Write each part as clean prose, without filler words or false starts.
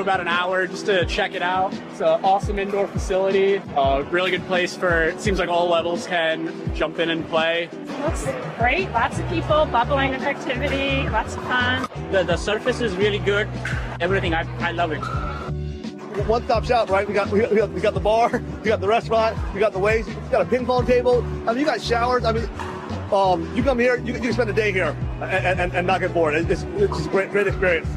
about an hour just to check it out. It's an awesome indoor facility, really good place for, it seems like all levels can jump in and play. Looks great, lots of people, bubbling with activity, lots of fun. The surface is really good, everything, I love it. One-stop shop, right? We got the bar, we got the restaurant, we got the waves, we got a ping pong table. I mean, you got showers. I mean, you come here, you can spend a day here and not get bored. It's just a great experience.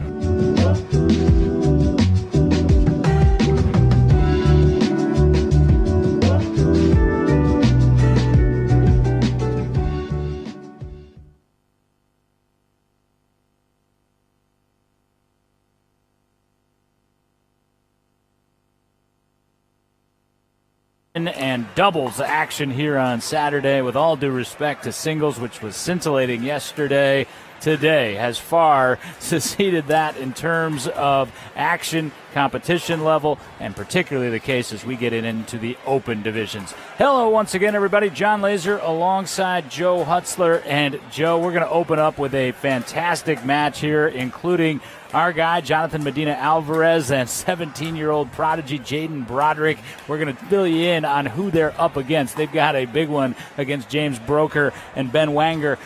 And doubles action here on Saturday, with all due respect to singles, which was scintillating yesterday. Today has far succeeded that in terms of action, competition level, and particularly the case as we get into the open divisions. Hello once again, everybody. Jon Laaser alongside Joe Hutzler. And Joe, we're going to open up with a fantastic match here, including our guy, Jonathan Medina Alvarez, and 17-year-old prodigy Jaden Broderick. We're going to fill you in on who they're up against. They've got a big one against James Broker and Ben Wagner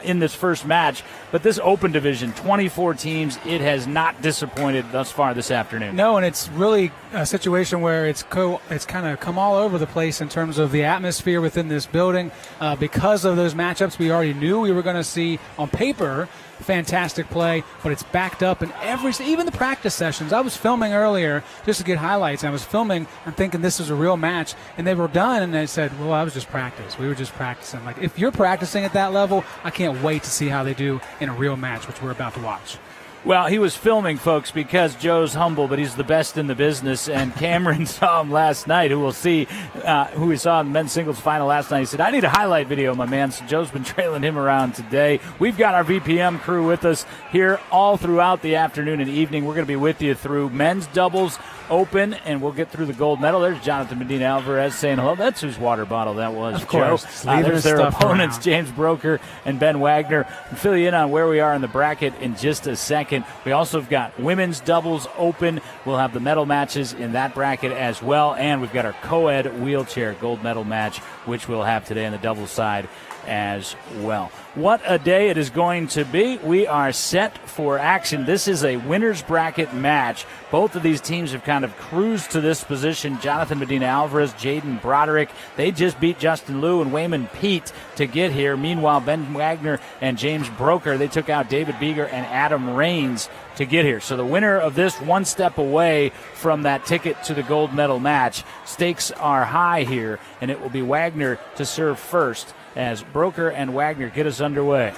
in this first match. But this open division, 24 teams, it has not disappointed thus far this afternoon. No, and it's really a situation where it's kind of come all over the place in terms of the atmosphere within this building. Because of those matchups we already knew we were going to see on paper, fantastic play, but it's backed up in even the practice sessions. I was filming earlier just to get highlights, and I was filming and thinking this is a real match, and they were done, and they said, well, I was just practice. We were just practicing. Like, if you're practicing at that level, I can't wait to see how they do in a real match, which we're about to watch. Well, he was filming, folks, because Joe's humble, but he's the best in the business. And Cameron saw him last night, who we saw in the men's singles final last night. He said, I need a highlight video, my man. So Joe's been trailing him around today. We've got our VPM crew with us here all throughout the afternoon and evening. We're going to be with you through men's doubles open, and we'll get through the gold medal. There's Jonathan Medina Alvarez saying hello. That's whose water bottle that was, of course. Joe. There's their opponents, James Broker and Ben Wagner. I'll fill you in on where we are in the bracket in just a second. We also have got women's doubles open. We'll have the medal matches in that bracket as well, and we've got our Coed wheelchair gold medal match, which we'll have today on the doubles side as well. What a day it is going to be. We are set for action. This is a winner's bracket match. Both of these teams have kind of cruised to this position. Jonathan Medina Alvarez, Jaden Broderick, they just beat Justin Liu and Wayman Pete to get here. Meanwhile, Ben Wagner and James Broker, they took out David Beeger and Adam Raines to get here. So the winner of this, one step away from that ticket to the gold medal match. Stakes are high here, and it will be Wagner to serve first as Broker and Wagner get us underway.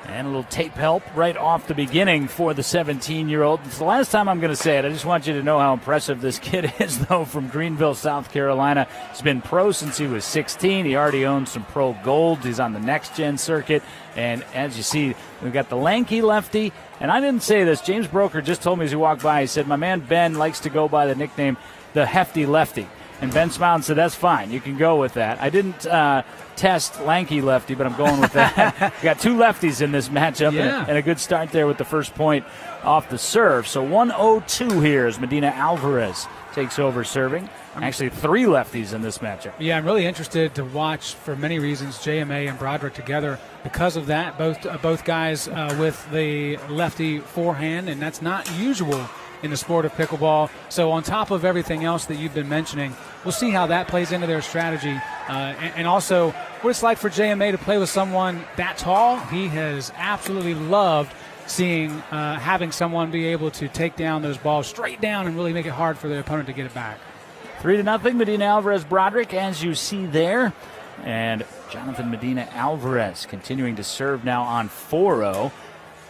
And a little tape help right off the beginning for the 17-year-old. It's the last time I'm going to say it. I just want you to know how impressive this kid is, though, from Greenville, South Carolina. He's been pro since he was 16. He already owns some pro golds. He's on the next-gen circuit. And as you see, we've got the lanky lefty. And I didn't say this. James Broker just told me as he walked by, he said, my man Ben likes to go by the nickname the hefty lefty. And Ben smiled and said, that's fine. You can go with that. I didn't test lanky lefty, but I'm going with that. We got two lefties in this matchup, and a good start there with the first point off the serve. So 1-0-2 here as Medina Alvarez takes over serving. Actually, three lefties in this matchup. Yeah, I'm really interested to watch, for many reasons, JMA and Broderick together. Because of that, both guys with the lefty forehand, and that's not usual in the sport of pickleball. So on top of everything else that you've been mentioning, we'll see how that plays into their strategy. And also what it's like for JMA to play with someone that tall. He has absolutely loved seeing having someone be able to take down those balls straight down and really make it hard for the opponent to get it back. 3-0, Medina Alvarez Broderick, as you see there. And Jonathan Medina Alvarez continuing to serve now on 4-0.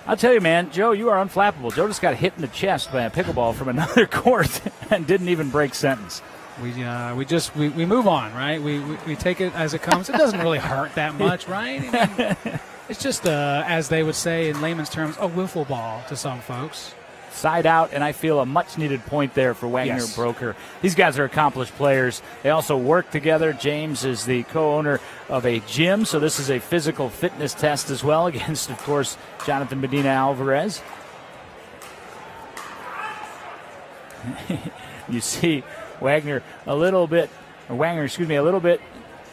I'll tell you, man, Joe, you are unflappable. Joe just got hit in the chest by a pickleball from another court and didn't even break sentence. We move on, right? We take it as it comes. It doesn't really hurt that much, right? I mean, it's just, as they would say in layman's terms, a wiffle ball to some folks. side out, and I feel a much-needed point there for Wagner Yes. Broker. These guys are accomplished players. They also work together. James is the co-owner of a gym, so this is a physical fitness test as well against, of course, Jonathan Medina Alvarez. You see Wagner a little bit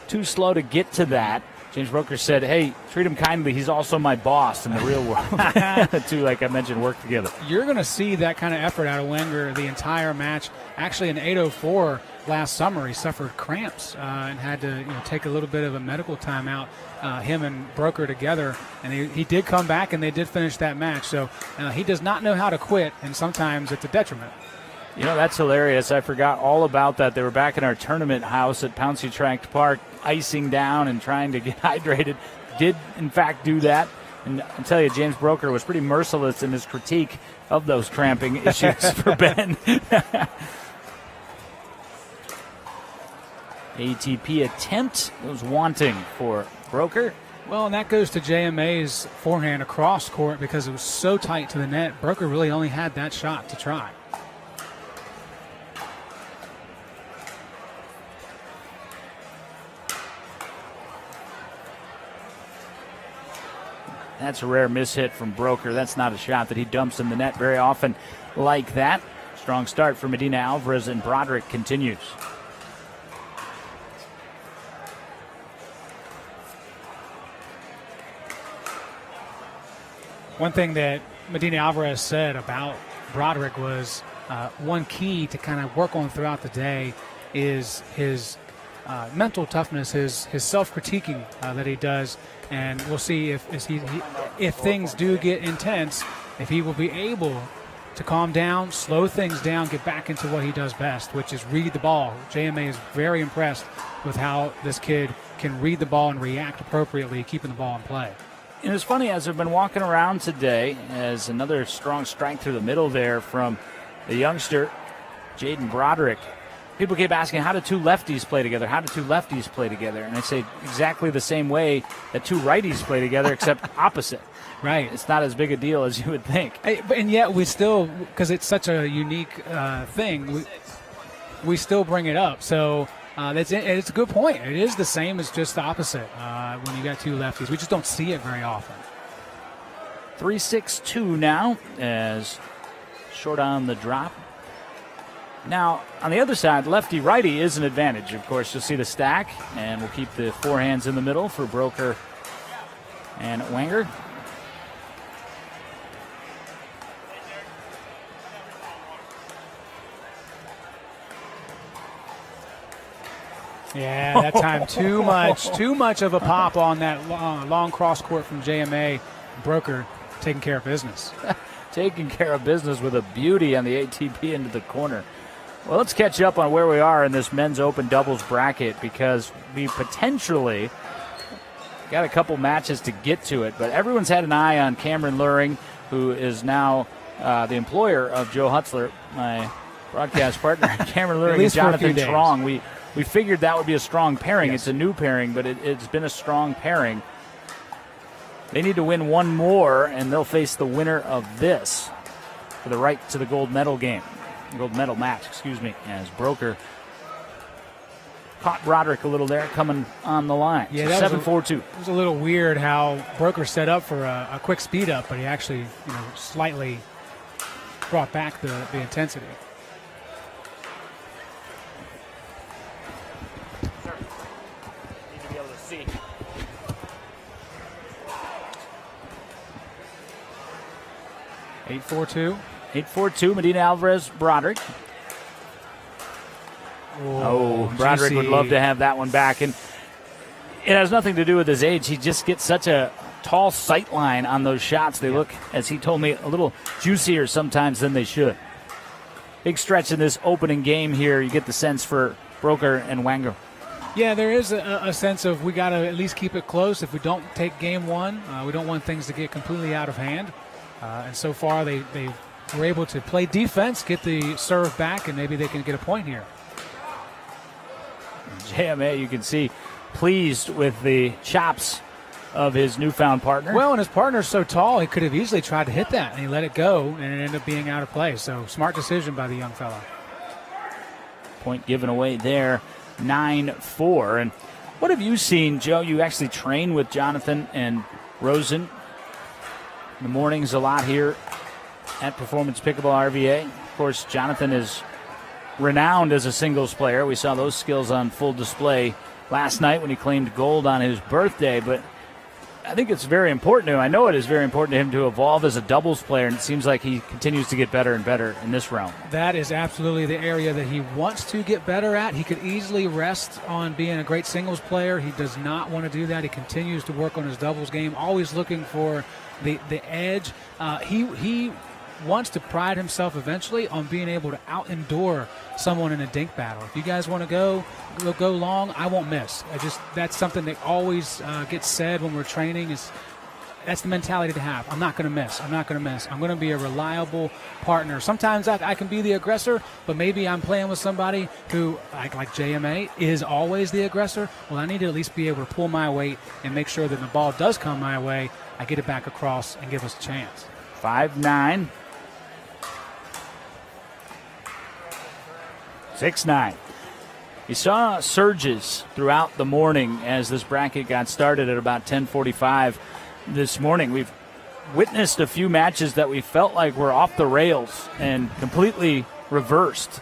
too slow to get to that. James Broker said, hey, treat him kindly. He's also my boss in the real world. The two, like I mentioned, work together. You're going to see that kind of effort out of Wagner the entire match. Actually, in 8:04 last summer, he suffered cramps and had to take a little bit of a medical timeout, him and Broker together. And he did come back, and they did finish that match. So he does not know how to quit, and sometimes it's a detriment. That's hilarious. I forgot all about that. They were back in our tournament house at Pouncey Tract Park, icing down and trying to get hydrated. Did, in fact, do that. And I'll tell you, James Broker was pretty merciless in his critique of those cramping issues for Ben. ATP attempt was wanting for Broker. Well, and that goes to JMA's forehand across court because it was so tight to the net. Broker really only had that shot to try. That's a rare mishit from Broker. That's not a shot that he dumps in the net very often like that. Strong start for Medina Alvarez, and Broderick continues. One thing that Medina Alvarez said about Broderick was one key to kind of work on throughout the day is his mental toughness, his self-critiquing that he does. And we'll see if things do get intense, if he will be able to calm down, slow things down, get back into what he does best, which is read the ball. JMA is very impressed with how this kid can read the ball and react appropriately, keeping the ball in play. And it's funny, as I've been walking around today, as another strong strike through the middle there from the youngster, Jaden Broderick. People keep asking, how do two lefties play together? How do two lefties play together? And I say exactly the same way that two righties play together, except opposite. Right. It's not as big a deal as you would think. And yet we still, because it's such a unique thing, we still bring it up. So it's a good point. It is the same as just the opposite when you got two lefties. We just don't see it very often. 3-6-2 now, as short on the drop. Now, on the other side, lefty-righty is an advantage. Of course, you'll see the stack, and we'll keep the forehands in the middle for Broker and Wagner. Yeah, that time too much of a pop on that long cross court from JMA. Broker taking care of business. Taking care of business with a beauty on the ATP into the corner. Well, let's catch up on where we are in this men's open doubles bracket, because we potentially got a couple matches to get to it, but everyone's had an eye on Cameron Luring, who is now the employer of Joe Hutzler, my broadcast partner. Cameron Luring and Jonathan Trong. We figured that would be a strong pairing. Yes. It's a new pairing, but it's been a strong pairing. They need to win one more, and they'll face the winner of this for the right to the gold medal game. Gold medal match, as Broker caught Broderick a little there coming on the line. Yeah, so 7-4-2. It was a little weird how Broker set up for a quick speed up, but he actually slightly brought back the intensity. Need to be able to see. Eight, 4-2. 8-4-2, Medina Alvarez, Broderick. Broderick would love to have that one back. And it has nothing to do with his age. He just gets such a tall sight line on those shots. They look, as he told me, a little juicier sometimes than they should. Big stretch in this opening game here. You get the sense for Broker and Wagner. Yeah, there is a sense of we got to at least keep it close. If we don't take game one, we don't want things to get completely out of hand. And so far, they were able to play defense, get the serve back, and maybe they can get a point here. JMA, you can see, pleased with the chops of his newfound partner. Well, and his partner's so tall, he could have easily tried to hit that, and he let it go, and it ended up being out of play. So smart decision by the young fella. Point given away there, 9-4. And what have you seen, Joe? You actually train with Jonathan and Rosen in the mornings a lot here at Performance Pickleball RVA. Of course, Jonathan is renowned as a singles player. We saw those skills on full display last night when he claimed gold on his birthday, but I think it's very important to him. I know it is very important to him to evolve as a doubles player, and it seems like he continues to get better and better in this realm. That is absolutely the area that he wants to get better at. He could easily rest on being a great singles player. He does not want to do that. He continues to work on his doubles game, always looking for the edge. He wants to pride himself eventually on being able to out-endure someone in a dink battle. If you guys want to go long, I won't miss. That's something that always gets said when we're training. That's the mentality to have. I'm not going to miss. I'm not going to miss. I'm going to be a reliable partner. Sometimes I can be the aggressor, but maybe I'm playing with somebody who, like JMA, is always the aggressor. Well, I need to at least be able to pull my weight and make sure that the ball does come my way, I get it back across and give us a chance. 5-9. 6-9. You saw surges throughout the morning as this bracket got started at about 10:45 this morning. We've witnessed a few matches that we felt like were off the rails and completely reversed.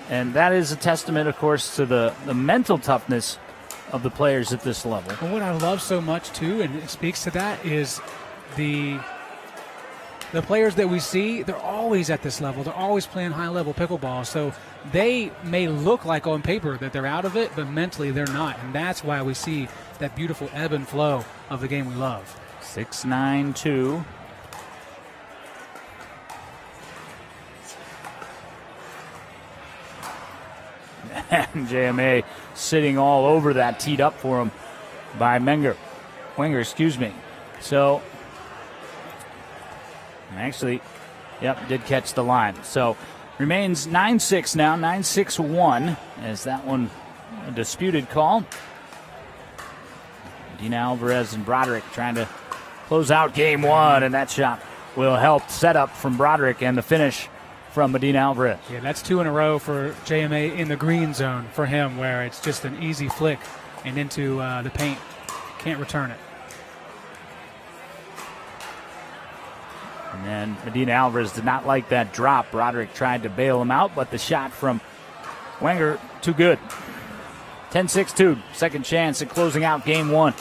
And that is a testament, of course, to the mental toughness of the players at this level. Well, what I love so much, too, and it speaks to that, is the players that we see, they're always at this level. They're always playing high-level pickleball. So they may look like on paper that they're out of it, but mentally they're not. And that's why we see that beautiful ebb and flow of the game we love. 6-9-2. And JMA sitting all over that, teed up for him by Wenger, excuse me. So, actually, did catch the line. So, remains 9-6 now, 9-6-1, as that one a disputed call. Medina Alvarez and Broderick trying to close out game one, and that shot will help set up from Broderick and the finish from Medina Alvarez. Yeah, that's 2 in a row for JMA in the green zone for him, where it's just an easy flick and into the paint. Can't return it. And then Medina Alvarez did not like that drop. Broderick tried to bail him out, but the shot from Wenger, too good. 10-6-2, second chance at closing out game one.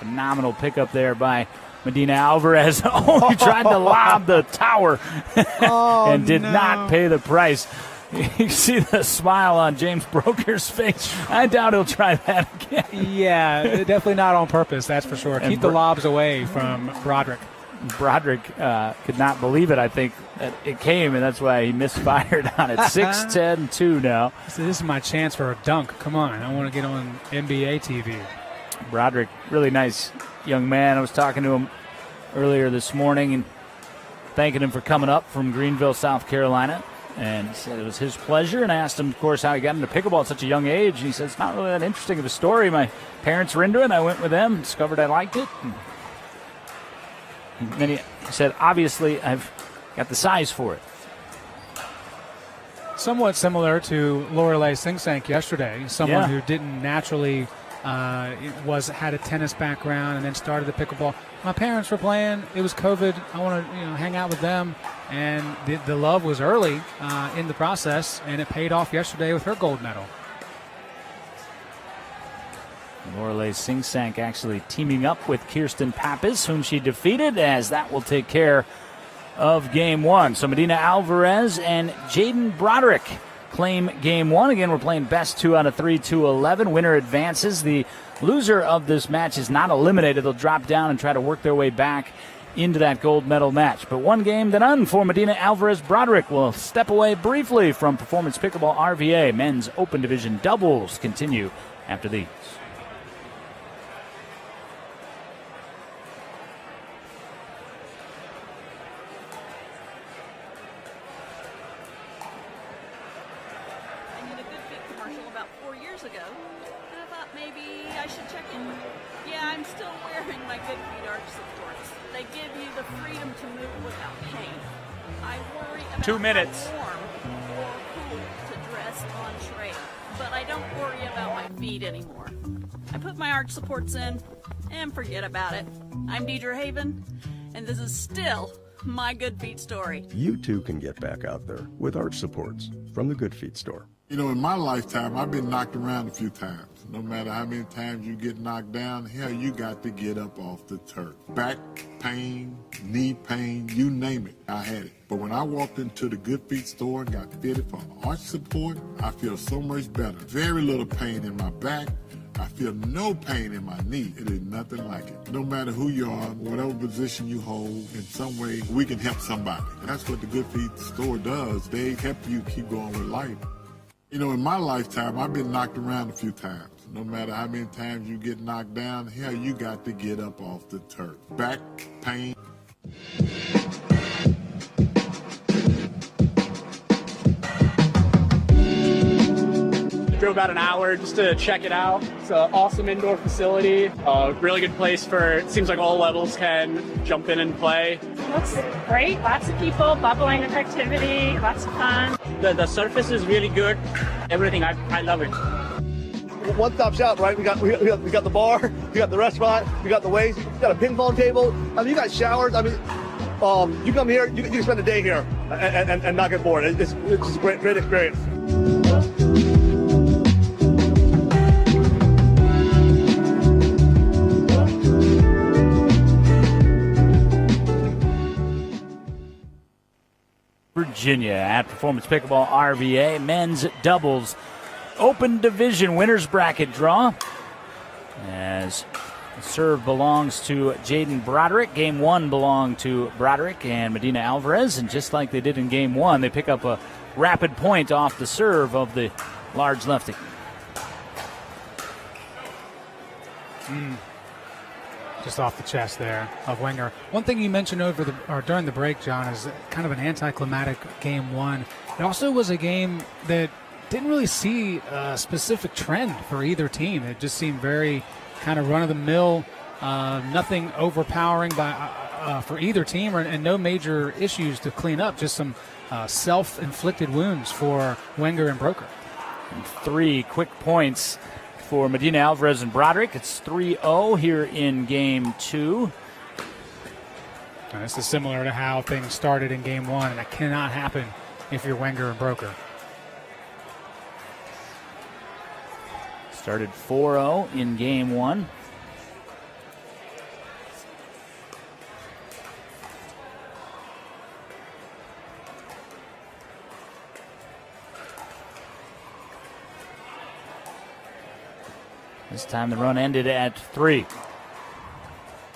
Phenomenal pickup there by Medina Alvarez. Oh, he tried to lob the tower and did not pay the price. You see the smile on James Broker's face. I doubt he'll try that again. Yeah, definitely not on purpose, that's for sure. Keep the lobs away from Broderick. Broderick could not believe it, I think, that it came, and that's why he misfired on it. 6-10-2 now. So this is my chance for a dunk. Come on, I want to get on NBA TV. Broderick, really nice young man. I was talking to him earlier this morning and thanking him for coming up from Greenville, South Carolina. And he said it was his pleasure. And I asked him, of course, how he got into pickleball at such a young age. And he said, it's not really that interesting of a story. My parents were into it, and I went with them, discovered I liked it. And then he said, obviously, I've got the size for it. Somewhat similar to Lorelei Singsank yesterday, someone who didn't naturally had a tennis background and then started the pickleball. My parents were playing. It was COVID. I want to hang out with them, and the love was early in the process, and it paid off yesterday with her gold medal. Lorelei Singsank actually teaming up with Kirsten Pappas, whom she defeated, as that will take care of game one. So Medina Alvarez and Jaden Broderick claim game one. Again, we're playing best 2 out of 3 to 11. Winner advances. The loser of this match is not eliminated. They'll drop down and try to work their way back into that gold medal match. But 1 game to none for Medina Alvarez. Broderick will step away briefly from Performance Pickleball RVA. Men's Open Division doubles continue after these. About 4 years ago, and I thought, maybe I should check in. Yeah, I'm still wearing my Good Feet arch supports. They give you the freedom to move without pain. I worry about 2 minutes. how warm or cool to dress on trail, but I don't worry about my feet anymore. I put my arch supports in and forget about it. I'm Deidre Haven, and this is still my Good Feet story. You too can get back out there with arch supports from the Good Feet store. You know, in my lifetime, I've been knocked around a few times. No matter how many times you get knocked down, hell, you got to get up off the turf. Back pain, knee pain, you name it, I had it. But when I walked into the Good Feet store and got fitted for arch support, I feel so much better. Very little pain in my back. I feel no pain in my knee. It is nothing like it. No matter who you are, whatever position you hold, in some way, we can help somebody. And that's what the Good Feet store does. They help you keep going with life. You know, in my lifetime, I've been knocked around a few times. No matter how many times you get knocked down, hell, you got to get up off the turf. Back pain. Drove about an hour just to check it out. It's an awesome indoor facility. Really good place for, it seems like all levels can jump in and play. Looks great. Lots of people, bubbling activity, lots of fun. The surface is really good. Everything, I love it. One-stop shop, right? We got the bar, we got the restaurant, we got the ways, we got a ping pong table. I mean, you got showers. I mean, you come here, you can spend a day here and not get bored. It's just a great experience. Virginia at Performance Pickleball RVA men's doubles open division winners bracket draw, as the serve belongs to Jaden Broderick. Game 1 belonged to Broderick and Medina Alvarez, and just like they did in Game 1, they pick up a rapid point off the serve of the large lefty. Just off the chest there of Wagner. One thing you mentioned during the break, John, is kind of an anticlimactic Game 1. It also was a game that didn't really see a specific trend for either team. It just seemed very kind of run-of-the-mill, nothing overpowering for either team, and no major issues to clean up, just some self-inflicted wounds for Wenger and Broker. And 3 quick points for Medina Alvarez and Broderick. It's 3-0 here in Game 2. And this is similar to how things started in Game 1, and that cannot happen if you're Wenger and Broker. Started 4-0 in Game 1. This time the run ended at 3.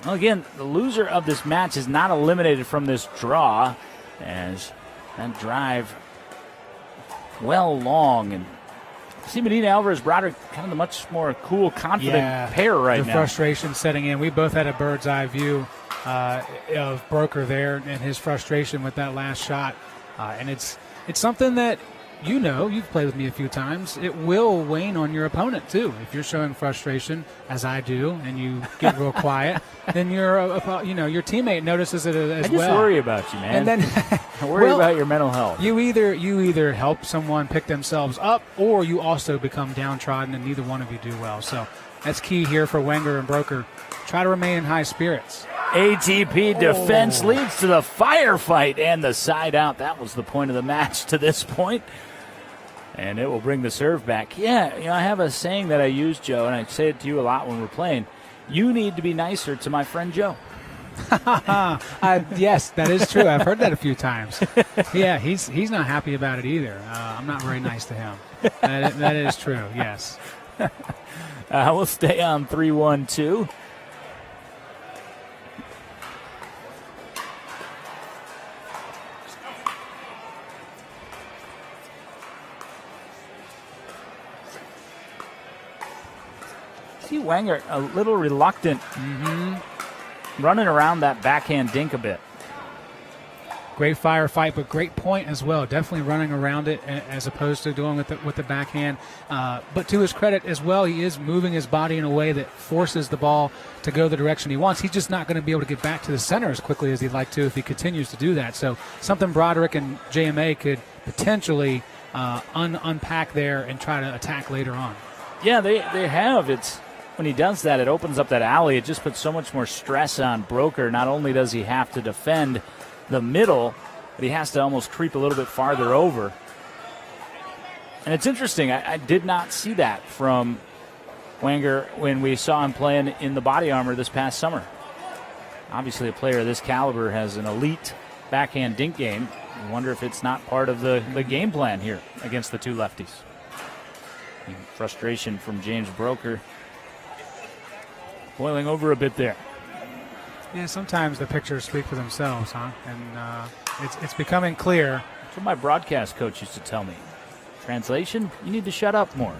Well, again, the loser of this match is not eliminated from this draw, as that drive well long. And see Medina Alvarez, Broderick, kind of the much more cool, confident pair right now. The frustration setting in. We both had a bird's eye view of Broker there and his frustration with that last shot. And it's something that, you know, you've played with me a few times. It will wane on your opponent too. If you're showing frustration, as I do, and you get real quiet, then your teammate notices it as well. I just worry about you, man. And then I worry about your mental health. You either help someone pick themselves up, or you also become downtrodden, and neither one of you do well. So that's key here for Wenger and Broker. Try to remain in high spirits. ATP defense leads to the firefight and the side out. That was the point of the match to this point. And it will bring the serve back. Yeah, I have a saying that I use, Joe, and I say it to you a lot when we're playing. You need to be nicer to my friend Joe. Yes, that is true. I've heard that a few times. Yeah, he's not happy about it either. I'm not very nice to him. That is true, yes. We'll stay on 3-1-2. See Wenger a little reluctant, running around that backhand dink a bit. Great firefight, but great point as well. Definitely running around it as opposed to doing with the backhand. But to his credit as well, he is moving his body in a way that forces the ball to go the direction he wants. He's just not going to be able to get back to the center as quickly as he'd like to if he continues to do that. So something Broderick and JMA could potentially unpack there and try to attack later on. Yeah, they have. It's when he does that, it opens up that alley. It just puts so much more stress on Broker. Not only does he have to defend the middle, but he has to almost creep a little bit farther over. And it's interesting. I did not see that from Wagner when we saw him playing in the body armor this past summer. Obviously, a player of this caliber has an elite backhand dink game. I wonder if it's not part of the game plan here against the two lefties. And frustration from James Broker boiling over a bit there. Yeah, sometimes the pictures speak for themselves, huh? And it's becoming clear. That's what my broadcast coach used to tell me. Translation, you need to shut up more.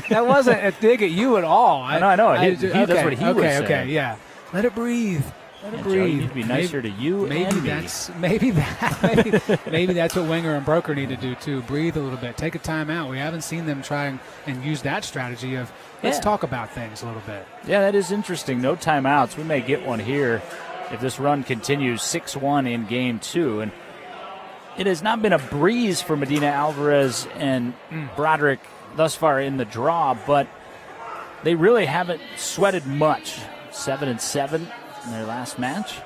That wasn't a dig at you at all. I know. That's what he was saying. Okay, yeah. Let it breathe. Let it breathe. Joe, you need to be nicer to you and me. Maybe that's what Wagner and Broker need to do too. Breathe a little bit. Take a time out. We haven't seen them try and use that strategy of let's talk about things a little bit. Yeah, that is interesting. No timeouts. We may get one here if this run continues 6-1 in game 2. And it has not been a breeze for Medina Alvarez and Broderick thus far in the draw, but they really haven't sweated much. 7-7 in their last match.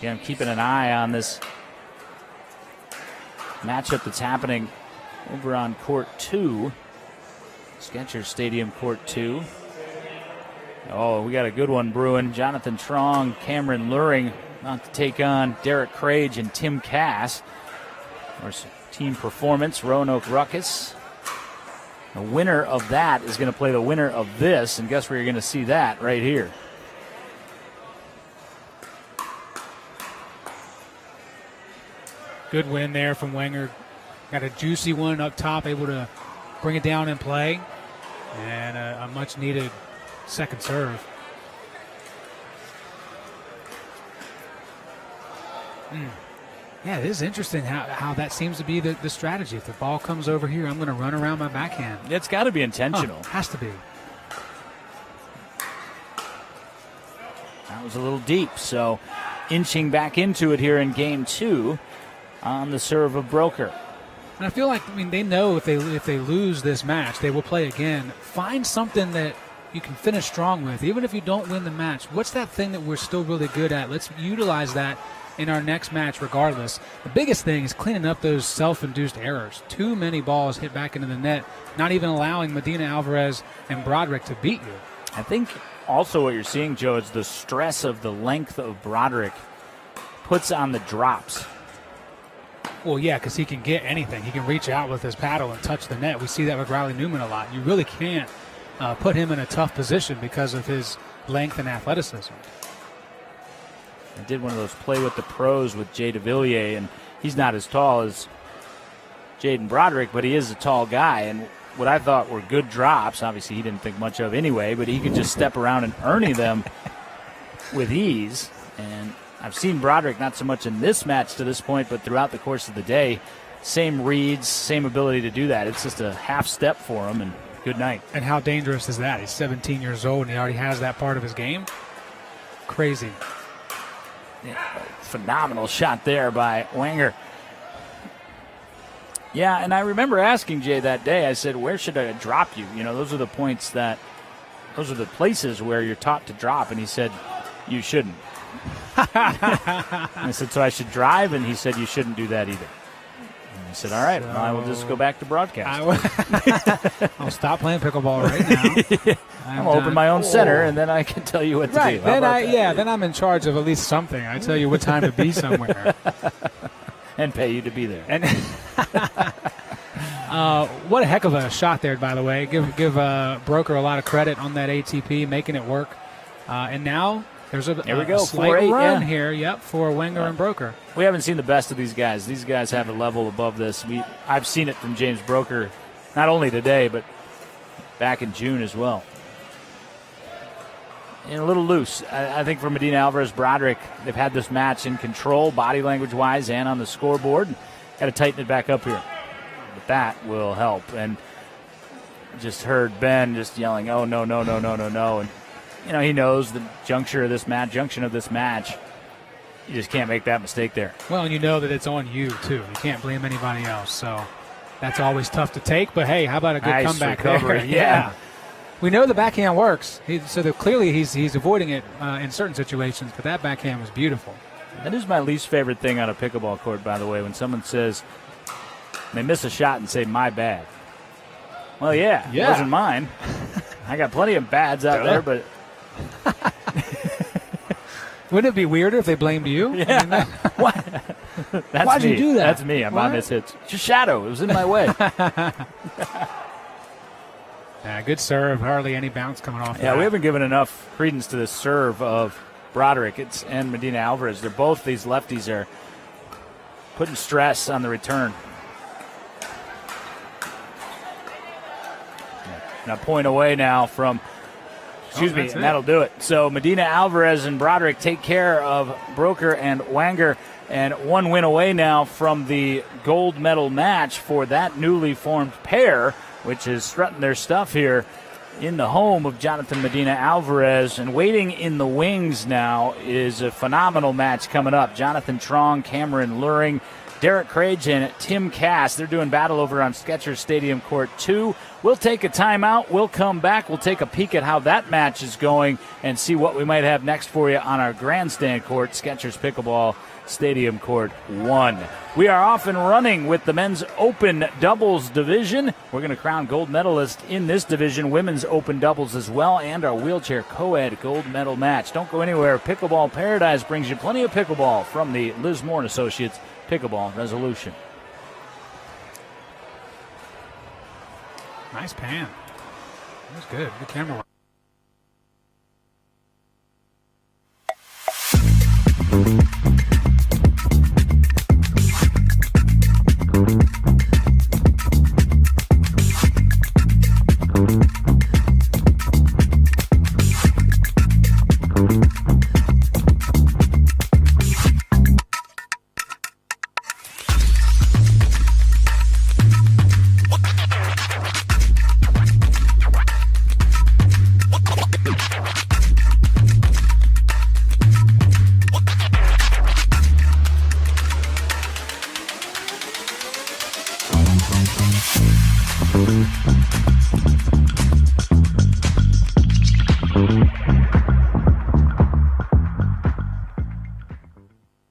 Yeah, I'm keeping an eye on this matchup that's happening over on Court 2. Skechers Stadium, Court 2. Oh, we got a good one brewing. Jonathan Trong, Cameron Luring about to take on Derek Crage and Tim Cass. Of course, team performance, Roanoke Ruckus. The winner of that is going to play the winner of this, and guess where you're going to see that? Right here. Good win there from Wagner. Got a juicy one up top, able to bring it down and play. And a much-needed second serve. Yeah, it is interesting how that seems to be the strategy. If the ball comes over here, I'm going to run around my backhand. It's got to be intentional. Has to be. That was a little deep, so inching back into it here in game 2 on the serve of Broker. And I feel like, they know if they lose this match, they will play again. Find something that you can finish strong with, even if you don't win the match. What's that thing that we're still really good at? Let's utilize that in our next match regardless. The biggest thing is cleaning up those self-induced errors. Too many balls hit back into the net, not even allowing Medina Alvarez and Broderick to beat you. I think also what you're seeing, Joe, is the stress of the length of Broderick puts on the drops. Well, yeah, because he can get anything. He can reach out with his paddle and touch the net. We see that with Riley Newman a lot. You really can't put him in a tough position because of his length and athleticism. I did one of those play with the pros with Jay DeVilliers, and he's not as tall as Jaden Broderick, but he is a tall guy. And what I thought were good drops, obviously he didn't think much of anyway, but he could just step around and Ernie them with ease. And I've seen Broderick not so much in this match to this point, but throughout the course of the day, same reads, same ability to do that. It's just a half step for him, and good night. And how dangerous is that? He's 17 years old, and he already has that part of his game. Crazy. Yeah, phenomenal shot there by Wagner. Yeah, and I remember asking Jay that day, I said, where should I drop you? Those are the places where you're taught to drop. And he said, you shouldn't. I said, so I should drive? And he said, you shouldn't do that either. And I said, all right, well, I will just go back to broadcast. I'll stop playing pickleball right now. I'm going to open my own center, and then I can tell you what to do. Then I'm in charge of at least something. I tell you what time to be somewhere. And pay you to be there. And what a heck of a shot there, by the way. Give Broker a lot of credit on that ATP, making it work. And now there's a slight run here, for Wagner and Broker. We haven't seen the best of these guys. These guys have a level above this. I've seen it from James Broker, not only today, but back in June as well. and a little loose. I think for Medina Alvarez, Broderick, they've had this match in control, body language-wise, and on the scoreboard. Got to tighten it back up here. But that will help. And just heard Ben just yelling, "Oh, no, no, no, no, no, no." And, he knows the junction of this match. You just can't make that mistake there. Well, and you know that it's on you, too. You can't blame anybody else. So that's always tough to take. But, hey, how about a good nice comeback recovery. there? Yeah. We know the backhand works. Clearly he's avoiding it in certain situations, but that backhand was beautiful. That is my least favorite thing on a pickleball court, by the way, when someone says they miss a shot and say, "My bad." Well, yeah. It wasn't mine. I got plenty of bads out there, but wouldn't it be weirder if they blamed you? Yeah. What? Why'd you do that? That's me. I'm on this hit. It's a shadow. It was in my way. Yeah, good serve. Hardly any bounce coming off. Yeah, we haven't given enough credence to this serve of Broderick and Medina Alvarez. These lefties are putting stress on the return. And a point away now from, and that'll do it. So Medina Alvarez and Broderick take care of Broker and Wagner, and one win away now from the gold medal match for that newly formed pair, which is strutting their stuff here in the home of Jonathan Medina Alvarez. And waiting in the wings now is a phenomenal match coming up. Jonathan Trong, Cameron Luring, Derek Crage, and Tim Cass. They're doing battle over on Skechers Stadium Court 2. We'll take a timeout. We'll come back. We'll take a peek at how that match is going and see what we might have next for you on our grandstand court, Skechers Pickleball Stadium Court 1. We are off and running with the men's open doubles division. We're going to crown gold medalist in this division, women's open doubles as well, and our wheelchair co-ed gold medal match. Don't go anywhere. Pickleball Paradise brings you plenty of pickleball from the Liz Moore & Associates Pickleball Resolution. Nice pan. That was good. Good camera work.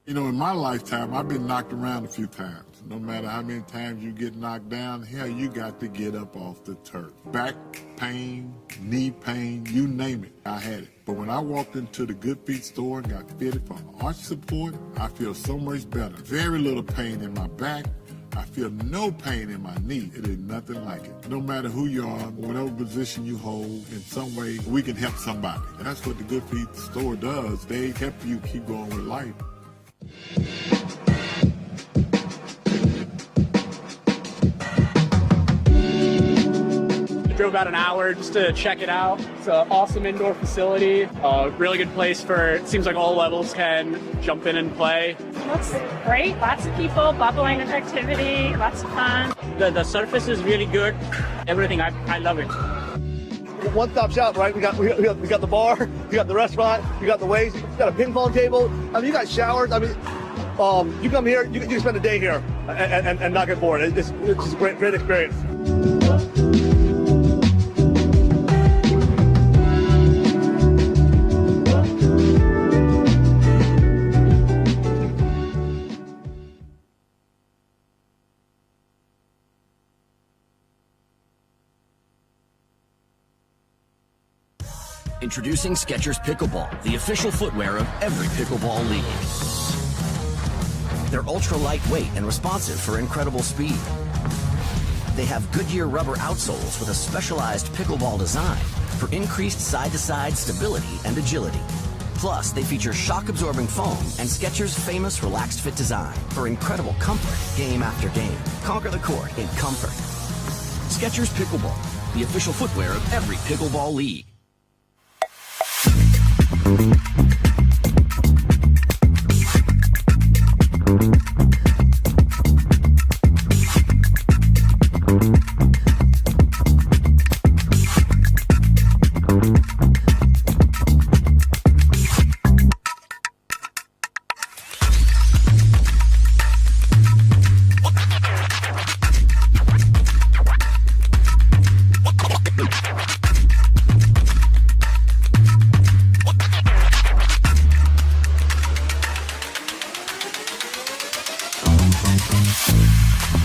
In my lifetime, I've been knocked around a few times. No matter how many times you get knocked down, hell, you got to get up off the turf. Back pain, knee pain, you name it, I had it. But when I walked into the Good Feet store and got fitted for arch support, I feel so much better. Very little pain in my back. I feel no pain in my knee. It is nothing like it. No matter who you are, whatever position you hold, in some way, we can help somebody. And that's what the Good Feet store does. They help you keep going with life. I drove about an hour just to check it out. It's an awesome indoor facility. Really good place for, it seems like all levels can jump in and play. Looks great. Lots of people, bubbling with activity, lots of fun. The surface is really good. Everything, I love it. One-stop shop, right? We got the bar, we got the restaurant, we got the ways, we got a ping pong table. I mean, you got showers. I mean, you come here, you can spend a day here and not get bored. It's just a great experience. Introducing Skechers Pickleball, the official footwear of every pickleball league. They're ultra lightweight and responsive for incredible speed. They have Goodyear rubber outsoles with a specialized pickleball design for increased side-to-side stability and agility. Plus, they feature shock-absorbing foam and Skechers' famous relaxed fit design for incredible comfort game after game. Conquer the court in comfort. Skechers Pickleball, the official footwear of every pickleball league.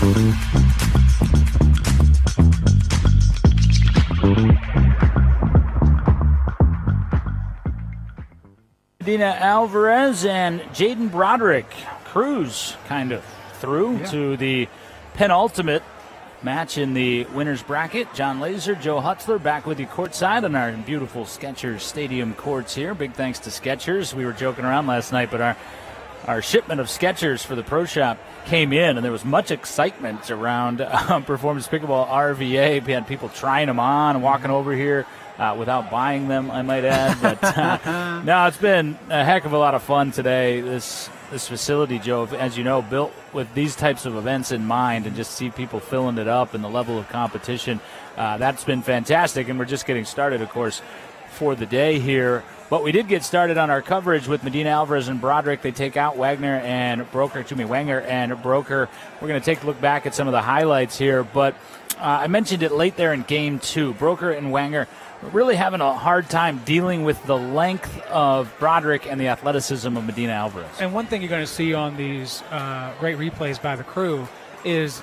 Medina Alvarez and Jaden Broderick cruise kind of through to the penultimate match in the winner's bracket. Jon Laaser, Joe Hutzler back with you courtside on our beautiful Skechers Stadium courts here. Big thanks to Skechers. We were joking around last night, but our shipment of Skechers for the Pro Shop came in, and there was much excitement around Performance Pickleball RVA. We had people trying them on and walking over here without buying them, I might add. But no, it's been a heck of a lot of fun today. This facility, Joe, as you know, built with these types of events in mind, and just see people filling it up and the level of competition, that's been fantastic. And we're just getting started, of course, for the day here. But we did get started on our coverage with Medina Alvarez and Broderick. They take out Wagner and Broker. We're going to take a look back at some of the highlights here. But I mentioned it late there in Game 2. Broker and Wagner really having a hard time dealing with the length of Broderick and the athleticism of Medina Alvarez. And one thing you're going to see on these great replays by the crew is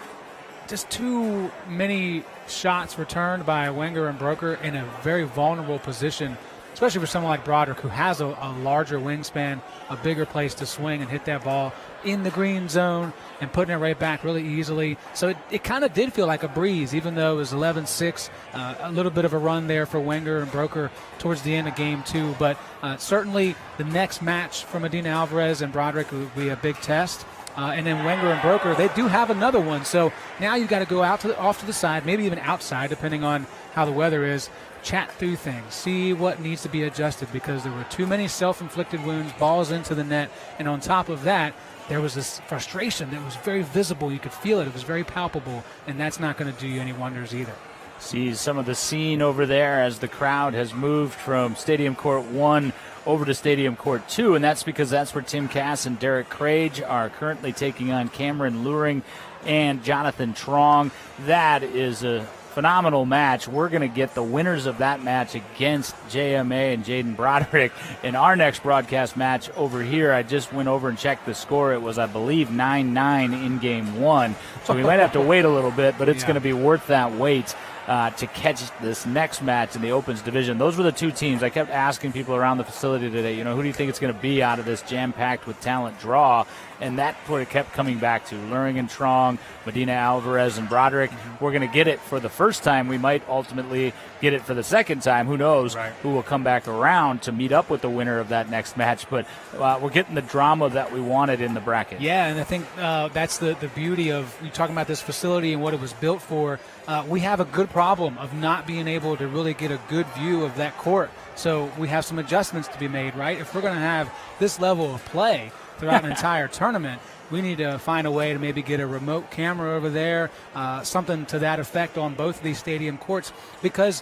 just too many shots returned by Wagner and Broker in a very vulnerable position, especially for someone like Broderick, who has a larger wingspan, a bigger place to swing and hit that ball in the green zone and putting it right back really easily. So it kind of did feel like a breeze, even though it was 11-6, a little bit of a run there for Wagner and Broker towards the end of Game 2. But certainly the next match for Medina Alvarez and Broderick will be a big test. And then Wagner and Broker, they do have another one. So now you've got to go off to the side, maybe even outside, depending on how the weather is, chat through things, see what needs to be adjusted, because there were too many self-inflicted wounds, balls into the net. And on top of that, there was this frustration that was very visible. You could feel it. It was very palpable, and that's not going to do you any wonders either. See some of the scene over there as the crowd has moved from Stadium Court 1 over to Stadium Court 2, and that's because that's where Tim Cass and Derek Craig are currently taking on Cameron Luring and Jonathan Trong. That is a phenomenal match. We're going to get the winners of that match against JMA and Jaden Broderick in our next broadcast match over here. I just went over and checked the score. It was, I believe, 9-9 in Game 1. So we might have to wait a little bit, but it's going to be worth that wait to catch this next match in the Opens division. Those were the two teams. I kept asking people around the facility today, who do you think it's going to be out of this jam-packed with talent draw? And that sort of kept coming back to Luring and Trong, Medina Alvarez and Broderick. We're going to get it for the first time. We might ultimately get it for the second time. Who knows who will come back around to meet up with the winner of that next match. But we're getting the drama that we wanted in the bracket. Yeah, and I think that's the beauty of you talking about this facility and what it was built for. We have a good problem of not being able to really get a good view of that court. So we have some adjustments to be made, right? If we're going to have this level of play throughout an entire tournament, we need to find a way to maybe get a remote camera over there, something to that effect on both of these stadium courts, because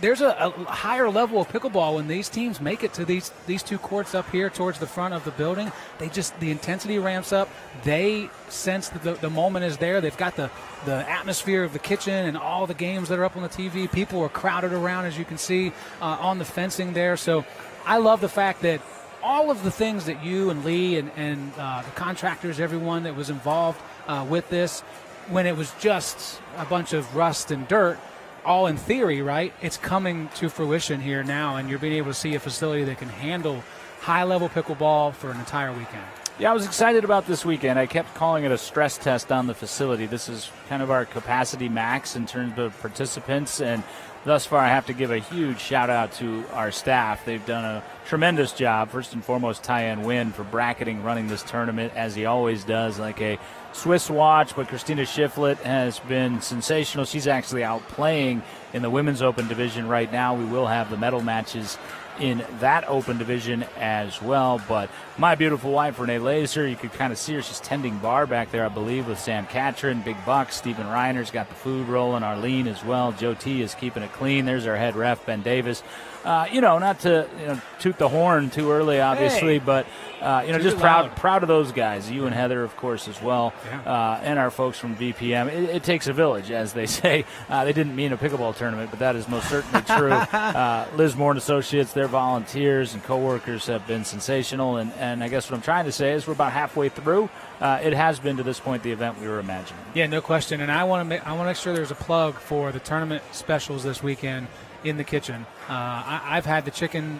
there's a higher level of pickleball when these teams make it to these two courts up here towards the front of the building. The intensity ramps up. They sense that the moment is there. They've got the atmosphere of the kitchen and all the games that are up on the TV. People are crowded around, as you can see, on the fencing there. So I love the fact that all of the things that you and Lee and the contractors, everyone that was involved with this, when it was just a bunch of rust and dirt, all in theory, right? It's coming to fruition here now, and you're being able to see a facility that can handle high-level pickleball for an entire weekend. Yeah, I was excited about this weekend. I kept calling it a stress test on the facility. This is kind of our capacity max in terms of participants, and thus far I have to give a huge shout-out to our staff. They've done a tremendous job. First and foremost, Tyann Wynn for bracketing, running this tournament, as he always does, like a Swiss watch. But Christina Shiflett has been sensational. She's actually out playing in the Women's Open division right now. We will have the medal matches in that open division as well. But my beautiful wife, Renee Laaser, you could kind of see her. She's tending bar back there, I believe, with Sam Catron, Big Buck. Stephen Reiner's got the food rolling. Arlene as well. Joe T is keeping it clean. There's our head ref, Ben Davis. not to toot the horn too early, obviously, but just proud of those guys. You and Heather, of course, as well, and our folks from VPM. It takes a village, as they say. They didn't mean a pickleball tournament, but that is most certainly true. Liz Moore and Associates, their volunteers and coworkers have been sensational, and I guess what I'm trying to say is we're about halfway through. It has been to this point the event we were imagining. Yeah, no question. And I want to make sure there's a plug for the tournament specials this weekend in the kitchen. I've had the chicken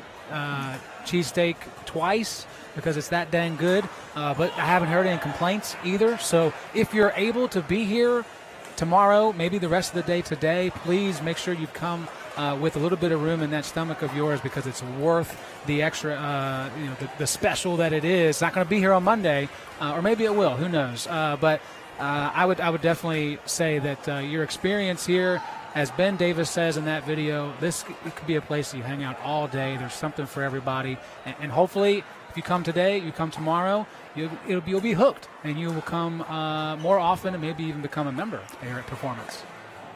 cheesesteak twice because it's that dang good, but I haven't heard any complaints either. So if you're able to be here tomorrow, maybe the rest of the day today, please make sure you come with a little bit of room in that stomach of yours, because it's worth the extra, the special that it is. It's not going to be here on Monday, or maybe it will. Who knows? But I would definitely say that your experience here, as Ben Davis says in that video, it could be a place that you hang out all day. There's something for everybody, and hopefully, if you come today, you come tomorrow, you'll be hooked, and you will come more often, and maybe even become a member here at Performance.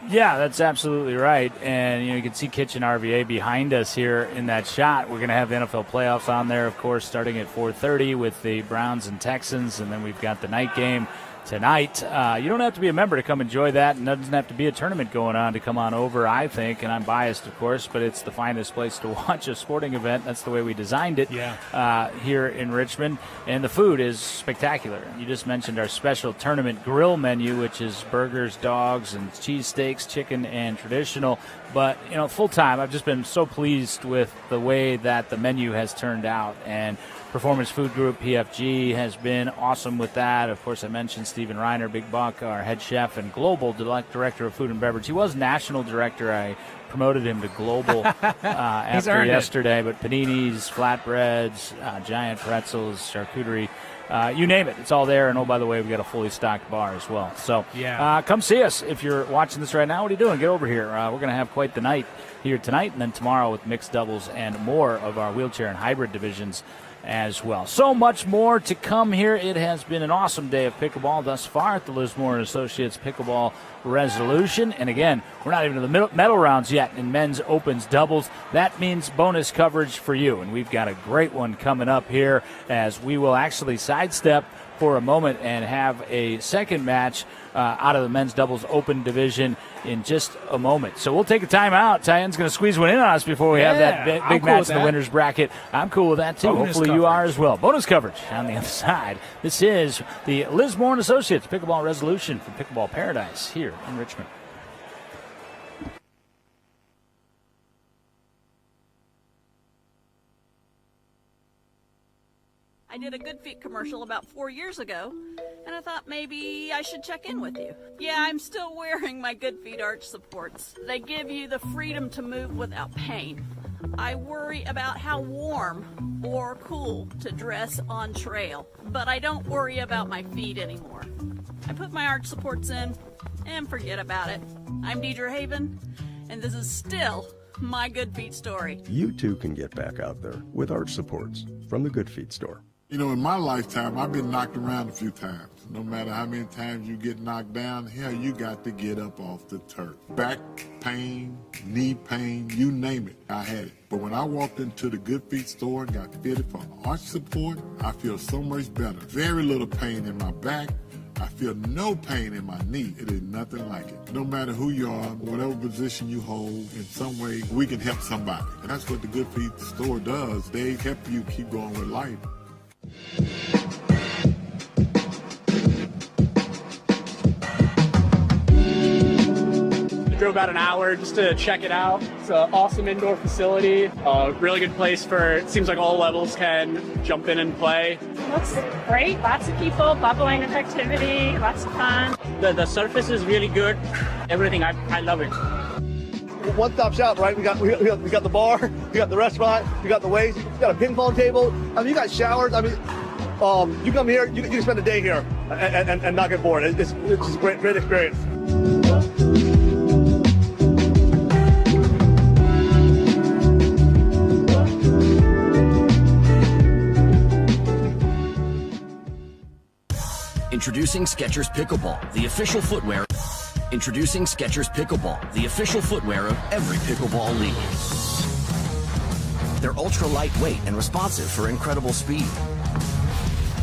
Yeah, that's absolutely right. And, you can see Kitchen RVA behind us here in that shot. We're going to have the NFL playoffs on there, of course, starting at 4:30 with the Browns and Texans, and then we've got the night game tonight. You don't have to be a member to come enjoy that, and doesn't have to be a tournament going on to come on over, I think, and I'm biased, of course, but it's the finest place to watch a sporting event. That's the way we designed it here in Richmond, and the food is spectacular. You just mentioned our special tournament grill menu, which is burgers, dogs, and cheesesteaks, chicken, and traditional. But, full time, I've just been so pleased with the way that the menu has turned out, and Performance Food Group, PFG, has been awesome with that. Of course, I mentioned Stephen Reiner, Big Buck, our head chef and global director of food and beverage. He was national director. I promoted him to global after yesterday. But paninis, flatbreads, giant pretzels, charcuterie, you name it. It's all there. And, oh, by the way, we got a fully stocked bar as well. So come see us. If you're watching this right now, what are you doing? Get over here. We're going to have quite the night here tonight, and then tomorrow with mixed doubles and more of our wheelchair and hybrid divisions as well. So much more to come here. It has been an awesome day of pickleball thus far at the Liz Moore & Associates Pickleball Resolution. And again, we're not even in the medal rounds yet in men's opens doubles. That means bonus coverage for you. And we've got a great one coming up here, as we will actually sidestep for a moment and have a second match out of the men's doubles open division in just a moment. So we'll take a timeout. Tyen's going to squeeze one in on us before we have that big match in the winner's bracket. I'm cool with that, too. Hopefully you are as well. Bonus coverage on the other side. This is the Liz Moore & Associates Pickleball Resolution from Pickleball Paradise here in Richmond. I did a Good Feet commercial about 4 years ago, and I thought maybe I should check in with you. Yeah, I'm still wearing my Good Feet arch supports. They give you the freedom to move without pain. I worry about how warm or cool to dress on trail, but I don't worry about my feet anymore. I put my arch supports in and forget about it. I'm Deidre Haven, and this is still my Good Feet story. You too can get back out there with arch supports from the Good Feet store. In my lifetime, I've been knocked around a few times. No matter how many times you get knocked down, hell, you got to get up off the turf. Back pain, knee pain, you name it, I had it. But when I walked into the Good Feet store and got fitted for arch support, I feel so much better. Very little pain in my back. I feel no pain in my knee. It is nothing like it. No matter who you are, whatever position you hold, in some way, we can help somebody. And that's what the Good Feet store does. They help you keep going with life. Drove about an hour just to check it out. It's an awesome indoor facility. Really good place for, it seems like all levels can jump in and play. Looks great. Lots of people, bubbling with activity, lots of fun. The surface is really good. Everything, I love it. One-stop shop, right? We got the bar, we got the restaurant, we got the ways, we got a ping-pong table. I mean, you got showers. I mean, you come here, you can spend a day here and not get bored. It's just a great experience. Introducing Skechers Pickleball, the official footwear. Introducing Skechers Pickleball, the official footwear of every pickleball league. They're ultra lightweight and responsive for incredible speed.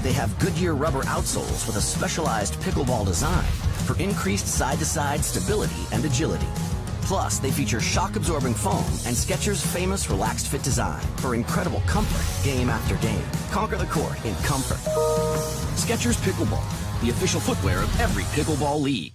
They have Goodyear rubber outsoles with a specialized pickleball design for increased side-to-side stability and agility. Plus, they feature shock-absorbing foam and Skechers' famous Relaxed Fit design for incredible comfort game after game. Conquer the court in comfort. Skechers Pickleball, the official footwear of every pickleball league.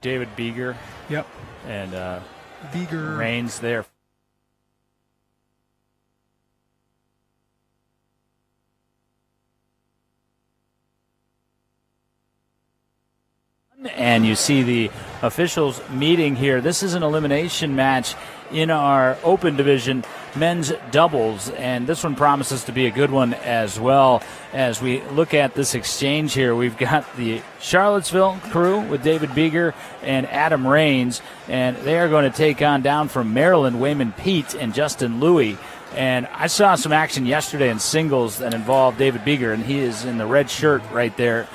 David Beeger. Yep. And Beeger Reigns there. And you see the officials meeting here. This is an elimination match in our open division, men's doubles, and this one promises to be a good one as well. As we look at this exchange here, we've got the Charlottesville crew with David Beeger and Adam Reigns, and they are going to take on down from Maryland, Wayman Pete and Justin Louis. And I saw some action yesterday in singles that involved David Beeger, and he is in the red shirt right there,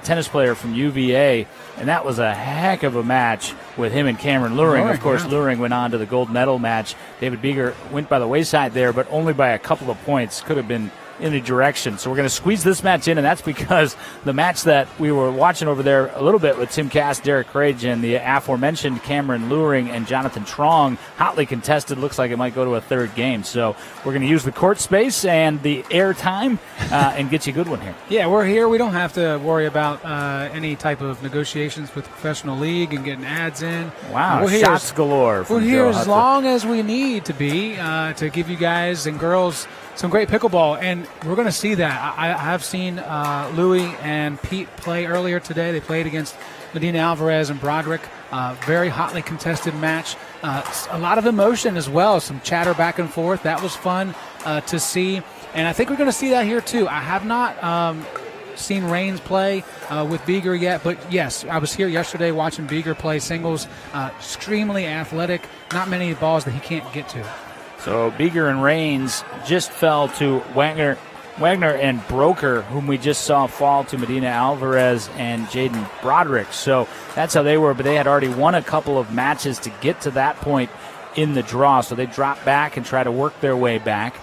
tennis player from UVA. And that was a heck of a match with him and Cameron Luring. Of course, Luring went on to the gold medal match. David Beeger went by the wayside there, but only by a couple of points. Could have been any direction. So we're going to squeeze this match in, and that's because the match that we were watching over there a little bit with Tim Cass, Derek Craig, and the aforementioned Cameron Luring and Jonathan Trong, hotly contested. Looks like it might go to a third game. So we're going to use the court space and the air time and get you a good one here. Yeah, we're here. We don't have to worry about any type of negotiations with the professional league and getting ads in. Wow, we're shots galore. We're here as long as we need to be to give you guys and girls some great pickleball, and we're going to see that. I have seen Louis and Pete play earlier today. They played against Medina Alvarez and Broderick. Very hotly contested match. A lot of emotion as well, some chatter back and forth. That was fun to see, and I think we're going to see that here too. I have not seen Reigns play with Beeger yet, but yes, I was here yesterday watching Beeger play singles. Extremely athletic, not many balls that he can't get to. So Beeger and Reigns just fell to Wagner and Broker, whom we just saw fall to Medina Alvarez and Jaden Broderick. So that's how they were, but they had already won a couple of matches to get to that point in the draw. So they drop back and try to work their way back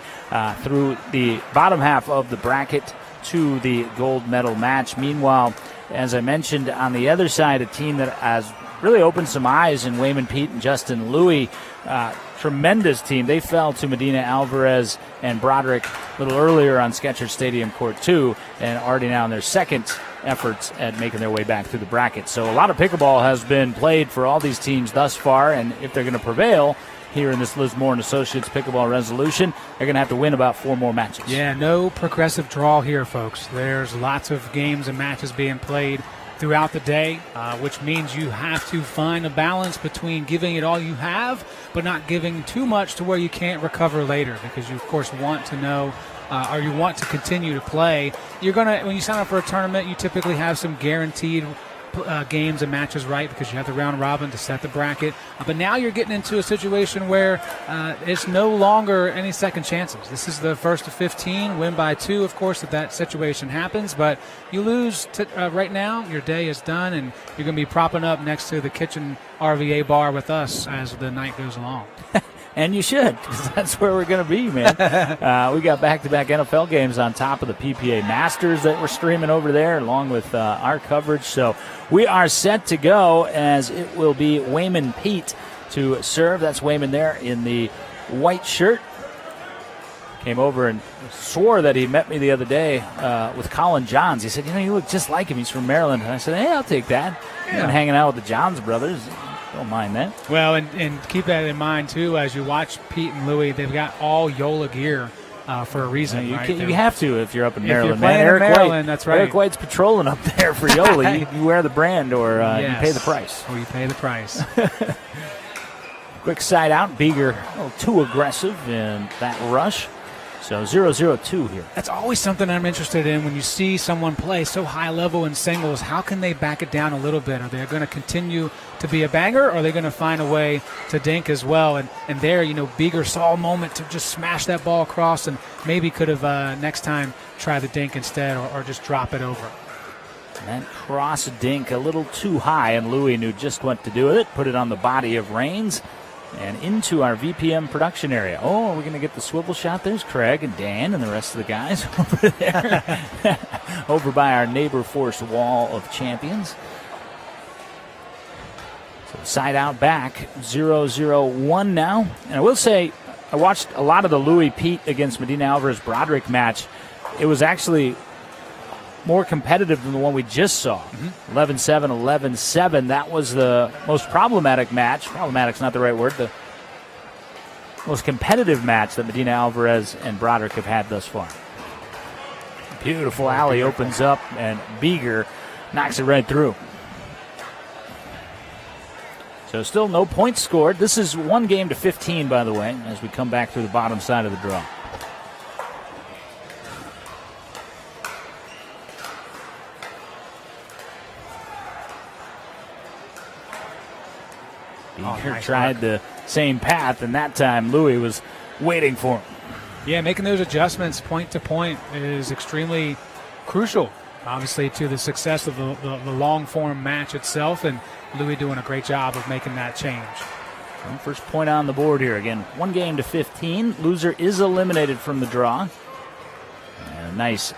through the bottom half of the bracket to the gold medal match. Meanwhile, as I mentioned, on the other side, a team that has really opened some eyes in Wayman Pete and Justin Louis. Tremendous team. They fell to Medina Alvarez and Broderick a little earlier on Skechers Stadium Court 2 and already now in their second efforts at making their way back through the bracket. So a lot of pickleball has been played for all these teams thus far, and if they're going to prevail here in this Liz Moore and Associates Pickleball Resolution, they're going to have to win about 4 more matches. Yeah, no progressive draw here, folks. There's lots of games and matches being played throughout the day, which means you have to find a balance between giving it all you have but not giving too much to where you can't recover later, because you, of course, want to know or you want to continue to play. You're going to, when you sign up for a tournament, you typically have some guaranteed games and matches, right, because you have the round robin to set the bracket. But now you're getting into a situation where it's no longer any second chances. This is the first of 15, win by 2, of course, if that situation happens. But you lose right now, your day is done, and you're going to be propping up next to the kitchen RVA bar with us as the night goes along. And you should, because that's where we're going to be, man. We got back-to-back NFL games on top of the PPA Masters that we're streaming over there, along with our coverage. So we are set to go, as it will be Wayman Pete to serve. That's Wayman there in the white shirt. Came over and swore that he met me the other day with Colin Johns. He said, you look just like him. He's from Maryland. And I said, hey, I'll take that. Yeah. I've been hanging out with the Johns brothers. Don't mind that. Well, and keep that in mind, too, as you watch Pete and Louie. They've got all Yola gear for a reason. You, right? you have to if you're up in Maryland. If you're playing in Maryland, that's right. Eric White's patrolling up there for Yola. You wear the brand or you pay the price. Or you pay the price. Quick side out. Beeger a little too aggressive in that rush. So 0-0-2 here. That's always something I'm interested in when you see someone play so high level in singles. How can they back it down a little bit? Are they going to continue to be a banger, or are they going to find a way to dink as well? And there, Beeger saw a moment to just smash that ball across, and maybe could have next time try the dink instead, or just drop it over. That cross dink a little too high, and Louis knew just what to do with it. Put it on the body of Raines and into our VPM production area. Oh, are we going to get the swivel shot? There's Craig and Dan and the rest of the guys over there. Over by our neighbor force wall of champions. So side out back, 0-0-1 now. And I will say, I watched a lot of the Louis Pete against Medina Alvarez Broderick match. It was actually more competitive than the one we just saw. 11-7, 11-7. That was the most problematic match. Problematic's not the right word. The most competitive match that Medina Alvarez and Broderick have had thus far. Beautiful alley opens up, and Beeger knocks it right through. So still no points scored. This is 1-15, by the way, as we come back through the bottom side of the draw. Beeger tried the same path, and that time Louis was waiting for him. Yeah, making those adjustments point to point is extremely crucial, obviously, to the success of the long-form match itself, and Louis doing a great job of making that change. Well, first point on the board here. Again, 1-15. Loser is eliminated from the draw. And a nice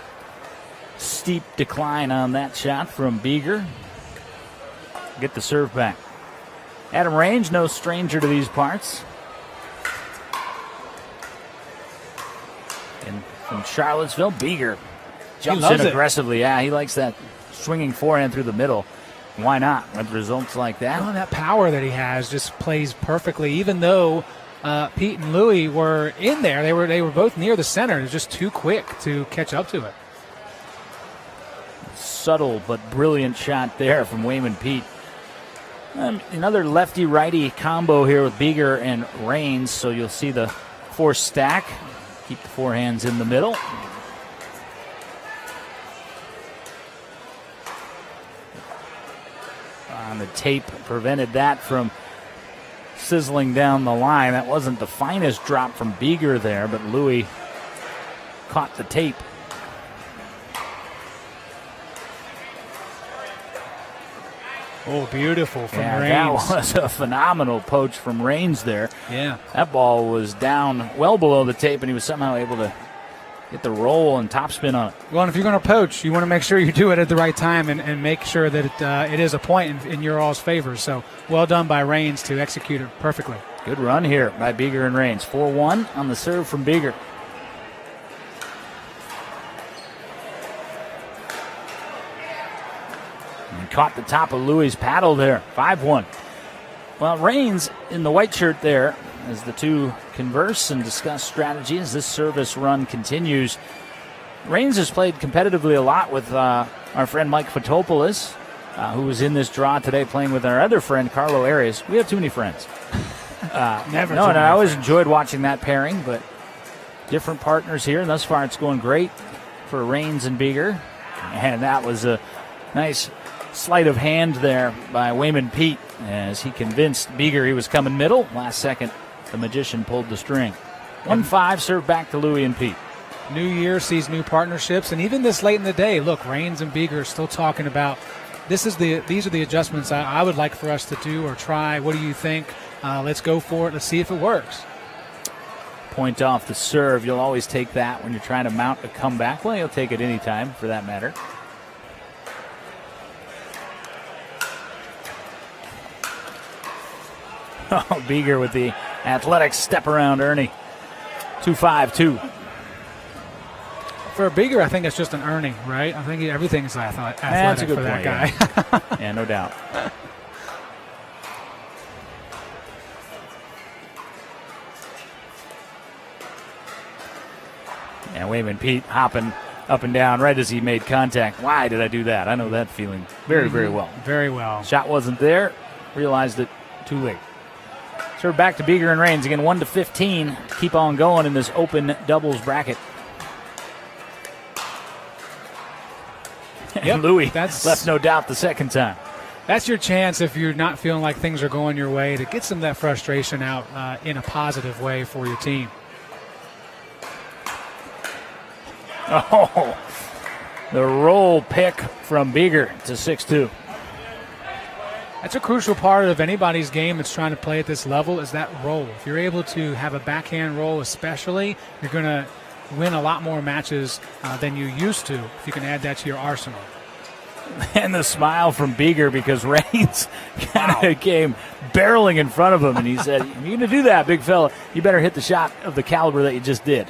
steep decline on that shot from Beeger. Get the serve back. Adam Range, no stranger to these parts. And from Charlottesville, Beeger jumps in aggressively. Yeah, he likes that swinging forehand through the middle. Why not with results like that? Well, that power that he has just plays perfectly. Even though Pete and Louis were in there, they were both near the center. It was just too quick to catch up to it. Subtle but brilliant shot there from Wayman Pete. Another lefty-righty combo here with Beeger and Raines, so you'll see the force stack. Keep the forehands in the middle. On the tape, prevented that from sizzling down the line. That wasn't the finest drop from Beeger there, but Louis caught the tape. Oh, beautiful from Raines. That was a phenomenal poach from Raines there. Yeah. That ball was down well below the tape, and he was somehow able to get the roll and topspin on it. Well, and if you're going to poach, you want to make sure you do it at the right time and make sure that it is a point in your all's favor. So well done by Raines to execute it perfectly. Good run here by Beeger and Raines. 4-1 on the serve from Beeger. And caught the top of Louis' paddle there. 5-1. Well, Raines in the white shirt there as the two converse and discuss strategy as this service run continues. Raines has played competitively a lot with our friend Mike Fotopoulos, who was in this draw today playing with our other friend Carlo Arias. We have too many friends. I always enjoyed watching that pairing, but different partners here, and thus far it's going great for Raines and Beeger. And that was a nice sleight of hand there by Wayman Pete as he convinced Beeger he was coming middle. Last second, the magician pulled the string. 1-5, serve back to Louis and Pete. New year sees new partnerships, and even this late in the day, look, Raines and Beeger are still talking about these are the adjustments I would like for us to do or try. What do you think? Let's go for it. Let's see if it works. Point off the serve. You'll always take that when you're trying to mount a comeback. Well, you'll take it any time for that matter. Oh, Beeger with the athletic step around Ernie. 2-5-2. For Beeger, I think it's just an Ernie, right? I think everything's athletic That's a good for that point, guy. Yeah, no doubt. And Wayman Pete hopping up and down right as he made contact. Why did I do that? I know that feeling very, very well. Very well. Shot wasn't there. Realized it too late. So we're back to Beeger and Rains again, 1-15. Keep on going in this open doubles bracket. And Louis left no doubt the second time. That's your chance if you're not feeling like things are going your way to get some of that frustration out in a positive way for your team. Oh, the roll pick from Beeger to 6-2. That's a crucial part of anybody's game that's trying to play at this level is that roll. If you're able to have a backhand roll especially, you're going to win a lot more matches than you used to if you can add that to your arsenal. And the smile from Beeger because Rains kind of came barreling in front of him, and he said, if you're going to do that, big fella, you better hit the shot of the caliber that you just did.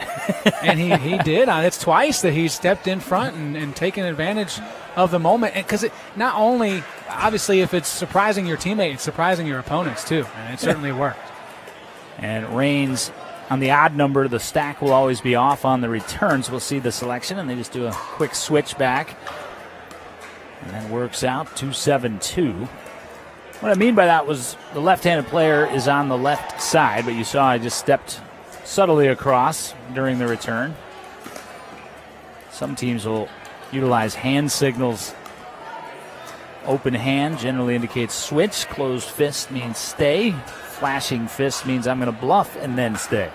And he did. It's twice that he stepped in front and taken advantage of the moment. Because it not only, obviously, if it's surprising your teammate, it's surprising your opponents too. And it certainly worked. And Rains on the odd number, the stack will always be off on the returns. We'll see the selection, and they just do a quick switch back. And that works out 2-7-2. What I mean by that was the left-handed player is on the left side, but you saw I just stepped subtly across during the return. Some teams will utilize hand signals. Open hand generally indicates switch. Closed fist means stay. Flashing fist means I'm going to bluff and then stay.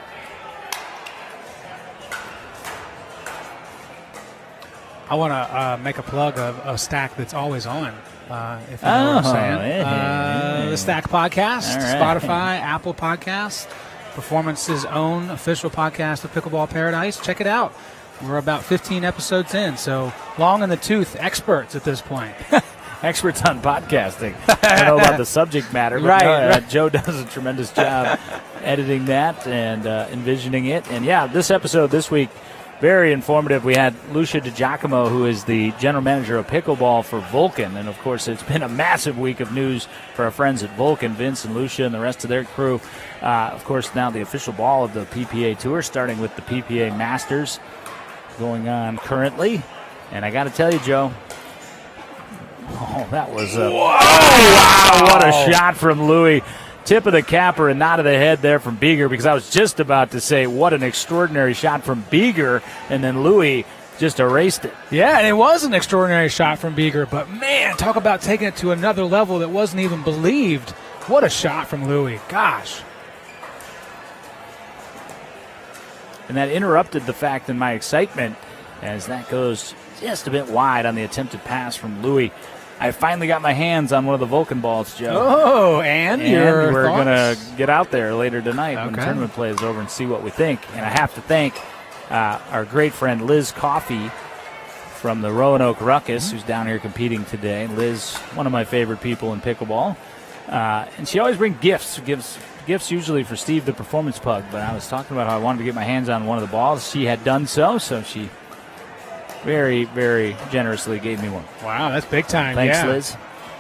I want to make a plug of a stack that's always on, if you know what I'm saying. The Stack Podcast, right. Spotify, Apple Podcasts, Performance's own official podcast of Pickleball Paradise. Check it out. We're about 15 episodes in, so long in the tooth, experts at this point. Experts on podcasting. I don't know about the subject matter, but right. Joe does a tremendous job editing that and envisioning it. And, yeah, this episode this week, very informative. We had Lucia DiGiacomo, who is the general manager of pickleball for Vulcan. And, of course, it's been a massive week of news for our friends at Vulcan, Vince and Lucia and the rest of their crew. Of course, now the official ball of the PPA Tour, starting with the PPA Masters going on currently. And I got to tell you, Joe, that was wow, what a shot from Louis. Tip of the capper and nod of the head there from Beeger, because I was just about to say what an extraordinary shot from Beeger, and then Louis just erased it. Yeah, and it was an extraordinary shot from Beeger, but man, talk about taking it to another level that wasn't even believed. What a shot from Louis. Gosh. And that interrupted the fact in my excitement as that goes just a bit wide on the attempted pass from Louis. I finally got my hands on one of the Vulcan balls, Joe. Oh, and we're going to get out there later tonight when the tournament play is over and see what we think. And I have to thank our great friend Liz Coffey from the Roanoke Ruckus, who's down here competing today. Liz, one of my favorite people in pickleball. And she always brings gifts. Gives gifts usually for Steve, the performance pug. But I was talking about how I wanted to get my hands on one of the balls. She had done so she very, very generously gave me one. Wow, that's big time. Thanks, Liz.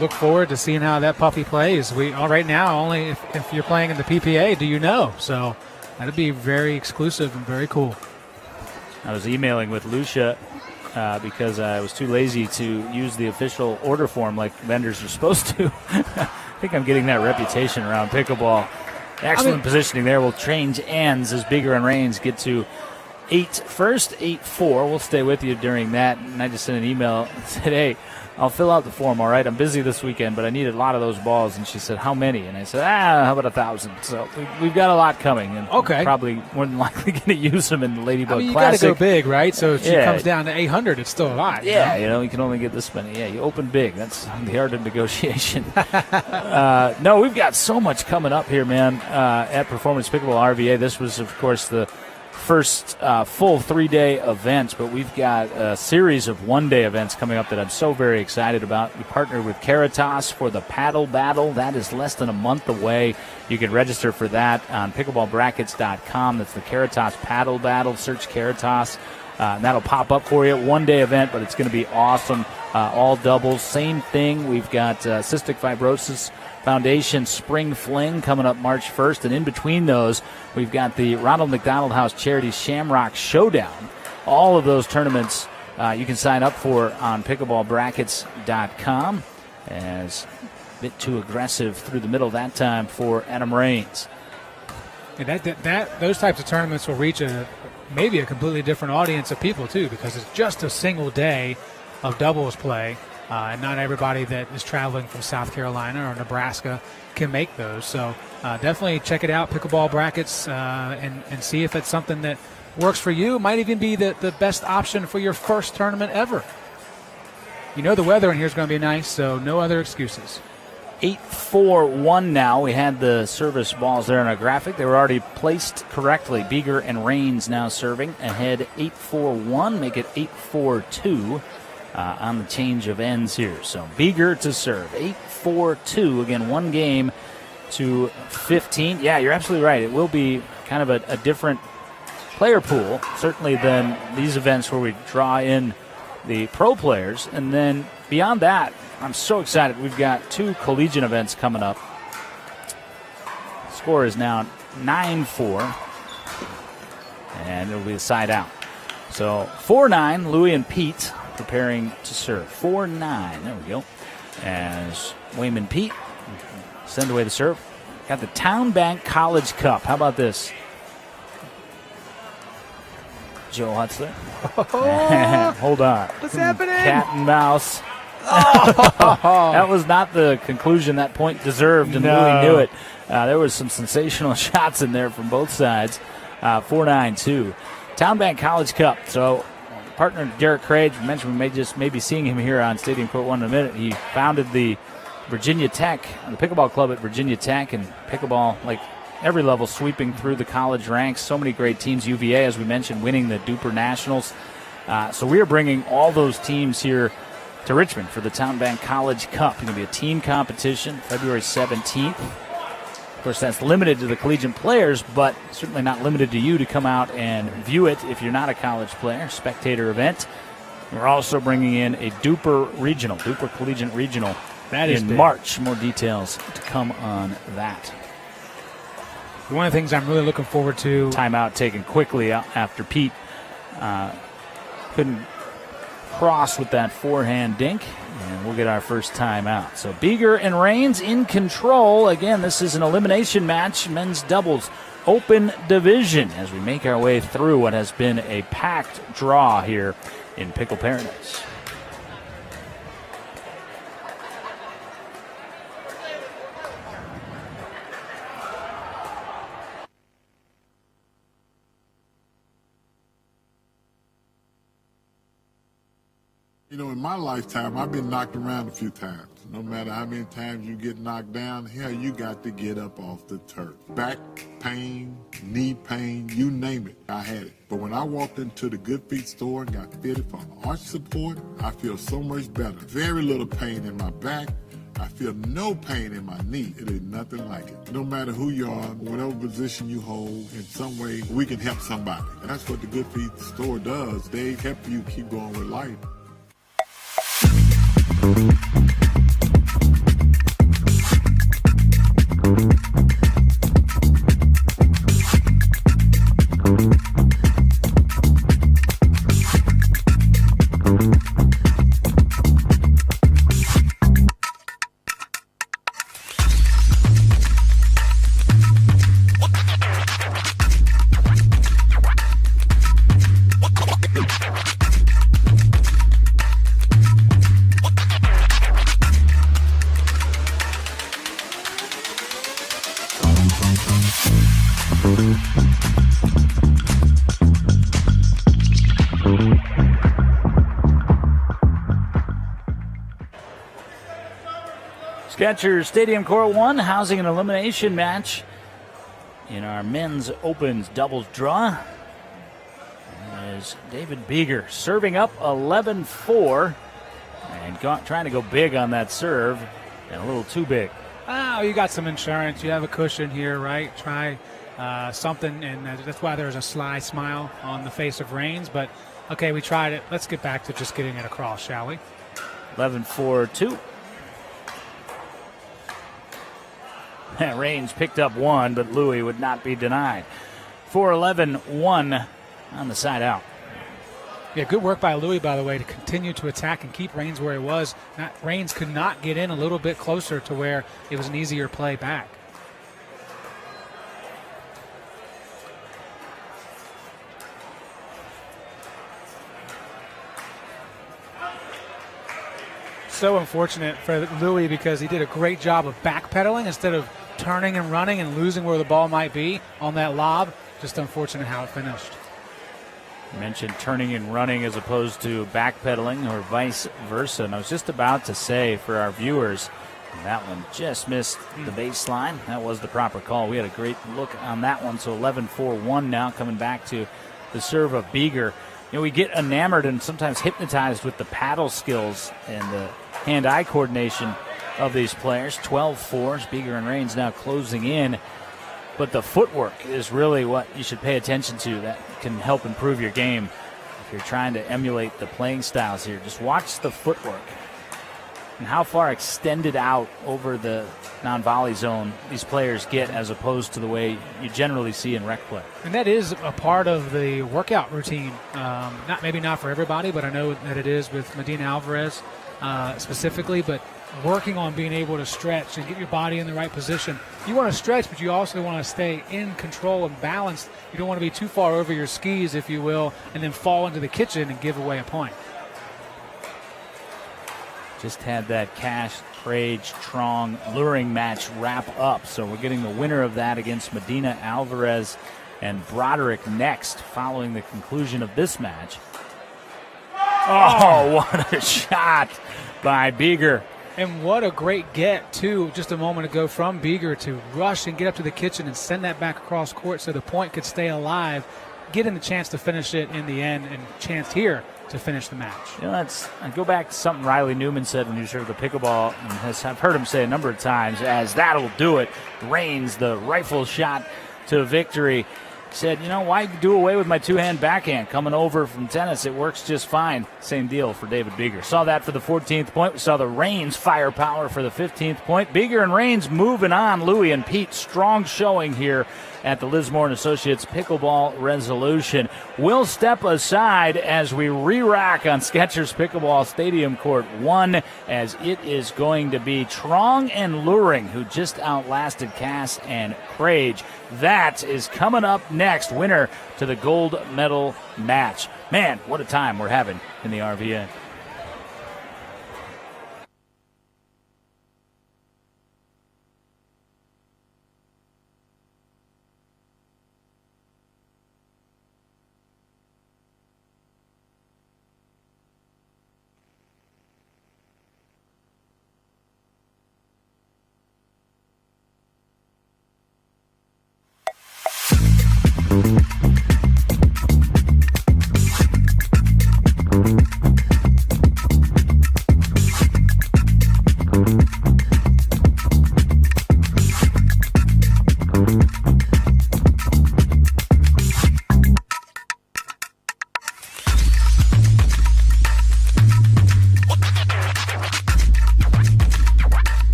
Look forward to seeing how that puppy plays. Right now, only if you're playing in the PPA do you know. So that'd be very exclusive and very cool. I was emailing with Lucia because I was too lazy to use the official order form like vendors are supposed to. I think I'm getting that reputation around pickleball. Excellent positioning there. Will change ends as Beeger and Rains get to 8 first, 8-4. We'll stay with you during that. And I just sent an email and said, hey, I'll fill out the form, all right? I'm busy this weekend, but I need a lot of those balls. And she said, how many? And I said, how about 1,000? So we've got a lot coming. And probably more than likely going to use them in the Ladybug you Classic. You got to go big, right? So if she comes down to 800, it's still a lot. Yeah, you can only get this many. Yeah, you open big. That's the art of negotiation. No, we've got so much coming up here, man, at Performance Pickleball RVA. This was, of course, the first full 3-day events, but we've got a series of one-day events coming up that I'm so very excited about. We partnered with Caritas for the Paddle Battle. That is less than a month away. You can register for that on pickleballbrackets.com. That's the Caritas Paddle Battle. Search Caritas, and that'll pop up for you. One-day event, but it's going to be awesome. All doubles. Same thing. We've got Cystic Fibrosis Foundation Spring Fling coming up March 1st, and in between those, we've got the Ronald McDonald House Charity Shamrock Showdown. All of those tournaments you can sign up for on pickleballbrackets.com, as a bit too aggressive through the middle that time for Adam Rains. Yeah, those types of tournaments will reach maybe a completely different audience of people too, because it's just a single day of doubles play, and not everybody that is traveling from South Carolina or Nebraska can make those. So definitely check it out, Pickleball Brackets, and see if it's something that works for you. It might even be the best option for your first tournament ever. You know the weather in here is going to be nice, so no other excuses. 8-4-1 now. We had the service balls there on our graphic. They were already placed correctly. Beeger and Rains now serving ahead 8-4-1, make it 8-4-2 on the change of ends here. So Beeger to serve, 8-4-2. Again, one game to 15. Yeah, you're absolutely right. It will be kind of a different player pool, certainly than these events where we draw in the pro players. And then beyond that, I'm so excited. We've got 2 collegiate events coming up. Score is now 9-4, and it'll be a side out. So 4-9, Louie and Pete preparing to serve. 4-9, there we go. As Wayman Pete send away the serve. Got the Town Bank College Cup. How about this? Joe Hutzler. Hold on. What's happening? Cat and mouse. That was not the conclusion that point deserved, and Louie knew it. There was some sensational shots in there from both sides. 4-9-2. Town Bank College Cup. So, partner Derek Craig, we mentioned we may be seeing him here on Stadium Court 1 in a minute. He founded the Virginia Tech, the pickleball club at Virginia Tech, and pickleball, like every level, sweeping through the college ranks. So many great teams. UVA, as we mentioned, winning the Duper Nationals. So we are bringing all those teams here to Richmond for the Town Bank College Cup. It's going to be a team competition February 17th. Of course, that's limited to the collegiate players, but certainly not limited to you to come out and view it if you're not a college player. Spectator event. We're also bringing in a Duper Regional, Duper Collegiate Regional in March. More details to come on that. One of the things I'm really looking forward to. Timeout taken quickly after Pete couldn't cross with that forehand dink, and we'll get our first timeout. So Beeger and Rains in control. Again, this is an elimination match, men's doubles open division, as we make our way through what has been a packed draw here in Pickle Paradise. You know, in my lifetime, I've been knocked around a few times. No matter how many times you get knocked down, hell, you got to get up off the turf. Back pain, knee pain, you name it, I had it. But when I walked into the Good Feet store and got fitted for arch support, I feel so much better. Very little pain in my back. I feel no pain in my knee. It is nothing like it. No matter who you are, whatever position you hold, in some way, we can help somebody. And that's what the Good Feet store does. They help you keep going with life. Skechers Stadium Court 1 housing an elimination match in our men's opens doubles draw. As David Beeger serving up 11-4 and trying to go big on that serve, and a little too big. Oh, you got some insurance. You have a cushion here, right? Try something, and that's why there's a sly smile on the face of Rains. But, okay, we tried it. Let's get back to just getting it across, shall we? 11-4-2. Rains picked up one, but Louie would not be denied. 4-11-1 on the side out. Yeah, good work by Louie, by the way, to continue to attack and keep Rains where he was. Rains could not get in a little bit closer to where it was an easier play back. so unfortunate for Louis because he did a great job of backpedaling instead of turning and running and losing where the ball might be on that lob. Just unfortunate how it finished. You mentioned turning and running as opposed to backpedaling or vice versa. And I was just about to say for our viewers, that one just missed the baseline. That was the proper call. We had a great look on that one. So 11-4-1 now coming back to the serve of Bieger. You know, we get enamored and sometimes hypnotized with the paddle skills and the hand-eye coordination of these players. 12-4. Bieger and Raines now closing in. But the footwork is really what you should pay attention to. That can help improve your game if you're trying to emulate the playing styles here. Just watch the footwork and how far extended out over the non-volley zone these players get as opposed to the way you generally see in rec play. And that is a part of the workout routine. Maybe not for everybody, but I know that it is with Medina Alvarez specifically, but working on being able to stretch and get your body in the right position. You want to stretch, but you also want to stay in control and balanced. You don't want to be too far over your skis, if you will, and then fall into the kitchen and give away a point. Just had that Cash, Prage, Trong luring match wrap up. So we're getting the winner of that against Medina Alvarez and Broderick next following the conclusion of this match. Oh, what a shot by Bieger. And what a great get, too, just a moment ago from Bieger to rush and get up to the kitchen and send that back across court so the point could stay alive, getting the chance to finish it in the end and chance here to finish the match. You know, I go back to something Riley Newman said when he served the pickleball, and I've heard him say a number of times, as that'll do it. Raines, the rifle shot to victory. Said, you know, why do away with my two-hand backhand coming over from tennis? It works just fine. Same deal for David Bieger. Saw that for the 14th point. We saw the Raines firepower for the 15th point. Bieger and Raines moving on. Louis and Pete, strong showing here at the Lismore & Associates Pickleball Resolution. We'll step aside as we re-rack on Skechers Pickleball Stadium Court 1, as it is going to be Trong and Luring, who just outlasted Cass and Prage. That is coming up next. Winner to the gold medal match. Man, what a time we're having in the RVA.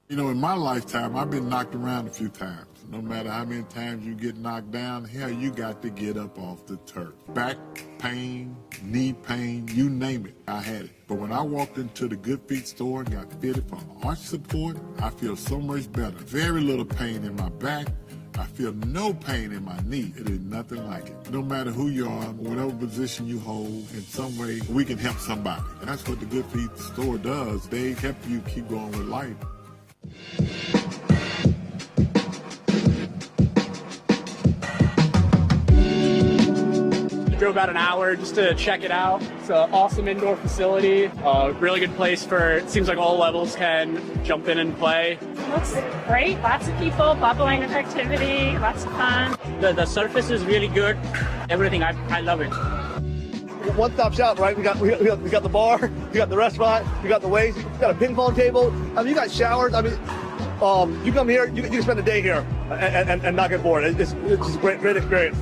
You know, in my lifetime, I've been knocked around a few times. No matter how many times you get knocked down, hell, you got to get up off the turf. Back pain, knee pain, you name it, I had it. But when I walked into the Good Feet store and got fitted for arch support, I feel so much better. Very little pain in my back. I feel no pain in my knee. It is nothing like it. No matter who you are, whatever position you hold, in some way, we can help somebody. And that's what the Good Feet store does. They help you keep going with life. Drove about an hour just to check it out. It's an awesome indoor facility. Really good place for, it seems like all levels can jump in and play. Looks great. Lots of people, bubbling with activity, lots of fun. The surface is really good. Everything, I love it. One-stop shop, right? We got the bar, we got the restaurant, we got the ways, we got a ping pong table. I mean, you got showers. I mean, you come here, you can spend a day here and not get bored. It's just a great experience.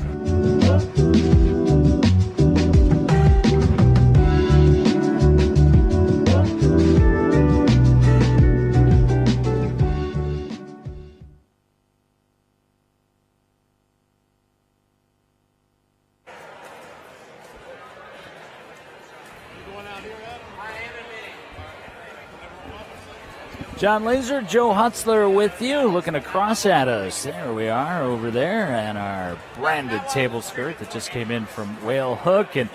Jon Laaser, Joe Hutzler with you, looking across at us. There we are over there, and our branded table skirt that just came in from Whale Hook. And,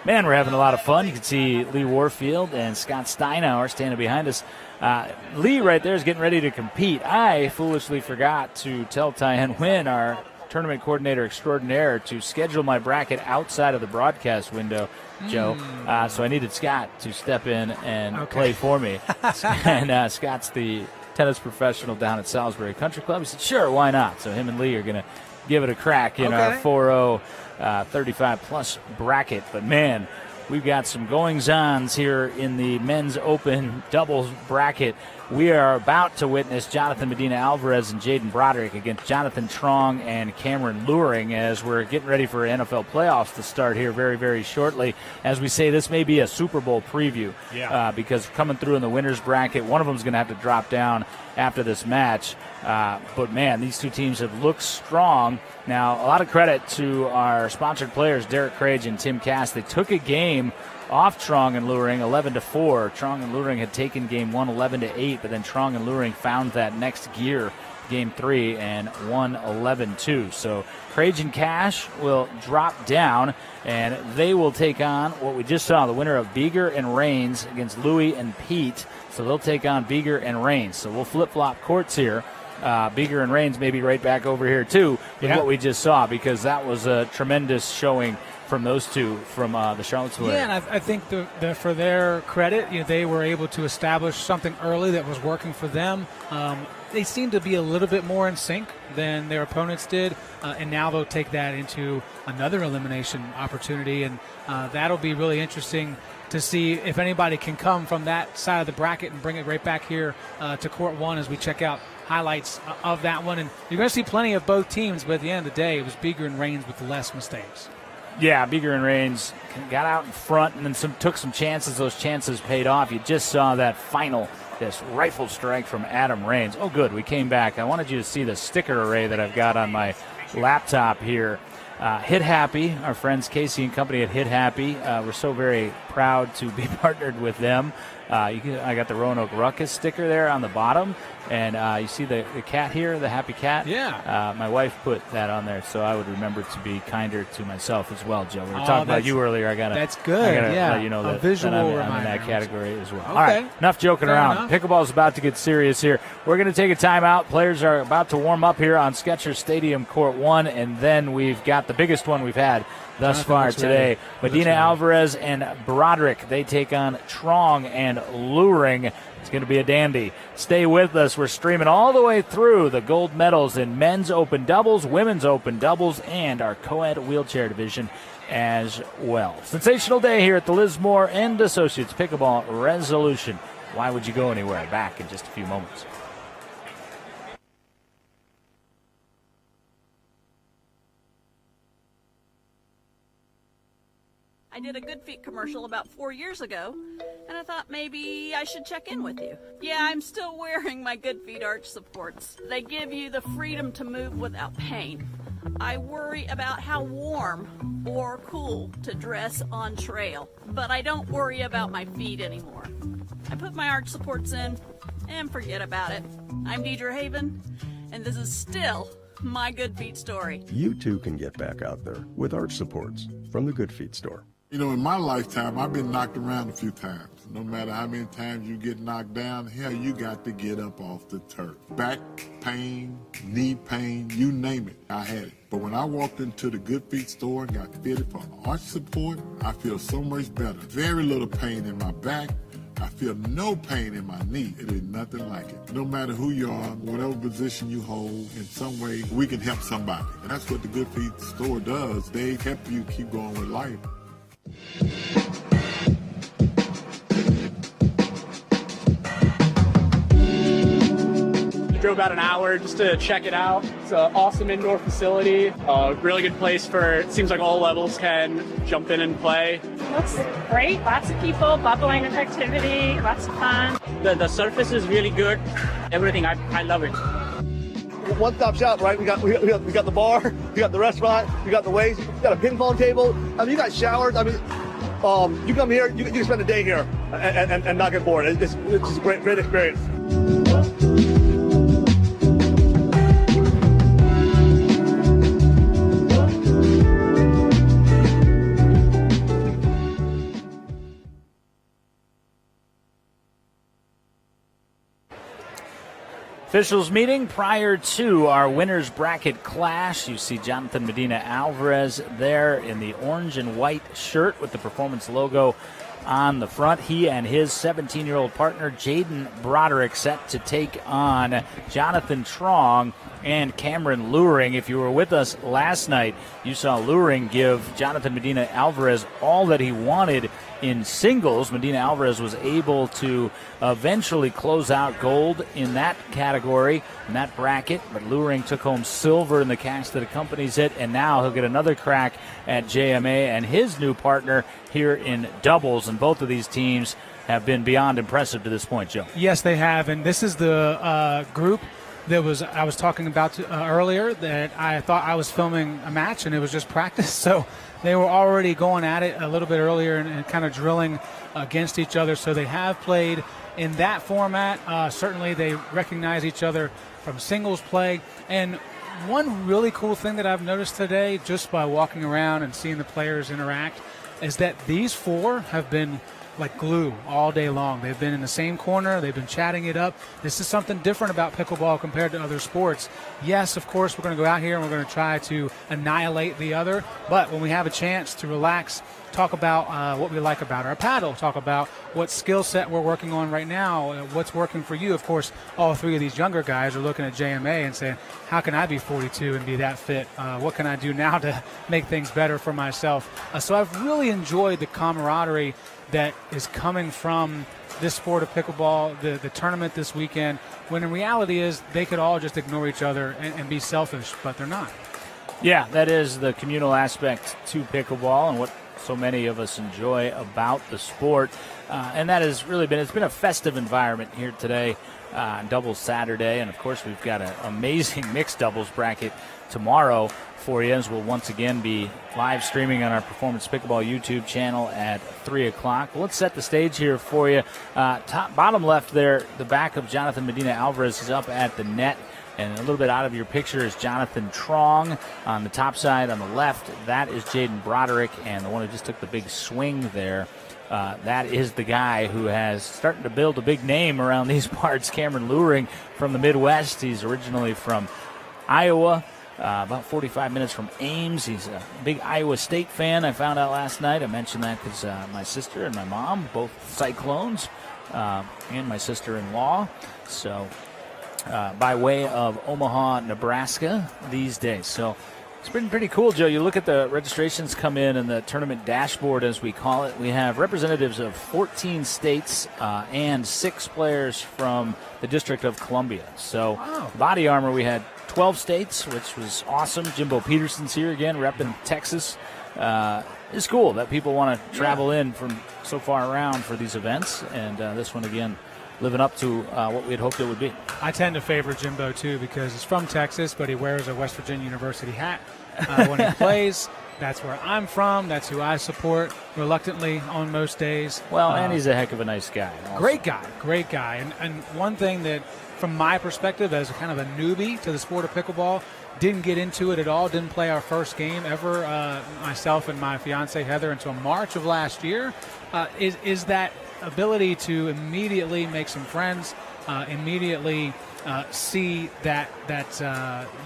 man, we're having a lot of fun. You can see Lee Warfield and Scott Steinauer standing behind us. Lee right there is getting ready to compete. I foolishly forgot to tell Tyann Wynn, our tournament coordinator extraordinaire, to schedule my bracket outside of the broadcast window, Joe. So I needed Scott to step in and play for me. And Scott's the tennis professional down at Salisbury Country Club. He said, sure, why not? So him and Lee are going to give it a crack in our 4-0 35-plus bracket. But, man, we've got some goings-ons here in the men's open doubles bracket. We are about to witness Jonathan Medina Alvarez and Jaden Broderick against Jonathan Trong and Cameron Luring as we're getting ready for NFL playoffs to start here very, very shortly. As we say, this may be a Super Bowl preview because coming through in the winner's bracket, one of them is going to have to drop down after this match. But, man, these two teams have looked strong. Now, a lot of credit to our sponsored players, Derek Crage and Tim Cass. They took a game off Trong and Luring 11-4. Trong and Luring had taken game 1 11-8, but then Trong and Luring found that next gear, game 3, and won 11-2. So Crage and Cash will drop down, and they will take on what we just saw, the winner of Beeger and Rains against Louie and Pete. So they'll take on Beeger and Rains. So we'll flip-flop courts here. Beeger and Rains may be right back over here, too, with what we just saw, because that was a tremendous showing from those two from the Charlottesville area. Yeah, and I think for their credit, they were able to establish something early that was working for them. They seem to be a little bit more in sync than their opponents did, and now they'll take that into another elimination opportunity, and that'll be really interesting to see if anybody can come from that side of the bracket and bring it right back here to Court 1 as we check out highlights of that one. And you're going to see plenty of both teams, but at the end of the day, it was Beeger and Rains with less mistakes. Yeah, Beeger and Rains got out in front and then took some chances. Those chances paid off. You just saw that this rifle strike from Adam Rains. Oh, good, we came back. I wanted you to see the sticker array that I've got on my laptop here. Hit Happy, our friends Casey and company at Hit Happy. We're so very proud to be partnered with them. I got the Roanoke Ruckus sticker there on the bottom, and you see the cat here, the happy cat? Yeah. My wife put that on there, so I would remember to be kinder to myself as well, Joe. We were talking about you earlier. That's good. I gotta let you know that visual I'm reminder. in that category as well. Okay. All right, enough joking Fair around. enough. Pickleball is about to get serious here. We're going to take a timeout. Players are about to warm up here on Skechers Stadium, Court 1, and then we've got the biggest one we've had thus far today. Medina Alvarez and Broderick, they take on Trong and Luring. It's going to be a dandy. Stay with us. We're streaming all the way through the gold medals in men's open doubles, women's open doubles, and our Coed wheelchair division as well. Sensational day here at the Liz Moore and Associates Pickleball Resolution. Why would you go anywhere? Back in just a few moments. I did a Good Feet commercial about 4 years ago, and I thought maybe I should check in with you. Yeah, I'm still wearing my Good Feet arch supports. They give you the freedom to move without pain. I worry about how warm or cool to dress on trail, but I don't worry about my feet anymore. I put my arch supports in and forget about it. I'm Deidre Haven, and this is still my Good Feet story. You too can get back out there with arch supports from the Good Feet store. In my lifetime, I've been knocked around a few times. No matter how many times you get knocked down, hell, you got to get up off the turf. Back pain, knee pain, you name it, I had it. But when I walked into the Good Feet store and got fitted for arch support, I feel so much better. Very little pain in my back. I feel no pain in my knee. It is nothing like it. No matter who you are, whatever position you hold, in some way, we can help somebody. And that's what the Good Feet store does. They help you keep going with life. Drove about an hour just to check it out. It's an awesome indoor facility. Really good place for, it seems like all levels can jump in and play. Looks great. Lots of people, bubbling with activity, lots of fun. The surface is really good. Everything, I love it. One-stop shop, right? We got the bar, we got the restaurant, we got the ways, we got a ping-pong table. I mean, you got showers. I mean, you come here, you can spend a day here and not get bored. It's just a great experience. Officials meeting prior to our winners bracket clash. You see Jonathan Medina Alvarez there in the orange and white shirt with the performance logo on the front. He and his 17-year-old partner Jaden Broderick set to take on Jonathan Trong and Cameron Luring. If you were with us last night, you saw Luring give Jonathan Medina Alvarez all that he wanted in singles. Medina Alvarez was able to eventually close out gold in that category, in that bracket, but Luring took home silver in the cast that accompanies it, and now he'll get another crack at JMA and his new partner here in doubles, and both of these teams have been beyond impressive to this point, Joe. Yes, they have, and this is the group that I was talking about earlier that I thought I was filming a match and it was just practice. So they were already going at it a little bit earlier and kind of drilling against each other. So they have played in that format. Certainly they recognize each other from singles play. And one really cool thing that I've noticed today just by walking around and seeing the players interact is that these four have been like glue all day long. They've been in the same corner. They've been chatting it up. This is something different about pickleball compared to other sports. Yes, of course, we're going to go out here and we're going to try to annihilate the other. But when we have a chance to relax, talk about what we like about our paddle, talk about what skill set we're working on right now, what's working for you. Of course, all three of these younger guys are looking at JMA and saying, how can I be 42 and be that fit? What can I do now to make things better for myself? So I've really enjoyed the camaraderie that is coming from this sport of pickleball, the tournament this weekend, when in reality is they could all just ignore each other and be selfish, but they're not. Yeah, that is the communal aspect to pickleball and what so many of us enjoy about the sport. And that has really been, it's been a festive environment here today on Doubles Saturday. And, of course, we've got an amazing mixed doubles bracket tomorrow for you, as we'll once again be live streaming on our Performance Pickleball YouTube channel at 3 o'clock. Well, let's set the stage here for you. Bottom left there, the back of Jonathan Medina Alvarez is up at the net. And a little bit out of your picture is Jonathan Trong. On the top side on the left, that is Jaden Broderick. And the one who just took the big swing there, that is the guy who has started to build a big name around these parts, Cameron Luring from the Midwest. He's originally from Iowa, about 45 minutes from Ames. He's a big Iowa State fan, I found out last night. I mentioned that because my sister and my mom, both Cyclones, and my sister-in-law. So by way of Omaha, Nebraska these days. So it's been pretty cool, Joe. You look at the registrations come in and the tournament dashboard, as we call it. We have representatives of 14 states and 6 players from the District of Columbia. So Body Armor, we had 12 states, which was awesome. Jimbo Peterson's here again, repping Texas. It's cool that people want to travel in from so far around for these events. And this one, again, living up to what we had hoped it would be. I tend to favor Jimbo, too, because he's from Texas, but he wears a West Virginia University hat when he plays. That's where I'm from. That's who I support reluctantly on most days. Well, and he's a heck of a nice guy. Also. Great guy. And one thing that, from my perspective, as kind of a newbie to the sport of pickleball, didn't get into it at all, didn't play our first game ever, myself and my fiance Heather, until March of last year, is that ability to immediately make some friends, immediately see that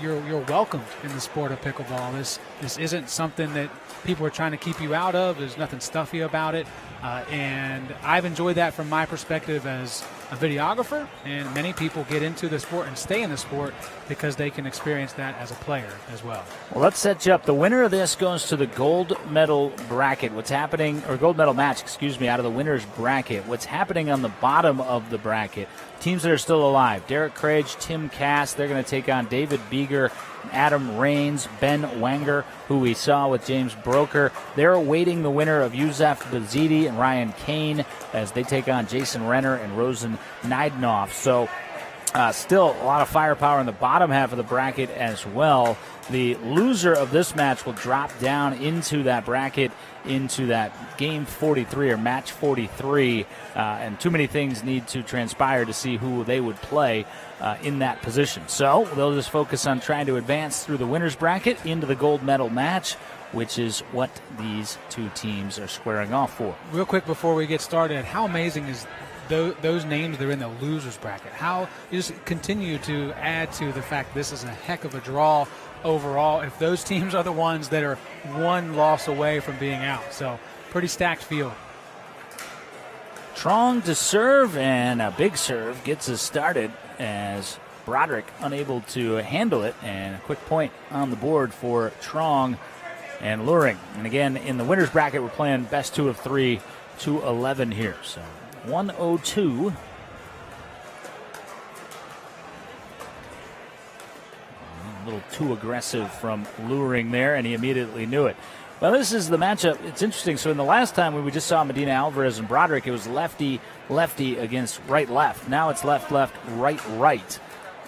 you're welcomed in the sport of pickleball. This isn't something that people are trying to keep you out of. There's nothing stuffy about it. And I've enjoyed that from my perspective as a videographer, and many people get into the sport and stay in the sport because they can experience that as a player as well. Well, let's set you up. The winner of this goes to the gold medal bracket. What's happening, or gold medal match, out of the winner's bracket. What's happening on the bottom of the bracket? Teams that are still alive. Derek Craig, Tim Cass, they're going to take on David Beeger, Adam Raines, Ben Wagner, who we saw with James Broker. They're awaiting the winner of Yusef Bazidi and Ryan Kane as they take on Jason Renner and Rosen Neidnoff. So Still a lot of firepower in the bottom half of the bracket as well. The loser of this match will drop down into that bracket, into that game 43 or match 43, and too many things need to transpire to see who they would play in that position. So they'll just focus on trying to advance through the winner's bracket into the gold medal match, which is what these two teams are squaring off for. Real quick before we get started, how amazing is those names that are in the losers bracket? How you just continue to add to the fact this is a heck of a draw overall if those teams are the ones that are one loss away from being out. So pretty stacked field. Trong to serve, and a big serve gets us started as Broderick unable to handle it, and a quick point on the board for Trong and Luring. And again, in the winner's bracket, we're playing best 2 of 3 to 11 here. So 102. A little too aggressive from Luring there, and he immediately knew it. Well, this is the matchup. It's interesting. So in the last time when we just saw Medina Alvarez and Broderick, it was lefty-lefty against right-left. Now it's left-left, right-right.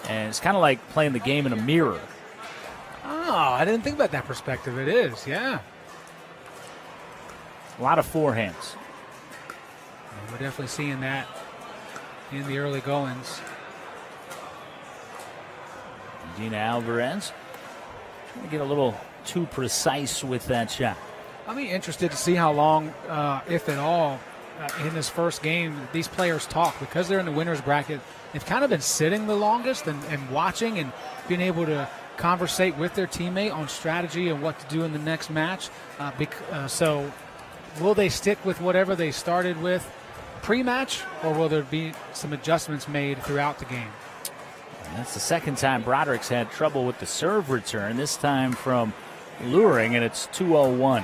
And it's kind of like playing the game in a mirror. Oh, I didn't think about that perspective. It is, yeah. A lot of forehands. And we're definitely seeing that in the early goings. Medina Alvarez trying to get a little too precise with that shot. I'll be interested to see how long, if at all, in this first game these players talk, because they're in the winner's bracket. They've kind of been sitting the longest and watching and being able to conversate with their teammate on strategy and what to do in the next match. So will they stick with whatever they started with pre-match, or will there be some adjustments made throughout the game? That's the second time Broderick's had trouble with the serve return, this time from Luring, and it's 2-0-1.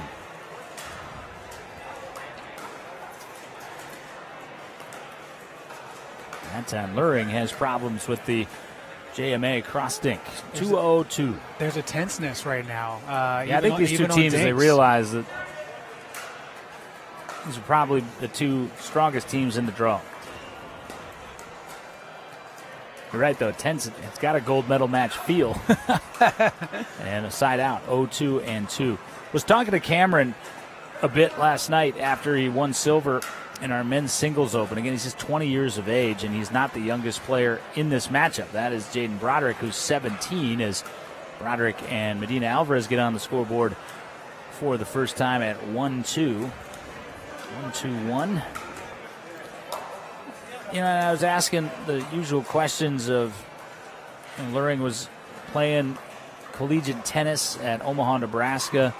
That time Luring has problems with the JMA cross dink. 2-0-2. There's a tenseness right now. I think these two teams, they realize that these are probably the two strongest teams in the draw. You're right, though. It's got a gold medal match feel. And a side out, 0-2-2. Was talking to Cameron a bit last night after he won silver in our men's singles open. Again, he's just 20 years of age, and he's not the youngest player in this matchup. That is Jaden Broderick, who's 17, as Broderick and Medina Alvarez get on the scoreboard for the first time at 1-2. 1-2-1. You know, I was asking the usual questions of, Luring was playing collegiate tennis at Omaha, Nebraska.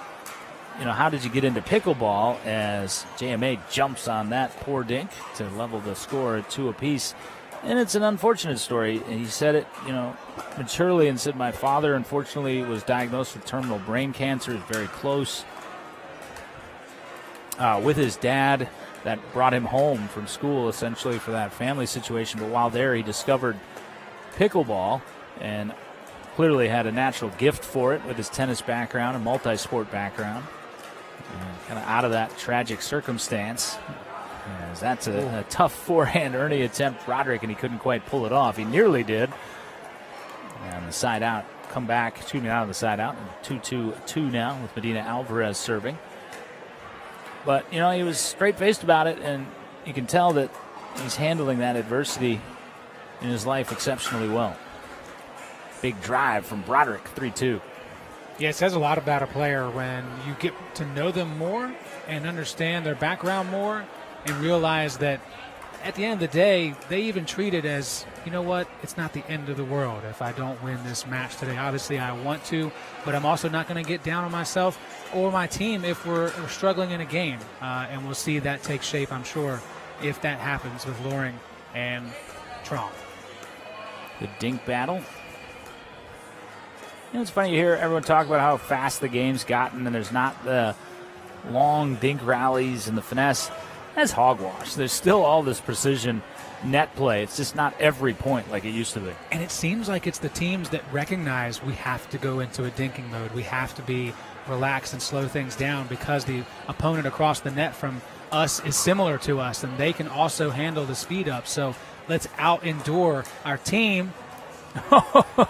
You know, how did you get into pickleball, as JMA jumps on that poor dink to level the score at 2 apiece. And it's an unfortunate story. And he said it, maturely, and said, my father, unfortunately, was diagnosed with terminal brain cancer. Is very close with his dad. That brought him home from school, essentially, for that family situation. But while there, he discovered pickleball and clearly had a natural gift for it with his tennis background and multi-sport background. Kind of out of that tragic circumstance, as that's a tough forehand Ernie attempt, Broderick, and he couldn't quite pull it off. He nearly did. And the side out, come back, shooting out of the side out. 2-2-2 now with Medina Alvarez serving. But, he was straight-faced about it, and you can tell that he's handling that adversity in his life exceptionally well. Big drive from Broderick, 3-2. Yeah, it says a lot about a player when you get to know them more and understand their background more and realize that at the end of the day, they even treat it as, you know what, it's not the end of the world if I don't win this match today. Obviously, I want to, but I'm also not going to get down on myself or my team if we're struggling in a game. And we'll see that take shape, I'm sure, if that happens with Luring and Trong. The dink battle. It's funny, you hear everyone talk about how fast the game's gotten, and there's not the long dink rallies and the finesse. That's hogwash. There's still all this precision net play. It's just not every point like it used to be. And it seems like it's the teams that recognize we have to go into a dinking mode. We have to be relaxed and slow things down because the opponent across the net from us is similar to us, and they can also handle the speed up. So let's out-endure our team.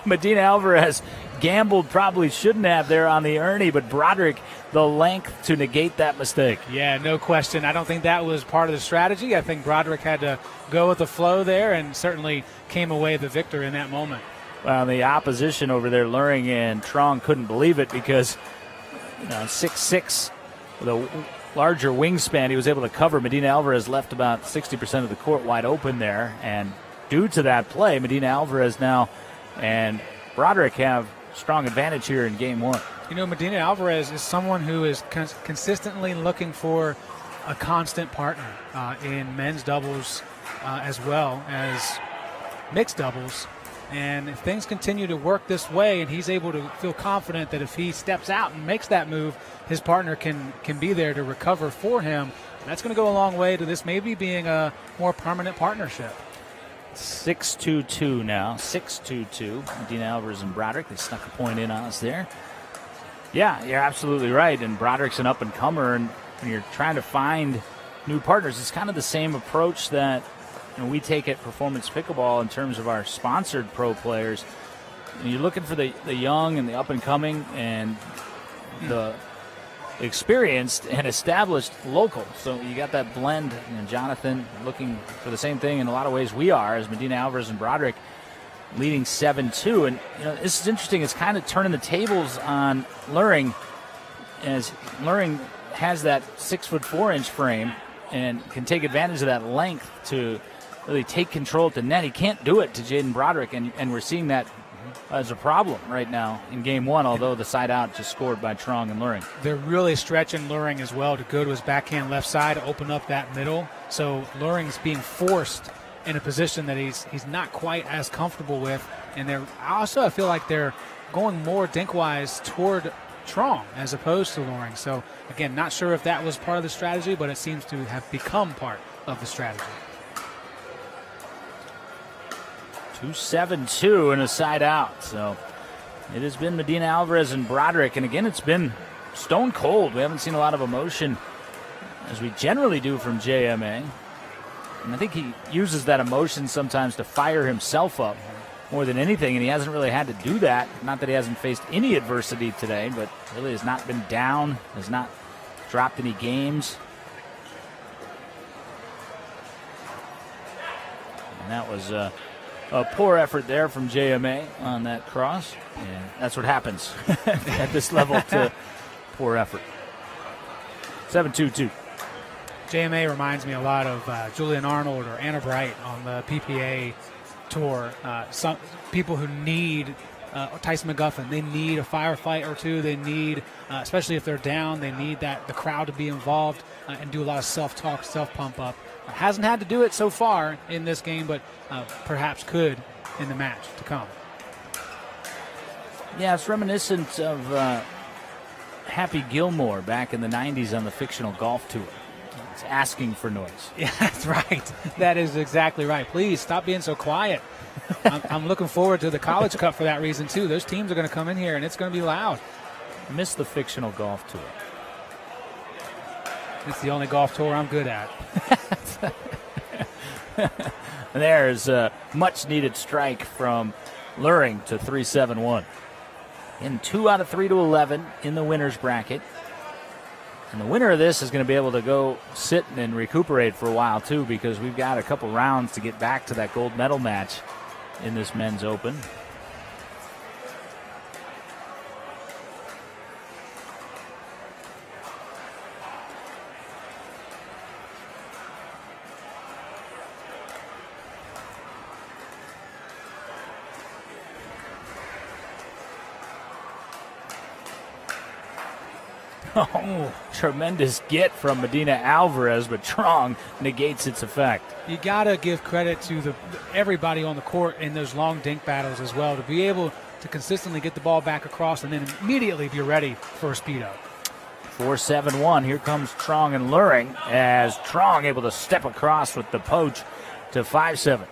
Medina Alvarez gambled, probably shouldn't have there on the Ernie, but Broderick, the length to negate that mistake. Yeah, no question. I don't think that was part of the strategy. I think Broderick had to go with the flow there and certainly came away the victor in that moment. Well, the opposition over there, Luring and Trong, couldn't believe it because 6'6", with a larger wingspan, he was able to cover. Medina Alvarez left about 60% of the court wide open there, and due to that play, Medina Alvarez now and Broderick have strong advantage here in game one. Medina Alvarez is someone who is consistently looking for a constant partner in men's doubles as well as mixed doubles. And if things continue to work this way and he's able to feel confident that if he steps out and makes that move, his partner can be there to recover for him, that's going to go a long way to this maybe being a more permanent partnership. 6-2-2 now. 6-2-2. Medina Alvarez and Broderick. They snuck a point in on us there. Yeah, you're absolutely right. And Broderick's an up-and-comer, and when you're trying to find new partners, it's kind of the same approach that we take at Performance Pickleball in terms of our sponsored pro players. And you're looking for the young and the up-and-coming and the experienced and established local. So you got that blend. Jonathan looking for the same thing in a lot of ways we are, as Medina Alvarez and Broderick leading 7-2. And this is interesting. It's kind of turning the tables on Luring, as Luring has that 6'4" frame and can take advantage of that length to really take control at the net. He can't do it to Jaden Broderick, and we're seeing that as a problem right now in game one, although the side out just scored by Trong and Luring. They're really stretching Luring as well to go to his backhand left side, open up that middle. So Luring's being forced in a position that he's not quite as comfortable with. And I feel like they're going more dink-wise toward Trong as opposed to Luring. So, again, not sure if that was part of the strategy, but it seems to have become part of the strategy. 2-7-2 and a side out. So it has been Medina Alvarez and Broderick. And again, it's been stone cold. We haven't seen a lot of emotion as we generally do from JMA. And I think he uses that emotion sometimes to fire himself up more than anything. And he hasn't really had to do that. Not that he hasn't faced any adversity today, but really has not been down, has not dropped any games. And that was a poor effort there from JMA on that cross. And that's what happens at this level to poor effort. 7-2-2. JMA reminds me a lot of Julian Arnold or Anna Bright on the PPA tour. Some people who need Tyson McGuffin, they need a firefight or two. They need, especially if they're down, they need the crowd to be involved and do a lot of self-talk, self-pump-up. Hasn't had to do it so far in this game, but perhaps could in the match to come. Yeah, it's reminiscent of Happy Gilmore back in the 90s on the fictional golf tour. It's asking for noise. Yeah, that's right. That is exactly right. Please stop being so quiet. I'm looking forward to the College Cup for that reason, too. Those teams are going to come in here, and it's going to be loud. Miss the fictional golf tour. It's the only golf tour I'm good at. There's a much-needed strike from Luring to 3-7-1. In 2 out of 3 to 11 in the winner's bracket. And the winner of this is going to be able to go sit and recuperate for a while, too, because we've got a couple rounds to get back to that gold medal match in this men's open. Oh, tremendous get from Medina Alvarez, but Trong negates its effect. You got to give credit to everybody on the court in those long dink battles as well, to be able to consistently get the ball back across and then immediately be ready for a speed up. 4-7-1. Here comes Trong and Luring as Trong able to step across with the poach to 5-7.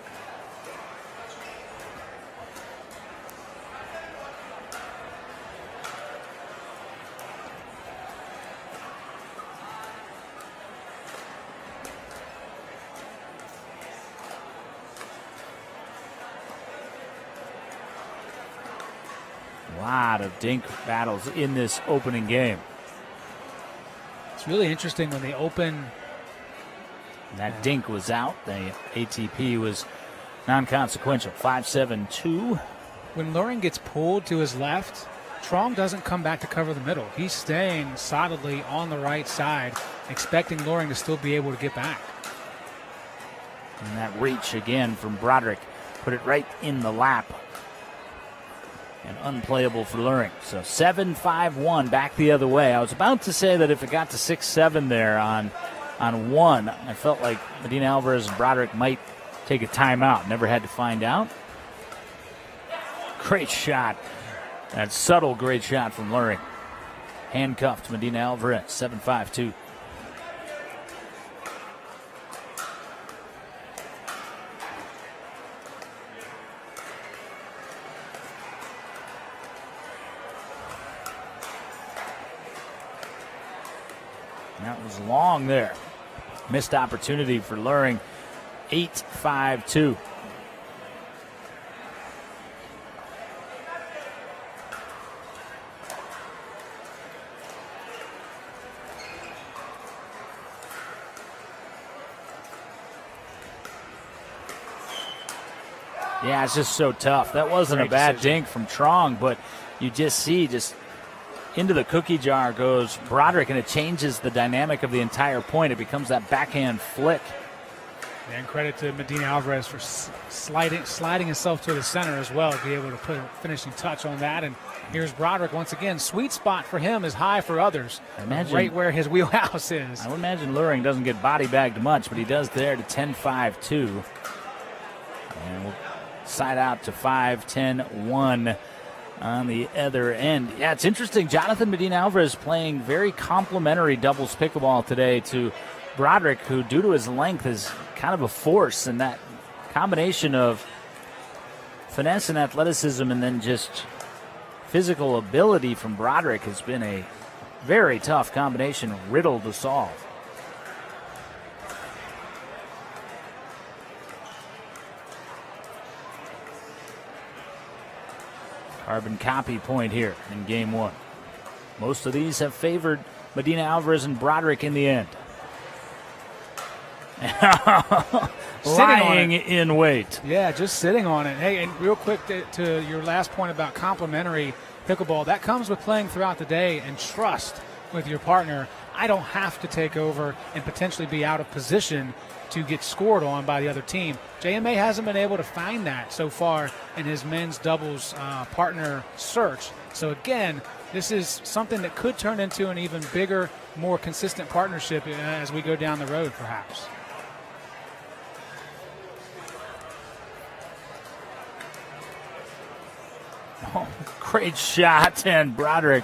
A lot of dink battles in this opening game. It's really interesting when they open. That dink was out. The ATP was non-consequential. 5-7-2. When Luring gets pulled to his left, Trong doesn't come back to cover the middle. He's staying solidly on the right side, expecting Luring to still be able to get back. And that reach again from Broderick put it right in the lap. And unplayable for Luring. So 7-5-1 back the other way. I was about to say that if it got to 6-7 there on one, I felt like Medina Alvarez and Broderick might take a timeout. Never had to find out. Great shot. That subtle great shot from Luring. Handcuffed Medina Alvarez, 7-5-2. That was long there. Missed opportunity for Luring. 8-5-2. Yeah, it's just so tough. That wasn't a bad dink from Trong, but you just see into the cookie jar goes Broderick, and it changes the dynamic of the entire point. It becomes that backhand flick. And credit to Medina Alvarez for sliding himself to the center as well to be able to put a finishing touch on that. And here's Broderick once again. Sweet spot for him is high for others. Right where his wheelhouse is. I would imagine Luring doesn't get body bagged much, but he does there to 10-5-2. And we'll side out to 5-10-1 on the other end. Yeah, it's interesting. Jonathan Medina Alvarez playing very complimentary doubles pickleball today to Broderick, who, due to his length, is kind of a force. And that combination of finesse and athleticism and then just physical ability from Broderick has been a very tough combination, riddle to solve. Carbon copy point here in game one. Most of these have favored Medina Alvarez and Broderick in the end. Lying in wait. Yeah, just sitting on it. Hey, and real quick to your last point about complimentary pickleball, that comes with playing throughout the day and trust with your partner. I don't have to take over and potentially be out of position to get scored on by the other team. JMA hasn't been able to find that so far in his men's doubles partner search. So again, this is something that could turn into an even bigger, more consistent partnership as we go down the road, perhaps. Oh, great shot, and Broderick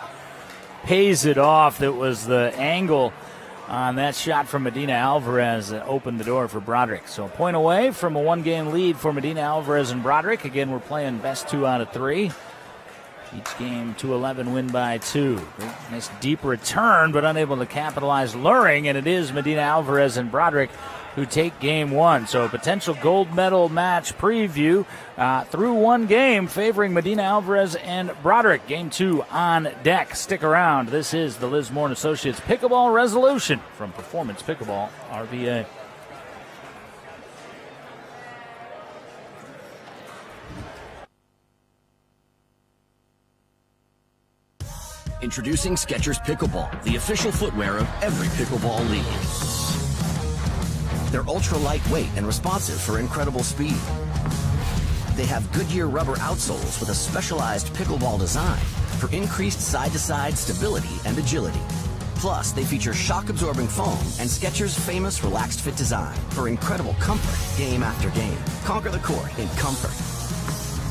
pays it off. That was the angle on that shot from Medina Alvarez that opened the door for Broderick. So a point away from a one-game lead for Medina Alvarez and Broderick. Again, we're playing best 2 out of 3. Each game 2-11, win by 2. Nice deep return, but unable to capitalize. Luring, and it is Medina Alvarez and Broderick who take game one. So a potential gold medal match preview through one game favoring Medina Alvarez and Broderick. Game 2 on deck. Stick around. This is the Liz Moore & Associates Pickleball Resolution from Performance Pickleball RVA. Introducing Skechers Pickleball, the official footwear of every pickleball league. They're ultra lightweight and responsive for incredible speed. They have Goodyear rubber outsoles with a specialized pickleball design for increased side-to-side stability and agility. Plus, they feature shock-absorbing foam and Skechers' famous relaxed fit design for incredible comfort game after game. Conquer the court in comfort.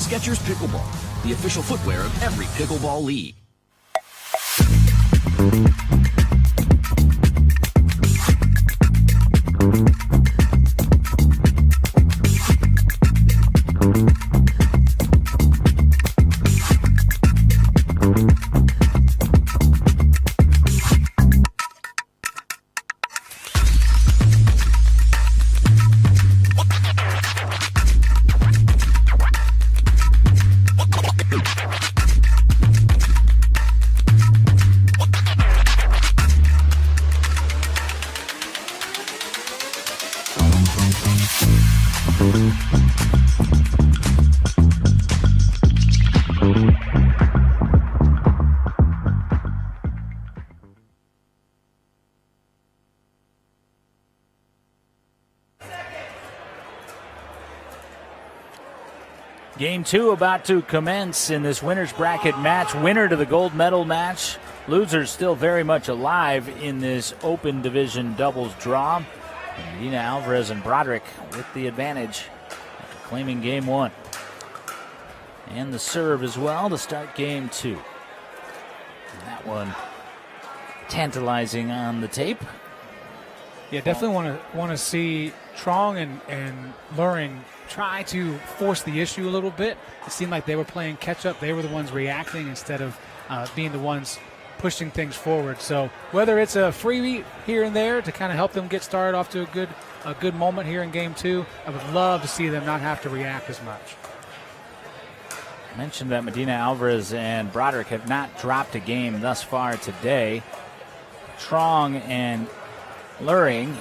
Skechers Pickleball, the official footwear of every pickleball league. Game 2 about to commence in this winner's bracket match. Winner to the gold medal match. Losers still very much alive in this open division doubles draw. And Medina Alvarez and Broderick with the advantage after claiming game 1. And the serve as well to start game 2. And that one tantalizing on the tape. Yeah, definitely want to see Trong and Luring try to force the issue a little bit. It seemed like they were playing catch-up. They were the ones reacting instead of being the ones pushing things forward. So whether it's a freebie here and there to kind of help them get started off to a good moment here in game 2, I would love to see them not have to react as much. I mentioned that Medina Alvarez and Broderick have not dropped a game thus far today. Trong and Luring,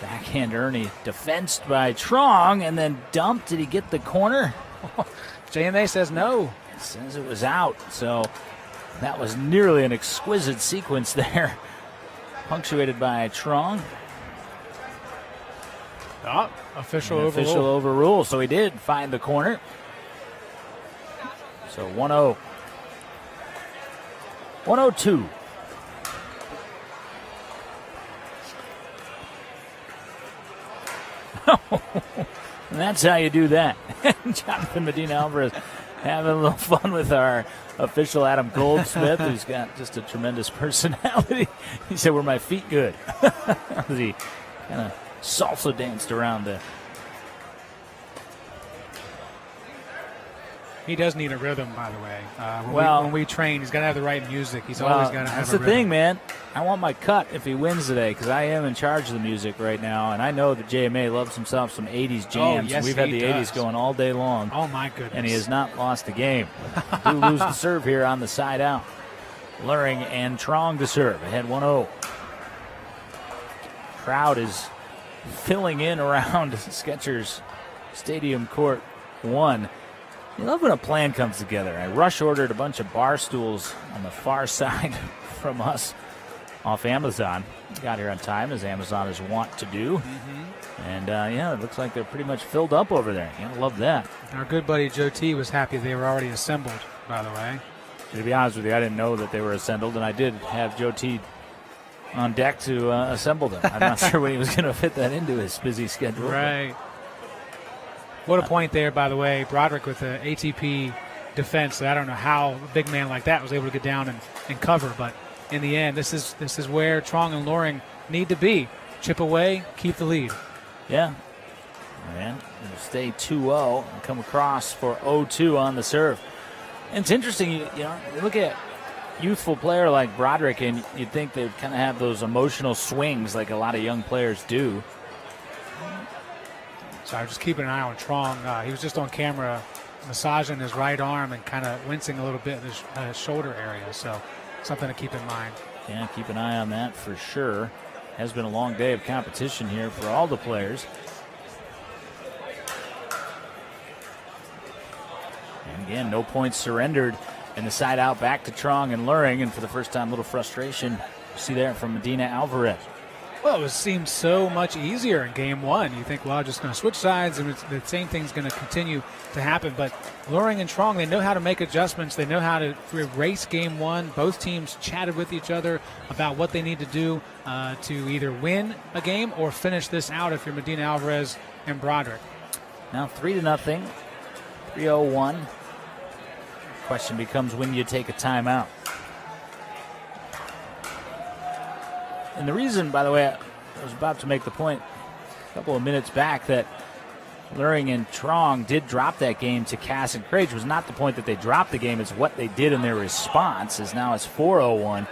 backhand Ernie defensed by Trong and then dumped. Did he get the corner? JMA says no. Says it was out. So that was nearly an exquisite sequence there, punctuated by Trong. Oh, official overrule. Official overrule. So he did find the corner. So 1-0. 102. And that's how you do that. Jonathan Medina Alvarez having a little fun with our official Adam Goldsmith, who's got just a tremendous personality. He said, "Were my feet good?" As he kind of salsa danced around the. He does need a rhythm, by the way. When we train, he's got to have the right music. He's always got to have a rhythm. That's the thing, man. I want my cut if he wins today because I am in charge of the music right now, and I know that JMA loves himself some 80s jams. Oh, yes, We've had he the does. 80s going all day long. Oh, my goodness. And he has not lost a game. Do lose the serve here on the side out. Luring and Trong to serve. Ahead 1-0. Crowd is filling in around Skechers Stadium Court 1. You love when a plan comes together. I rush ordered a bunch of bar stools on the far side from us off Amazon. Got here on time, as Amazon is wont to do. Mm-hmm. And, it looks like they're pretty much filled up over there. You gotta love that. Our good buddy Joe T was happy they were already assembled, by the way. To be honest with you, I didn't know that they were assembled, and I did have Joe T on deck to assemble them. I'm not sure when he was going to fit that into his busy schedule. Right. What a point there, by the way. Broderick with the ATP defense. I don't know how a big man like that was able to get down and cover, but in the end, this is where Trong and Luring need to be. Chip away, keep the lead. Yeah. And it'll stay 2-0 and come across for 0-2 on the serve. And it's interesting, you look at youthful player like Broderick, and you'd think they'd kind of have those emotional swings like a lot of young players do. So I was just keeping an eye on Trong. He was just on camera massaging his right arm and kind of wincing a little bit in his shoulder area. So something to keep in mind. Yeah, keep an eye on that for sure. Has been a long day of competition here for all the players. And again, no points surrendered in the side out back to Trong and Luring. And for the first time, a little frustration. See there from Medina Alvarez. Well, it seemed so much easier in game 1. You think, well, just going to switch sides and the same thing's going to continue to happen. But Luring and Trong, they know how to make adjustments. They know how to erase game 1. Both teams chatted with each other about what they need to do to either win a game or finish this out if you're Medina Alvarez and Broderick. Now 3-0, 3-0-1. Question becomes when you take a timeout. And the reason, by the way, I was about to make the point a couple of minutes back that Luring and Trong did drop that game to Cass and Craig was not the point that they dropped the game. It's what they did in their response. Is now it's 4-0-1.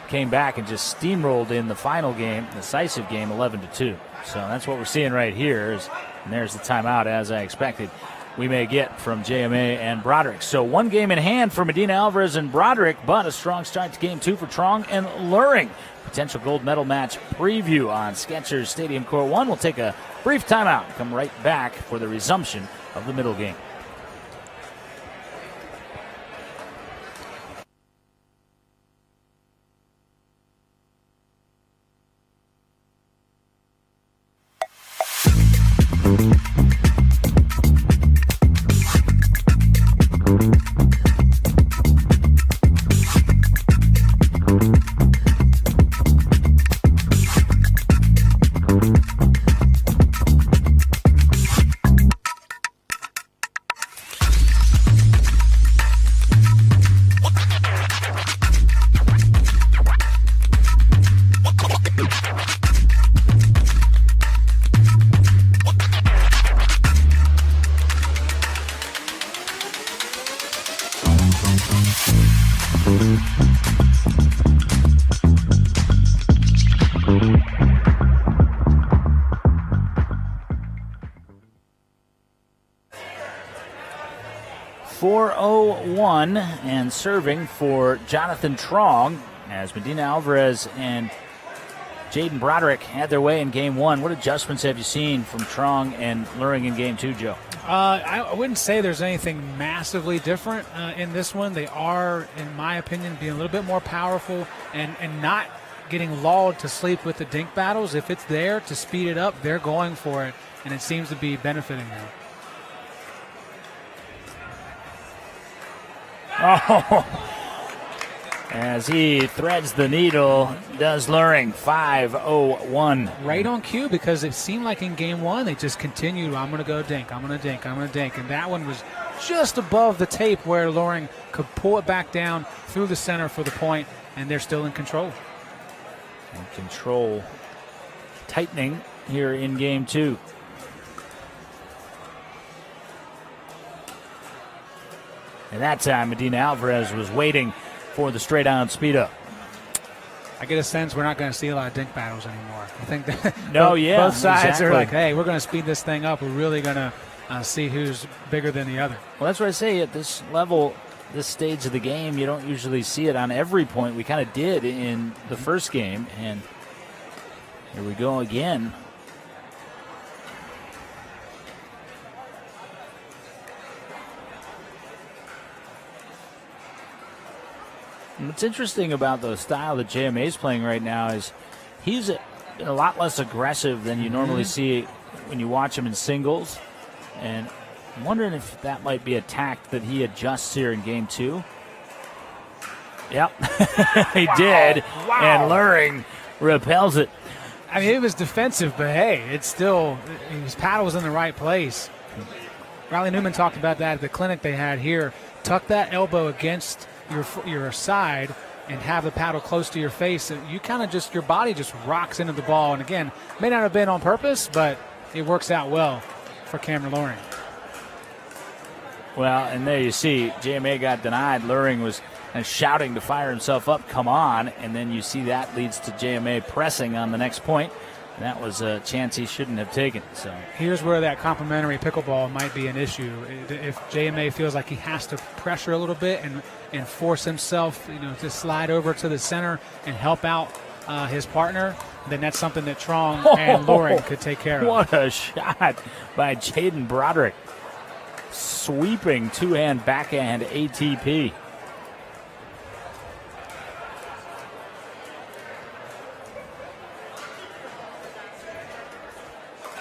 Came back and just steamrolled in the final game, decisive game, 11-2. So that's what we're seeing right here. And there's the timeout, as I expected we may get from JMA and Broderick. So one game in hand for Medina Alvarez and Broderick, but a strong start to game 2 for Trong and Luring. Potential gold medal match preview on Skechers Stadium Court 1. We'll take a brief timeout and come right back for the resumption of the middle game. 4:01 and serving for Jonathan Trong as Medina Alvarez and Jaden Broderick had their way in game one. What adjustments have you seen from Trong and Luring in game two, Joe? I wouldn't say there's anything massively different in this one. They are, in my opinion, being a little bit more powerful and not getting lulled to sleep with the dink battles. If it's there to speed it up, they're going for it, and it seems to be benefiting them. Oh, as he threads the needle, does Luring, 5:01. Right on cue, because it seemed like in game one they just continued, I'm going to go dink, I'm going to dink, I'm going to dink. And that one was just above the tape where Luring could pull it back down through the center for the point, and they're still in control. And control tightening here in game two. And that time, Medina Alvarez was waiting for the straight-on speed-up. I get a sense we're not going to see a lot of dink battles anymore. I think that both sides are like, hey, we're going to speed this thing up. We're really going to see who's bigger than the other. Well, that's what I say. At this level, this stage of the game, you don't usually see it on every point. We kind of did in the first game, and here we go again. What's interesting about the style that JMA is playing right now is he's a lot less aggressive than you normally see when you watch him in singles. And I'm wondering if that might be a tact that he adjusts here in game two. Yep, he did. Wow. And Luring repels it. I mean, it was defensive, but hey, it's still, his paddle was in the right place. Riley Newman talked about that at the clinic they had here. Tuck that elbow against your side and have the paddle close to your face. You kind of just, your body just rocks into the ball. And again, may not have been on purpose, but it works out well for Cameron Luring. Well, and there you see, JMA got denied. Luring was shouting to fire himself up, come on. And then you see that leads to JMA pressing on the next point. And that was a chance he shouldn't have taken. So here's where that complementary pickleball might be an issue. If JMA feels like he has to pressure a little bit and force himself, to slide over to the center and help out his partner, then that's something that Trong and Luring could take care of. What a shot by Jaden Broderick. Sweeping two-hand backhand ATP.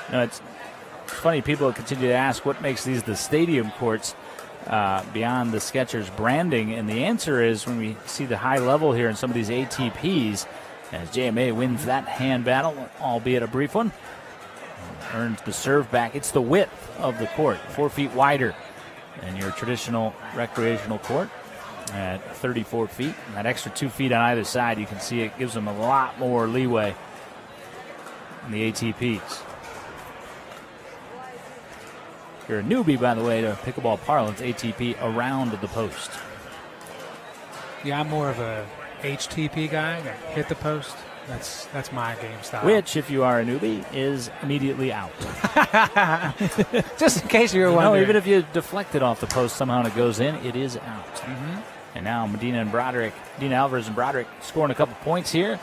It's funny, people continue to ask what makes these the stadium courts beyond the Skechers branding, and the answer is when we see the high level here in some of these ATPs, as JMA wins that hand battle, albeit a brief one, earns the serve back. It's the width of the court, 4 feet wider than your traditional recreational court at 34 feet. And that extra 2 feet on either side, you can see it gives them a lot more leeway in the ATPs. You're a newbie, by the way, to pickleball parlance, ATP around the post. Yeah, I'm more of a HTP guy. Hit the post. That's my game style. Which, if you are a newbie, is immediately out. Just in case you were wondering. No, even if you deflect it off the post somehow and it goes in, it is out. Mm-hmm. And now Medina Alvarez and Broderick scoring a couple points here.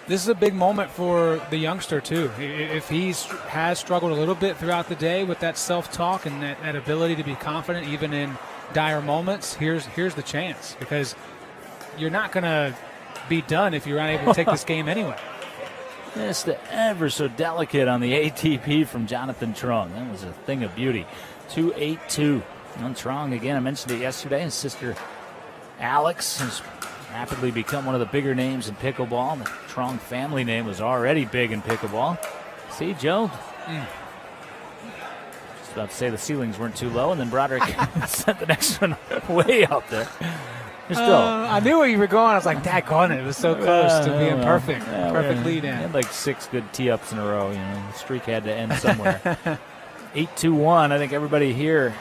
This is a big moment for the youngster, too. If he has struggled a little bit throughout the day with that self-talk and that ability to be confident even in dire moments, here's the chance, because you're not going to be done if you're unable to take this game anyway. Just ever so delicate on the ATP from Jonathan Trong. That was a thing of beauty. 2-8-2 on Trong again. I mentioned it yesterday. His sister Alex has rapidly become one of the bigger names in pickleball. The Trong family name was already big in pickleball. See, Joe? Just about to say the ceilings weren't too low, and then Broderick sent the next one way up there. I knew where you were going. I was like, daggone it. It was so close to being perfect. Perfect lead in. He had like 6 good tee-ups in a row. The streak had to end somewhere. 8-2-1. I think everybody here,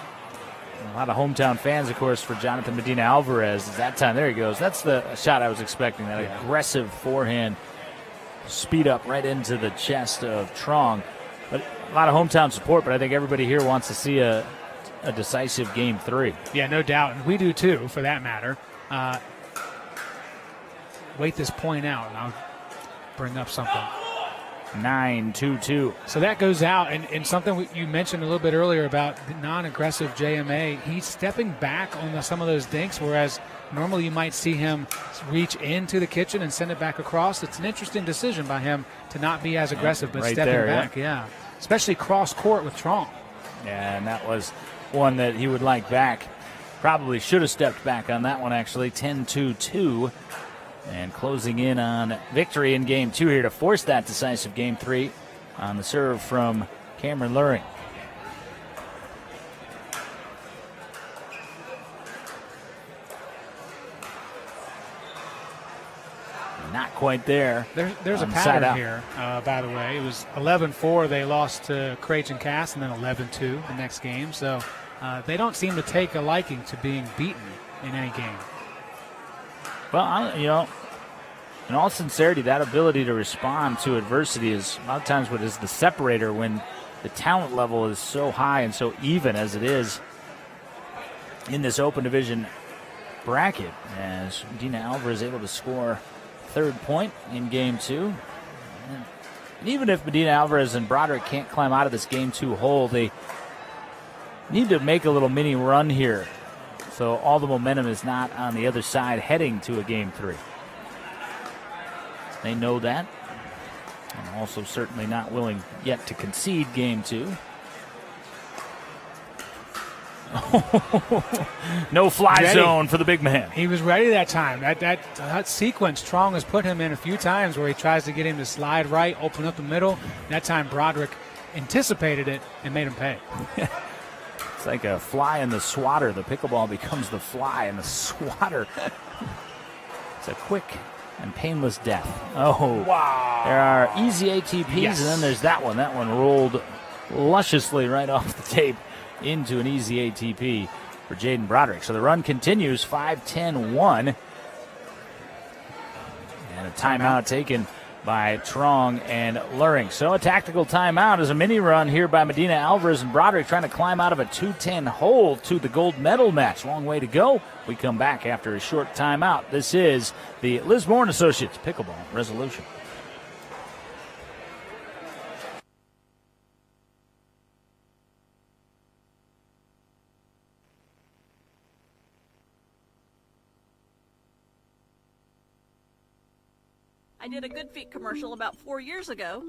a lot of hometown fans, of course, for Jonathan Medina Alvarez. It's that time. There he goes. That's the shot I was expecting, that aggressive forehand speed up right into the chest of Trong. But a lot of hometown support, but I think everybody here wants to see a a decisive game 3. Yeah, no doubt. And we do too, for that matter. Wait this point out, and I'll bring up something. 9-2-2. So that goes out, and something you mentioned a little bit earlier about the non-aggressive JMA, he's stepping back on some of those dinks, whereas normally you might see him reach into the kitchen and send it back across. It's an interesting decision by him to not be as aggressive, but right stepping there, back, yeah. Especially cross-court with Trong. Yeah, and that was one that he would like back. Probably should have stepped back on that one, actually. 10-2-2. And closing in on victory in game 2 here to force that decisive game 3 on the serve from Cameron Luring. Not quite there. There's a pattern here, by the way. It was 11-4. They lost to Creighton Cass, and then 11-2 the next game. So they don't seem to take a liking to being beaten in any game. Well, in all sincerity, that ability to respond to adversity is a lot of times what is the separator when the talent level is so high and so even as it is in this open division bracket, as Medina Alvarez is able to score third point in game 2. And even if Medina Alvarez and Broderick can't climb out of this game 2 hole, they need to make a little mini run here, so all the momentum is not on the other side heading to a game 3. They know that, and also certainly not willing yet to concede game 2. No fly zone for the big man. He was ready that time. That sequence Trong has put him in a few times where he tries to get him to slide right, open up the middle. That time Broderick anticipated it and made him pay. It's like a fly in the swatter. The pickleball becomes the fly in the swatter. It's a quick and painless death. Oh, wow. There are easy ATPs, yes. And then there's that one. That one rolled lusciously right off the tape into an easy ATP for Jaden Broderick. So the run continues, 5-10-1. And a timeout taken by Trong and Luring. So a tactical timeout is a mini run here by Medina Alvarez and Broderick trying to climb out of a 2-10 hole to the gold medal match. Long way to go. We come back after a short timeout. This is the Lismore & Associates Pickleball Resolution. I did a Good Feet commercial about 4 years ago,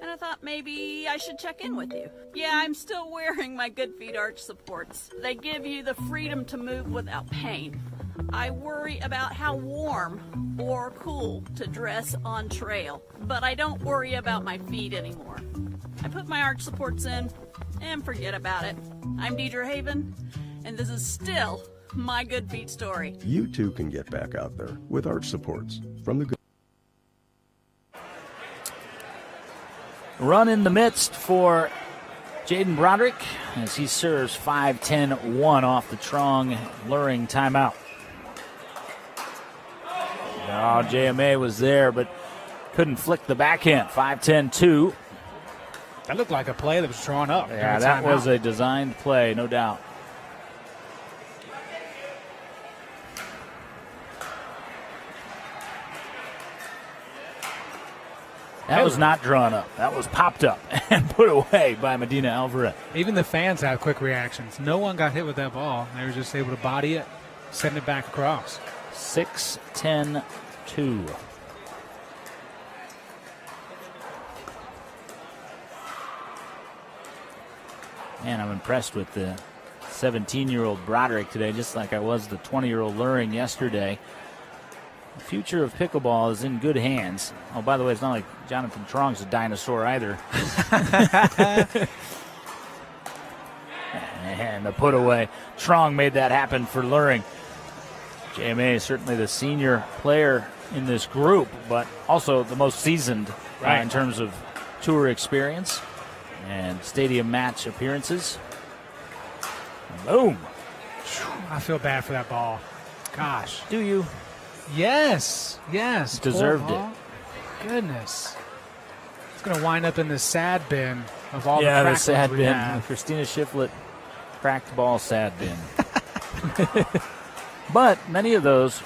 and I thought maybe I should check in with you. Yeah, I'm still wearing my Good Feet arch supports. They give you the freedom to move without pain. I worry about how warm or cool to dress on trail, but I don't worry about my feet anymore. I put my arch supports in and forget about it. I'm Deidre Haven, and this is still my Good Feet story. You too can get back out there with arch supports from the Run in the midst for Jaden Broderick as he serves 5-10-1 off the Trong Luring timeout. Oh, JMA was there, but couldn't flick the backhand. 5-10-2. That looked like a play that was drawn up. Yeah, that was a designed play, no doubt. That was not drawn up. That was popped up and put away by Medina Alvarez. Even the fans have quick reactions. No one got hit with that ball. They were just able to body it, send it back across. 6-10-2. Man, I'm impressed with the 17-year-old Broderick today, just like I was the 20-year-old Luring yesterday. The future of pickleball is in good hands. Oh, by the way, it's not like Jonathan Trong's a dinosaur either. And the put away. Trong made that happen for Luring. JMA is certainly the senior player in this group, but also the most seasoned in terms of tour experience and stadium match appearances. Boom. I feel bad for that ball. Gosh. Do you? Yes. Deserved it. Goodness. It's going to wind up in the sad bin of all the the cracklings sad we bin. have. Christina Shiflett cracked ball sad bin. But many of those,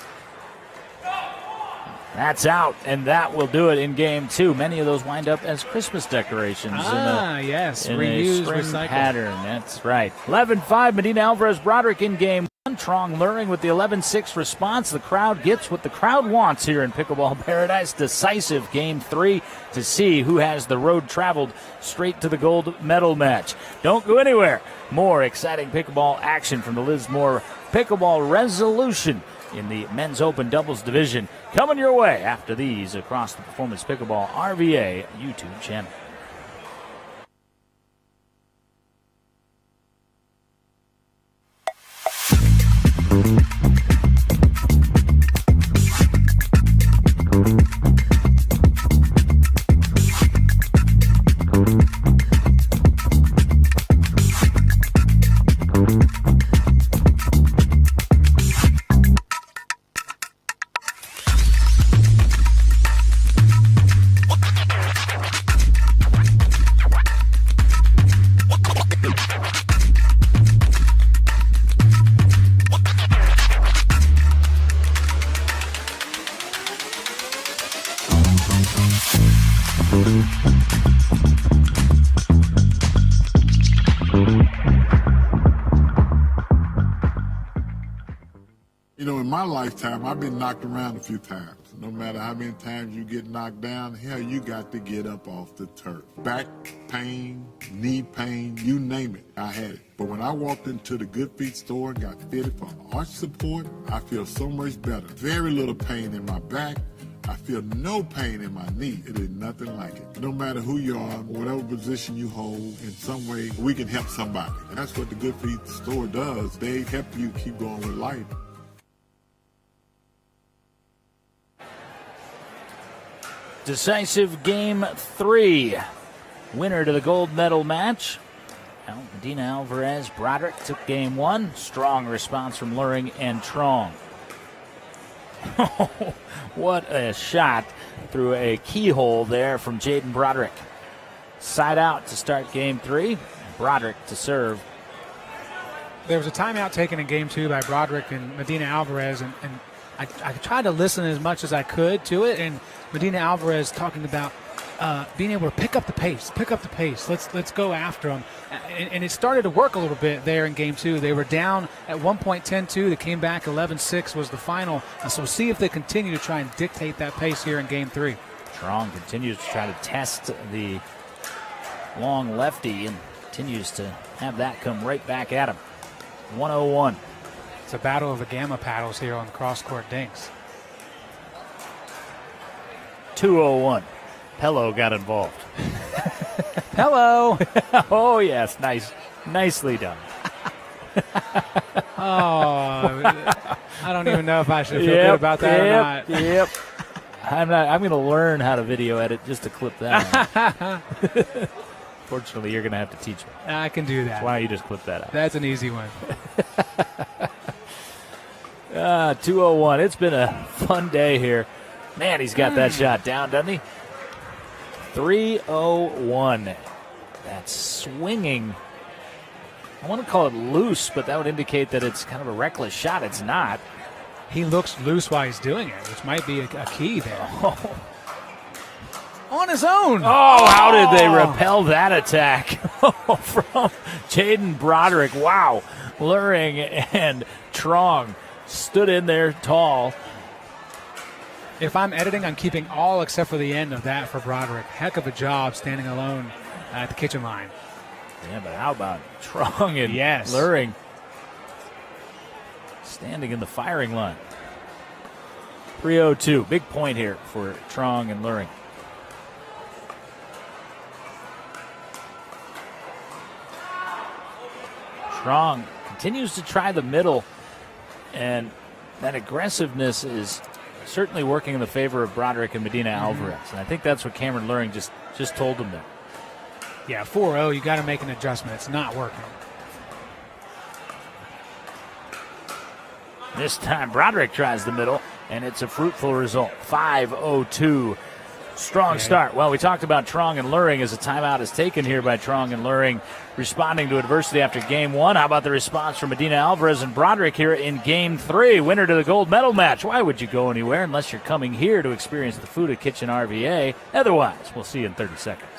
that's out, and that will do it in game 2. Many of those wind up as Christmas decorations Yes, in reuse, a spring recycle pattern. That's right. 11-5, Medina Alvarez, Broderick in game 1. Trong luring with the 11-6 response. The crowd gets what the crowd wants here in Pickleball Paradise. Decisive game 3 to see who has the road traveled straight to the gold medal match. Don't go anywhere. More exciting pickleball action from the Liz Moore Pickleball Resolution in the Men's Open Doubles Division coming your way after these across the Performance Pickleball RVA YouTube channel. You know, in my lifetime, I've been knocked around a few times. No matter how many times you get knocked down, hell, you got to get up off the turf. Back pain, knee pain, you name it, I had it. But when I walked into the Good Feet store and got fitted for arch support, I feel so much better. Very little pain in my back. I feel no pain in my knee. It is nothing like it. No matter who you are, whatever position you hold, in some way, we can help somebody. And that's what the Good Feet store does. They help you keep going with life. Decisive game 3. Winner to the gold medal match. Well, Medina Alvarez, Broderick took game 1. Strong response from Luring and Trong. What a shot through a keyhole there from Jaden Broderick. Side out to start game 3. Broderick to serve. There was a timeout taken in game 2 by Broderick and Medina Alvarez, and I tried to listen as much as I could to it, and Medina Alvarez talking about being able to pick up the pace. Let's go after them. And it started to work a little bit there in game 2. They were down at one point 10-2. They came back 11-6 was the final. And so we'll see if they continue to try and dictate that pace here in game 3. Trong continues to try to test the long lefty and continues to have that come right back at him. 101. It's a battle of the gamma paddles here on the cross-court dinks. 201. Pello got involved. Hello. Oh, yes. Nicely done. I don't even know if I should feel good about that or not. Yep. I'm going to learn how to video edit just to clip that. Fortunately, you're going to have to teach me. I can do that. Why don't you just clip that out? That's an easy one. 201. It's been a fun day here. Man, he's got that shot down, doesn't he? 301. That's swinging. I want to call it loose, but that would indicate that it's kind of a reckless shot. It's not. He looks loose while he's doing it, which might be a key there. Oh. On his own. Oh, how did they repel that attack from Jaden Broderick? Wow. Luring and Trong stood in there tall. If I'm editing, I'm keeping all except for the end of that for Broderick. Heck of a job standing alone at the kitchen line. Yeah, but how about Trong and Luring standing in the firing line? 302. Big point here for Trong and Luring. Trong continues to try the middle, and that aggressiveness is certainly working in the favor of Broderick and Medina Alvarez. And I think that's what Cameron Luring just told them there. Yeah, 4-0, you got to make an adjustment. It's not working. This time Broderick tries the middle, and it's a fruitful result. 5-0-2 Strong start. Well, we talked about Trong and Luring as a timeout is taken here by Trong and Luring, responding to adversity after game 1. How about the response from Medina Alvarez and Broderick here in game 3? Winner to the gold medal match. Why would you go anywhere unless you're coming here to experience the food at Kitchen RVA? Otherwise, we'll see you in 30 seconds.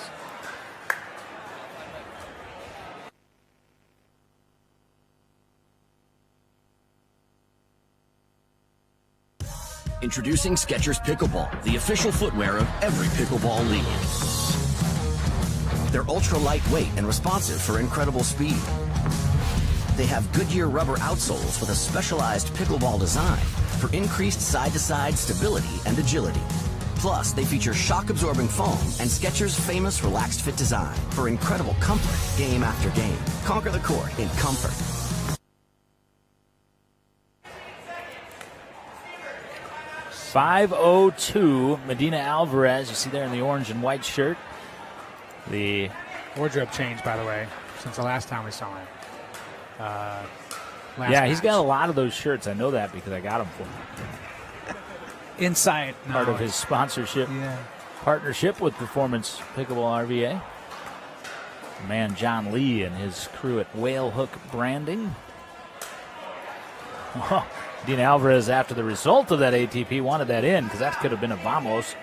Introducing Skechers Pickleball, the official footwear of every pickleball league. They're ultra lightweight and responsive for incredible speed. They have Goodyear rubber outsoles with a specialized pickleball design for increased side-to-side stability and agility. Plus, they feature shock-absorbing foam and Skechers' famous relaxed fit design for incredible comfort game after game. Conquer the court in comfort. .502, Medina Alvarez. You see there in the orange and white shirt. The wardrobe change, by the way, since the last time we saw him. He's got a lot of those shirts. I know that because I got them for him. Inside. Part of his sponsorship partnership with Performance Pickleball RVA. Man Jon Lee and his crew at Whale Hook Branding. Medina Alvarez, after the result of that ATP, wanted that in because that could have been a vamos.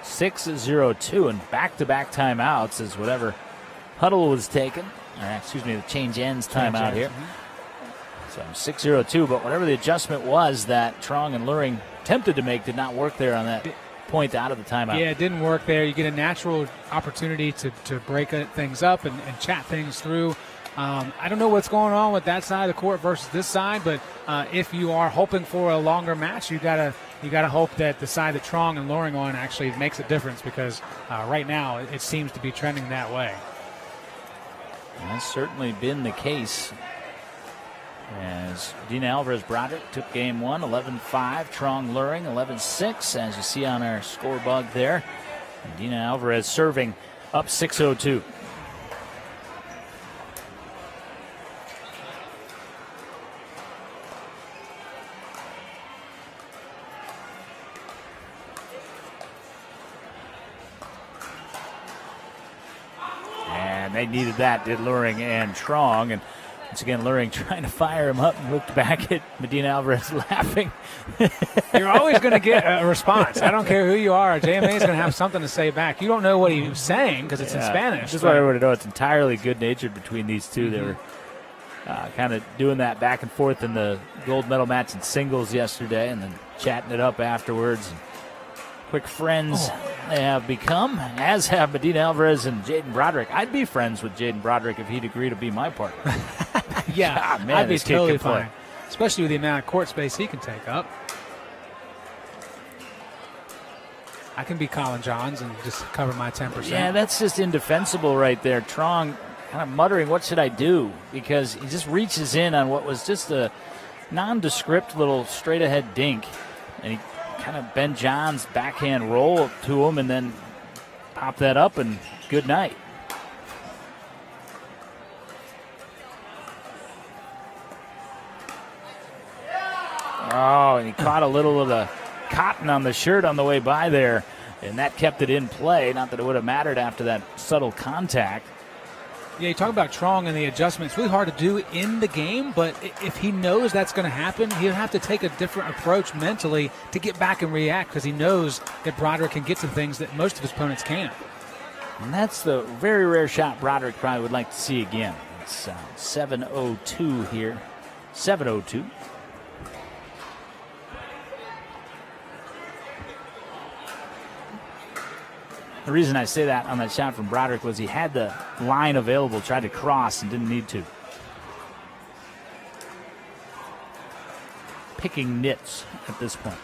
6-0-2 and back-to-back timeouts as whatever huddle was taken. The change ends timeout here. So 6-0-2, but whatever the adjustment was that Trong and Luring attempted to make did not work there on that point out of the timeout. Yeah, it didn't work there. You get a natural opportunity to break things up and chat things through. I don't know what's going on with that side of the court versus this side, but if you are hoping for a longer match, you gotta hope that the side that Trong and Luring on actually makes a difference because right now it seems to be trending that way. That's certainly been the case. As Medina Alvarez Broderick took game 1, 11-5. Trong Luring 11-6, as you see on our score bug there. Medina Alvarez serving up 6-0-2. And they needed that, did Luring and Trong. And once again, Luring trying to fire him up and looked back at Medina Alvarez laughing. You're always going to get a response. I don't care who you are. JMA is going to have something to say back. You don't know what he was saying because it's in Spanish. Just want everyone to know it's entirely good-natured between these two. They were kind of doing that back and forth in the gold medal match in singles yesterday and then chatting it up afterwards. And quick friends they have become, as have Medina Alvarez and Jaden Broderick. I'd be friends with Jaden Broderick if he'd agree to be my partner. Yeah, God, man, I'd be this kid totally can play. fine, especially with the amount of court space he can take up. I can be Colin Johns and just cover my 10%. Yeah, that's just indefensible right there. Trong kind of muttering, what should I do? Because he just reaches in on what was just a nondescript little straight-ahead dink. And he kind of Ben John's backhand roll to him and then pop that up and good night. Oh, and he caught a little of the cotton on the shirt on the way by there, and that kept it in play. Not that it would have mattered after that subtle contact. Yeah, you talk about Trong and the adjustment. It's really hard to do in the game, but if he knows that's going to happen, he'll have to take a different approach mentally to get back and react because he knows that Broderick can get to things that most of his opponents can't. And that's the very rare shot Broderick probably would like to see again. It's 7-0-2 here. 7-0-2. The reason I say that on that shot from Broderick was he had the line available, tried to cross and didn't need to. Picking nits at this point.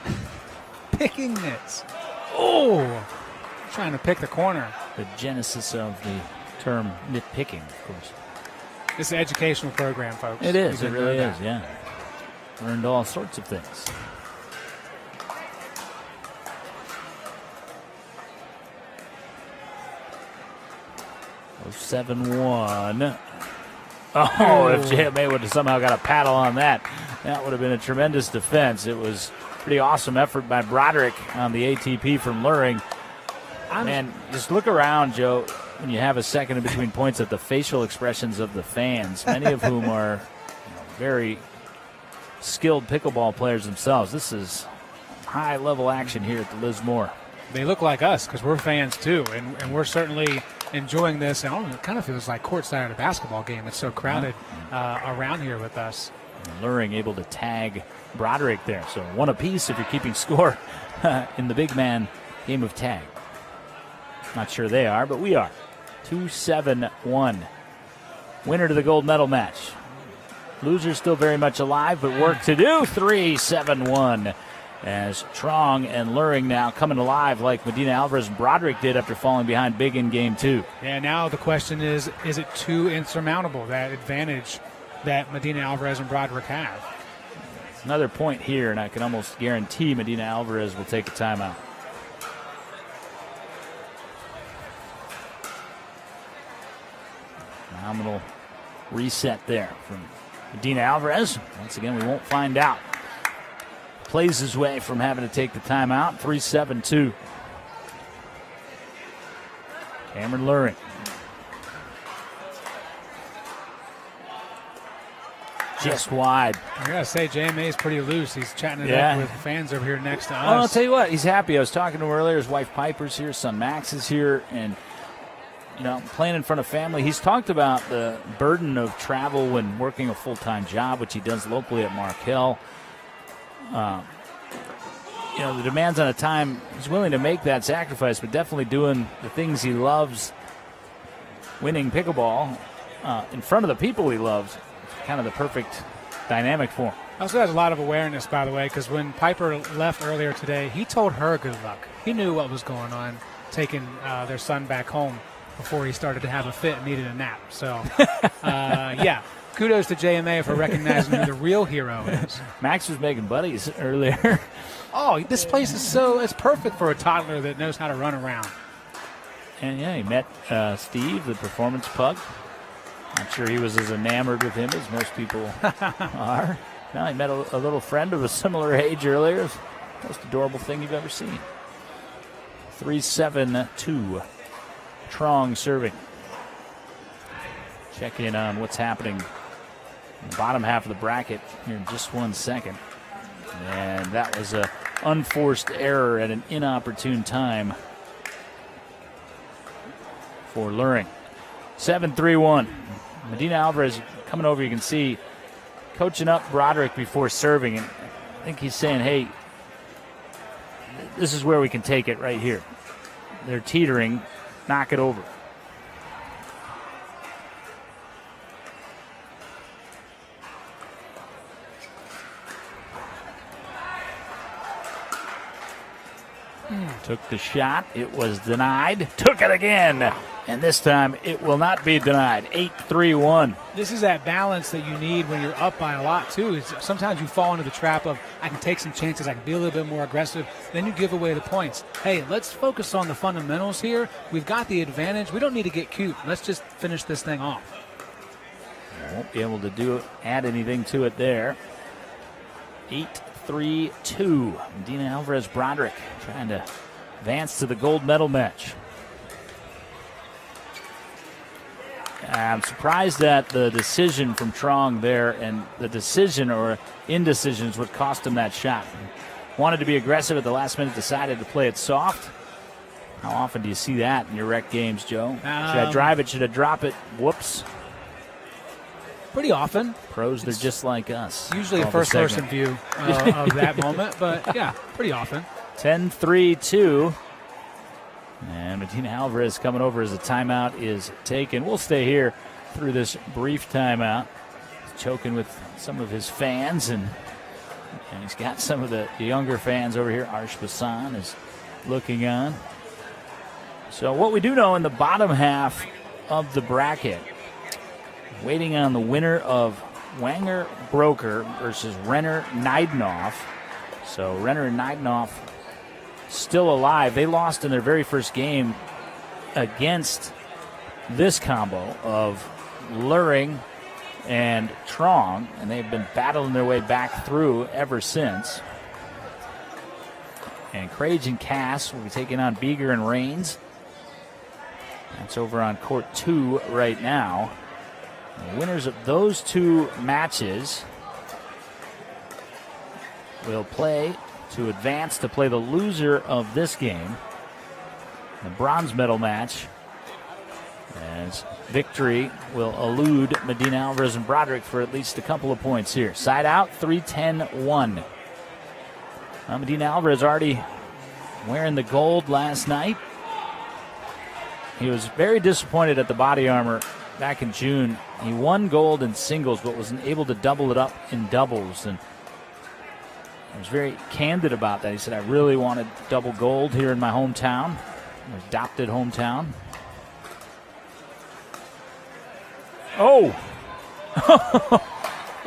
Picking nits. Oh, trying to pick the corner. The genesis of the term nitpicking, of course. It's an educational program, folks. It is. It really is, yeah. Learned all sorts of things. 7-1. Oh, if JMA would have somehow got a paddle on that, that would have been a tremendous defense. It was a pretty awesome effort by Broderick on the ATP from Luring. Man, just look around, Joe, when you have a second in between points at the facial expressions of the fans, many of whom are very skilled pickleball players themselves. This is high-level action here at the Liz Moore. They look like us because we're fans too, and we're certainly enjoying this. And it kind of feels like courtside at a basketball game. It's so crowded around here with us. Luring able to tag Broderick there. So one apiece if you're keeping score in the big man game of tag. Not sure they are, but we are. 2-7-1. Winner to the gold medal match. Loser's still very much alive, but work to do. 3-7-1. As Trong and Luring now coming alive like Medina Alvarez and Broderick did after falling behind big in game 2. Yeah, now the question is it too insurmountable, that advantage that Medina Alvarez and Broderick have? Another point here, and I can almost guarantee Medina Alvarez will take a timeout. Phenomenal reset there from Medina Alvarez. Once again, we won't find out. Plays his way from having to take the timeout. 3-7-2. Cameron Luring. Just wide. I gotta say, JMA is pretty loose. He's chatting it up with fans over here next to us. Well, I'll tell you what, he's happy. I was talking to him earlier. His wife Piper's here, son Max is here, and playing in front of family. He's talked about the burden of travel when working a full-time job, which he does locally at Markel. The demands on a time, he's willing to make that sacrifice, but definitely doing the things he loves, winning pickleball in front of the people he loves. Kind of the perfect dynamic for him. Also has a lot of awareness, by the way, because when Piper left earlier today, he told her good luck. He knew what was going on, taking their son back home before he started to have a fit and needed a nap. So, kudos to JMA for recognizing who the real hero is. Max was making buddies earlier. Oh, this place it's perfect for a toddler that knows how to run around. And he met Steve, the performance pug. Not sure he was as enamored with him as most people are. Now he met a little friend of a similar age earlier. It's the most adorable thing you've ever seen. 3-7-2. Trong serving. Check in on what's happening in the bottom half of the bracket here in just 1 second. And that was an unforced error at an inopportune time for Luring. 7-3-1. Medina Alvarez coming over, you can see, coaching up Broderick before serving. And I think he's saying, hey, this is where we can take it right here. They're teetering. Knock it over. Took the shot. It was denied. Took it again. And this time it will not be denied. 8-3-1. This is that balance that you need when you're up by a lot, too. Sometimes you fall into the trap of, I can take some chances, I can be a little bit more aggressive. Then you give away the points. Hey, let's focus on the fundamentals here. We've got the advantage. We don't need to get cute. Let's just finish this thing off. Won't be able to add anything to it there. 8-3-2. Medina Alvarez Broderick trying to advance to the gold medal match. I'm surprised at the decision from Trong there, and the decision or indecisions would cost him that shot. Wanted to be aggressive at the last minute, decided to play it soft. How often do you see that in your rec games, Joe? Should I drive it? Should I drop it? Whoops. Pretty often. Pros, they're just like us. Usually a first-person view of that moment, but yeah, pretty often. 10-3-2. And Medina Alvarez coming over as a timeout is taken. We'll stay here through this brief timeout. He's choking with some of his fans, and he's got some of the younger fans over here. Arsh Bassan is looking on. So what we do know in the bottom half of the bracket, waiting on the winner of Wagner Broker versus Renner Neidenoff. So Renner and Neidenoff still alive. They lost in their very first game against this combo of Luring and Trong, and they've been battling their way back through ever since. And Crage and Cass will be taking on Beeger and Rains. That's over on court 2 right now. The winners of those 2 matches will play to advance to play the loser of this game, the bronze medal match, as victory will elude Medina Alvarez and Broderick for at least a couple of points here. Side out, 3-10-1. Medina Alvarez already wearing the gold last night. He was very disappointed at the body armor back in June. He won gold in singles, but wasn't able to double it up in doubles. And he was very candid about that. He said, I really wanted double gold here in my hometown, my adopted hometown. Oh!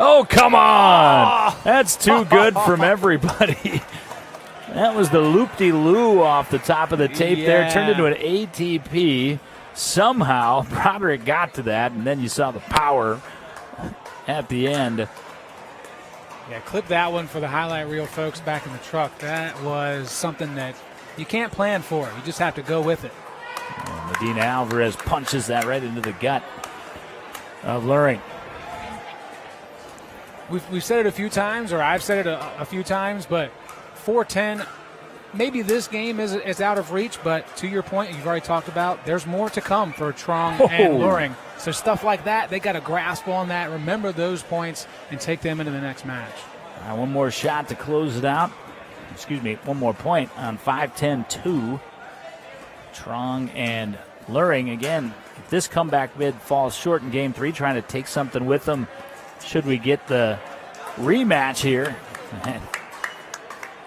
Oh, come on! That's too good from everybody. That was the loop-de-loo off the top of the tape there. Turned into an ATP. Somehow, Broderick got to that, and then you saw the power at the end. Yeah, clip that one for the highlight reel, folks, back in the truck. That was something that you can't plan for. You just have to go with it. And Medina Alvarez punches that right into the gut of Luring. We've said it a few times, or I've said it a few times, but 4-10, maybe this game is out of reach, but to your point, you've already talked about, there's more to come for Trong and Luring. So stuff like that, they got to grasp on that, remember those points, and take them into the next match. One more shot to close it out. Excuse me, one more point on 5-10-2. Trong and Luring, again, if this comeback bid falls short in Game 3, trying to take something with them, should we get the rematch here.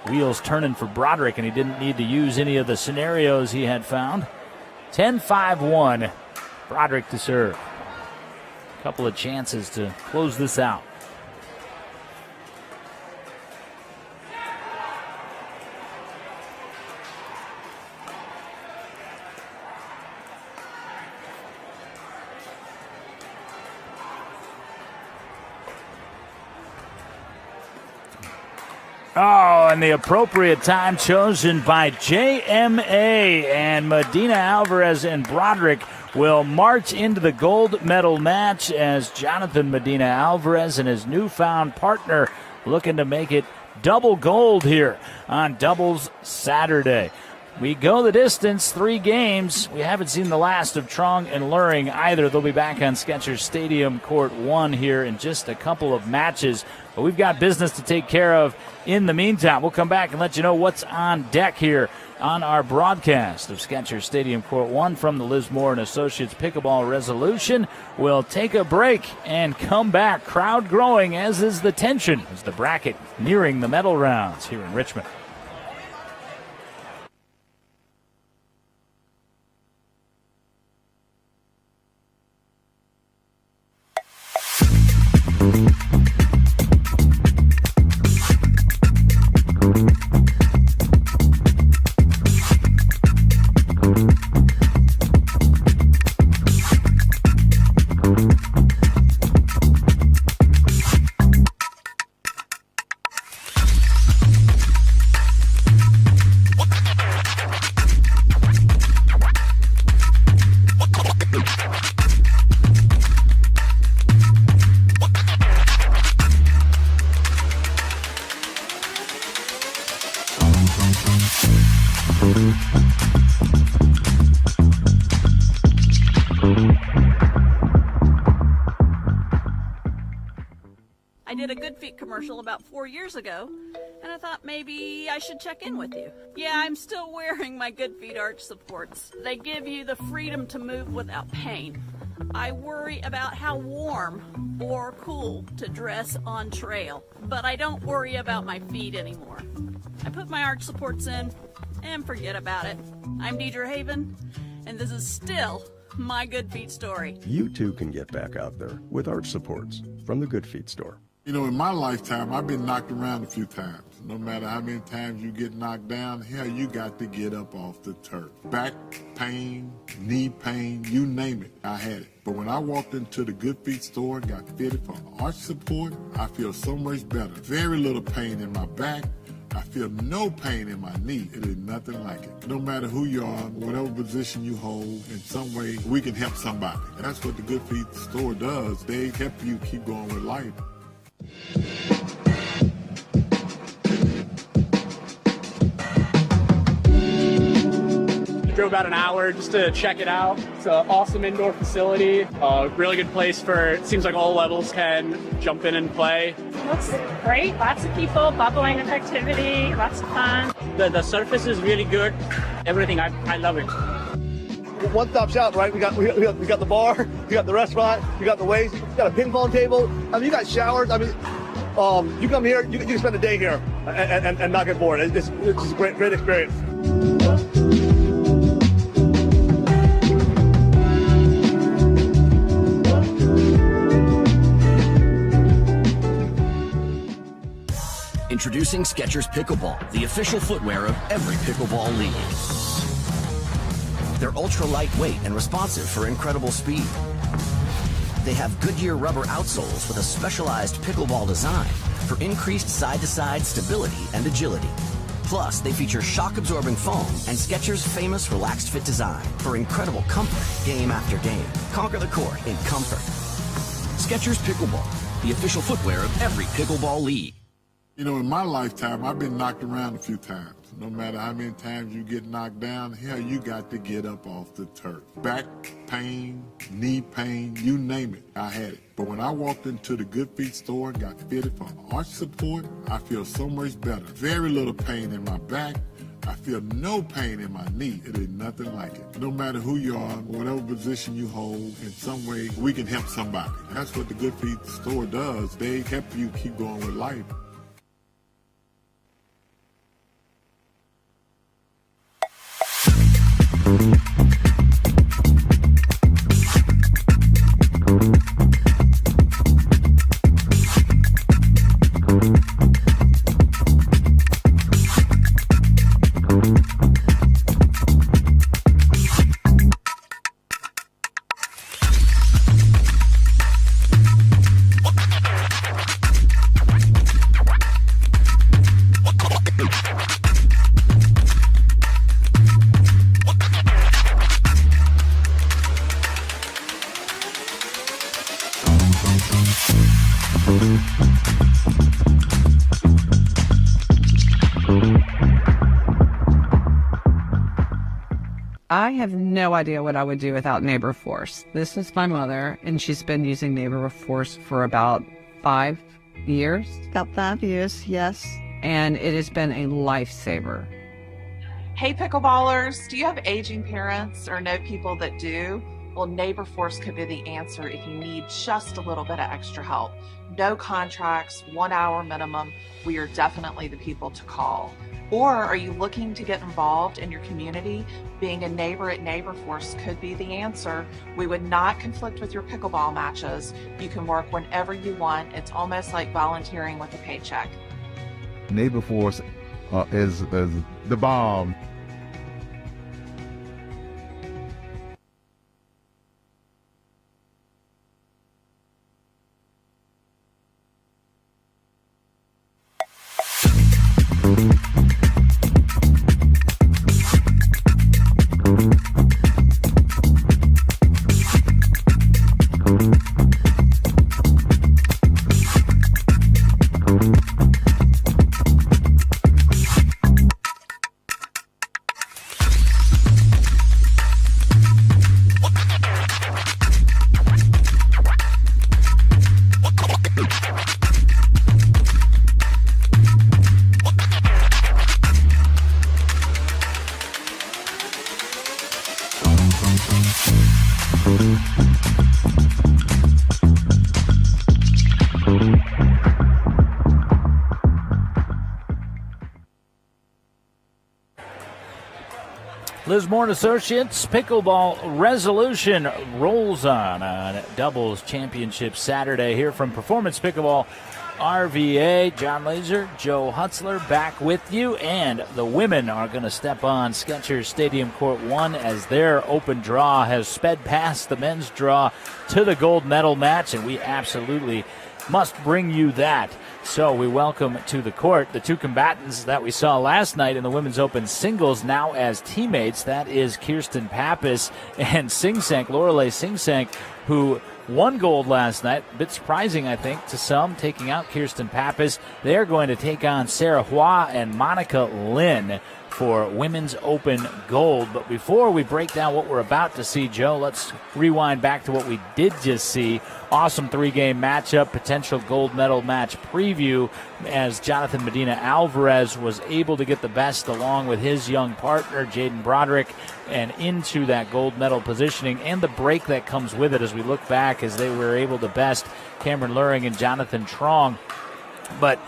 Wheels turning for Broderick, and he didn't need to use any of the scenarios he had found. 10-5-1, Broderick to serve. A couple of chances to close this out. Oh, and the appropriate time chosen by JMA, and Medina Alvarez and Broderick will march into the gold medal match as Jonathan Medina Alvarez and his newfound partner looking to make it double gold here on doubles Saturday. We go the distance, 3 games. We haven't seen the last of Trong and Luring either. They'll be back on Skechers Stadium, Court 1 here in just a couple of matches. But we've got business to take care of in the meantime. We'll come back and let you know what's on deck here on our broadcast of Skechers Stadium, Court 1 from the Liz Moore & Associates Pickleball Resolution. We'll take a break and come back. Crowd growing, as is the tension, as the bracket nearing the medal rounds here in Richmond. I did a Good Feet commercial about 4 years ago, and I thought maybe I should check in with you. Yeah, I'm still wearing my Good Feet arch supports. They give you the freedom to move without pain. I worry about how warm or cool to dress on trail, but I don't worry about my feet anymore. I put my arch supports in and forget about it. I'm Deidre Haven, and this is still my Good Feet story. You too can get back out there with arch supports from the Good Feet store. You know, in my lifetime, I've been knocked around a few times. No matter how many times you get knocked down, hell, you got to get up off the turf. Back pain, knee pain, you name it, I had it. But when I walked into the Good Feet store and got fitted for arch support, I feel so much better. Very little pain in my back, I feel no pain in my knee. It is nothing like it. No matter who you are, whatever position you hold, in some way we can help somebody. And that's what the Good Feet store does. They help you keep going with life. Drove about an hour just to check it out. It's an awesome indoor facility. Really good place for, it seems like all levels can jump in and play. Looks great. Lots of people, bubbling with activity, lots of fun. The surface is really good. Everything, I love it. One-stop shop, right? We got the bar, we got the restaurant, we got the ways, we got a ping-pong table. I mean, you got showers. I mean, you come here, you can spend a day here and not get bored. It's a great experience. Introducing Skechers Pickleball, the official footwear of every pickleball league. They're ultra lightweight and responsive for incredible speed. They have Goodyear rubber outsoles with a specialized pickleball design for increased side-to-side stability and agility. Plus, they feature shock-absorbing foam and Skechers' famous relaxed fit design for incredible comfort game after game. Conquer the court in comfort. Skechers Pickleball, the official footwear of every pickleball league. You know, in my lifetime, I've been knocked around a few times. No matter how many times you get knocked down, hell, you got to get up off the turf. Back pain, knee pain, you name it, I had it. But when I walked into the Good Feet store and got fitted for arch support, I feel so much better. Very little pain in my back. I feel no pain in my knee. It is nothing like it. No matter who you are, whatever position you hold, in some way we can help somebody. And that's what the Good Feet store does. They help you keep going with life. I have no idea what I would do without Neighbor Force. This is my mother, and she's been using Neighbor Force for about 5 years. About 5 years, yes. And it has been a lifesaver. Hey pickleballers, do you have aging parents or know people that do? Well, Neighbor Force could be the answer if you need just a little bit of extra help. No contracts, 1 hour minimum. We are definitely the people to call. Or are you looking to get involved in your community? Being a neighbor at Neighbor Force could be the answer. We would not conflict with your pickleball matches. You can work whenever you want. It's almost like volunteering with a paycheck. Neighbor Force is the bomb. Lismore & Associates Pickleball Resolution rolls on doubles championship Saturday here from Performance Pickleball RVA. Jon Laaser, Joe Hutzler back with you, and the women are going to step on Skechers Stadium Court 1 as their open draw has sped past the men's draw to the gold medal match, and we absolutely must bring you that. So we welcome to the court the two combatants that we saw last night in the women's open singles, now as teammates. That is Kirsten Pappas and Singsank, Lorelei Singsank, who won gold last night. A bit surprising, I think, to some, taking out Kirsten Pappas. They're going to take on Sarah Hua and Monica Lin for women's open gold. But before we break down what we're about to see, Joe, let's rewind back to what we did just see. Awesome three-game matchup, potential gold medal match preview, as Jonathan Medina Alvarez was able to get the best along with his young partner, Jaden Broderick, and into that gold medal positioning, and the break that comes with it as we look back as they were able to best Cameron Luring and Jonathan Trong. But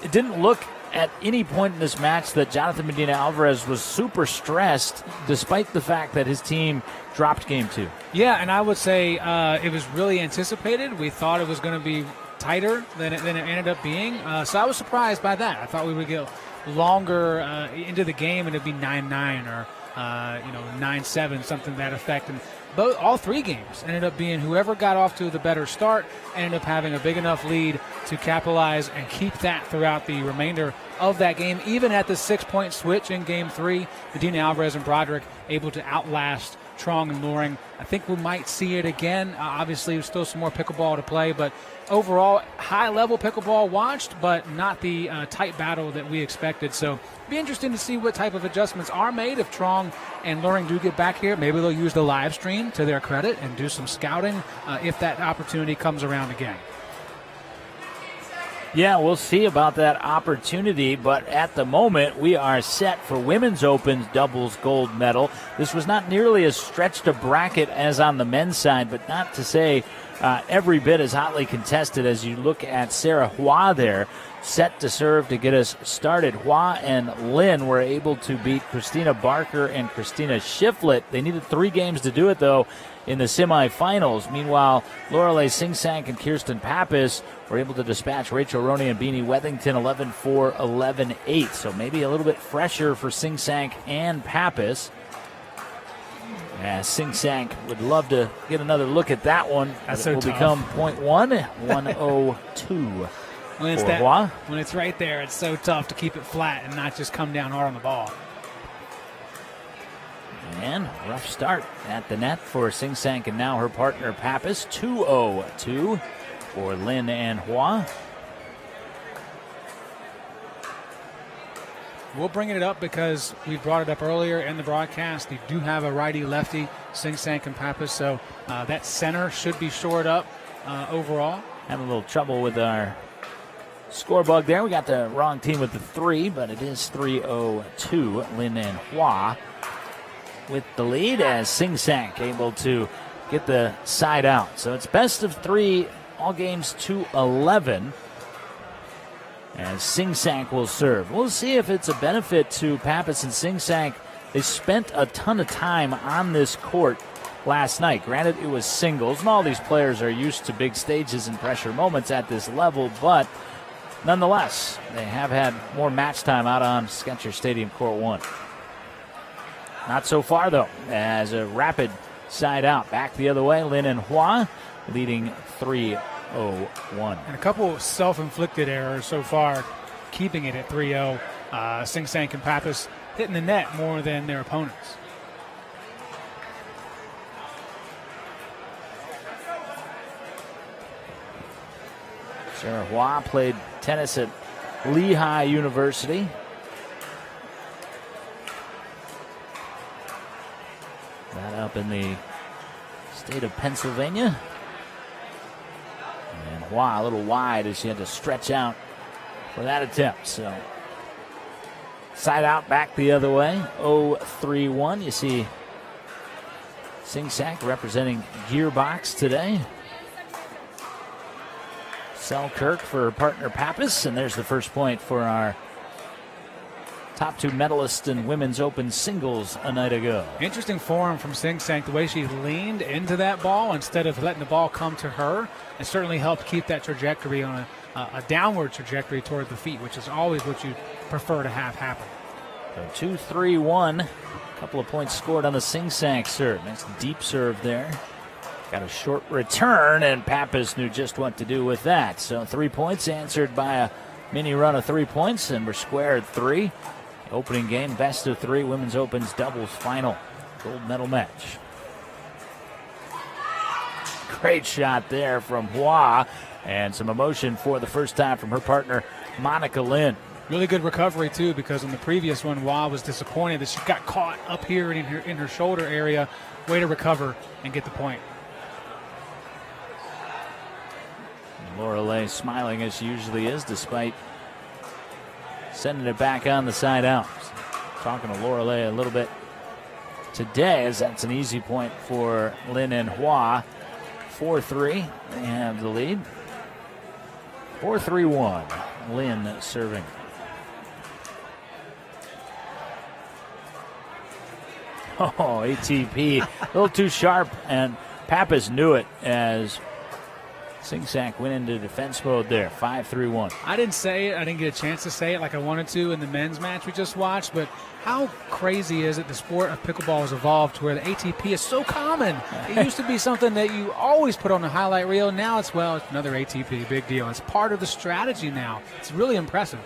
it didn't look at any point in this match that Jonathan Medina Alvarez was super stressed, despite the fact that his team dropped game 2. Yeah, and I would say it was really anticipated. We thought it was going to be tighter than it ended up being. So I was surprised by that. I thought we would get longer into the game and it'd be 9-9 or 9-7, something to that effect. And all three games ended up being whoever got off to the better start ended up having a big enough lead to capitalize and keep that throughout the remainder of that game. Even at the 6-point switch in game 3, Medina Alvarez and Broderick able to outlast Trong and Luring. I think we might see it again. Obviously, there's still some more pickleball to play, but overall, high-level pickleball watched, but not the tight battle that we expected. So it'll be interesting to see what type of adjustments are made if Trong and Luring do get back here. Maybe they'll use the live stream to their credit and do some scouting if that opportunity comes around again. Yeah, we'll see about that opportunity, but at the moment we are set for Women's Open's doubles gold medal. This was not nearly as stretched a bracket as on the men's side, but not to say every bit as hotly contested as you look at Sarah Hua there, set to serve to get us started. Hua and Lin were able to beat Christina Barker and Christina Shiflett. They needed 3 games to do it, though, in the semifinals. Meanwhile, Lorelei Singsank and Kirsten Pappas were able to dispatch Rachel Roney and Beanie Wethington 11-4, 11-8. So maybe a little bit fresher for Singsank and Pappas. Yeah, Singsank would love to get another look at that one. That's It will become point 1, 102. When it's right there, it's so tough to keep it flat and not just come down hard on the ball. And rough start at the net for Singsank and now her partner Pappas. 2-0-2 for Lin and Hua. We'll bring it up because we brought it up earlier in the broadcast. You do have a righty-lefty, Singsank and Pappas, so that center should be shored up overall. Having a little trouble with our score bug there. We got the wrong team with the 3, but it is 3-0-2. Lin and Hua with the lead as Singsank able to get the side out. So it's best of 3, all games to 11. As Singsank will serve. We'll see if it's a benefit to Pappas and Singsank. They spent a ton of time on this court last night. Granted, it was singles, and all these players are used to big stages and pressure moments at this level, but nonetheless, they have had more match time out on Skechers Stadium Court 1. Not so far, though, as a rapid side out. Back the other way, Lin and Hua leading 3-0-1. And a couple self-inflicted errors so far, keeping it at 3-0. Singsank and Pappas hitting the net more than their opponents. Sarah Hua played tennis at Lehigh University. That up in the state of Pennsylvania. And Hua a little wide as she had to stretch out for that attempt. So side out, back the other way. 0-3-1. You see Singsank representing Gearbox today. Selkirk for her partner Pappas. And there's the first point for our top 2 medalists in women's open singles a night ago. Interesting form from Sing Sang, the way she leaned into that ball instead of letting the ball come to her. It certainly helped keep that trajectory on a downward trajectory toward the feet, which is always what you prefer to have happen. So 2-3-1. A couple of points scored on the Sing Sang serve. Nice deep serve there. Got a short return, and Pappas knew just what to do with that. So 3 points answered by a mini run of 3 points, and we're square at 3. Opening game, best of 3, Women's Opens doubles final. Gold medal match. Great shot there from Hua, and some emotion for the first time from her partner, Monica Lin. Really good recovery, too, because in the previous one, Hua was disappointed that she got caught up here in her shoulder area. Way to recover and get the point. Lorelei smiling as she usually is, despite sending it back on the side out. Talking to Lorelei a little bit today, as that's an easy point for Lin and Hua. 4-3, they have the lead. 4-3-1, Lin serving. Oh, ATP, a little too sharp, and Pappas knew it as Sing Sang went into defense mode there. 5-3-1. I didn't say it. I didn't get a chance to say it like I wanted to in the men's match we just watched, but how crazy is it the sport of pickleball has evolved to where the ATP is so common? It used to be something that you always put on the highlight reel. Now it's another ATP, big deal. It's part of the strategy now. It's really impressive.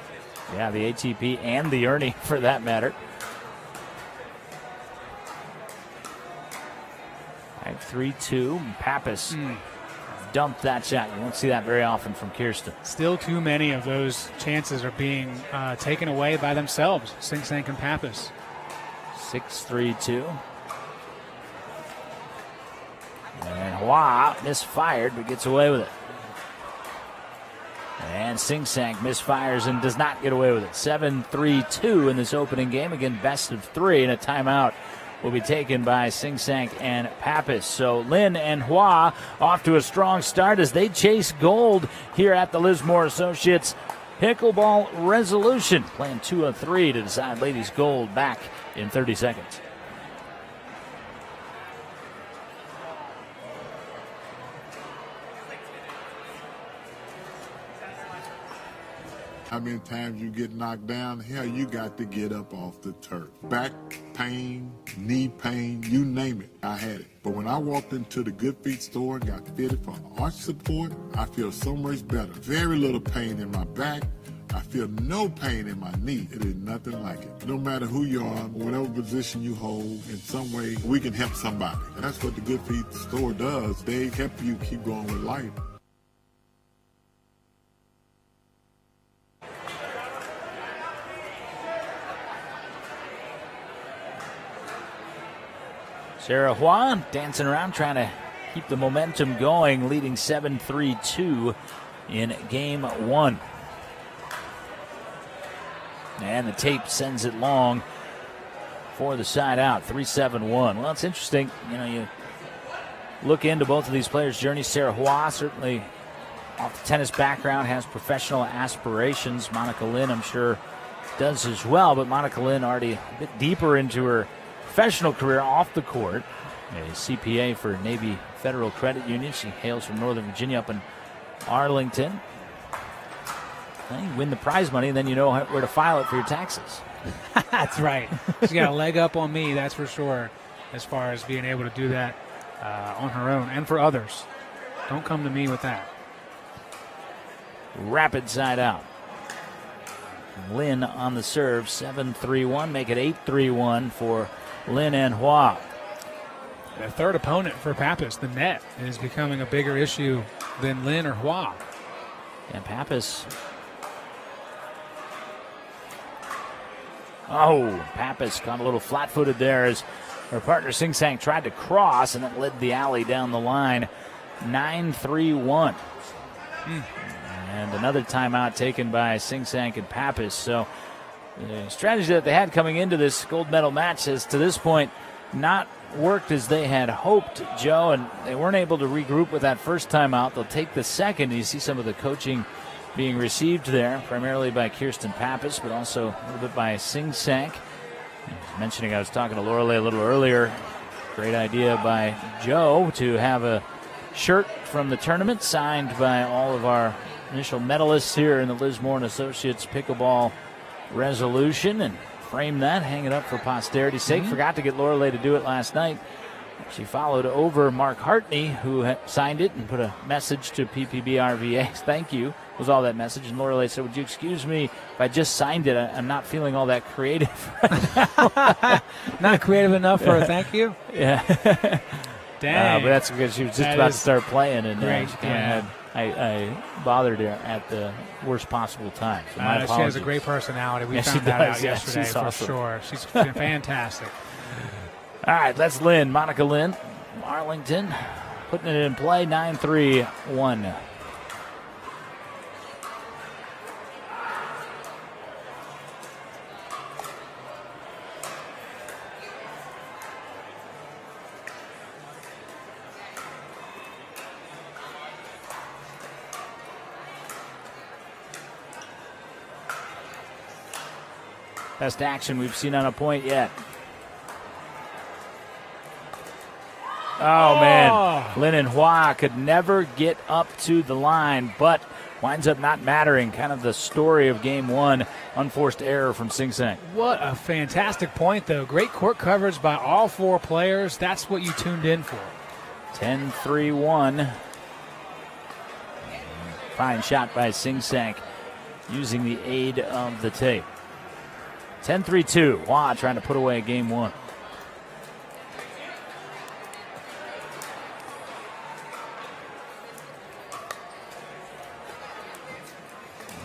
Yeah, the ATP and the Ernie for that matter. 5-3-2. Pappas dumped that shot. You won't see that very often from Kirsten. Still too many of those chances are being taken away by themselves. Sing Sang and Pappas. 6-3-2. And Hua misfired but gets away with it. And Sing Sang misfires and does not get away with it. 7-3-2 in this opening game. Again, best of 3, and a timeout will be taken by Sing Sang and Pappas. So Lin and Hua off to a strong start as they chase gold here at the Lismore Associates Pickleball Resolution. Playing 2 of 3 to decide ladies gold back in 30 seconds. How many times you get knocked down? Hell, you got to get up off the turf. Back pain, knee pain, you name it, I had it. But when I walked into the Good Feet store and got fitted for arch support, I feel so much better. Very little pain in my back. I feel no pain in my knee. It is nothing like it. No matter who you are, whatever position you hold, in some way, we can help somebody. And that's what the Good Feet store does. They help you keep going with life. Sarah Hua dancing around trying to keep the momentum going, leading 7-3-2 in game 1. And the tape sends it long for the side out, 3-7-1. Well, it's interesting. You know, you look into both of these players' journeys. Sarah Hua, certainly off the tennis background, has professional aspirations. Monica Lin, I'm sure, does as well. But Monica Lin already a bit deeper into her professional career off the court. A CPA for Navy Federal Credit Union. She hails from Northern Virginia up in Arlington. Well, you win the prize money, and then you know where to file it for your taxes. That's right. She's got a leg up on me, that's for sure, as far as being able to do that on her own and for others. Don't come to me with that. Rapid side out. Lin on the serve, 7-3-1, make it 8-3-1 for Lin and Hua. The third opponent for Pappas, the net, is becoming a bigger issue than Lin or Hua. And Pappas. Oh, Pappas got a little flat-footed there as her partner Sing Sang tried to cross, and it led the alley down the line. 9-3-1. And another timeout taken by Sing Sang and Pappas. So the strategy that they had coming into this gold medal match has, to this point, not worked as they had hoped, Joe, and they weren't able to regroup with that first timeout. They'll take the second. You see some of the coaching being received there, primarily by Kirsten Pappas, but also a little bit by Sing Sank. Mentioning, I was talking to Lorelei a little earlier. Great idea by Joe to have a shirt from the tournament signed by all of our initial medalists here in the Liz Moore and Associates Pickleball Resolution, and frame that, hang it up for posterity's sake. Forgot to get Lorelei to do it last night. She followed over Mark Hartney, who signed it and put a message to PPB RVA. Thank you, was all that message. And Lorelei said, would you excuse me if I just signed it? I'm not feeling all that creative right now. Not creative enough for a thank you? Yeah. Dang. But that's because she was just about to start playing, and she kind of I bothered her at the worst possible time. So my she has a great personality. We found that out yesterday for sure. She's fantastic. All right, that's Lynn, Monica Lynn, Arlington, putting it in play, 9-3-1. Best action we've seen on a point yet. Oh, man. Lynn and Hua could never get up to the line, but winds up not mattering. Kind of the story of game one. Unforced error from Sing Sang. What a fantastic point, though. Great court coverage by all four players. That's what you tuned in for. 10-3-1. Fine shot by Sing Sang using the aid of the tape. 10-3-2. Hua trying to put away game one.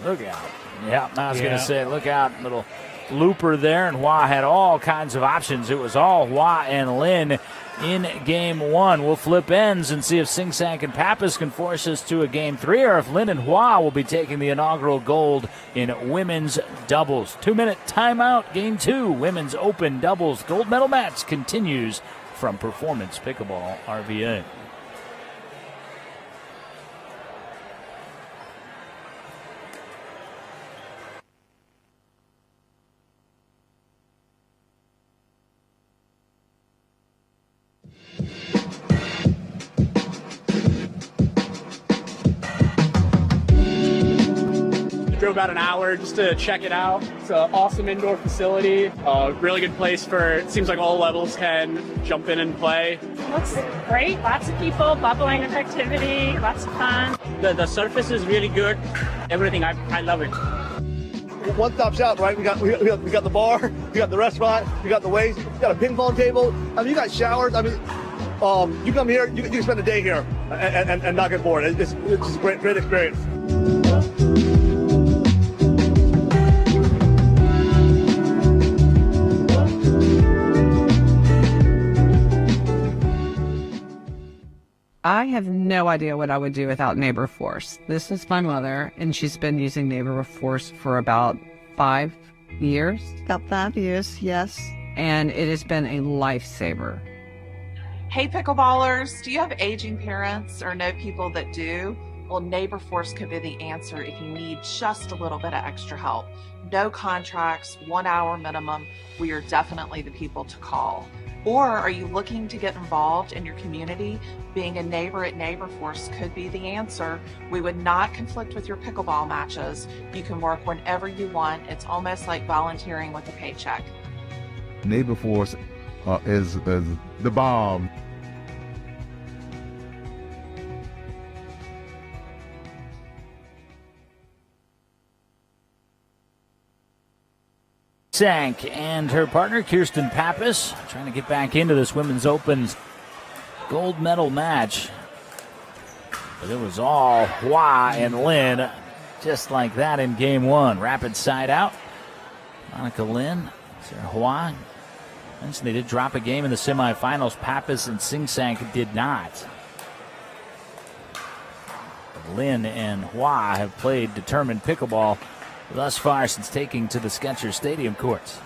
Look out. Yeah, I was going to say, look out. Little looper there, and Hua had all kinds of options. It was all Hua and Lynn in game one. We'll flip ends and see if Sing Sang and Pappas can force us to a game three, or if Lynn and Hua will be taking the inaugural gold in women's doubles. 2-minute timeout, game two, women's open doubles gold medal match continues from Performance Pickleball RVA. Drove about an hour just to check it out. It's an awesome indoor facility. Really good place for, it seems like all levels can jump in and play. Looks great. Lots of people, bubbling with activity, lots of fun. The surface is really good. Everything, I love it. One-stop shop, right? We got the bar, we got the restaurant, we got the ways, we got a ping pong table. I mean, you got showers. I mean, you come here, you can spend a day here and not get bored. It's just a great experience. I have no idea what I would do without Neighbor Force. This is my mother, and she's been using Neighbor Force for about 5 years. About 5 years, yes. And it has been a lifesaver. Hey pickleballers, do you have aging parents or know people that do? Well, Neighbor Force could be the answer if you need just a little bit of extra help. No contracts, 1 hour minimum. We are definitely the people to call. Or are you looking to get involved in your community? Being a neighbor at Neighbor Force could be the answer. We would not conflict with your pickleball matches. You can work whenever you want. It's almost like volunteering with a paycheck. Neighbor Force is the bomb. Sank and her partner Kirsten Pappas trying to get back into this Women's Open's gold medal match. But it was all Hua and Lynn, just like that in game one. Rapid side out. Monica Lynn, Sarah Hua. Mentioned they did drop a game in the semifinals. Pappas and Sing Sang did not. But Lynn and Hua have played determined pickleball thus far since taking to the Skechers Stadium courts.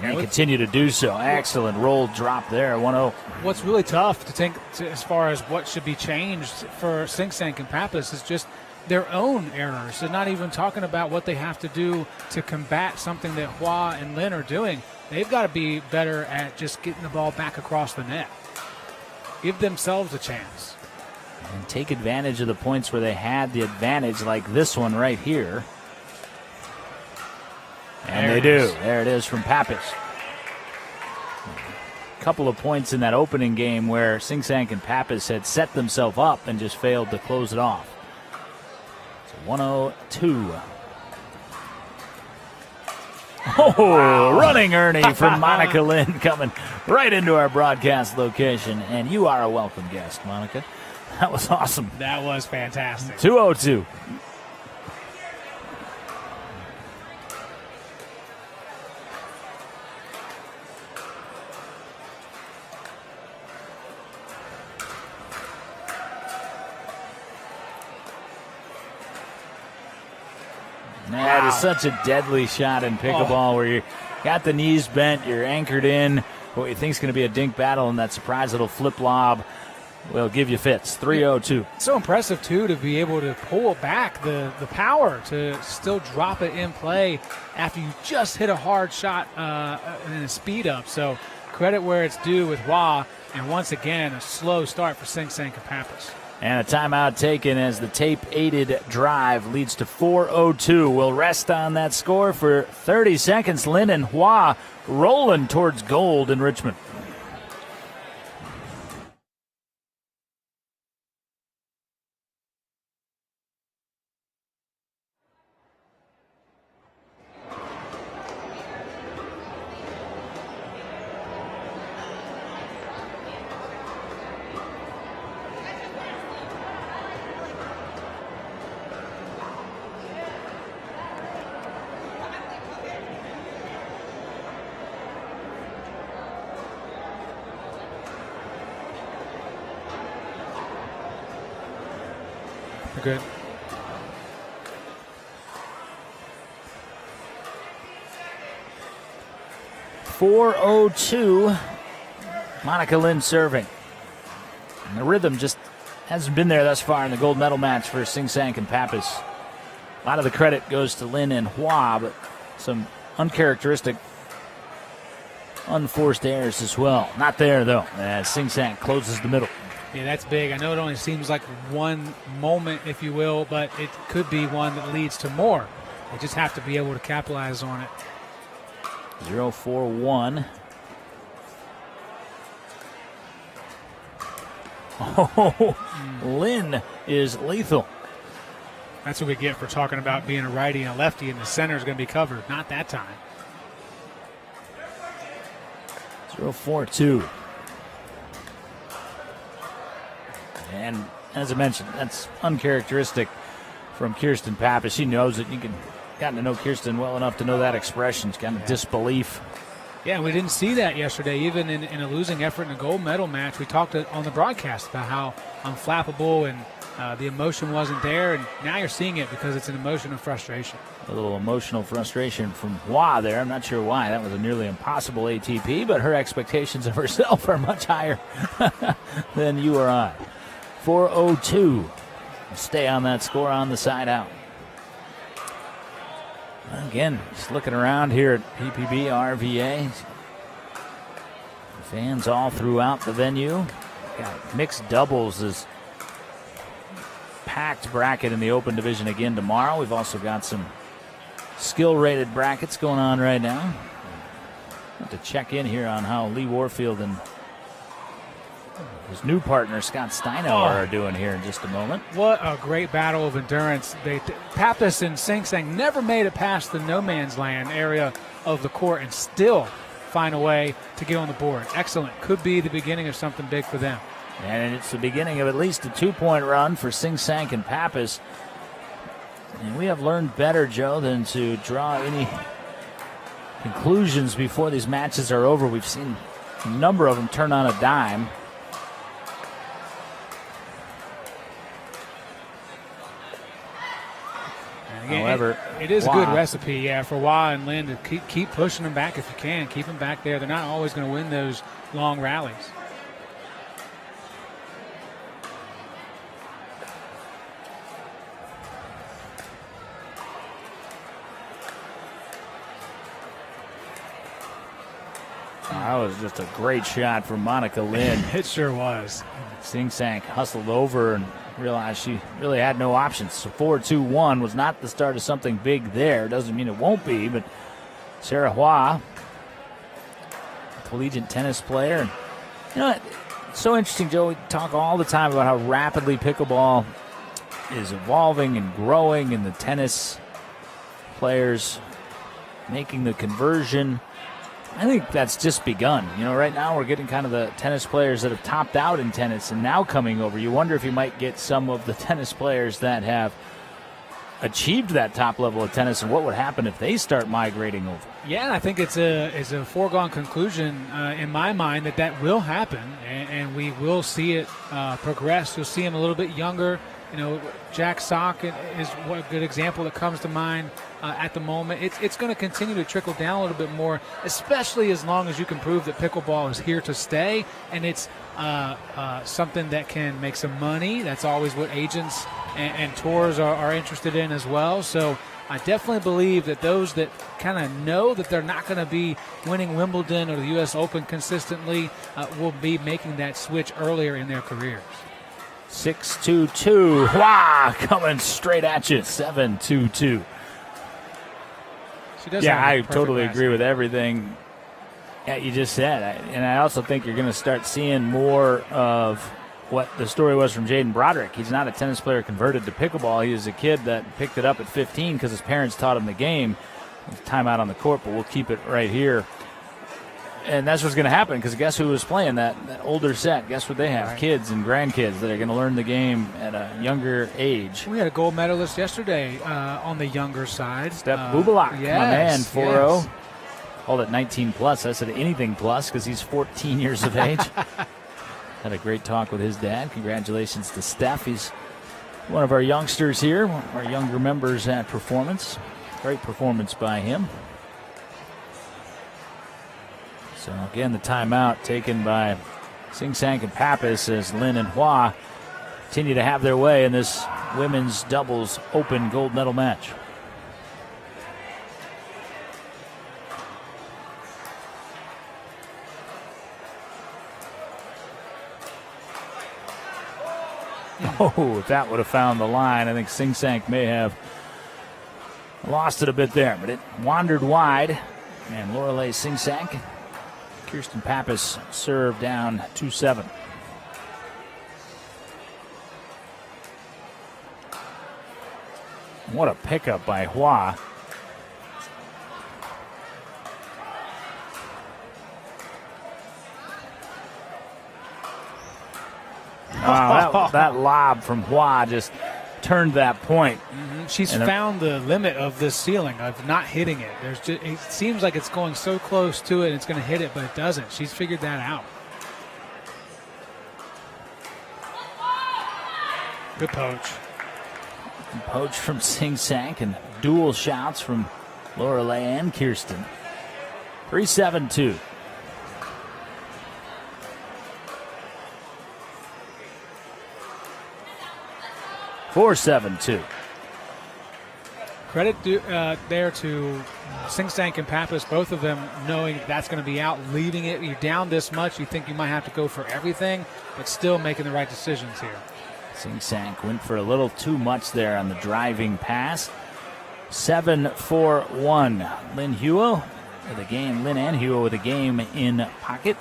And they continue to do so. Excellent roll drop there, 1-0. What's really tough to think as far as what should be changed for Sing Sang and Pappas is just their own errors. They're not even talking about what they have to do to combat something that Hua and Lin are doing. They've got to be better at just getting the ball back across the net. Give themselves a chance. And take advantage of the points where they had the advantage, like this one right here. And they do. There it is from Pappas. A couple of points in that opening game where Sing Sang and Pappas had set themselves up and just failed to close it off. So 102. Oh, wow. Running Ernie from Monica Lin coming right into our broadcast location. And you are a welcome guest, Monica. That was awesome. That was fantastic. 202. That is such a deadly shot in pickleball where you got the knees bent, you're anchored in what you think is going to be a dink battle, and that surprise little flip lob will give you fits. 302. So impressive, too, to be able to pull back the power to still drop it in play after you just hit a hard shot and a speed up. So credit where it's due with Hua, and once again, a slow start for Sing Sang and Pappas. And a timeout taken as the tape-aided drive leads to 4:02. We'll rest on that score for 30 seconds. Lin and Hua rolling towards gold in Richmond. Good. .402. Monica Lin serving. And the rhythm just hasn't been there thus far in the gold medal match for Sing Sang and Pappas. A lot of the credit goes to Lin and Hua, but some uncharacteristic, unforced errors as well. Not there, though, as Sing Sang closes the middle. Yeah, that's big. I know it only seems like one moment, if you will, but it could be one that leads to more. They just have to be able to capitalize on it. 0-4-1. Oh, Lin is lethal. That's what we get for talking about being a righty and a lefty, and the center is going to be covered. Not that time. 0-4-2. And as I mentioned, that's uncharacteristic from Kirsten Pappas. She knows it. You can gotten to know Kirsten well enough to know that expression. It's kind of disbelief. Yeah, we didn't see that yesterday, even in a losing effort in a gold medal match. We talked on the broadcast about how unflappable and the emotion wasn't there, and now you're seeing it because it's an emotion of frustration. A little emotional frustration from Hua there. I'm not sure why. That was a nearly impossible ATP, but her expectations of herself are much higher than you or I. 4:02. Stay on that score on the side out. Again, just looking around here at PPB RVA. Fans all throughout the venue. Got mixed doubles is packed bracket in the open division again tomorrow. We've also got some skill-rated brackets going on right now. Have to check in here on how Lee Warfield and his new partner, Scott Steinauer, are doing here in just a moment. What a great battle of endurance. Pappas and Sing Sang never made it past the no man's land area of the court and still find a way to get on the board. Excellent. Could be the beginning of something big for them. And it's the beginning of at least a 2-point run for Sing Sang and Pappas. And we have learned better, Joe, than to draw any conclusions before these matches are over. We've seen a number of them turn on a dime. However, it is a good recipe, for Hua and Lin to keep pushing them back if you can. Keep them back there. They're not always going to win those long rallies. That was just a great shot from Monica Lin. It sure was. Sing Sang hustled over and realized she really had no options. So 4-2-1 was not the start of something big there. Doesn't mean it won't be, but Sarah Hua, collegiate tennis player. And, you know, it's so interesting, Joe. We talk all the time about how rapidly pickleball is evolving and growing, and the tennis players making the conversion. I think that's just begun. You know, right now we're getting kind of the tennis players that have topped out in tennis and now coming over. You wonder if you might get some of the tennis players that have achieved that top level of tennis and what would happen if they start migrating over. Yeah, I think it's a foregone conclusion in my mind that will happen, and we will see it progress. You'll see him a little bit younger. You know, Jack Sock is a good example that comes to mind at the moment. It's going to continue to trickle down a little bit more, especially as long as you can prove that pickleball is here to stay, and it's something that can make some money. That's always what agents and tours are interested in as well. So I definitely believe that those that kind of know that they're not going to be winning Wimbledon or the U.S. Open consistently will be making that switch earlier in their careers. 6-2-2. Hua coming straight at you. 7-2-2. Yeah, I totally agree with everything that you just said. And I also think you're going to start seeing more of what the story was from Jaden Broderick. He's not a tennis player converted to pickleball. He was a kid that picked it up at 15 because his parents taught him the game. Time out on the court, but we'll keep it right here. And that's what's going to happen, because guess who was playing that older set? Guess what they have? Right. Kids and grandkids that are going to learn the game at a younger age. We had a gold medalist yesterday on the younger side. Steph Bubelak, yes, my man, 4-0. Yes. Called it 19 plus. I said anything plus because he's 14 years of age. Had a great talk with his dad. Congratulations to Steph. He's one of our youngsters here, one of our younger members at Performance. Great performance by him. So again, the timeout taken by Sing Sang and Pappas as Lin and Hua continue to have their way in this women's doubles open gold medal match. Oh, if that would have found the line, I think Sing Sang may have lost it a bit there, but it wandered wide. And Lorelei Sing Sang, Kirsten Pappas served down 2-7. What a pickup by Hua. Wow, that lob from Hua just turned that point. Mm-hmm. She's found the limit of this ceiling of not hitting it. It seems like it's going so close to it, it's going to hit it, but it doesn't. She's figured that out. Good poach. Poach from Sing Sang and dual shots from Lorelei and Kirsten. 3-7-2. Four 7-2. Credit there to Sing Sang and Pappas, both of them knowing that's going to be out, leaving it. You're down this much, you think you might have to go for everything, but still making the right decisions here. Sing Sang went for a little too much there on the driving pass. 7-4-1. Lin Huo with a game. Lin and Huo with a game in pocket.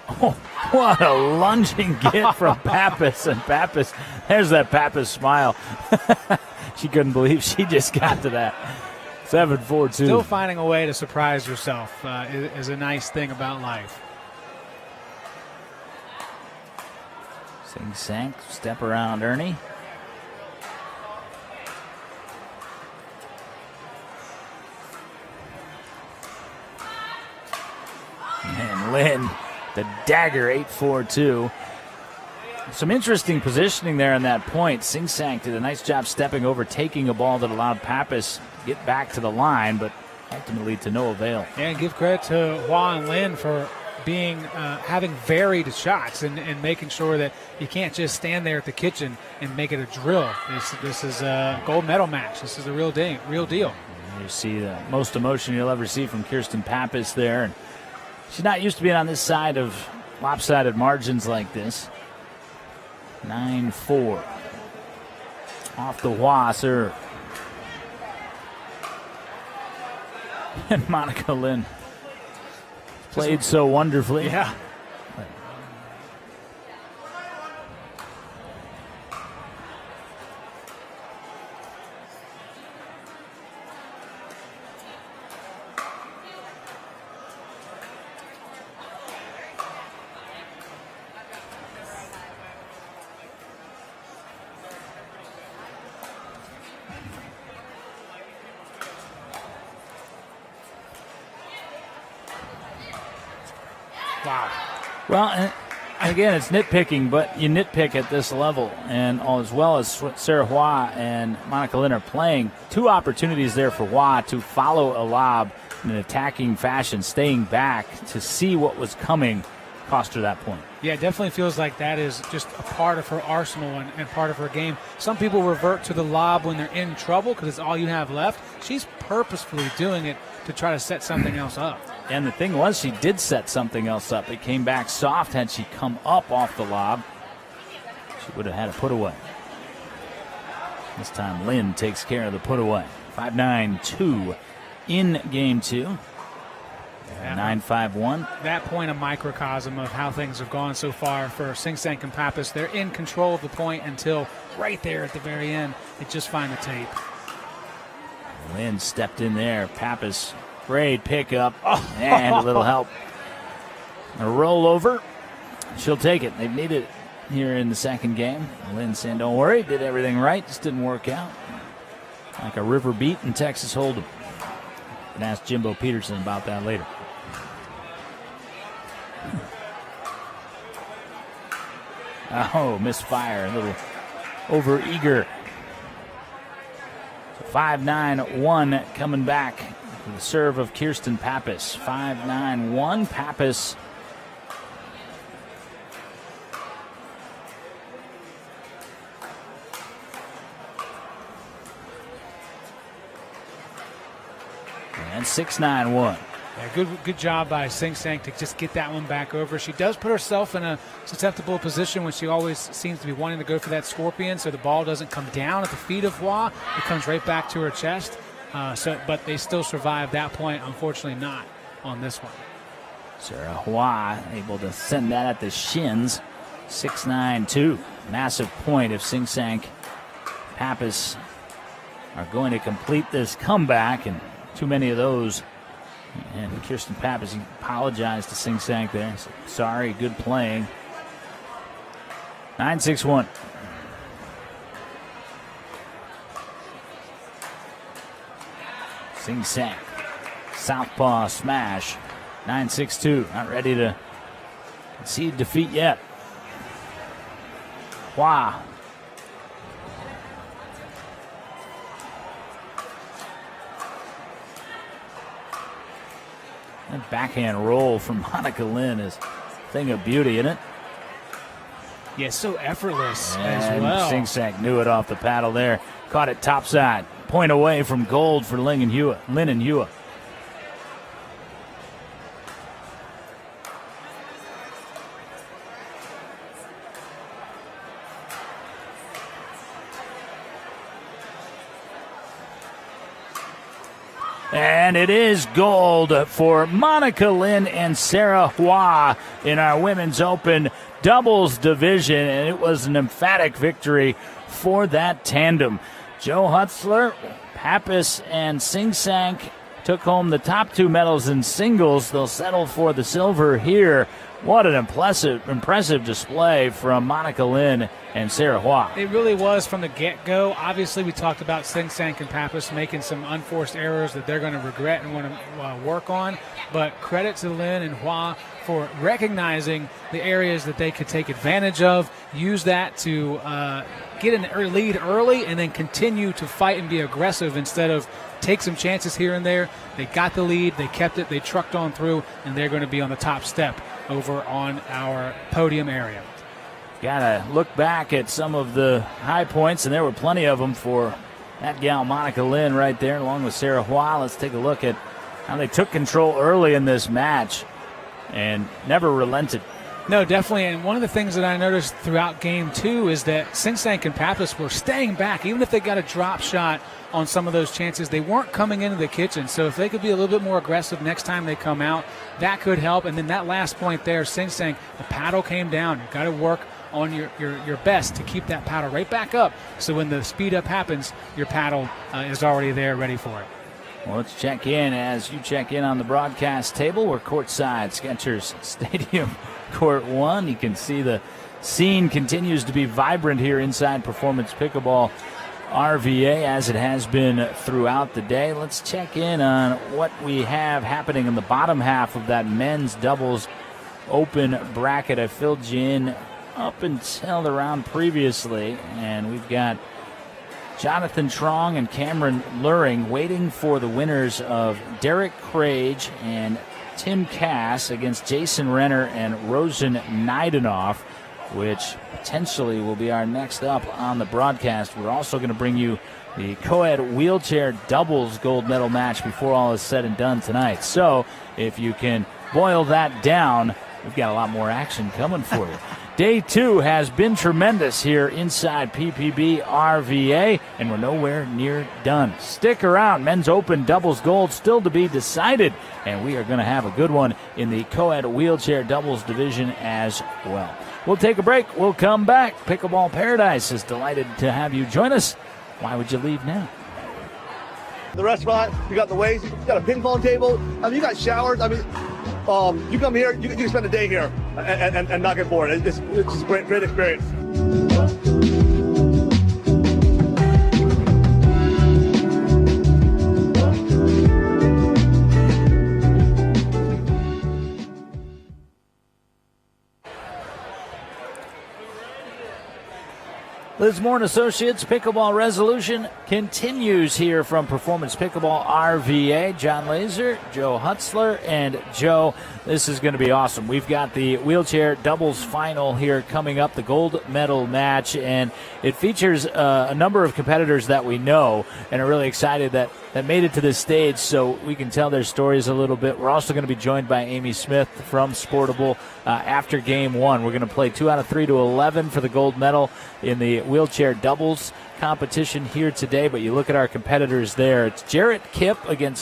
Oh, what a lunging get from Pappas. And Pappas, there's that Pappas smile. She couldn't believe she just got to that. 7-4-2. Still finding a way to surprise yourself is a nice thing about life. Sing Sang, step around Ernie. And Lin, the dagger, 8-4-2. Some interesting positioning there on that point. Sing Sang did a nice job stepping over, taking a ball that allowed Pappas to get back to the line, but ultimately to no avail. And give credit to Hua and Lin for having varied shots and making sure that you can't just stand there at the kitchen and make it a drill. This is a gold medal match. This is a real deal. You see the most emotion you'll ever see from Kirsten Pappas there. And she's not used to being on this side of lopsided margins like this. 9-4. Off the Hua serve. And Monica Lynn played so wonderfully. Yeah. Wow. Well, and again, it's nitpicking, but you nitpick at this level. And as well as Sarah Hua and Monica Lynn are playing, 2 opportunities there for Hua to follow a lob in an attacking fashion, staying back to see what was coming, cost her that point. Yeah, it definitely feels like that is just a part of her arsenal and part of her game. Some people revert to the lob when they're in trouble because it's all you have left. She's purposefully doing it to try to set something else up. And the thing was, she did set something else up. It came back soft. Had she come up off the lob, she would have had a put away. This time Lynn takes care of the put away. 5-9-2 in game 2. 9-5-1. That point, a microcosm of how things have gone so far for Sing Sang and Pappas. They're in control of the point until right there at the very end. They just find the tape. Lynn stepped in there. Pappas, great pickup, and a little help. A rollover. She'll take it. They've needed it here in the second game. Lynn saying, don't worry, did everything right, just didn't work out. Like a river beat in Texas Hold'em. And ask Jimbo Peterson about that later. Oh, misfire, a little over-eager. So 5-9-1 coming back to the serve of Kirsten Pappas. 5-9-1, Pappas. And 6-9-1. Yeah, good job by Sing Sang to just get that one back over. She does put herself in a susceptible position when she always seems to be wanting to go for that scorpion, so the ball doesn't come down at the feet of Hua. It comes right back to her chest. But they still survive that point. Unfortunately, not on this one. Sarah Hua able to send that at the shins. 6-9-2. Massive point if Sing Sang Pappas are going to complete this comeback, and too many of those. And Kirsten Pappas apologized to Sing Sang there. So, sorry, good playing. 9-6-1. Sing Sang. Southpaw smash. 9-6-2. Not ready to concede defeat yet. Wow. That backhand roll from Monica Lynn is a thing of beauty, isn't it? Yeah, so effortless and as well. Sing Sang knew it off the paddle there. Caught it topside. Point away from gold for Lynn and Hua. And it is gold for Monica Lynn and Sarah Hua in our Women's Open doubles division. And it was an emphatic victory for that tandem. Joe Hutzler, Pappas, and Sing Sang took home the top 2 medals in singles. They'll settle for the silver here. What an impressive display from Monica Lynn and Sarah Hua. It really was from the get-go. Obviously, we talked about Sing Sang and Pappas making some unforced errors that they're going to regret and want to work on. But credit to Lynn and Hua for recognizing the areas that they could take advantage of, use that to get an lead early, and then continue to fight and be aggressive instead of take some chances here and there. They got the lead, they kept it, they trucked on through, and they're going to be on the top step over on our podium area. Got to look back at some of the high points, and there were plenty of them for That gal, Monica Lynn, right there, along with Sarah Hua. Let's take a look at how they took control early in this match and never relented. No, definitely. And one of the things that I noticed throughout game 2 is that Singsank and Pappas were staying back. Even if they got a drop shot on some of those chances, they weren't coming into the kitchen. So if they could be a little bit more aggressive next time they come out, that could help. And then that last point there, Singsank, the paddle came down. You've got to work on your best to keep that paddle right back up. So when the speed up happens, your paddle is already there ready for it. Well, let's check in as you check in on the broadcast table. We're courtside, Skechers Stadium, Court 1. You can see the scene continues to be vibrant here inside Performance Pickleball RVA, as it has been throughout the day. Let's check in on what we have happening in the bottom half of that men's doubles open bracket. I filled you in up until the round previously, and we've got Jonathan Trong and Cameron Luring waiting for the winners of Derek Crage and Tim Cass against Jason Renner and Rosen Naidenov, which potentially will be our next up on the broadcast. We're also going to bring you the Coed wheelchair doubles gold medal match before all is said and done tonight. So if you can boil that down, we've got a lot more action coming for you. Day 2 has been tremendous here inside PPB RVA, and we're nowhere near done. Stick around. Men's Open doubles gold still to be decided, and we are going to have a good one in the Coed wheelchair doubles division as well. We'll take a break. We'll come back. Pickleball Paradise is delighted to have you join us. Why would you leave now? The restaurant, you got the waves, you got a ping pong table. I mean, you got showers. I mean, you come here, you can spend a day here and not get bored. It's just a great experience. Lismore and Associates Pickleball Resolution continues here from Performance Pickleball RVA. Jon Laaser, Joe Hutzler, and Joe, this is going to be awesome. We've got the wheelchair doubles final here coming up, the gold medal match, and it features a number of competitors that we know and are really excited that made it to this stage, so we can tell their stories a little bit. We're also going to be joined by Amy Smith from Sportable after game 1. We're going to play 2 out of 3 to 11 for the gold medal in the wheelchair doubles competition here today. But you look at our competitors there. It's Jarrett Kipp and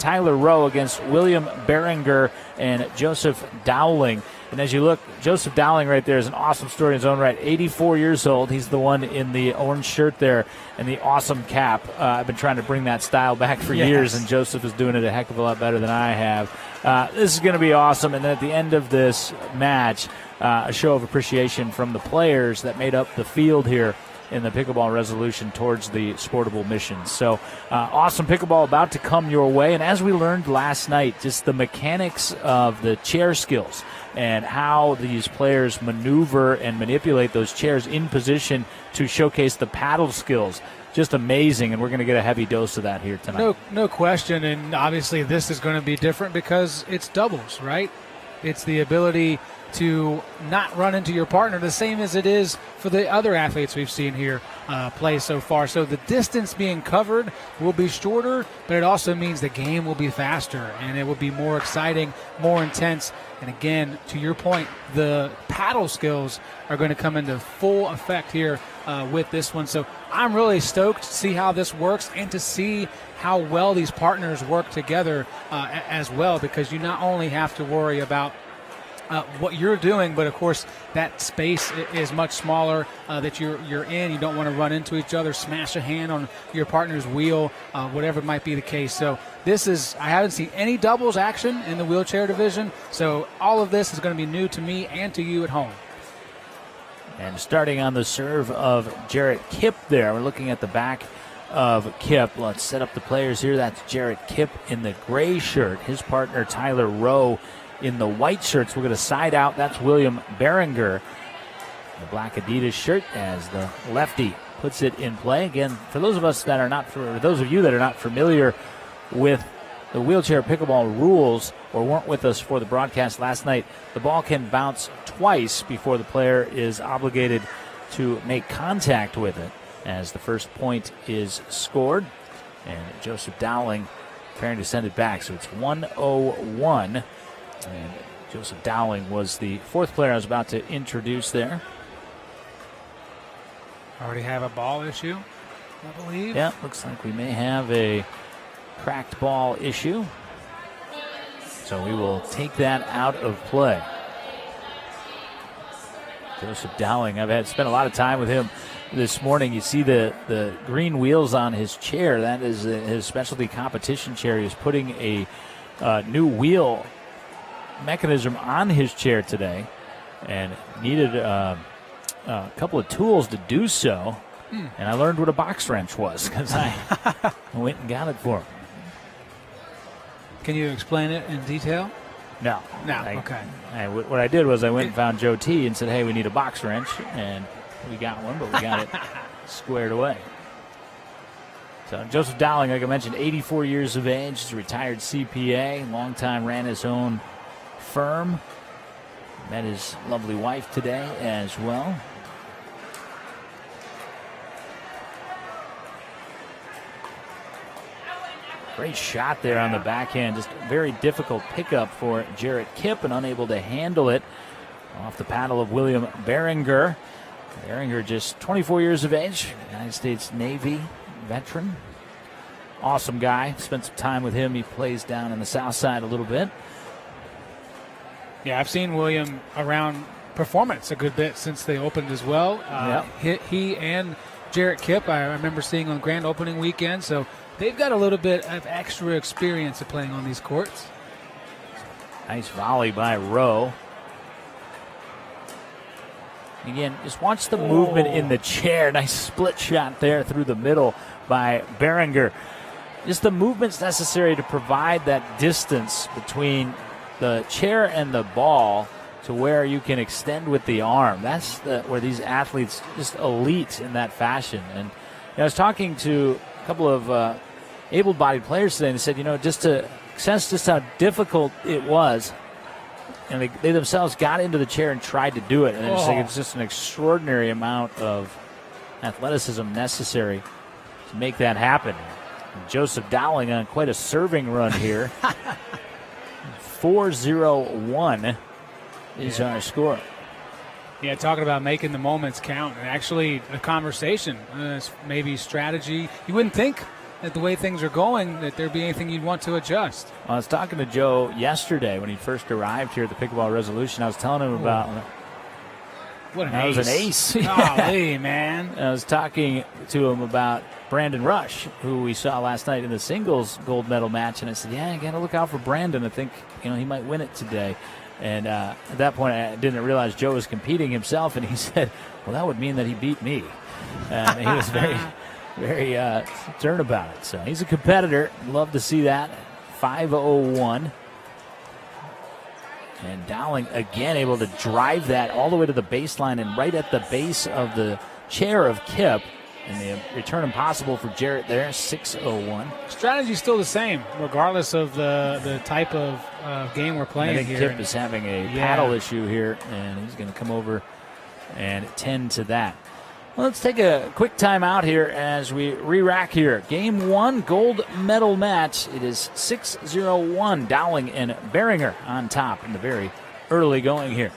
Tyler Rowe against William Berenger and Joseph Dowling. And as you look, Joseph Dowling right there is an awesome story in his own right. 84 years old. He's the one in the orange shirt there and the awesome cap. I've been trying to bring that style back for years, and Joseph is doing it a heck of a lot better than I have. This is going to be awesome. And then at the end of this match, a show of appreciation from the players that made up the field here in the Pickleball Resolution towards the Sportable mission. So awesome pickleball about to come your way. And as we learned last night, just the mechanics of the chair skills and how these players maneuver and manipulate those chairs in position to showcase the paddle skills. Just amazing, and we're going to get a heavy dose of that here tonight. No question, and obviously this is going to be different because it's doubles, right? It's the ability to not run into your partner, the same as it is for the other athletes we've seen here play so far. So the distance being covered will be shorter, but it also means the game will be faster and it will be more exciting, more intense. And again, to your point, the paddle skills are going to come into full effect here with this one. So I'm really stoked to see how this works and to see how well these partners work together as well, because you not only have to worry about what you're doing, but of course that space is much smaller that you're in. You don't want to run into each other, smash a hand on your partner's wheel, whatever might be the case. So I haven't seen any doubles action in the wheelchair division, so all of this is going to be new to me and to you at home. And starting on the serve of Jarrett Kipp there, we're looking at the back of Kipp. Let's set up the players here. That's Jarrett Kipp in the gray shirt. His partner Tyler Rowe in the white shirts. We're going to side out. That's William Berenger, the black Adidas shirt, as the lefty puts it in play. Again, for those of you that are not familiar with the wheelchair pickleball rules or weren't with us for the broadcast last night, the ball can bounce twice before the player is obligated to make contact with it. as the first point is scored. And Joseph Dowling preparing to send it back. So it's 1-0-1. And Joseph Dowling was the fourth player I was about to introduce there. Already have a ball issue, I believe. Yeah, looks like we may have a cracked ball issue. So we will take that out of play. Joseph Dowling, I've spent a lot of time with him this morning. You see the green wheels on his chair. That is his specialty competition chair. He's putting a new wheel mechanism on his chair today and needed a couple of tools to do so. And I learned what a box wrench was because I went and got it for him. Can you explain it in detail? No. Okay. What I did was I went and found Joe T and said, hey, we need a box wrench. And we got one, but we got it squared away. So Joseph Dowling, like I mentioned, 84 years of age, is a retired CPA, long time ran his own firm. Met his lovely wife today as well. Great shot there on the backhand. Just very difficult pickup for Jarrett Kipp and unable to handle it off the paddle of William Behringer. Behringer just 24 years of age, United States Navy veteran. Awesome guy. Spent some time with him. He plays down in the south side a little bit. Yeah, I've seen William around performance a good bit since they opened as well. He and Jarrett Kipp, I remember seeing on grand opening weekend, so they've got a little bit of extra experience of playing on these courts. Nice volley by Rowe. Again, just watch the movement in the chair. Nice split shot there through the middle by Behringer. Just the movements necessary to provide that distance between the chair and the ball to where you can extend with the arm. That's where these athletes just elite in that fashion. And I was talking to a couple of able-bodied players today, and they said, just to sense just how difficult it was, and they themselves got into the chair and tried to do it. And it's just an extraordinary amount of athleticism necessary to make that happen. And Joseph Dowling on quite a serving run here. 4-0-1 is our score. Yeah, talking about making the moments count. And actually, a conversation, maybe strategy. You wouldn't think that the way things are going that there'd be anything you'd want to adjust. Well, I was talking to Joe yesterday when he first arrived here at the Pickleball Resolution. I was telling him about what an that ace. was an ace. Golly, man. I was talking to him about Brandon Rush, who we saw last night in the singles gold medal match, and I said, yeah, you got to look out for Brandon. I think he might win it today. And at that point, I didn't realize Joe was competing himself, and he said, well, that would mean that he beat me. And he was very stern about it. So he's a competitor. Love to see that. 5-0-1. And Dowling again able to drive that all the way to the baseline and right at the base of the chair of Kipp. And the return impossible for Jarrett there, 6-0-1. Strategy's still the same, regardless of the type of game we're playing I think here. Kipp is having a paddle issue here, and he's going to come over and tend to that. Well, let's take a quick time out here as we re-rack here. Game 1, gold medal match. It is 6-0-1. Dowling and Behringer on top in the very early going here.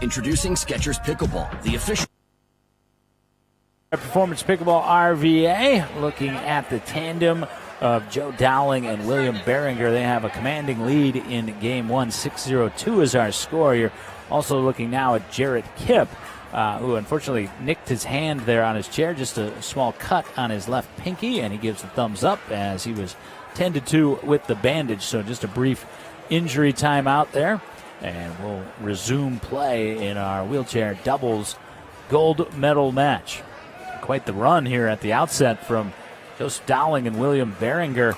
Introducing Skechers Pickleball, the official Performance Pickleball RVA, looking at the tandem of Joe Dowling and William Behringer. They have a commanding lead in game one. 6-0-2 is our score. You're also looking now at Jarrett Kipp, who unfortunately nicked his hand there on his chair, just a small cut on his left pinky, and he gives a thumbs up as he was tended to with the bandage. So just a brief injury timeout there, and we'll resume play in our wheelchair doubles gold medal match. Quite the run here at the outset from Joseph Dowling and William Behringer,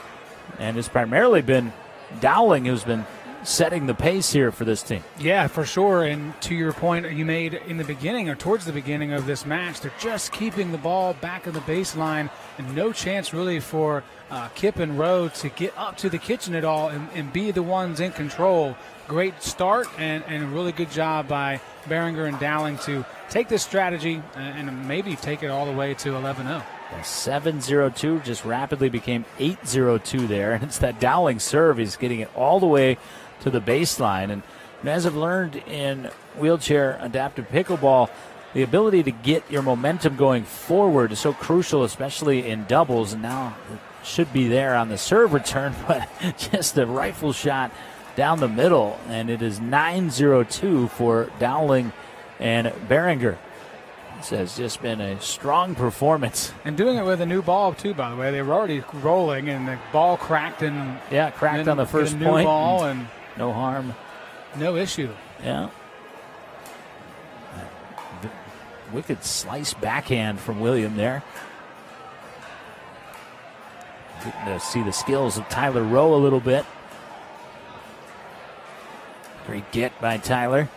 and it's primarily been Dowling who's been setting the pace here for this team. Yeah, for sure. And to your point you made in the beginning or towards the beginning of this match, they're just keeping the ball back of the baseline and no chance really for Kipp and Rowe to get up to the kitchen at all and be the ones in control. Great start and a really good job by Behringer and Dowling to take this strategy and maybe take it all the way to 11-0. 7-0-2 just rapidly became 8-0-2 there, and it's that Dowling serve. He's getting it all the way to the baseline. And as I've learned in wheelchair adaptive pickleball, the ability to get your momentum going forward is so crucial, especially in doubles. And now it should be there on the serve return, but just a rifle shot down the middle, and it is 9-0-2 for Dowling and Behringer. This has just been a strong performance. And doing it with a new ball, too, by the way. They were already rolling, and the ball cracked. Cracked on the first new point. Ball and no harm. No issue. Yeah. Wicked slice backhand from William there. Getting to see the skills of Tyler Rowe a little bit. Great get by Tyler.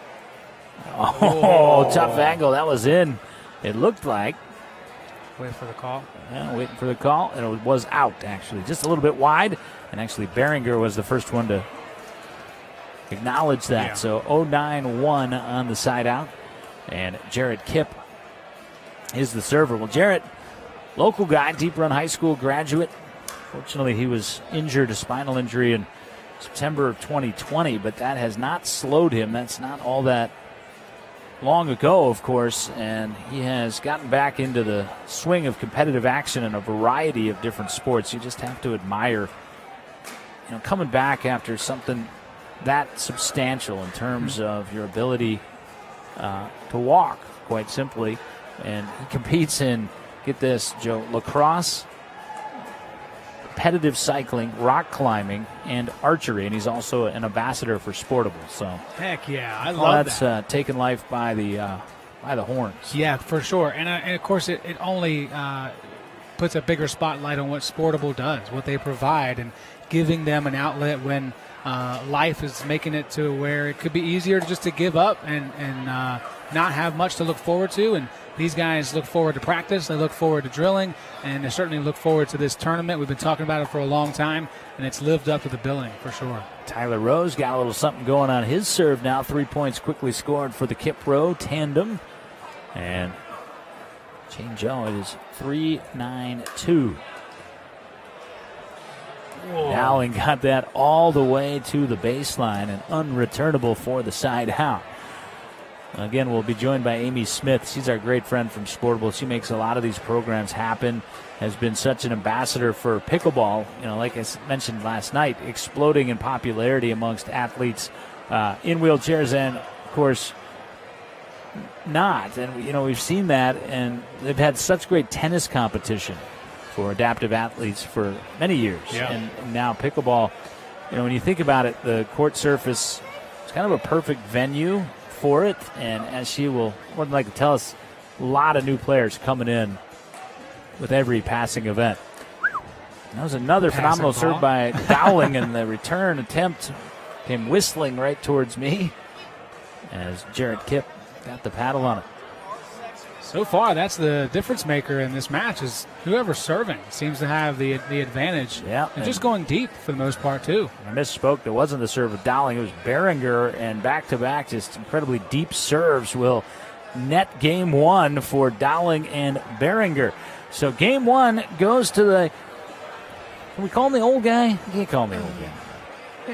Oh, tough angle. That was in. It looked like. Wait for the call. Yeah, waiting for the call. And it was out, actually. Just a little bit wide. And actually, Behringer was the first one to acknowledge that. Yeah. So 0-9-1 on the side out. And Jarrett Kipp is the server. Well, Jarrett, local guy, Deep Run High School graduate. Fortunately, he was injured, a spinal injury in September of 2020, but that has not slowed him. That's not all that long ago, of course, and he has gotten back into the swing of competitive action in a variety of different sports. You just have to admire, coming back after something that substantial in terms of your ability to walk, quite simply. And he competes in, get this, Joe, lacrosse, competitive cycling, rock climbing, and archery, and he's also an ambassador for Sportable. So, heck yeah, I love that. That's taking life by the horns. Yeah, for sure. And of course, it only puts a bigger spotlight on what Sportable does, what they provide, and giving them an outlet when life is making it to where it could be easier just to give up and not have much to look forward to. And these guys look forward to practice, they look forward to drilling, and they certainly look forward to this tournament. We've been talking about it for a long time, and it's lived up to the billing for sure. Tyler Rowe's got a little something going on his serve now. 3 points quickly scored for the Kipp Rowe tandem. And change-o, it is 3-9-2. Dowling got that all the way to the baseline and unreturnable for the side out. Again, we'll be joined by Amy Smith. She's our great friend from Sportable. She makes a lot of these programs happen, has been such an ambassador for pickleball. Like I mentioned last night, exploding in popularity amongst athletes in wheelchairs and, of course, not. And, we've seen that, and they've had such great tennis competition for adaptive athletes for many years. Yeah. And now pickleball, when you think about it, the court surface is kind of a perfect venue for it, and as she will more than likely tell us, a lot of new players coming in with every passing event. That was another phenomenal serve by Dowling, and the return attempt came whistling right towards me as Jarrett Kipp got the paddle on it. So far, that's the difference maker in this match is whoever's serving seems to have the advantage. Yeah. And just going deep for the most part, too. I misspoke. It wasn't the serve of Dowling. It was Behringer, and back-to-back just incredibly deep serves will net game one for Dowling and Behringer. So game one goes to the, can we call him the old guy? You can't call him the old guy.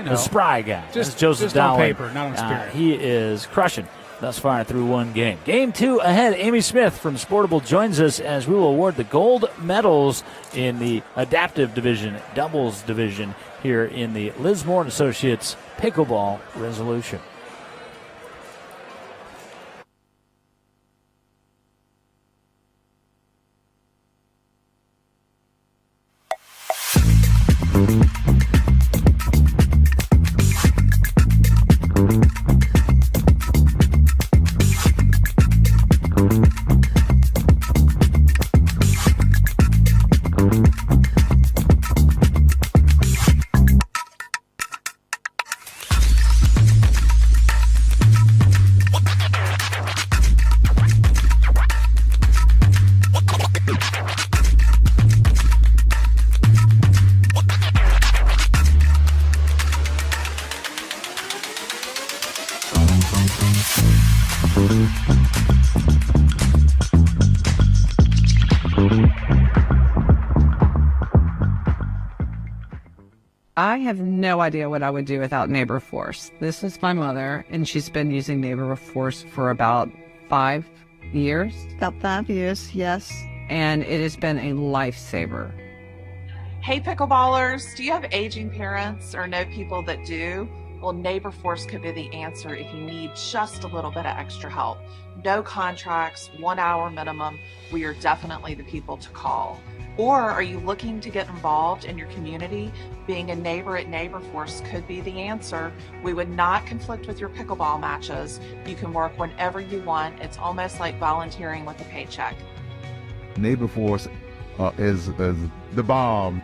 The spry guy. Just Joseph just Dowling. on paper, not on spirit. He is crushing. thus far through one game. Game 2 ahead. Amy Smith from Sportable joins us as we will award the gold medals in the adaptive division, doubles division here in the Liz Moore & Associates Pickleball Resolution. I have no idea what I would do without Neighbor Force. This is my mother, and she's been using Neighbor Force for about 5 years. About 5 years, yes. And it has been a lifesaver. Hey, pickleballers, do you have aging parents or know people that do? Well, Neighbor Force could be the answer if you need just a little bit of extra help. No contracts, 1 hour minimum. We are definitely the people to call. Or are you looking to get involved in your community? Being a neighbor at Neighbor Force could be the answer. We would not conflict with your pickleball matches. You can work whenever you want. It's almost like volunteering with a paycheck. Neighbor Force is the bomb.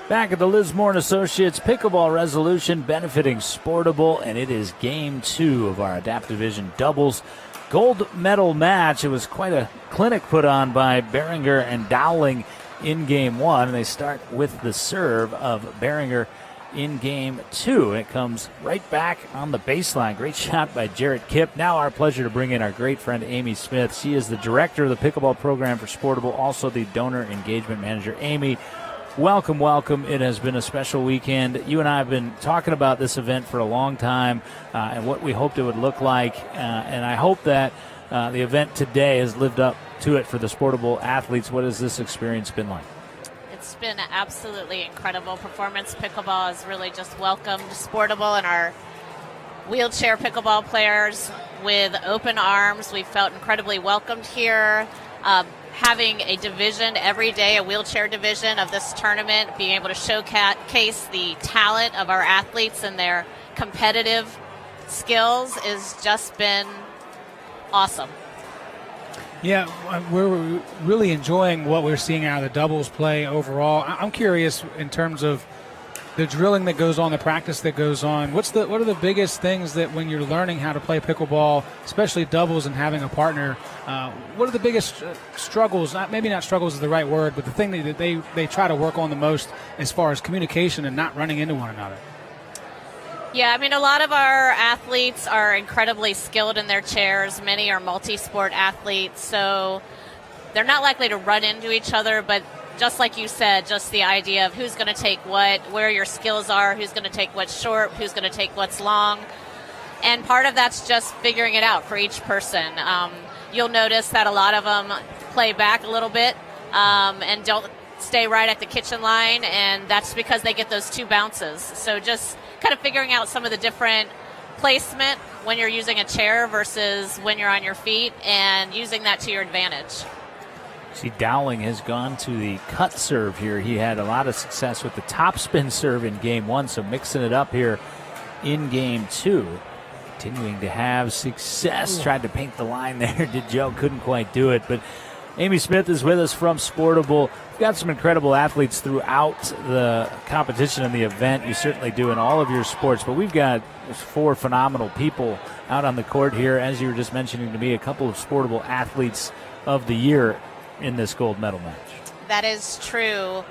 Back at the Liz Moore & Associates Pickleball Resolution benefiting Sportable, and it is Game 2 of our Adaptive Division doubles gold medal match. It was quite a clinic put on by Behringer and Dowling in Game 1, and they start with the serve of Behringer in Game 2. It comes right back on the baseline. Great shot by Jarrett Kipp. Now our pleasure to bring in our great friend Amy Smith. She is the director of the pickleball program for Sportable, also the donor engagement manager. Amy, welcome, welcome. It has been a special weekend. You and I have been talking about this event for a long time and what we hoped it would look like. And I hope that the event today has lived up to it for the Sportable athletes. What has this experience been like? It's been an absolutely incredible performance. Pickleball has really just welcomed Sportable and our wheelchair pickleball players with open arms. We felt incredibly welcomed here. Having a division every day, a wheelchair division of this tournament, being able to showcase the talent of our athletes and their competitive skills has just been awesome. Yeah, we're really enjoying what we're seeing out of the doubles play overall. I'm curious in terms of the drilling that goes on, the practice that goes on. What are the biggest things that when you're learning how to play pickleball, especially doubles and having a partner, what are the biggest struggles? Maybe not struggles is the right word, but the thing that they try to work on the most as far as communication and not running into one another? Yeah, I mean, a lot of our athletes are incredibly skilled in their chairs. Many are multi-sport athletes, so they're not likely to run into each other, but just like you said, just the idea of who's going to take what, where your skills are, who's going to take what's short, who's going to take what's long. And part of that's just figuring it out for each person. You'll notice that a lot of them play back a little bit and don't stay right at the kitchen line, and that's because they get those two bounces. So just kind of figuring out some of the different placement when you're using a chair versus when you're on your feet and using that to your advantage. See, Dowling has gone to the cut serve here. He had a lot of success with the topspin serve in Game 1, so mixing it up here in Game 2. Continuing to have success. Tried to paint the line there. Did Joe, couldn't quite do it. But Amy Smith is with us from Sportable. We've got some incredible athletes throughout the competition and the event. You certainly do in all of your sports, but we've got 4 phenomenal people out on the court here. As you were just mentioning to me, a couple of Sportable athletes of the year in this gold medal match. That is true.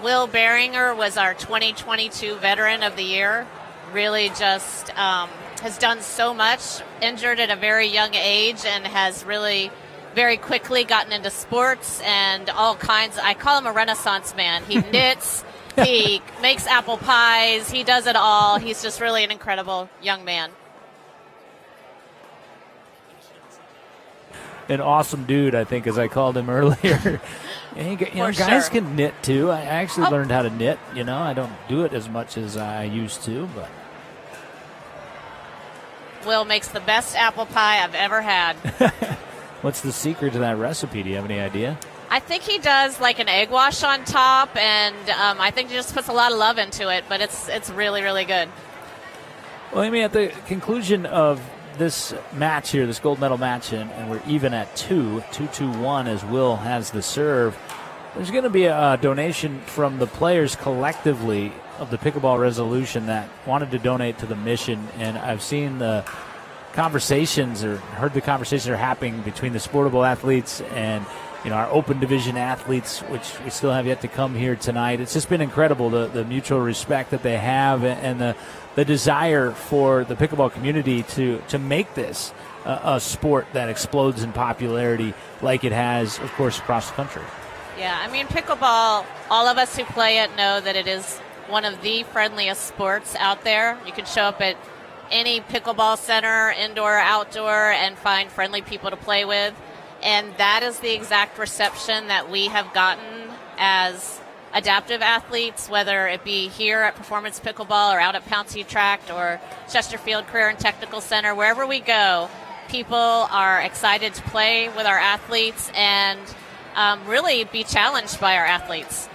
Will Behringer was our 2022 Veteran of the Year. Really just has done so much, injured at a very young age, and has really very quickly gotten into sports and all kinds. I call him a Renaissance man. He knits, he makes apple pies, he does it all. He's just really an incredible young man. An awesome dude, I think, as I called him earlier. Guys can knit too. I actually learned how to knit. I don't do it as much as I used to, but Will makes the best apple pie I've ever had. What's the secret to that recipe? Do you have any idea? I think he does like an egg wash on top, and I think he just puts a lot of love into it, but it's really, really good. Well, Amy, at the conclusion of this match here, this gold medal match, and we're even at 2-2-1 as Will has the serve. There's going to be a donation from the players collectively of the Pickleball Resolution that wanted to donate to the mission, and I've seen the conversations or heard the conversations are happening between the Sportable athletes and our open division athletes, which we still have yet to come here tonight. It's just been incredible, the mutual respect that they have and the desire for the pickleball community to make this a sport that explodes in popularity like it has, of course, across the country. Yeah, I mean, pickleball, all of us who play it know that it is one of the friendliest sports out there. You can show up at any pickleball center, indoor, outdoor, and find friendly people to play with. And that is the exact reception that we have gotten as adaptive athletes, whether it be here at Performance Pickleball or out at Pouncey Tract or Chesterfield Career and Technical Center. Wherever we go, people are excited to play with our athletes and really be challenged by our athletes.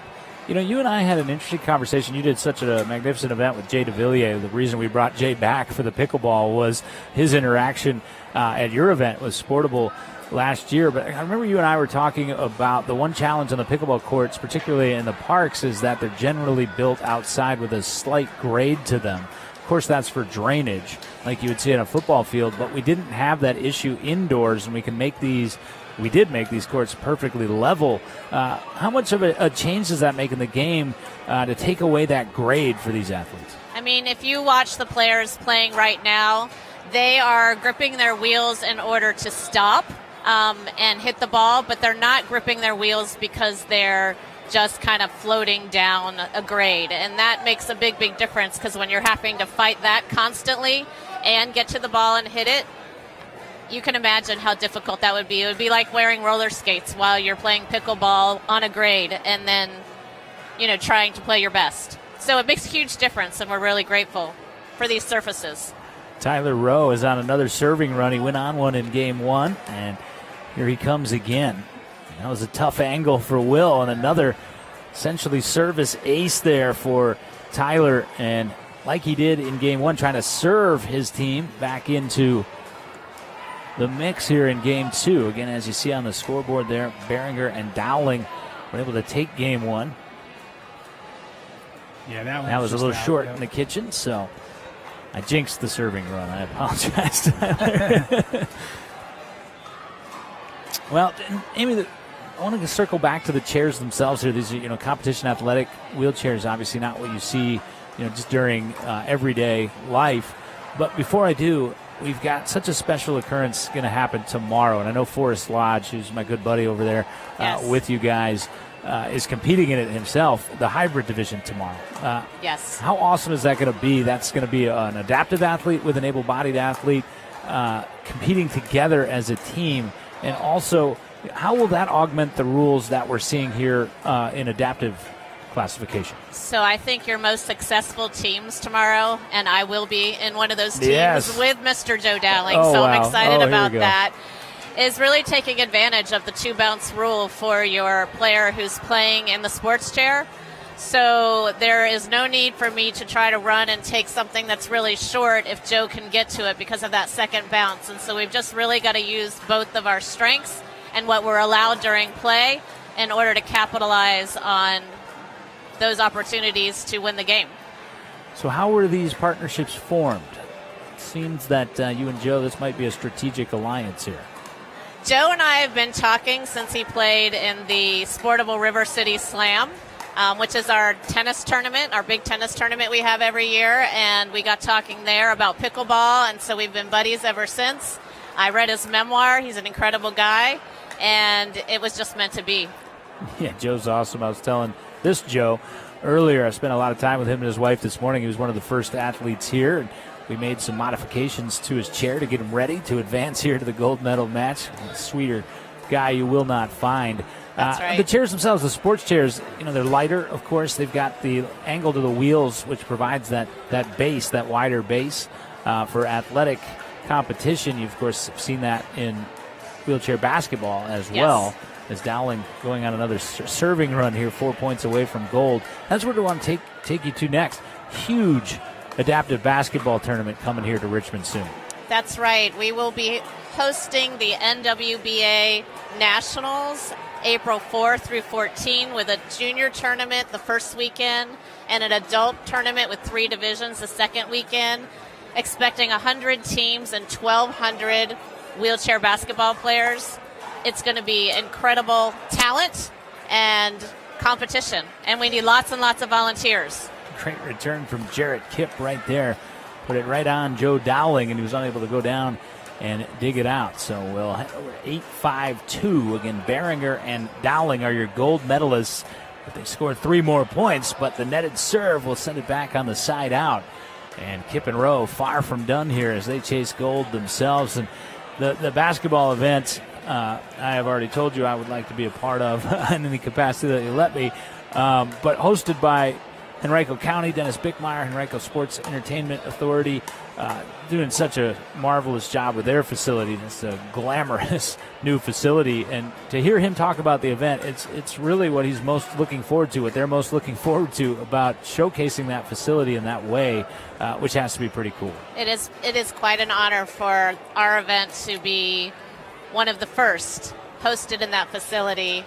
You and I had an interesting conversation. You did such a magnificent event with Jay DeVilliers. The reason we brought Jay back for the pickleball was his interaction at your event with Sportable last year. But I remember you and I were talking about the one challenge on the pickleball courts, particularly in the parks, is that they're generally built outside with a slight grade to them. Of course, that's for drainage, like you would see in a football field, but we didn't have that issue indoors, and we did make these courts perfectly level. How much of a change does that make in the game to take away that grade for these athletes? I mean, if you watch the players playing right now, they are gripping their wheels in order to stop and hit the ball, but they're not gripping their wheels because they're just kind of floating down a grade. And that makes a big, big difference, because when you're having to fight that constantly and get to the ball and hit it, you can imagine how difficult that would be. It would be like wearing roller skates while you're playing pickleball on a grade and then, trying to play your best. So it makes a huge difference, and we're really grateful for these surfaces. Tyler Rowe is on another serving run. He went on one in game one, and here he comes again. That was a tough angle for Will, and another essentially service ace there for Tyler. And like he did in game one, trying to serve his team back into the mix here in game two. Again, as you see on the scoreboard there, Behringer and Dowling were able to take game one. Yeah, that was a little short in the kitchen, so I jinxed the serving run. I apologize, Tyler. Well, Amy, I wanted to circle back to the chairs themselves here. These are, competition athletic wheelchairs, obviously not what you see, just during everyday life. But before I do, we've got such a special occurrence going to happen tomorrow. And I know Forrest Lodge, who's my good buddy over there with you guys, is competing in it himself, the hybrid division tomorrow. Yes. How awesome is that going to be? That's going to be an adaptive athlete with an able-bodied athlete competing together as a team. And also, how will that augment the rules that we're seeing here in adaptive classification? So I think your most successful teams tomorrow, and I will be in one of those teams with Mr. Joe Dowling, I'm excited about that, is really taking advantage of the 2-bounce rule for your player who's playing in the sports chair. So there is no need for me to try to run and take something that's really short if Joe can get to it because of that second bounce. And so we've just really got to use both of our strengths and what we're allowed during play in order to capitalize on those opportunities to win the game. So how were these partnerships formed? It seems that you and Joe, this might be a strategic alliance here. Joe and I have been talking since he played in the Sportable River City Slam, which is our tennis tournament, our big tennis tournament we have every year, and we got talking there about pickleball, and so we've been buddies ever since. I read his memoir. He's an incredible guy. and it was just meant to be. Yeah, Joe's awesome. I was telling this Joe earlier, I spent a lot of time with him and his wife this morning. He was one of the first athletes here, and we made some modifications to his chair to get him ready to advance here to the gold medal match. A sweeter guy you will not find. That's right. The chairs themselves, the sports chairs, they're lighter, of course. They've got the angle to the wheels, which provides that base, that wider base for athletic competition. You've, of course, seen that in wheelchair basketball as well. As Dowling going on another serving run here, 4 points away from gold. That's where we want to take you to next. Huge adaptive basketball tournament coming here to Richmond soon. That's right. We will be hosting the NWBA Nationals April 4 through 14 with a junior tournament the first weekend and an adult tournament with 3 divisions the second weekend. Expecting 100 teams and 1,200 wheelchair basketball players. It's going to be incredible talent and competition, and we need lots and lots of volunteers. Great return from Jarrett Kipp right there. Put it right on Joe Dowling, and he was unable to go down and dig it out. So we'll head over 8-5-2. Again, Behringer and Dowling are your gold medalists. But they scored 3 more points, but the netted serve will send it back on the side out. And Kipp and Rowe far from done here as they chase gold themselves. And the basketball event, I have already told you I would like to be a part of in any capacity that you let me. But hosted by Henrico County, Dennis Bickmeyer, Henrico Sports Entertainment Authority, doing such a marvelous job with their facility. It's a glamorous new facility, and to hear him talk about the event, it's really what he's most looking forward to, what they're most looking forward to about showcasing that facility in that way, which has to be pretty cool. It is quite an honor for our event to be one of the first hosted in that facility.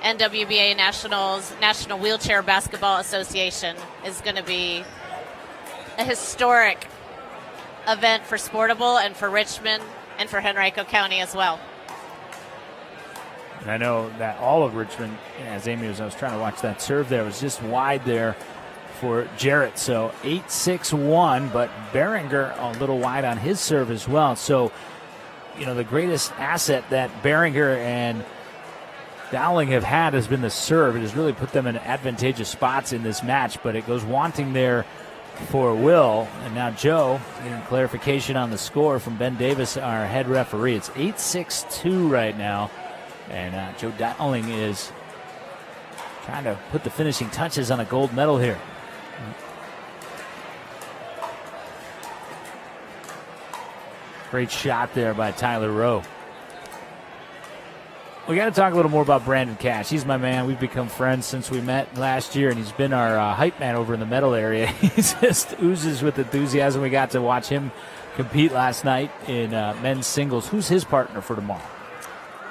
NWBA Nationals, National Wheelchair Basketball Association, is going to be a historic event for Sportable and for Richmond and for Henrico County as well. And I know that all of Richmond, as Amy was, I was trying to watch that serve there, was just wide there for Jarrett. So 8-6-1, but Behringer a little wide on his serve as well. So, the greatest asset that Behringer and Dowling have had has been the serve. It has really put them in advantageous spots in this match, but it goes wanting there for Will. And now Joe getting clarification on the score from Ben Davis, our head referee. It's 8-6-2 right now. And Joe Dowling is trying to put the finishing touches on a gold medal here. Great shot there by Tyler Rowe. We got to talk a little more about Brandon Cash. He's my man. We've become friends since we met last year, and he's been our hype man over in the medal area. He just oozes with enthusiasm. We got to watch him compete last night in men's singles. Who's his partner for tomorrow?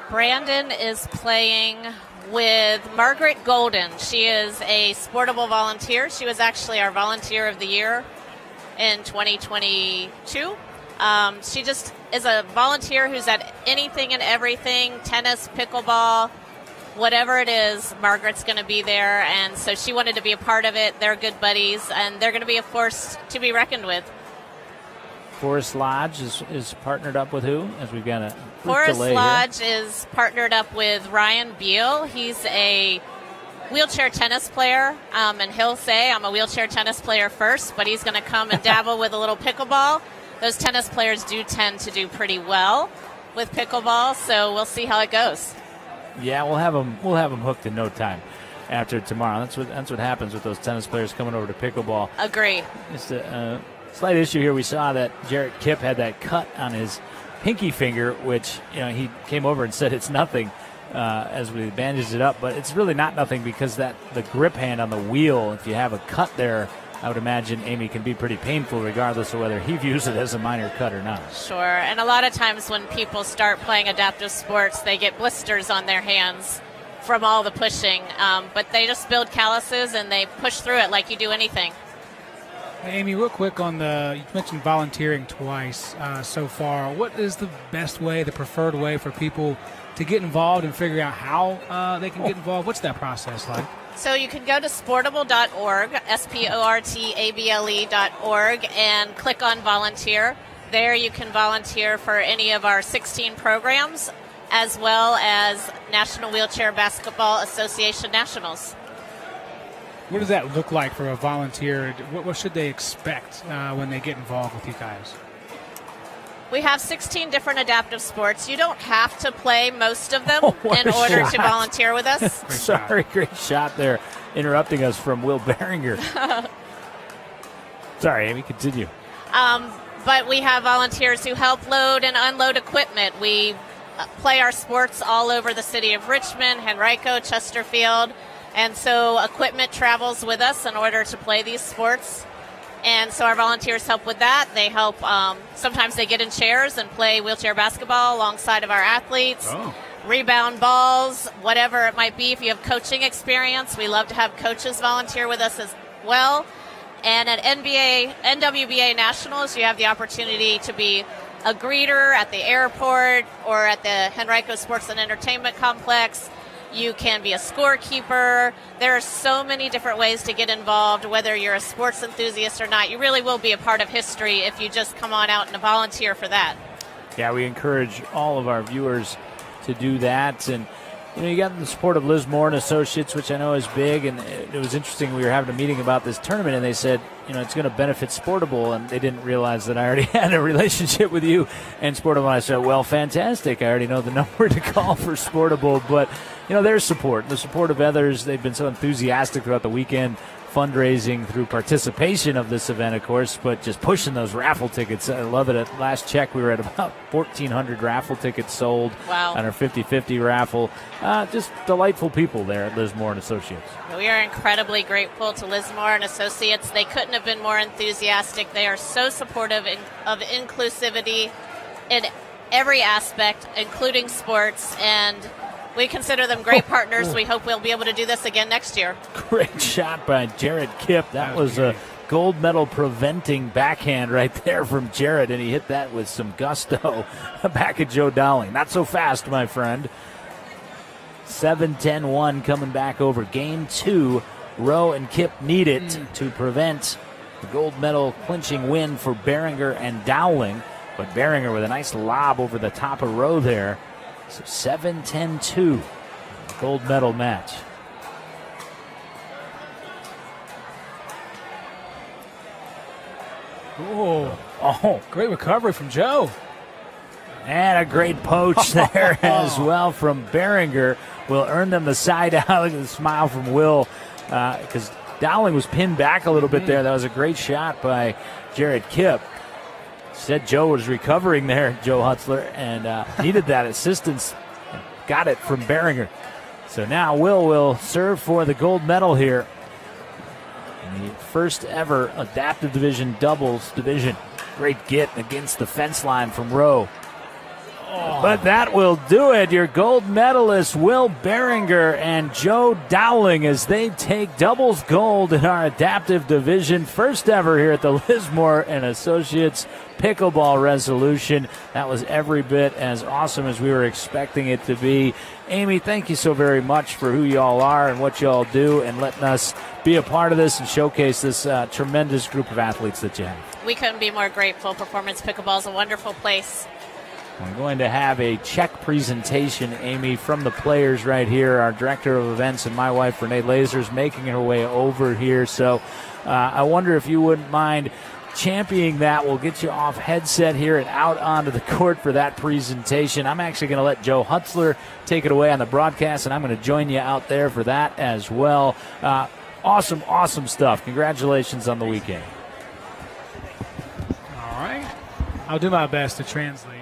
Brandon is playing with Margaret Golden. She is a Sportable volunteer. She was actually our Volunteer of the Year in 2022. She just is a volunteer who's at anything and everything, tennis, pickleball, whatever it is, Margaret's going to be there. And so she wanted to be a part of it. They're good buddies, and they're going to be a force to be reckoned with. Forest Lodge is partnered up with who? As we've got a Forest delay Lodge here. is partnered up with Ryan Beal. He's a wheelchair tennis player, and he'll say, I'm a wheelchair tennis player first, but he's going to come and dabble with a little pickleball. Those tennis players do tend to do pretty well with pickleball, so we'll see how it goes. Yeah, we'll have them hooked in no time after tomorrow. That's what happens with those tennis players coming over to pickleball. Agree. Just a slight issue here. We saw that Jarrett Kipp had that cut on his pinky finger, which he came over and said it's nothing as we bandaged it up, but it's really not nothing because the grip hand on the wheel, if you have a cut there, I would imagine, Amy, can be pretty painful regardless of whether he views it as a minor cut or not. Sure, and a lot of times when people start playing adaptive sports, they get blisters on their hands from all the pushing, but they just build calluses and they push through it like you do anything. Hey, Amy, real quick you mentioned volunteering twice so far. What is the best way, the preferred way for people to get involved and figure out how they can get involved? What's that process like? So you can go to sportable.org, sportable.org, and click on volunteer. There you can volunteer for any of our 16 programs as well as National Wheelchair Basketball Association Nationals. What does that look like for a volunteer? What should they expect when they get involved with you guys? We have 16 different adaptive sports. You don't have to play most of them in a order shot. to volunteer with us. Sorry, great shot there, interrupting us from Will Behringer. Sorry, Amy, continue. But we have volunteers who help load and unload equipment. We play our sports all over the city of Richmond, Henrico, Chesterfield, and so equipment travels with us in order to play these sports. And so our volunteers help with that. They help, sometimes they get in chairs and play wheelchair basketball alongside of our athletes, rebound balls, whatever it might be. If you have coaching experience, we love to have coaches volunteer with us as well. And at NWBA Nationals, you have the opportunity to be a greeter at the airport or at the Henrico Sports and Entertainment Complex. You can be a scorekeeper. There are so many different ways to get involved, whether you're a sports enthusiast or not. You really will be a part of history if you just come on out and volunteer for that. Yeah, we encourage all of our viewers to do that. And, you know, you got the support of Liz Moore and Associates, which I know is big. And it was interesting. We were having a meeting about this tournament, and they said, you know, it's going to benefit Sportable. And they didn't realize that I already had a relationship with you and Sportable. I said, well, fantastic. I already know the number to call for Sportable. But, you know, their support, the support of others, they've been so enthusiastic throughout the weekend, fundraising through participation of this event, of course, but just pushing those raffle tickets. I love it. At last check, we were at about 1,400 raffle tickets sold on our 50-50 raffle. Just delightful people there at Liz Moore and Associates. We are incredibly grateful to Liz Moore and Associates. They couldn't have been more enthusiastic. They are so supportive of inclusivity in every aspect, including sports, and we consider them great partners. We hope we'll be able to do this again next year. Great shot by Jared Kipp. That was a gold medal preventing backhand right there from Jared, and he hit that with some gusto back at Joe Dowling. Not so fast, my friend. 7-10-1 coming back over game 2. Rowe and Kipp need it to prevent the gold medal clinching win for Behringer and Dowling, but Behringer with a nice lob over the top of Rowe there. So 7-10-2, gold medal match. Oh, great recovery from Joe. And a great poach there as well from Behringer. Will earn them the side out. Look at the smile from Will, because Dowling was pinned back a little bit there. That was a great shot by Jared Kipp. Said Joe was recovering there, Joe Hutzler, and needed that assistance. Got it from Behringer. So now will serve for the gold medal here. In the first ever adaptive division doubles division. Great get against the fence line from Rowe. But that will do it. Your gold medalists, Will Behringer and Joe Dowling, as they take doubles gold in our adaptive division. First ever here at the Liz Moore and Associates Pickleball Resolution. That was every bit as awesome as we were expecting it to be. Amy, thank you so very much for who y'all are and what y'all do and letting us be a part of this and showcase this tremendous group of athletes that you have. We couldn't be more grateful. Performance Pickleball is a wonderful place. We're going to have a check presentation, Amy, from the players right here. Our director of events and my wife, Renee Laaser, is making her way over here. So I wonder if you wouldn't mind championing that. We'll get you off headset here and out onto the court for that presentation. I'm actually going to let Joe Hutzler take it away on the broadcast, and I'm going to join you out there for that as well. Awesome, awesome stuff. Congratulations on the weekend. All right. I'll do my best to translate.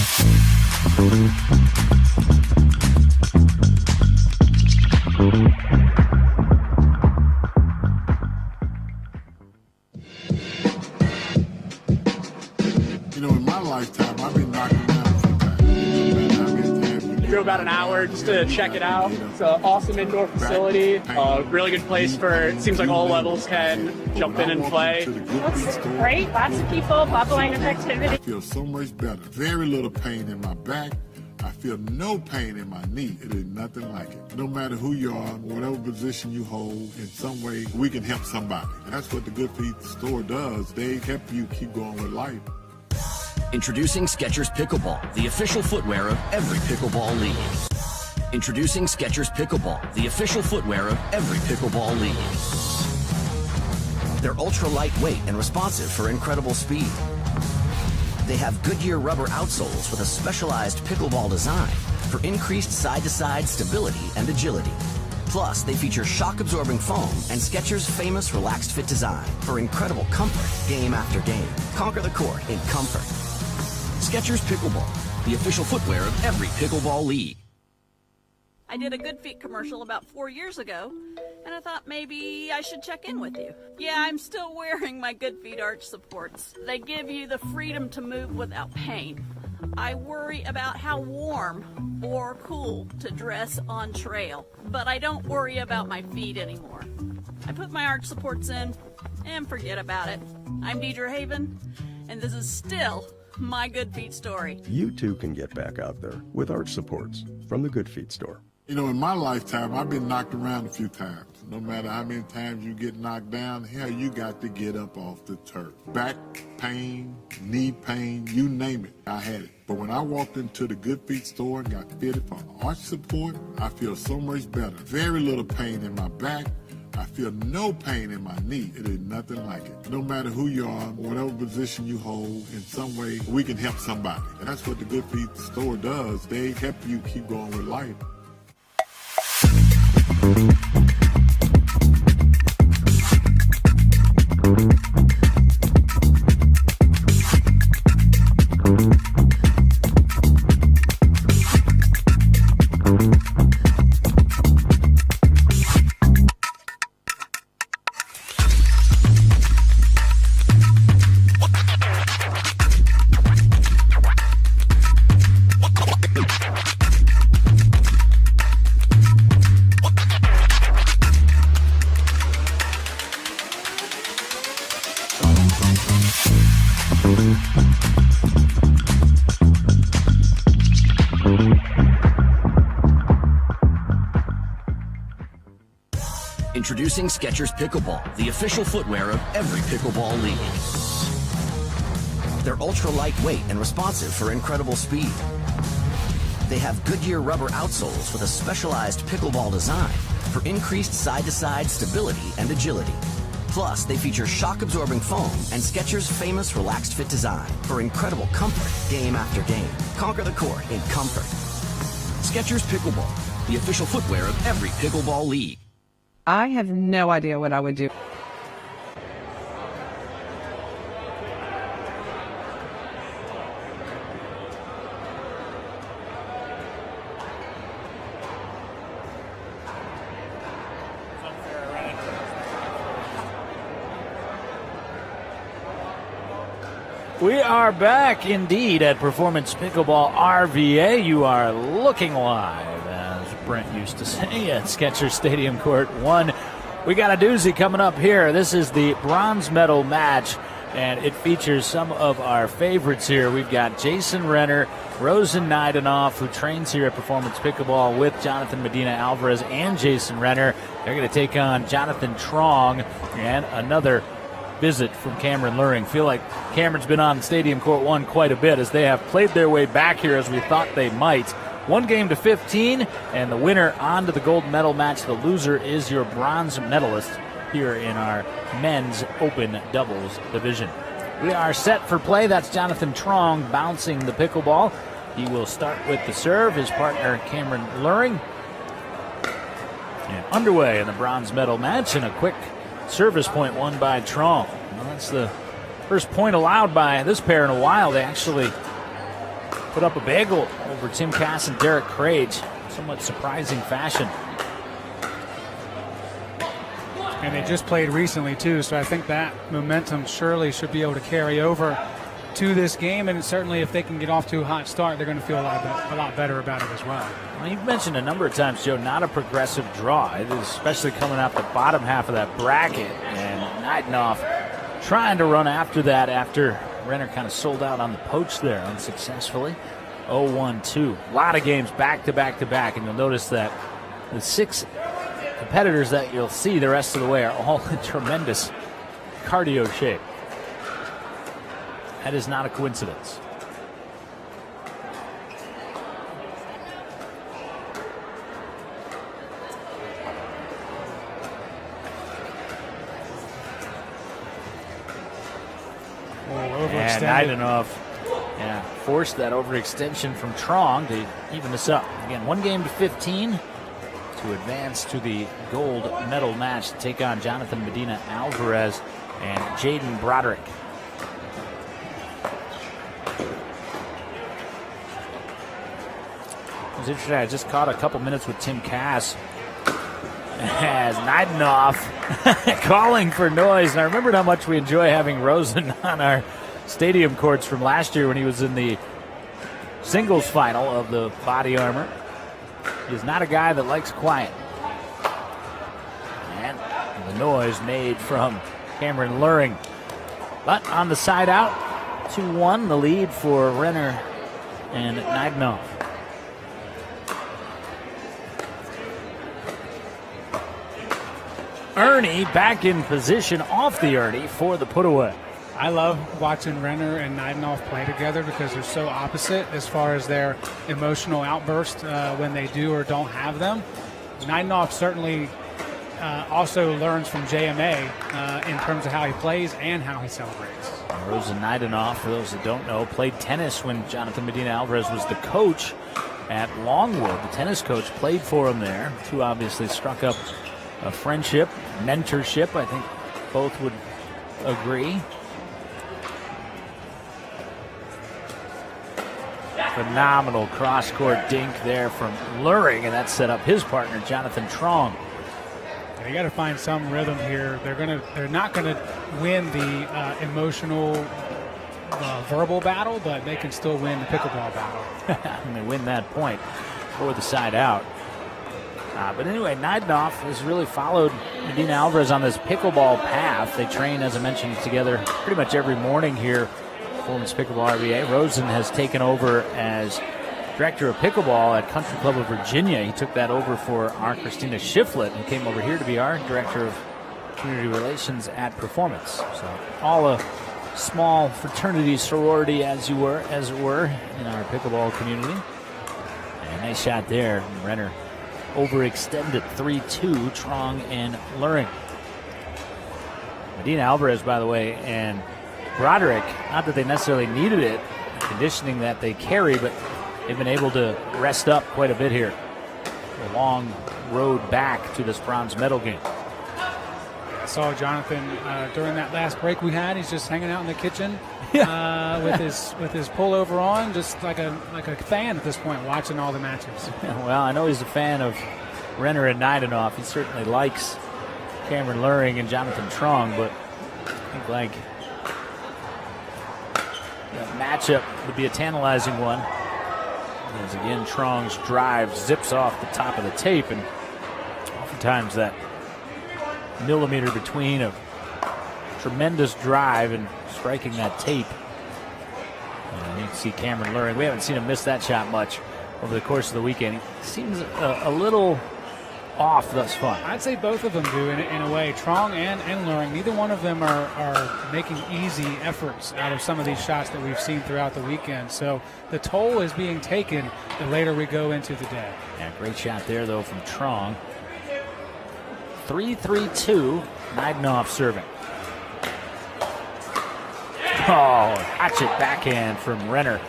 You know, in my lifetime, I've been knocked around a few times. No matter how many times you Drove about an hour just to check it out. It's an awesome indoor facility. Really good place for, it seems like all levels can jump in and play. Looks great. Lots of people, bubbling with activity. I feel so much better. Very little pain in my back. I feel no pain in my knee. It is nothing like it. No matter who you are, whatever position you hold, in some way, we can help somebody. And that's what the Good Feet store does. They help you keep going with life. Introducing Skechers Pickleball, the official footwear of every pickleball league. Introducing Skechers Pickleball, the official footwear of every pickleball league. They're ultra lightweight and responsive for incredible speed. They have Goodyear rubber outsoles with a specialized pickleball design for increased side-to-side stability and agility. Plus, they feature shock-absorbing foam and Skechers' famous relaxed fit design for incredible comfort game after game. Conquer the court in comfort. Skechers Pickleball, the official footwear of every pickleball league. I did a Good Feet commercial about 4 years ago, and I thought maybe I should check in with you. Yeah, I'm still wearing my Good Feet arch supports. They give you the freedom to move without pain. I worry about how warm or cool to dress on trail, but I don't worry about my feet anymore. I put my arch supports in and forget about it. I'm Deidre Haven, and this is still my Good Feet story. You too can get back out there with arch supports from the Good Feet store. You know, in my lifetime, I've been knocked around a few times. No matter how many times you get knocked down, hell, you got to get up off the turf. Back pain, knee pain, you name it, I had it. But when I walked into the Good Feet store and got fitted for arch support, I feel so much better. Very little pain in my back. I feel no pain in my knee. It is nothing like it. No matter who you are, whatever position you hold, in some way, we can help somebody. And that's what the Good Feet store does. They help you keep going with life. Introducing Skechers Pickleball, the official footwear of every pickleball league. They're ultra lightweight and responsive for incredible speed. They have Goodyear rubber outsoles with a specialized pickleball design for increased side-to-side stability and agility. Plus, they feature shock-absorbing foam and Skechers' famous relaxed fit design for incredible comfort game after game. Conquer the court in comfort. Skechers Pickleball, the official footwear of every pickleball league. I have no idea what I would do. We are back indeed at Performance Pickleball RVA. You are looking live, as Brent used to say, at Skechers Stadium Court 1. We got a doozy coming up here. This is the bronze medal match, and it features some of our favorites here. We've got Jason Renner, Rosen Naidenov, who trains here at Performance Pickleball with Jonathan Medina Alvarez and Jason Renner. They're going to take on Jonathan Trong and another visit from Cameron Luring. Feel like Cameron's been on Stadium Court 1 quite a bit as they have played their way back here as we thought they might. 1-15, and the winner on to the gold medal match. The loser is your bronze medalist here in our men's open doubles division. We are set for play. That's Jonathan Trong bouncing the pickleball. He will start with the serve. His partner, Cameron Luring. And underway in the bronze medal match, and a quick service point won by Trong. Well, that's the first point allowed by this pair in a while. They actually put up a bagel over Tim Cass and Derek Crage. Somewhat surprising fashion. And they just played recently, too, so I think that momentum surely should be able to carry over to this game. And certainly if they can get off to a hot start, they're going to feel a lot better about it as well. Well, you've mentioned a number of times, Joe, not a progressive draw, especially coming out the bottom half of that bracket. And Neidenoff trying to run after that after Renner kind of sold out on the poach there unsuccessfully. 0-1-2. A lot of games back to back to back, and you'll notice that the 6 competitors that you'll see the rest of the way are all in tremendous cardio shape. That is not a coincidence. And Neidenoff forced that overextension from Trong to even this up. Again, 1 game to 15 to advance to the gold medal match to take on Jonathan Medina Alvarez and Jaden Broderick. It was interesting. I just caught a couple minutes with Tim Cass as Neidenoff calling for noise. And I remembered how much we enjoy having Rosen on our stadium courts from last year when he was in the singles final of the body armor. He's not a guy that likes quiet. And the noise made from Cameron Luring. But on the side out, 2-1, the lead for Renner and Neidenoff. Ernie back in position off the Ernie for the put away. I love watching Renner and Neidenoff play together because they're so opposite as far as their emotional outburst when they do or don't have them. Neidenoff certainly also learns from JMA in terms of how he plays and how he celebrates. Rosen Neidenoff, for those that don't know, played tennis when Jonathan Medina Alvarez was the coach at Longwood. The tennis coach played for him there. Two obviously struck up a friendship, mentorship, I think both would agree. Phenomenal cross-court dink there from Luring, and that set up his partner, Jonathan Trong. You got to find some rhythm here. They're not gonna win the emotional verbal battle, but they can still win the pickleball battle. And they win that point for the side out. But anyway, Neidenoff has really followed Medina Alvarez on this pickleball path. They train, as I mentioned, together pretty much every morning here. Performance Pickleball RVA. Rosen has taken over as director of pickleball at Country Club of Virginia. He took that over for our Christina Shiflett, who came over here to be our director of community relations at Performance. So all a small fraternity sorority, as it were, in our pickleball community. And nice shot there. Renner overextended 3-2, Trong and Luring. Medina Alvarez, by the way, and Broderick, not that they necessarily needed it, the conditioning that they carry, but they've been able to rest up quite a bit here. A long road back to this bronze medal game. I saw Jonathan during that last break we had. He's just hanging out in the kitchen with his pullover on, just like a fan at this point, watching all the matches. Well, I know he's a fan of Renner and Neidenoff. He certainly likes Cameron Luring and Jonathan Trong, but I think like that matchup would be a tantalizing one. As again, Trong's drive zips off the top of the tape, and oftentimes that millimeter between a tremendous drive and striking that tape. And you can see Cameron Luring. We haven't seen him miss that shot much over the course of the weekend. He seems a little off thus far. I'd say both of them do in a way. Trong and Luring, neither one of them are making easy efforts out of some of these shots that we've seen throughout the weekend. So the toll is being taken the later we go into the day. Yeah, great shot there, though, from Trong. 3-3-2, Neidenoff serving. Oh, hatchet backhand from Renner.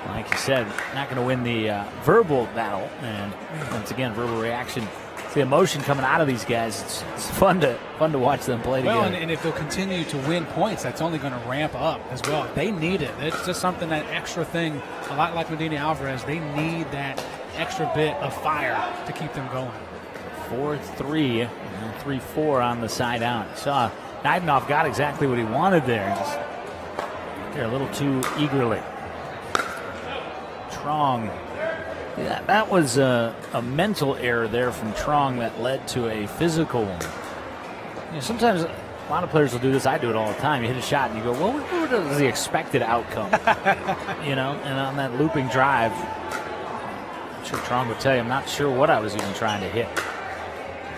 Like you said, not going to win the verbal battle. And once again, verbal reaction It's the emotion coming out of these guys. It's fun to watch them play well, together. And if they'll continue to win points, that's only going to ramp up as well. They need it. It's just something, that extra thing, a lot like Medina Alvarez, they need that extra bit of fire to keep them going. 4-3, and 3-4 on the side out. Saw Naidenov got exactly what he wanted there. Just there a little too eagerly. Trong. Yeah, that was a mental error there from Trong that led to a physical one. You know, sometimes a lot of players will do this. I do it all the time. You hit a shot and you go, well, what was the expected outcome? You know, and on that looping drive, I'm sure Trong would tell you, I'm not sure what I was even trying to hit.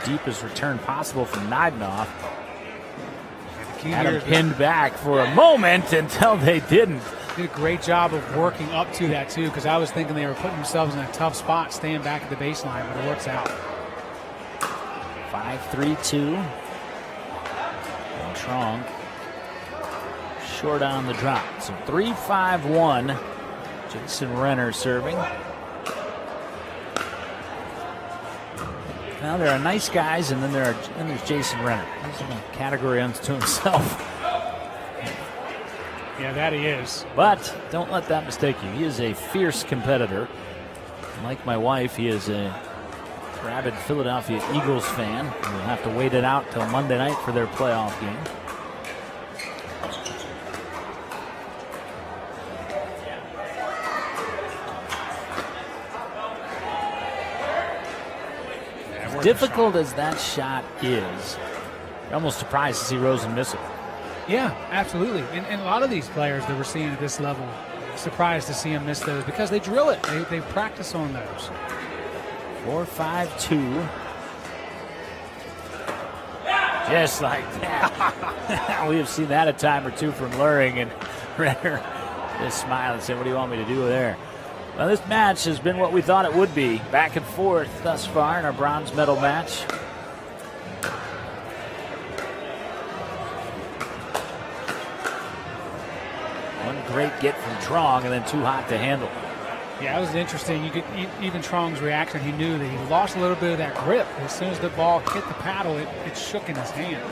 Deepest return possible from Naidenov. Had him pinned back for a moment until they didn't. Did a great job of working up to that, too, because I was thinking they were putting themselves in a tough spot, staying back at the baseline, but it works out. 5-3-2. And Trong short on the drop. So 3-5-1. Jason Renner serving. Now there are nice guys, and then there's Jason Renner. He's in a category unto himself. Yeah, that he is. But don't let that mistake you. He is a fierce competitor. Like my wife, he is a rabid Philadelphia Eagles fan. We'll have to wait it out till Monday night for their playoff game. As difficult as that shot is, you're almost surprised to see Rosen miss it. Yeah, absolutely. And a lot of these players that we're seeing at this level, surprised to see them miss those because they drill it. They practice on those. 4-5-2. Just like that. We have seen that a time or two from Luring, and Renner just smiled and said, what do you want me to do there? Well, this match has been what we thought it would be. Back and forth thus far in our bronze medal match. Great get from Trong, and then too hot to handle. Yeah, it was interesting. You could even Trong's reaction. He knew that he lost a little bit of that grip. As soon as the ball hit the paddle, it shook in his hand.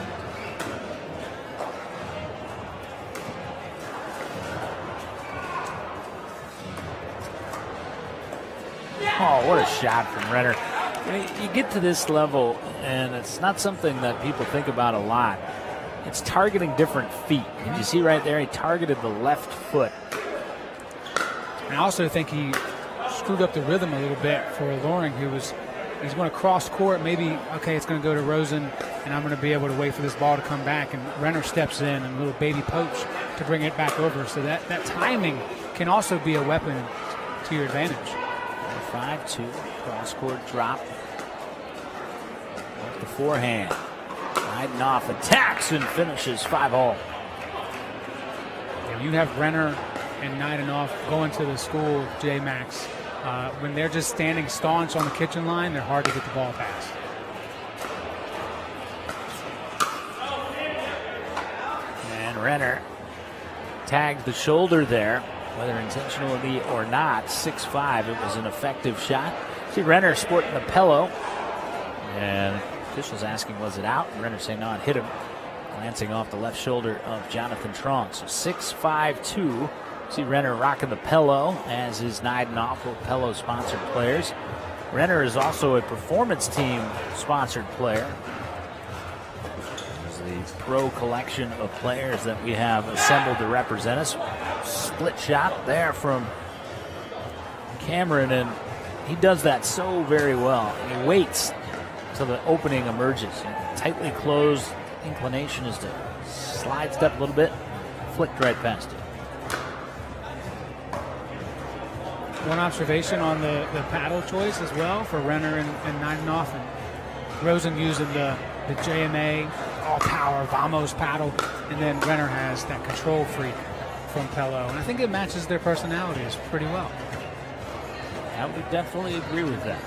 Oh, what a shot from Renner. I mean, you get to this level, and it's not something that people think about a lot. It's targeting different feet. And you see right there, he targeted the left foot. And I also think he screwed up the rhythm a little bit for Loring, he's going to cross court. Maybe, okay, it's going to go to Rosen, and I'm going to be able to wait for this ball to come back. And Renner steps in and a little baby poach to bring it back over. So that timing can also be a weapon to your advantage. 5-2, cross court drop. Off the forehand. Naidenov attacks and finishes 5-all. You have Renner and Naidenov going to the school, J-Max. When they're just standing staunch on the kitchen line, they're hard to get the ball past. And Renner tagged the shoulder there, whether intentionally or not. 6-5, it was an effective shot. See Renner sporting the pillow, and officials asking, was it out? And Renner saying, no, it hit him. Glancing off the left shoulder of Jonathan Trong. So 6-5-2. See Renner rocking the pillow, as is Naidenov, both Pello-sponsored players. Renner is also a performance team-sponsored player. There's the pro collection of players that we have assembled to represent us. Split shot there from Cameron, and he does that so very well. He waits till the opening emerges. Tightly closed, inclination is to slide step a little bit, flicked right past it. One observation on the paddle choice as well for Renner and Naidenov, and Rosen using the JMA all-power Vamos paddle, and then Renner has that control freak from Pello, and I think it matches their personalities pretty well. I would definitely agree with that.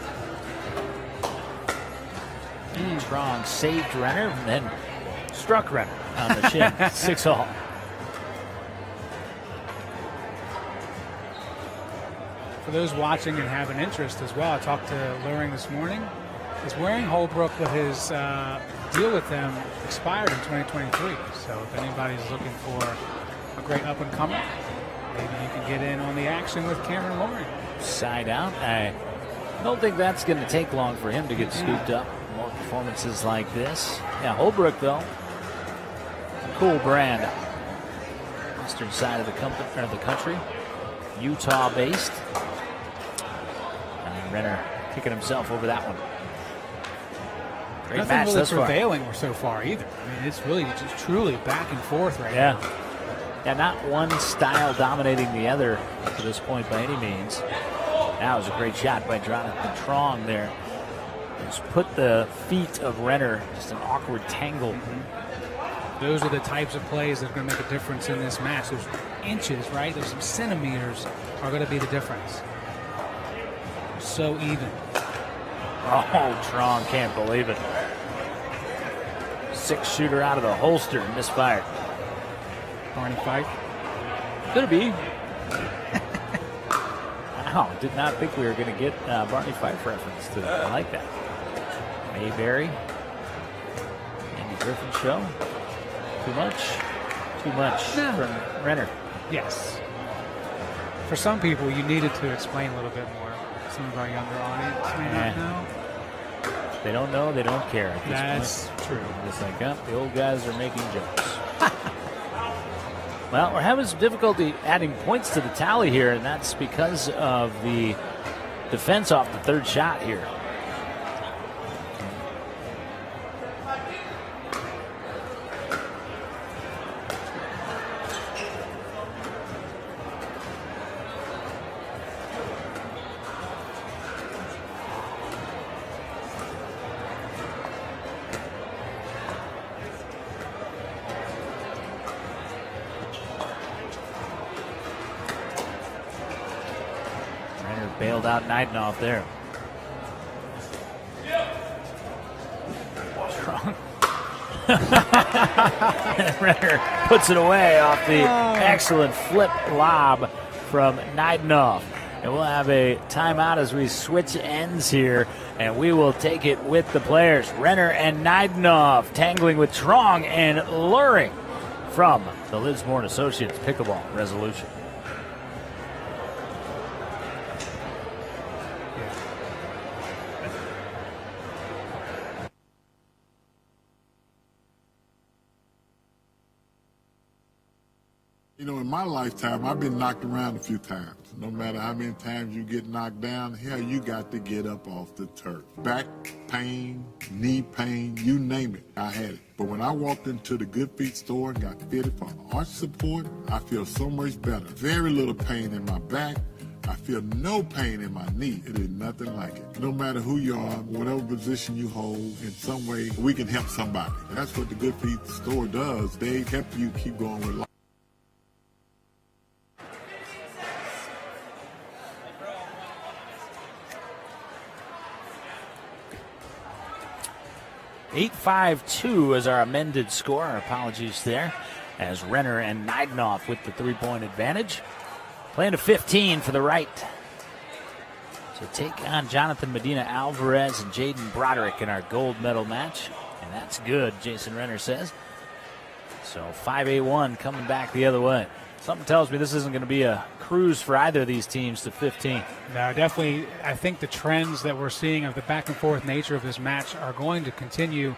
Strong saved Renner and then struck Renner on the shin. 6-all. For those watching and have an interest as well, I talked to Luring this morning. is wearing Holbrook, but his deal with them expired in 2023. So if anybody's looking for a great up-and-comer, maybe you can get in on the action with Cameron Loring. Side out. I don't think that's going to take long for him to get scooped up. More performances like this. Yeah, Holbrook, though, cool brand. Eastern side of the country. Utah-based. And Renner kicking himself over that one. Great Nothing match really thus far. prevailing so far either. I mean, it's really just truly back and forth right now. Yeah, not one style dominating the other to this point by any means. That was a great shot by Jonathan Trong there. Just put the feet of Renner, just an awkward tangle. Those are the types of plays that are going to make a difference in this match. Those inches, right? Those centimeters are going to be the difference. So even. Oh, Trong can't believe it. 6-shooter out of the holster, misfired. Barney Fife. Could be. Wow, did not think we were going to get Barney Fife reference to that. I like that. Mayberry. Andy Griffin show. Too much? Too much from Renner. Yes. For some people, you needed to explain a little bit more. Some of our younger audience may not know. They don't know, they don't care at this That's point. true. It's like, the old guys are making jokes. Well, we're having some difficulty adding points to the tally here, and that's because of the defense off the third shot here. Bailed out Neidnoff there. Renner puts it away off the excellent flip lob from Neidnoff. And we'll have a timeout as we switch ends here, and we will take it with the players. Renner and Neidnoff tangling with Trong and Luring from the Lismore & Associates Pickleball Resolution. You know, in my lifetime, I've been knocked around a few times. No matter how many times you get knocked down, hell, you got to get up off the turf. Back pain, knee pain, you name it, I had it. But when I walked into the Good Feet store and got fitted for arch support, I feel so much better. Very little pain in my back. I feel no pain in my knee. It is nothing like it. No matter who you are, whatever position you hold, in some way, we can help somebody. And that's what the Good Feet store does. They help you keep going with life. 8-5-2 is our amended score. Our apologies there, as Renner and Neidnoff with the 3-point advantage. Playing to 15 for the right. So take on Jonathan Medina Alvarez and Jaden Broderick in our gold medal match. And that's good, Jason Renner says. So 5-8-1 coming back the other way. Something tells me this isn't going to be a cruise for either of these teams to 15. No, definitely. I think the trends that we're seeing of the back and forth nature of this match are going to continue.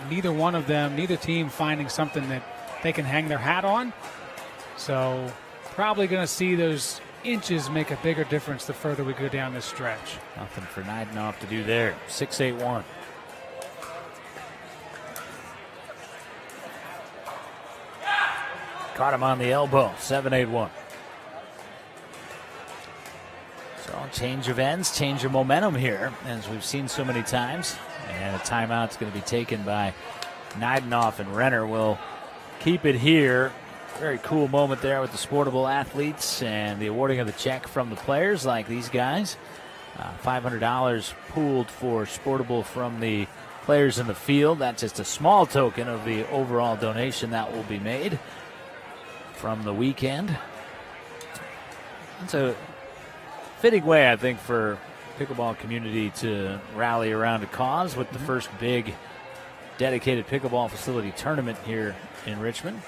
Neither one of them, neither team finding something that they can hang their hat on. So probably going to see those inches make a bigger difference the further we go down this stretch. Nothing for Neidnoff to do there. 6-8-1. Caught him on the elbow. 7-8-1. So change of ends, change of momentum here, as we've seen so many times. And a timeout's going to be taken by Neidnoff, and Renner will keep it here. Very cool moment there with the Sportable athletes and the awarding of the check from the players like these guys. $500 pooled for Sportable from the players in the field. That's just a small token of the overall donation that will be made from the weekend. It's a fitting way, I think, for pickleball community to rally around a cause with the first big dedicated pickleball facility tournament here in Richmond.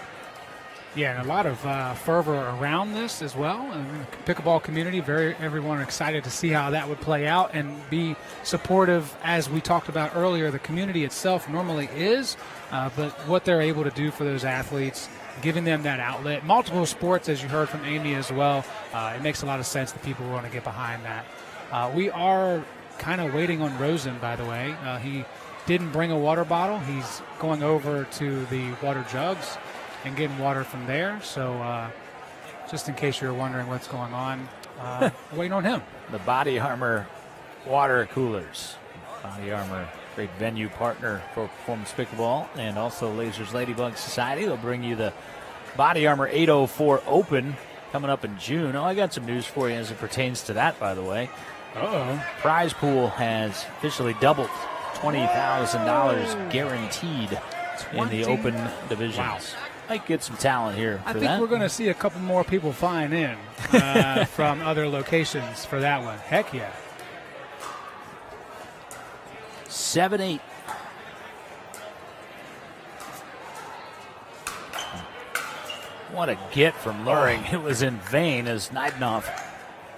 Yeah, and a lot of fervor around this as well. And the pickleball community, everyone excited to see how that would play out and be supportive, as we talked about earlier. The community itself normally is, but what they're able to do for those athletes, giving them that outlet. Multiple sports, as you heard from Amy as well, it makes a lot of sense that people want to get behind that. We are kind of waiting on Rosen, by the way. He didn't bring a water bottle. He's going over to the water jugs and getting water from there. So just in case you're wondering what's going on, waiting on him. The Body Armor water coolers. Body Armor, great venue partner for Performance Pickleball and also Lasers Ladybug Society. They'll bring you the Body Armor 804 Open coming up in June. Oh, I got some news for you as it pertains to that, by the way. Prize pool has officially doubled. $20,000 guaranteed in the open divisions. Wow. Might get some talent here for I think that. we're going to see a couple more people flying in from other locations for that one. Heck yeah. 7-8. What a get from Luring. It was in vain as Naidenov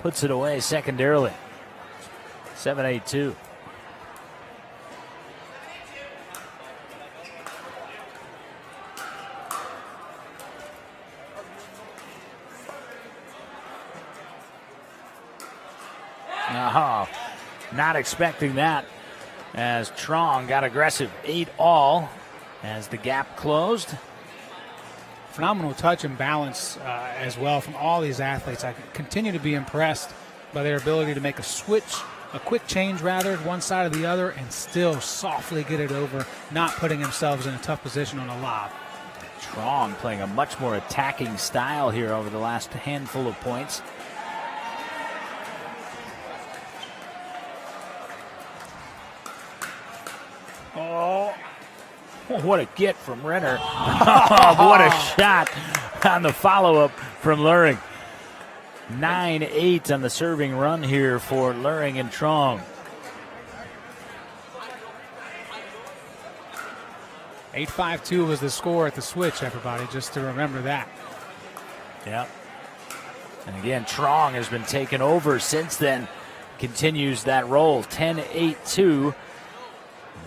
puts it away secondarily. 7-8-2. Not expecting that as Trong got aggressive. 8-all as the gap closed. Phenomenal touch and balance as well from all these athletes. I continue to be impressed by their ability to make a quick change rather, one side or the other, and still softly get it over, not putting themselves in a tough position on a lob. Trong playing a much more attacking style here over the last handful of points. What a get from Renner. What a shot on the follow-up from Luring. 9-8 on the serving run here for Luring and Trong. 8-5-2 was the score at the switch, everybody, just to remember that. Yep. And again, Trong has been taken over since then. Continues that roll. 10-8-2.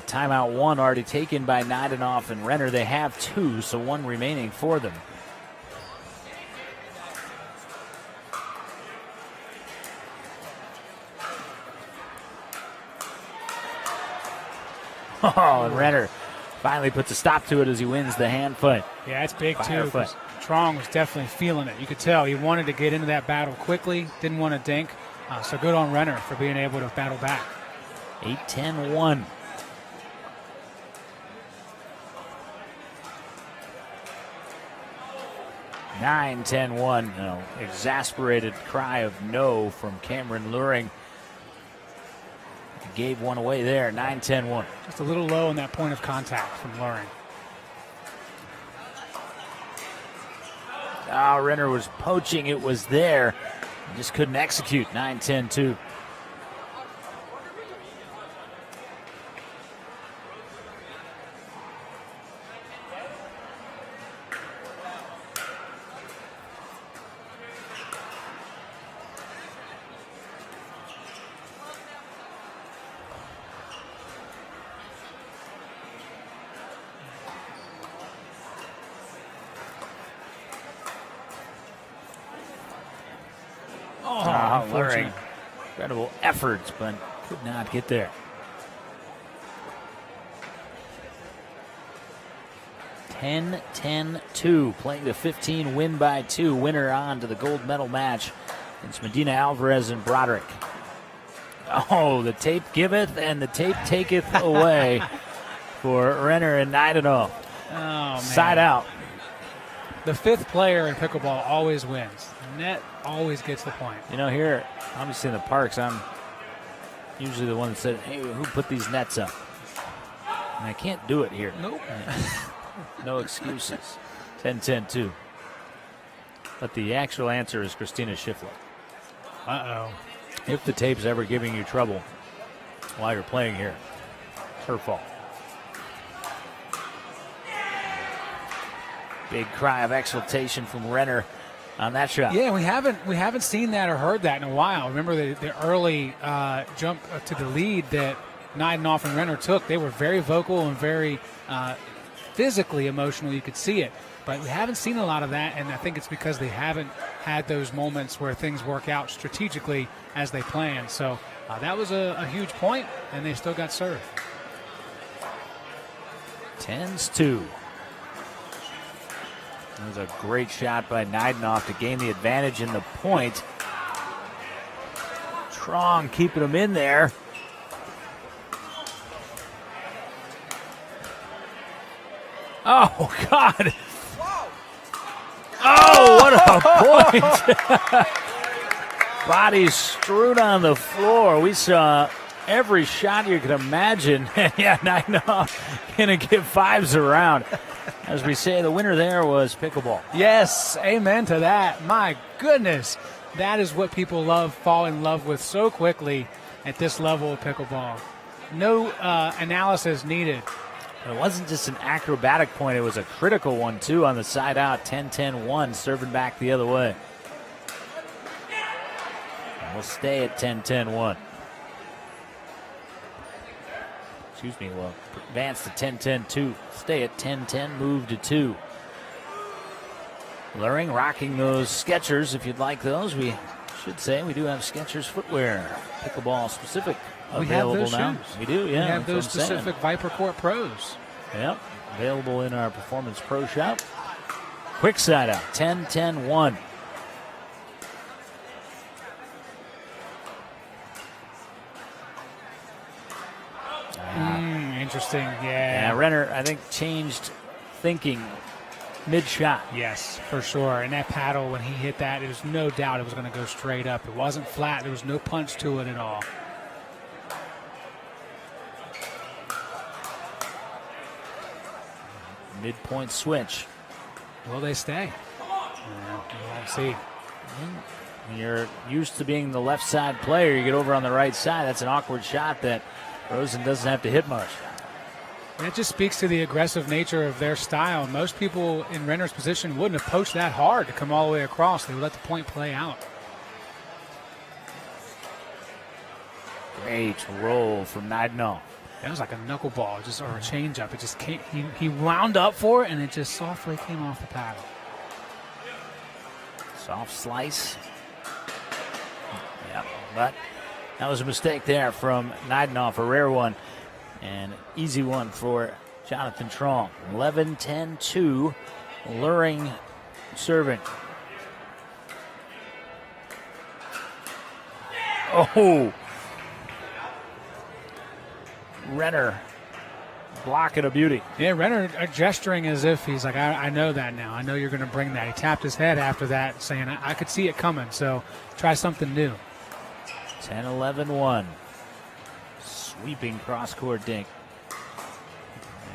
Timeout one already taken by Naidenov and Renner. They have two, so one remaining for them. And Renner finally puts a stop to it as he wins the hand fight. Yeah, it's big Fire too. foot. Trong was definitely feeling it. You could tell he wanted to get into that battle quickly, didn't want to dink. So good on Renner for being able to battle back. 8-10-1. Nine, 10-1. No, exasperated cry of no from Cameron Luring. Gave one away there. 9-10-1. Just a little low in that point of contact from Luring. Renner was poaching. It was there. Just couldn't execute. 9-10-2. Luring. Incredible efforts, but could not get there. 10-10-2. Playing the 15, win by 2. Winner on to the gold medal match. It's Medina Alvarez and Broderick. Oh, the tape giveth and the tape taketh away for Renner and Naidenov. Oh, man. Side out. The fifth player in pickleball always wins. Net always gets the point. You know, here, obviously in the parks, I'm usually the one that said, hey, who put these nets up? And I can't do it here. Nope. No excuses. 10-10-2. But the actual answer is Christina Schiffler. Uh-oh. if the tape's ever giving you trouble while you're playing here. Her fault. Big cry of exultation from Renner on that shot. Yeah, we haven't seen that or heard that in a while. Remember the early jump to the lead that Neidenhoff and Renner took. They were very vocal and very physically emotional. You could see it. But we haven't seen a lot of that, and I think it's because they haven't had those moments where things work out strategically as they plan. So that was a huge point, and they still got served. 10-2. That was a great shot by Neidenhoff to gain the advantage in the point. Trong keeping him in there. Oh, God. Oh, what a point. Bodies strewn on the floor. We saw every shot you could imagine. Yeah, Neidenhoff going to give fives around. As we say, the winner there was pickleball. Yes, amen to that. My goodness, that is what people fall in love with so quickly at this level of pickleball. No analysis needed. It wasn't just an acrobatic point, it was a critical one, too, on the side out. 10-10-1, serving back the other way. And we'll stay at 10-10-1. Excuse me, we'll advance to 10-10-2. Stay at 10-10, move to 2. Luring, rocking those Skechers if you'd like those. We should say we do have Skechers footwear, pickleball specific. We have those now. shoes. We do, yeah. We have those specific Viper Court Pros. Yep, available in our Performance Pro Shop. Quick side out, 10-10-1. Interesting, yeah. Yeah, Renner, I think, changed thinking mid-shot. Yes, for sure. And that paddle, when he hit that, there was no doubt it was going to go straight up. It wasn't flat. There was no punch to it at all. Midpoint switch. Will they stay? We'll see. When you're used to being the left side player, you get over on the right side. That's an awkward shot that Rosen doesn't have to hit much. That just speaks to the aggressive nature of their style. Most people in Renner's position wouldn't have poached that hard to come all the way across. They would let the point play out. Great roll from Neidenhoff. That was like a knuckleball or a changeup. It just came, he wound up for it, and it just softly came off the paddle. Soft slice. Yeah, but that was a mistake there from Neidenhoff, a rare one. And easy one for Jonathan Trong. 11-10-2, Luring serving. Oh! Renner blocking a beauty. Yeah, Renner gesturing as if he's like, I know that now. I know you're going to bring that. He tapped his head after that, saying, I could see it coming, so try something new. 10-11-1. Sweeping cross-court dink.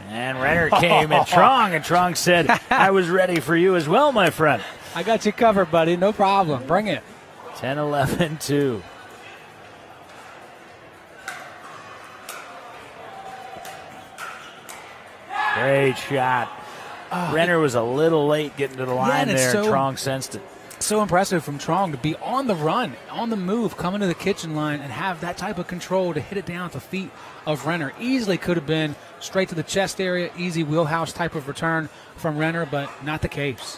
And Renner came at Trong, and Trong said, I was ready for you as well, my friend. I got you covered, buddy. No problem. Bring it. 10-11-2. Great shot. Renner was a little late getting to the line there, and Trong sensed it. So impressive from Trong to be on the run, on the move, coming to the kitchen line and have that type of control to hit it down at the feet of Renner. Easily could have been straight to the chest area, easy wheelhouse type of return from Renner, but not the case.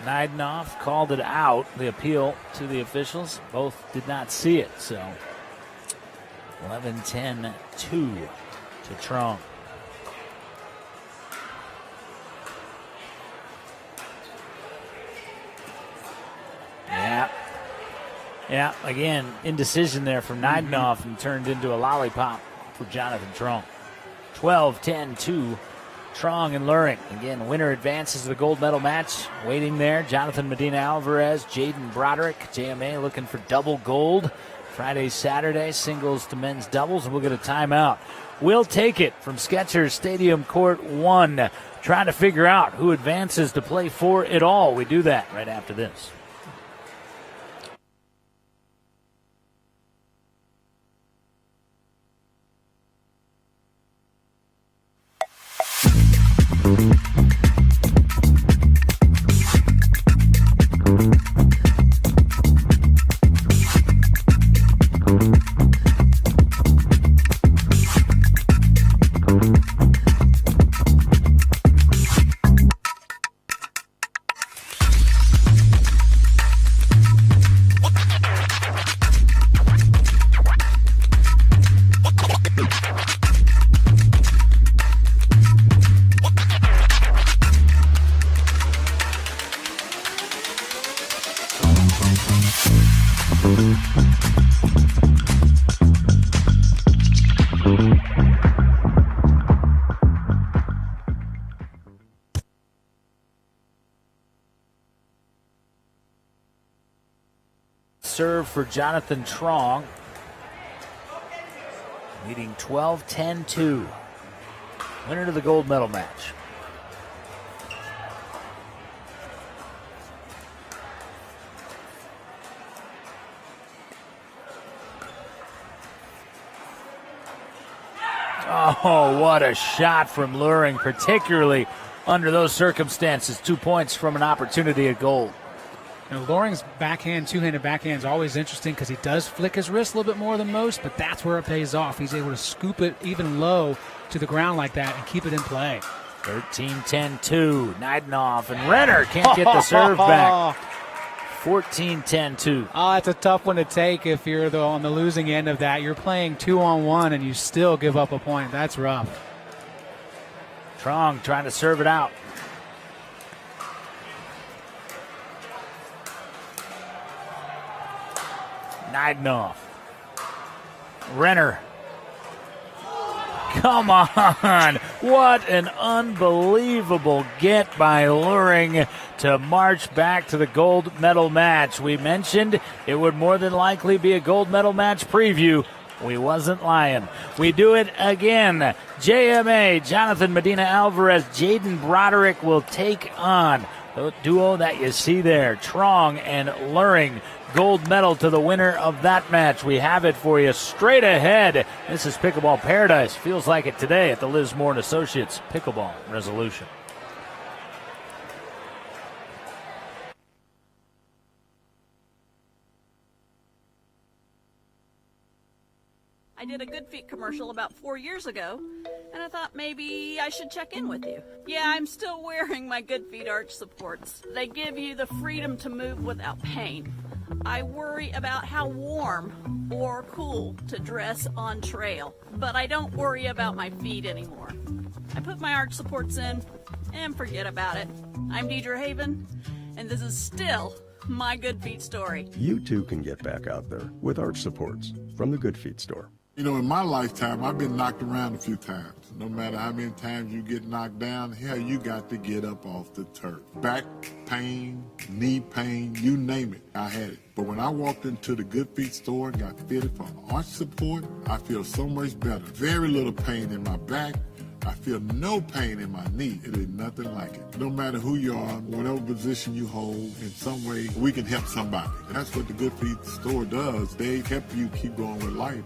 Neidenhoff called it out, the appeal to the officials. Both did not see it, so 11-10-2 to Trong. Yeah, again, indecision there from Neidenhoff and turned into a lollipop for Jonathan Trong. 12-10-2 Trong and Luring. Again, winner advances to the gold medal match. Waiting there, Jonathan Medina Alvarez, Jaden Broderick. JMA looking for double gold. Friday, Saturday, singles to men's doubles, and we'll get a timeout. We'll take it from Skechers Stadium Court 1, trying to figure out who advances to play for it all. We do that right after this. Serve for Jonathan Trong, leading 12-10-2. Winner to the gold medal match. Oh, what a shot from Luring, particularly under those circumstances. 2 points from an opportunity at goal. Now, Luring's backhand, two-handed backhand is always interesting because he does flick his wrist a little bit more than most, but that's where it pays off. He's able to scoop it even low to the ground like that and keep it in play. 13-10-2. Neidenhoff and Renner can't get the serve back. 14-10-2. Oh, it's a tough one to take if you're on the losing end of that. You're playing 2-on-1 and you still give up a point. That's rough. Trong trying to serve it out. Neidenhoff. Renner. Come on. What an unbelievable get by Luring to march back to the gold medal match. We mentioned it would more than likely be a gold medal match preview. We wasn't lying. We do it again. JMA, Jonathan Medina Alvarez, Jaden Broderick will take on the duo that you see there, Trong and Luring. Gold medal to the winner of that match. We have it for you straight ahead. This is Pickleball Paradise. Feels like it today at the Liz Moore & Associates Pickleball Resolution. I did a Good Feet commercial about 4 years ago, and I thought maybe I should check in with you. Yeah, I'm still wearing my Good Feet arch supports. They give you the freedom to move without pain. I worry about how warm or cool to dress on trail, but I don't worry about my feet anymore. I put my arch supports in and forget about it. I'm Deidre Haven, and this is still my Good Feet story. You too can get back out there with arch supports from the Good Feet store. You know, in my lifetime, I've been knocked around a few times. No matter how many times you get knocked down, hell, you got to get up off the turf. Back pain, knee pain, you name it, I had it. But when I walked into the Good Feet store and got fitted for arch support, I feel so much better. Very little pain in my back. I feel no pain in my knee. It is nothing like it. No matter who you are, whatever position you hold, in some way, we can help somebody. That's what the Good Feet store does. They help you keep going with life.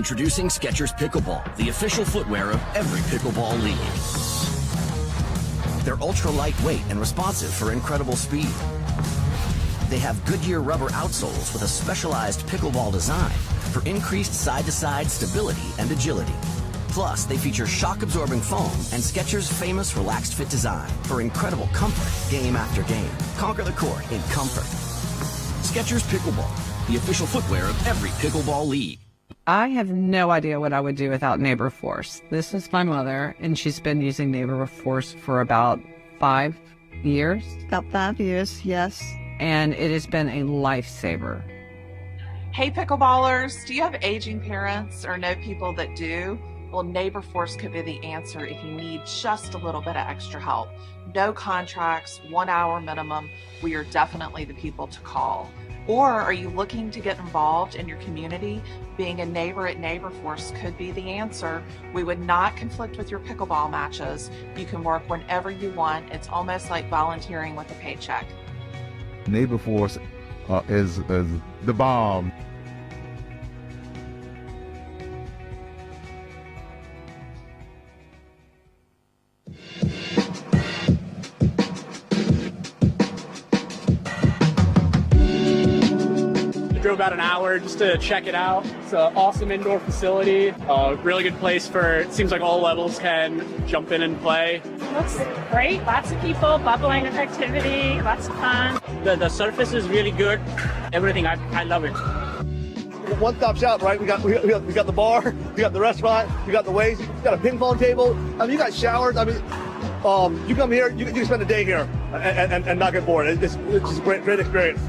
Introducing Skechers Pickleball, the official footwear of every pickleball league. They're ultra lightweight and responsive for incredible speed. They have Goodyear rubber outsoles with a specialized pickleball design for increased side-to-side stability and agility. Plus, they feature shock-absorbing foam and Skechers' famous relaxed fit design for incredible comfort game after game. Conquer the court in comfort. Skechers Pickleball, the official footwear of every pickleball league. I have no idea what I would do without Neighbor Force. This is my mother, and she's been using Neighbor Force for about 5 years. About 5 years, yes. And it has been a lifesaver. Hey pickleballers, do you have aging parents or know people that do? Well, Neighbor Force could be the answer if you need just a little bit of extra help. No contracts, 1 hour minimum. We are definitely the people to call. Or are you looking to get involved in your community? Being a neighbor at Neighbor Force could be the answer. We would not conflict with your pickleball matches. You can work whenever you want. It's almost like volunteering with a paycheck. Neighbor Force is the bomb. Drove about an hour just to check it out. It's an awesome indoor facility. Really good place for, it seems like all levels can jump in and play. Looks great. Lots of people, bubbling with activity, lots of fun. The surface is really good. Everything, I love it. One-stop shop, right? We got the bar, we got the restaurant, we got the ways, we got a ping pong table. I mean, you got showers. I mean, you come here, you can spend a day here and not get bored. It's just a great experience.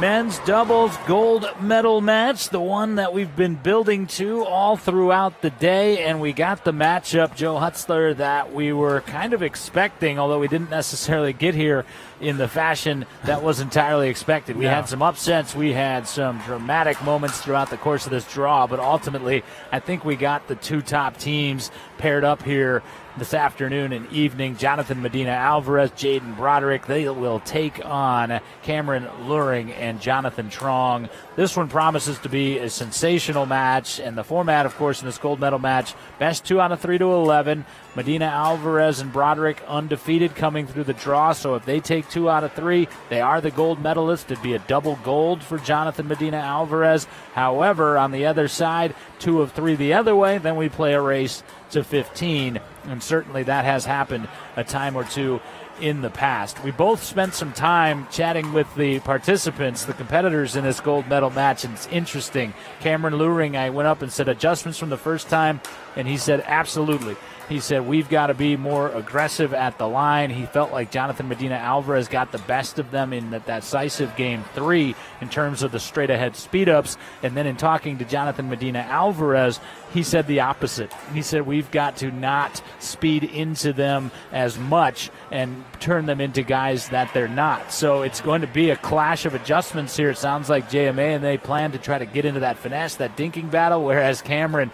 men's doubles gold medal match, the one that we've been building to all throughout the day, and we got the matchup, Joe Hutzler, that we were kind of expecting, although we didn't necessarily get here in the fashion that was entirely expected. We had some upsets, we had some dramatic moments throughout the course of this draw, but ultimately I think we got the two top teams paired up here this afternoon and evening. Jonathan Medina Alvarez, Jaden Broderick, they will take on Cameron Luring and Jonathan Trong. This one promises to be a sensational match, and the format, of course, in this gold medal match, best 2 out of 3 to 11. Medina Alvarez and Broderick undefeated coming through the draw, so if they take 2 out of 3, they are the gold medalists. It'd be a double gold for Jonathan Medina Alvarez. However, on the other side, 2 of 3 the other way, then we play a race to 15, and certainly that has happened a time or two in the past. We both spent some time chatting with the participants, the competitors in this gold medal match, and it's interesting. Cameron Luring, I went up and said adjustments from the first time, and he said absolutely. He said we've got to be more aggressive at the line. He felt like Jonathan Medina Alvarez got the best of them in that decisive game 3 in terms of the straight-ahead speed-ups. And then in talking to Jonathan Medina Alvarez, he said the opposite. He said we've got to not speed into them as much and turn them into guys that they're not. So it's going to be a clash of adjustments here. It sounds like JMA and they plan to try to get into that finesse, that dinking battle, whereas Cameron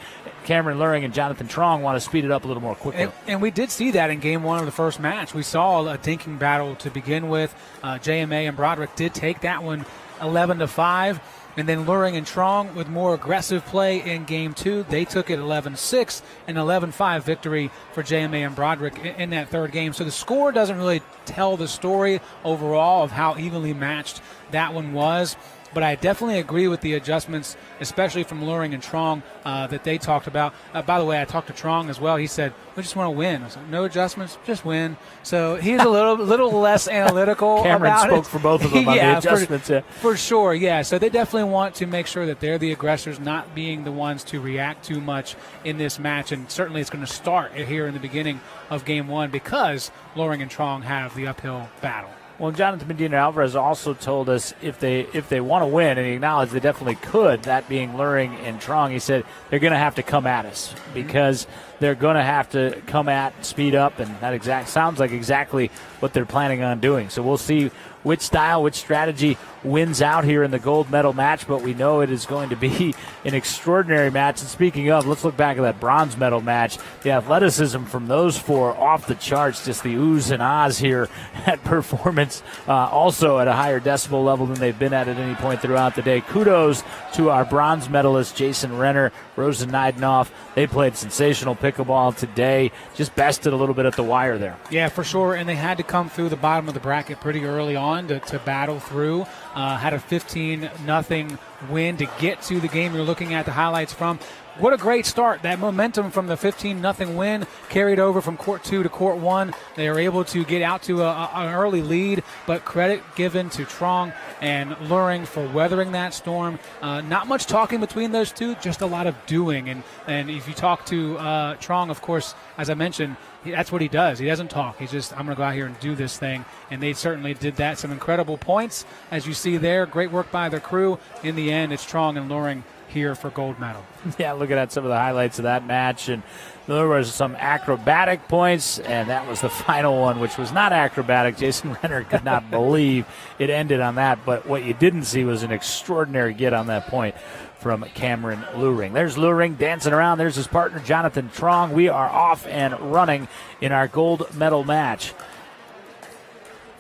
Luring and Jonathan Trong want to speed it up a little more quickly. And we did see that in game 1 of the first match. We saw a dinking battle to begin with. JMA and Broderick did take that one 11-5. And then Luring and Trong with more aggressive play in game 2. They took it 11-6, an 11-5 victory for JMA and Broderick in that third game. So the score doesn't really tell the story overall of how evenly matched that one was. But I definitely agree with the adjustments, especially from Luring and Trong that they talked about. By the way, I talked to Trong as well. He said, we just want to win. I said, no adjustments, just win. So he's a little less analytical Cameron about spoke it. for both of them on the adjustments. For sure, yeah. So they definitely want to make sure that they're the aggressors, not being the ones to react too much in this match. And certainly it's going to start here in the beginning of game 1 because Luring and Trong have the uphill battle. Well, Jonathan Medina Alvarez also told us if they want to win, and he acknowledged they definitely could, that being Luring and Trong, he said they're going to have to come at us because they're going to have to come at, speed up, and that sounds like exactly what they're planning on doing. So we'll see which style, which strategy wins out here in the gold medal match, but we know it is going to be an extraordinary match. And speaking of, let's look back at that bronze medal match. The athleticism from those 4 off the charts, just the oohs and ahs here at performance, also at a higher decibel level than they've been at any point throughout the day. Kudos to our bronze medalists, Jason Renner, Rosen Neidenhoff. They played sensational pickleball today, just bested a little bit at the wire there. Yeah, for sure, and they had to come through the bottom of the bracket pretty early on to battle through. Had a 15-0 win to get to the game you're looking at the highlights from. What a great start. That momentum from the 15-0 win carried over from court 2 to court 1. They were able to get out to an early lead, but credit given to Trong and Luring for weathering that storm. Not much talking between those two, just a lot of doing. And if you talk to Trong, of course, as I mentioned, that's what he does. He doesn't talk. He's just, I'm going to go out here and do this thing. And they certainly did that. Some incredible points, as you see there. Great work by their crew. In the end, it's Trong and Luring here for gold medal. Yeah, looking at some of the highlights of that match, and there was some acrobatic points, and that was the final one, which was not acrobatic. Jason Renner could not believe it ended on that, but what you didn't see was an extraordinary get on that point from Cameron Luring. There's Luring dancing around. There's his partner, Jonathan Trong. We are off and running in our gold medal match.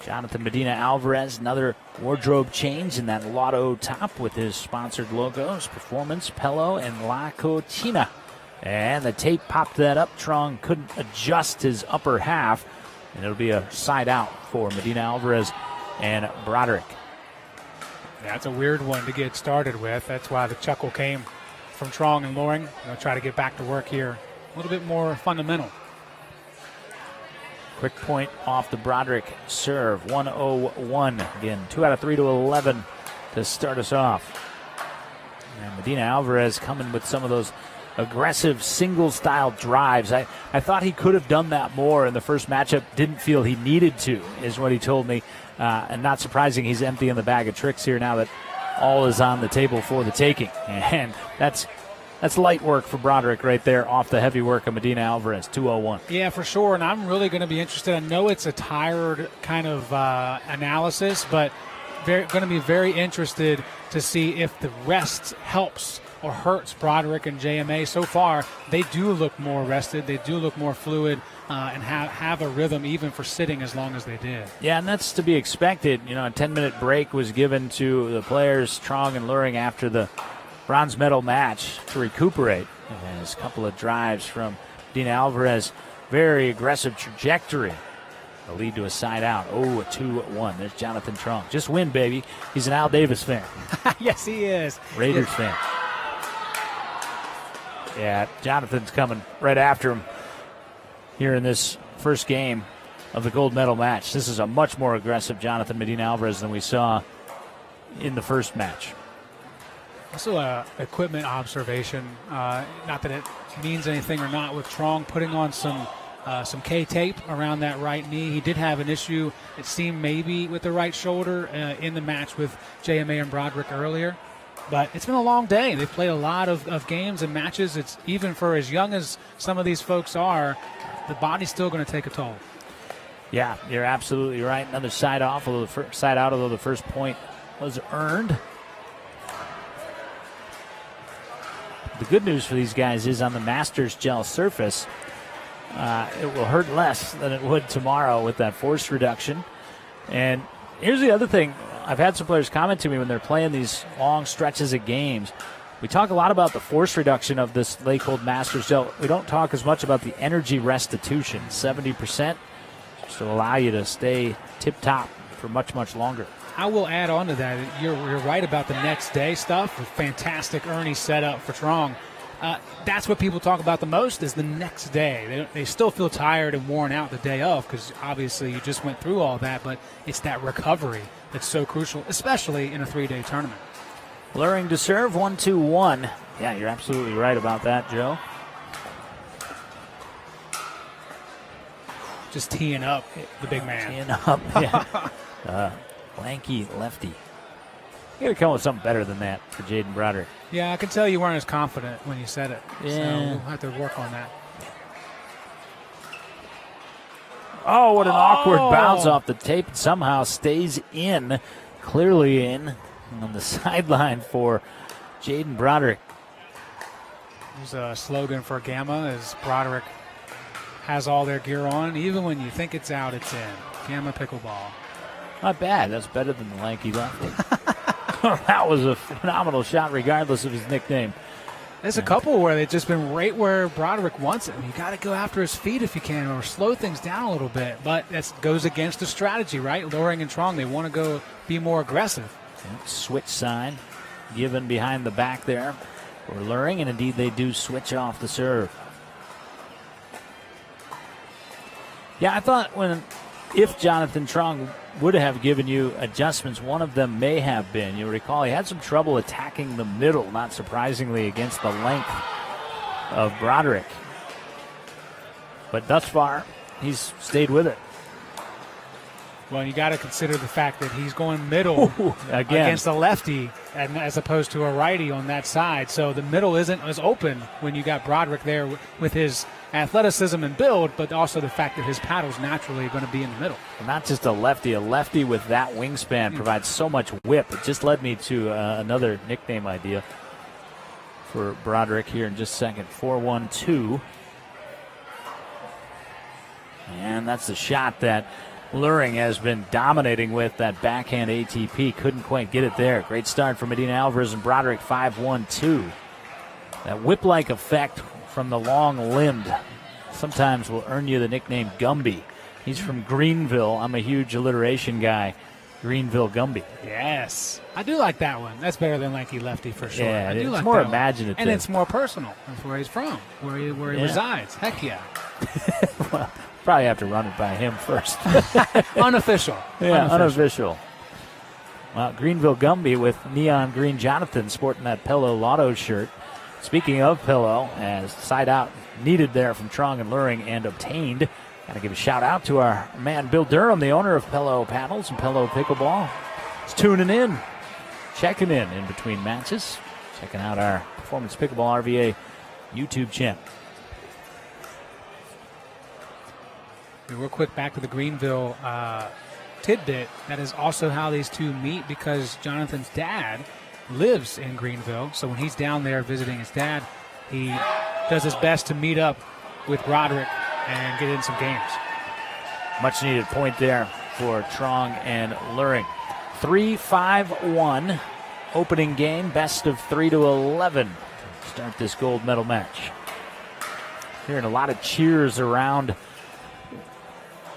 Jonathan Medina Alvarez, another wardrobe change in that Lotto top with his sponsored logos, Performance, Pello, and La Cochina. And the tape popped that up. Trong couldn't adjust his upper half, and it'll be a side out for Medina Alvarez and Broderick. That's a weird one to get started with. That's why the chuckle came from Trong and Luring. They'll try to get back to work here. A little bit more fundamental. Quick point off the Broderick serve, 101. Again, 2 out of 3 to 11 to start us off. And Medina Alvarez coming with some of those aggressive single-style drives. I thought he could have done that more in the first matchup. Didn't feel he needed to, is what he told me. And not surprising, he's emptying the bag of tricks here now that all is on the table for the taking. And that's light work for Broderick right there off the heavy work of Medina Alvarez, 201. Yeah, for sure. And I'm really going to be interested. I know it's a tired kind of analysis, but going to be very interested to see if the rest helps or hurts Broderick and JMA. So far, they do look more rested. They do look more fluid and have a rhythm even for sitting as long as they did. Yeah, and that's to be expected. A 10-minute break was given to the players, Strong and Luring, after the bronze medal match to recuperate. And there's a couple of drives from Medina Alvarez. Very aggressive trajectory. A lead to a side out. A 2-1. There's Jonathan Trong. Just win, baby. He's an Al Davis fan. Yes, he is. Raiders fan. Yeah, Jonathan's coming right after him here in this first game of the gold medal match. This is a much more aggressive Jonathan Medina Alvarez than we saw in the first match. Also, equipment observation. Not that it means anything or not, with Trong putting on some K tape around that right knee. He did have an issue, it seemed, maybe with the right shoulder in the match with JMA and Broderick earlier. But it's been a long day. They've played a lot of games and matches. It's even for as young as some of these folks are, the body's still going to take a toll. Yeah, you're absolutely right. Another side off, although the first point was earned. The good news for these guys is on the Masters gel surface, it will hurt less than it would tomorrow with that force reduction. And here's the other thing. I've had some players comment to me when they're playing these long stretches of games. We talk a lot about the force reduction of this Lake Hold Masters gel. We don't talk as much about the energy restitution. 70% just to allow you to stay tip-top for much, much longer. I will add on to that. You're right about the next day stuff. Fantastic Ernie setup for Trong. That's what people talk about the most is the next day. They still feel tired and worn out the day of because obviously you just went through all that, but it's that recovery that's so crucial, especially in a 3-day tournament. Luring to serve, 1-2-1. Yeah, you're absolutely right about that, Joe. Just teeing up the big man. Teeing up, yeah. Lanky lefty. You got to come with something better than that for Jaden Broderick. Yeah, I can tell you weren't as confident when you said it. Yeah. So we'll have to work on that. Oh, what an awkward bounce off the tape. It somehow stays in, clearly in, on the sideline for Jaden Broderick. There's a slogan for Gamma as Broderick has all their gear on. Even when you think it's out, it's in. Gamma Pickleball. Not bad. That's better than the lanky lefty. That was a phenomenal shot regardless of his nickname. There's a couple where they've just been right where Broderick wants it. You got to go after his feet if you can or slow things down a little bit. But that goes against the strategy, right? Luring and Trong, they want to go be more aggressive. Switch sign given behind the back there for Luring, and indeed they do switch off the serve. Yeah, I thought if Jonathan Trong would have given you adjustments, one of them may have been. You'll recall he had some trouble attacking the middle, not surprisingly, against the length of Broderick. But thus far, he's stayed with it. Well, you got to consider the fact that he's going middle against a lefty as opposed to a righty on that side. So the middle isn't as open when you got Broderick there with his athleticism and build, but also the fact that his paddle's naturally going to be in the middle. Not just a lefty with that wingspan provides so much whip. It just led me to another nickname idea for Broderick here in just a second. 4-1-2. And that's the shot that Luring has been dominating with, that backhand ATP. Couldn't quite get it there. Great start for Medina Alvarez and Broderick, 5-1-2. That whip-like effect from the long-limbed sometimes will earn you the nickname Gumby. He's from Greenville. I'm a huge alliteration guy. Greenville Gumby. Yes. I do like that one. That's better than Lanky Lefty for sure. Yeah, it's like more imaginative. And it's more personal. That's where he's from, where he resides. Heck yeah. Well, probably have to run it by him first. Unofficial. Yeah, unofficial. Well, Greenville Gumby with neon green Jonathan sporting that Pello Lotto shirt. Speaking of pillow, as side out needed there from Trong and Luring and obtained. Got to give a shout out to our man Bill Durham, the owner of Pillow Paddles and Pillow Pickleball. He's tuning in, checking in between matches, checking out our Performance Pickleball RVA YouTube channel. Real quick, back to the Greenville tidbit. That is also how these two meet, because Jonathan's dad lives in Greenville. So when he's down there visiting his dad, he does his best to meet up with Broderick and get in some games. Much needed point there for Trong and Luring. 3-5-1 opening game, best of 3-11 to start this gold medal match. Hearing a lot of cheers around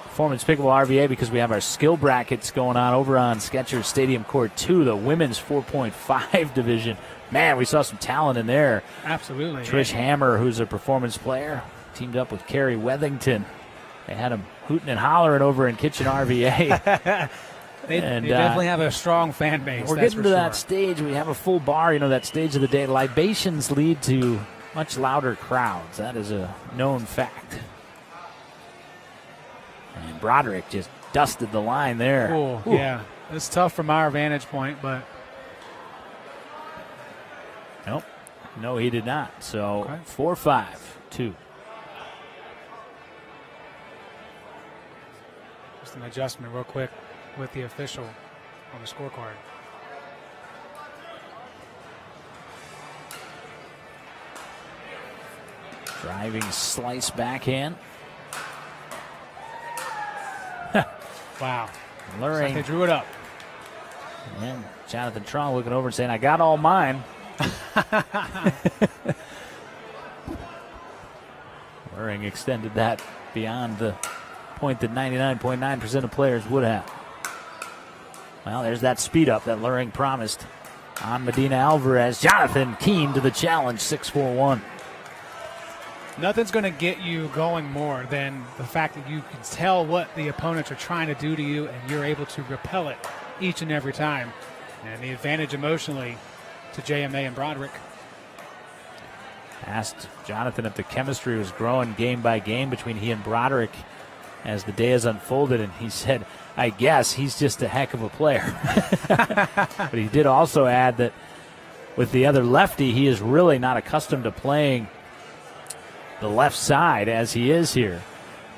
Performance Pickleball RVA because we have our skill brackets going on over on Skechers Stadium Court 2, the women's 4.5 division. Man, we saw some talent in there. Absolutely. Trish Hammer, who's a performance player, teamed up with Carrie Wethington. They had them hooting and hollering over in Kitchen RVA. They definitely have a strong fan base. We're getting to that stage. We have a full bar, that stage of the day. Libations lead to much louder crowds. That is a known fact. And Broderick just dusted the line there. Cool. Yeah, it's tough from our vantage point, but nope. No, he did not. So 4-5-2. Just an adjustment real quick with the official on the scorecard. Driving slice backhand. Wow. Luring. Like they drew it up. And Jonathan Trong looking over and saying, I got all mine. Luring extended that beyond the point that 99.9% of players would have. Well, there's that speed up that Luring promised on Medina Alvarez. Jonathan keen to the challenge, 6-4-1. Nothing's going to get you going more than the fact that you can tell what the opponents are trying to do to you, and you're able to repel it each and every time. And the advantage emotionally to JMA and Broderick. Asked Jonathan if the chemistry was growing game by game between he and Broderick as the day has unfolded, and he said, I guess he's just a heck of a player. But he did also add that with the other lefty, he is really not accustomed to playing the left side as he is here,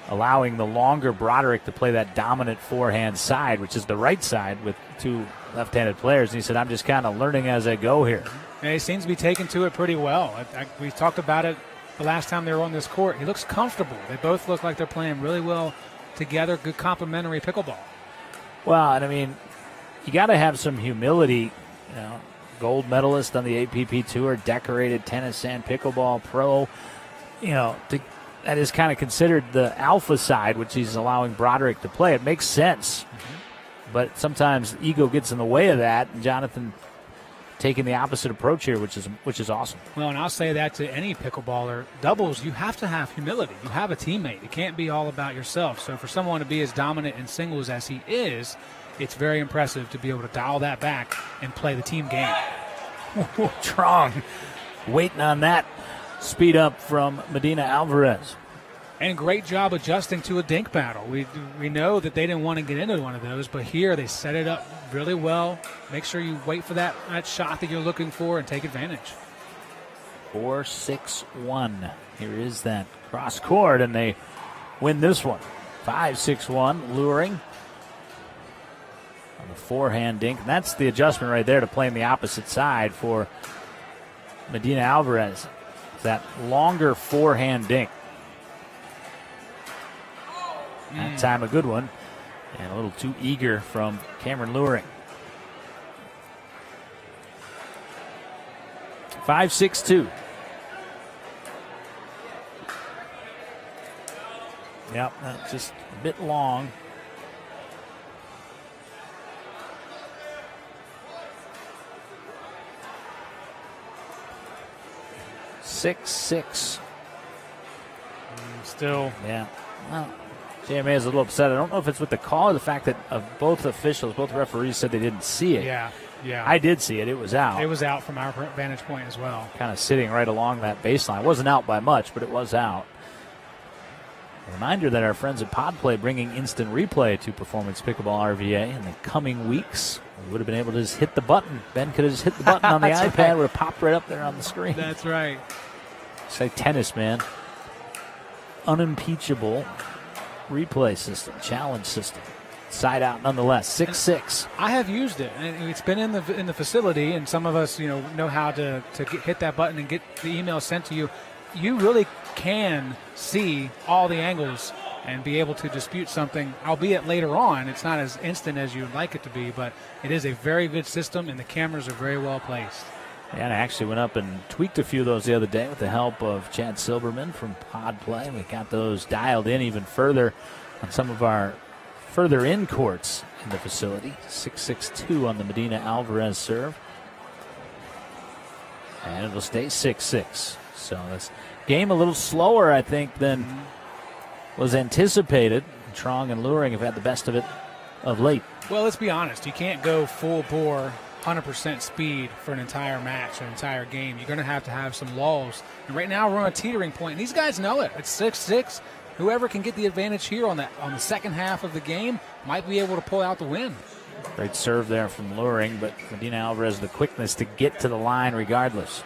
allowing the longer Broderick to play that dominant forehand side, which is the right side with two left-handed players. And he said, I'm just kind of learning as I go here. And he seems to be taking to it pretty well. We talked about it the last time they were on this court. He looks comfortable. They both look like they're playing really well together, good complementary pickleball. Well, and I mean, you got to have some humility. Gold medalist on the APP Tour, decorated tennis and pickleball pro. That is kind of considered the alpha side, which he's allowing Broderick to play. It makes sense. But sometimes ego gets in the way of that, and Jonathan taking the opposite approach here, which is awesome. Well, and I'll say that to any pickleballer. Doubles, you have to have humility. You have a teammate. It can't be all about yourself. So for someone to be as dominant in singles as he is, it's very impressive to be able to dial that back and play the team game. Trong waiting on that speed up from Medina Alvarez. And great job adjusting to a dink battle. We know that they didn't want to get into one of those, but here they set it up really well. Make sure you wait for that shot that you're looking for and take advantage. 4-6-1. Here is that cross court, and they win this one. 5-6-1, Luring on the forehand dink. And that's the adjustment right there to playing the opposite side for Medina Alvarez. That longer forehand dink. That time a good one, and a little too eager from Cameron Luring. 5-6-2. Yep, that's just a bit long. Six. Still. Yeah. Well, JMA is a little upset. I don't know if it's with the call or the fact that both officials, both referees said they didn't see it. Yeah. Yeah. I did see it. It was out. It was out from our vantage point as well. Kind of sitting right along that baseline. It wasn't out by much, but it was out. A reminder that our friends at Podplay bringing instant replay to Performance Pickleball RVA in the coming weeks. We would have been able to just hit the button. Ben could have just hit the button on the iPad. Right. Would have popped right up there on the screen. That's right. It's like tennis, man. Unimpeachable replay system, challenge system. Side out nonetheless, 6-6. I have used it, and it's been in the facility, and some of us, know how to hit that button and get the email sent to you. You really can see all the angles and be able to dispute something, albeit later on. It's not as instant as you'd like it to be, but it is a very good system, and the cameras are very well placed. And I actually went up and tweaked a few of those the other day with the help of Chad Silberman from Podplay. We got those dialed in even further on some of our further in courts in the facility. 6-6-2 on the Medina Alvarez serve. And it'll stay 6-6. So this game a little slower, I think, than was anticipated. Trong and Luring have had the best of it of late. Well, let's be honest. You can't go full bore, 100% speed for an entire match, an entire game. You're going to have some lulls. And right now we're on a teetering point. And these guys know it. It's 6-6. Whoever can get the advantage here on the second half of the game might be able to pull out the win. Great serve there from Luring, but Medina Alvarez the quickness to get to the line regardless.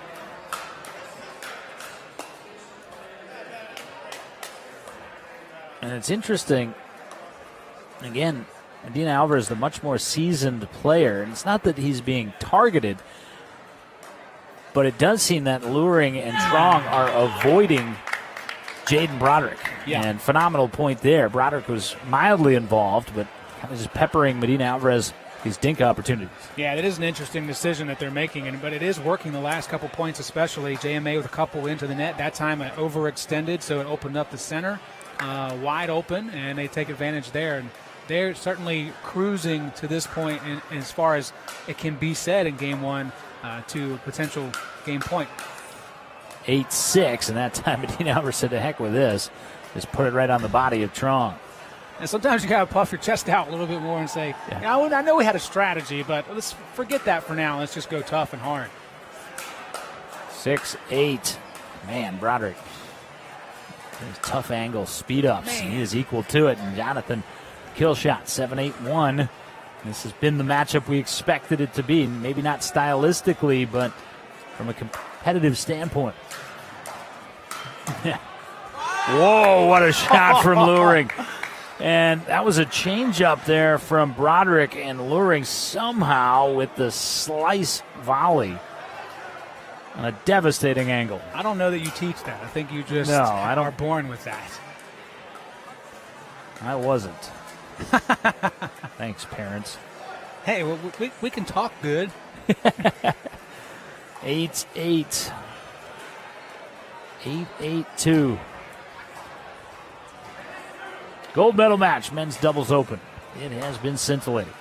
And it's interesting, again, Medina Alvarez, the much more seasoned player, and it's not that he's being targeted, but it does seem that Luring and Trong are avoiding Jaden Broderick. Yeah. And phenomenal point there. Broderick was mildly involved, but kind of just peppering Medina Alvarez these dink opportunities. Yeah, it is an interesting decision that they're making, but it is working the last couple points, especially JMA with a couple into the net. That time it overextended, so it opened up the center wide open, and they take advantage there. And they're certainly cruising to this point as far as it can be said in game one to a potential game point. 8-6, and that time Medina Alvarez said, to heck with this. Just put it right on the body of Trong. And sometimes you got to puff your chest out a little bit more and say, I know we had a strategy, but let's forget that for now. Let's just go tough and hard. 6-8. Man, Broderick. There's tough angle, speed ups. He is equal to it. And Jonathan, kill shot, 7-8-1. This has been the matchup we expected it to be. Maybe not stylistically, but from a competitive standpoint. Whoa, what a shot from Luring. And that was a change-up there from Broderick, and Luring somehow with the slice volley on a devastating angle. I don't know that you teach that. I think you just I don't, are born with that. I wasn't. Thanks, parents. Hey, we can talk good. 8-8. 8-8-2. Gold medal match, men's doubles open. It has been scintillating.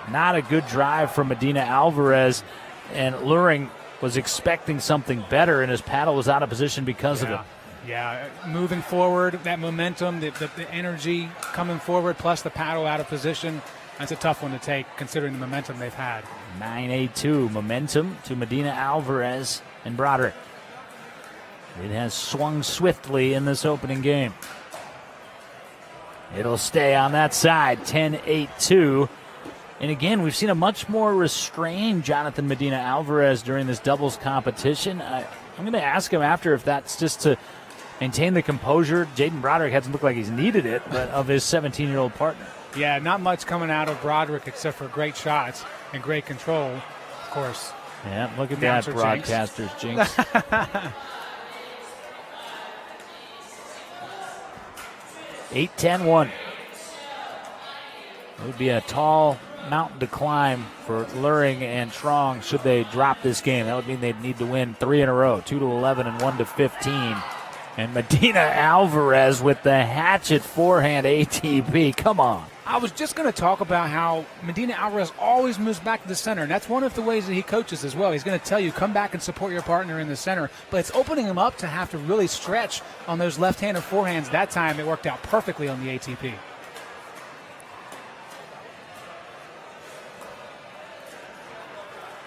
Not a good drive from Medina Alvarez, and Luring was expecting something better, and his paddle was out of position because of it. Yeah, moving forward, that momentum, the energy coming forward, plus the paddle out of position, that's a tough one to take considering the momentum they've had. 9-8-2, momentum to Medina Alvarez and Broderick. It has swung swiftly in this opening game. It'll stay on that side, 10-8-2. And again, we've seen a much more restrained Jonathan Medina Alvarez during this doubles competition. I'm going to ask him after if that's just to maintain the composure. Jaden Broderick hasn't looked like he's needed it, but of his 17-year-old partner. Yeah, not much coming out of Broderick except for great shots and great control, of course. Yeah, look at that, broadcaster's jinx. 8-10-1. It would be a tall mountain to climb for Luring and Trong should they drop this game. That would mean they'd need to win 3 in a row, 2-11 and 1-15. And Medina Alvarez with the hatchet forehand ATP. Come on. I was just going to talk about how Medina Alvarez always moves back to the center, and that's one of the ways that he coaches as well. He's going to tell you, come back and support your partner in the center, but it's opening him up to have to really stretch on those left-handed forehands. That time it worked out perfectly on the ATP.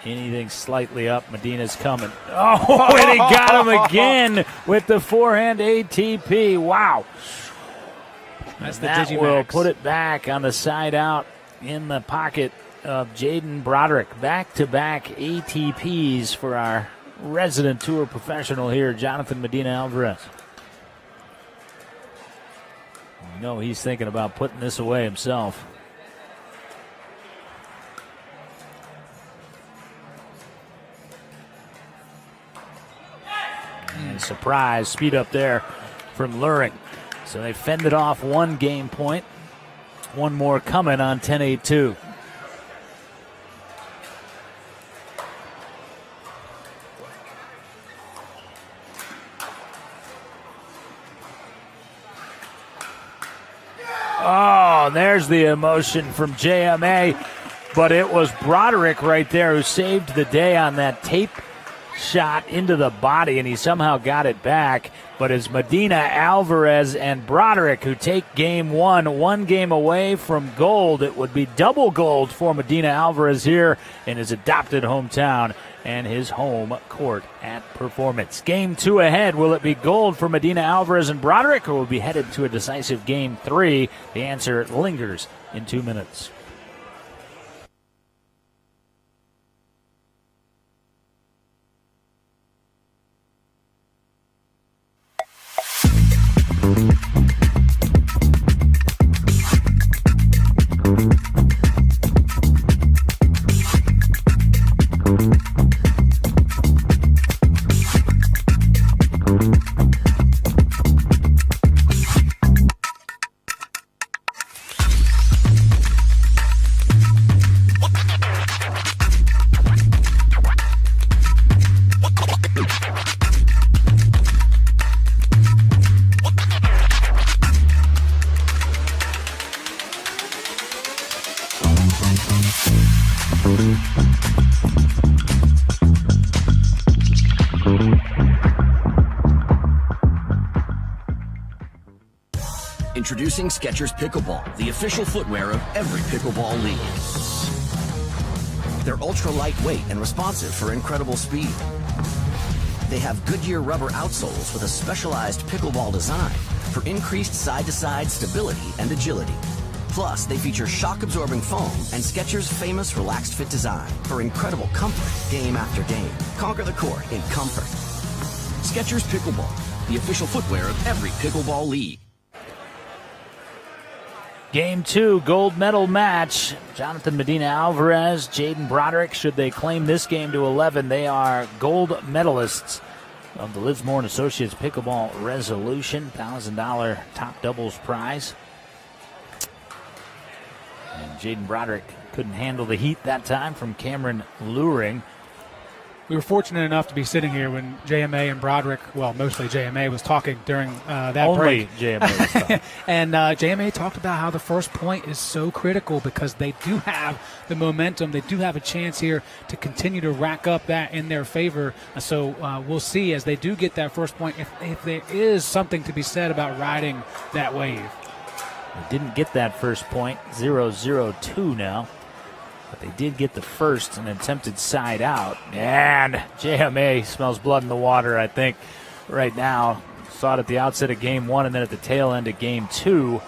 Anything slightly up, Medina's coming. Oh, and he got him again with the forehand ATP. Wow. That's the that Digimax. will put it back on the side out in the pocket of Jaden Broderick. Back-to-back ATPs for our resident tour professional here, Jonathan Medina Alvarez. You know he's thinking about putting this away himself. And surprise, speed up there from Luring. So they fended off one game point. One more coming on 10-8-2. Oh, there's the emotion from JMA. But it was Broderick right there who saved the day on that tape shot into the body, and he somehow got it back. But it's Medina Alvarez and Broderick who take game one game away from gold. It would be double gold for Medina Alvarez here in his adopted hometown and his home court at Performance. Game 2 ahead. Will it be gold for Medina Alvarez and Broderick, or will we be headed to a decisive game 3? The answer lingers in 2 minutes. Introducing Skechers Pickleball, the official footwear of every pickleball league. They're ultra lightweight and responsive for incredible speed. They have Goodyear rubber outsoles with a specialized pickleball design for increased side-to-side stability and agility. Plus, they feature shock-absorbing foam and Skechers' famous relaxed fit design for incredible comfort game after game. Conquer the court in comfort. Skechers Pickleball, the official footwear of every pickleball league. Game 2, gold medal match. Jonathan Medina Alvarez, Jaden Broderick. Should they claim this game to 11, they are gold medalists of the Lidsmore & Associates Pickleball Resolution. $1,000 top doubles prize. And Jaden Broderick couldn't handle the heat that time from Cameron Luring. We were fortunate enough to be sitting here when JMA and Broderick, well, mostly JMA, was talking during that Only break. JMA was talking. And JMA talked about how the first point is so critical because they do have the momentum. They do have a chance here to continue to rack up that in their favor. So we'll see as they do get that first point if there is something to be said about riding that wave. They didn't get that first point, 0-0-2 now. But they did get the first, an attempted side out. And JMA smells blood in the water, I think, right now. Saw it at the outset of game 1 and then at the tail end of game 2.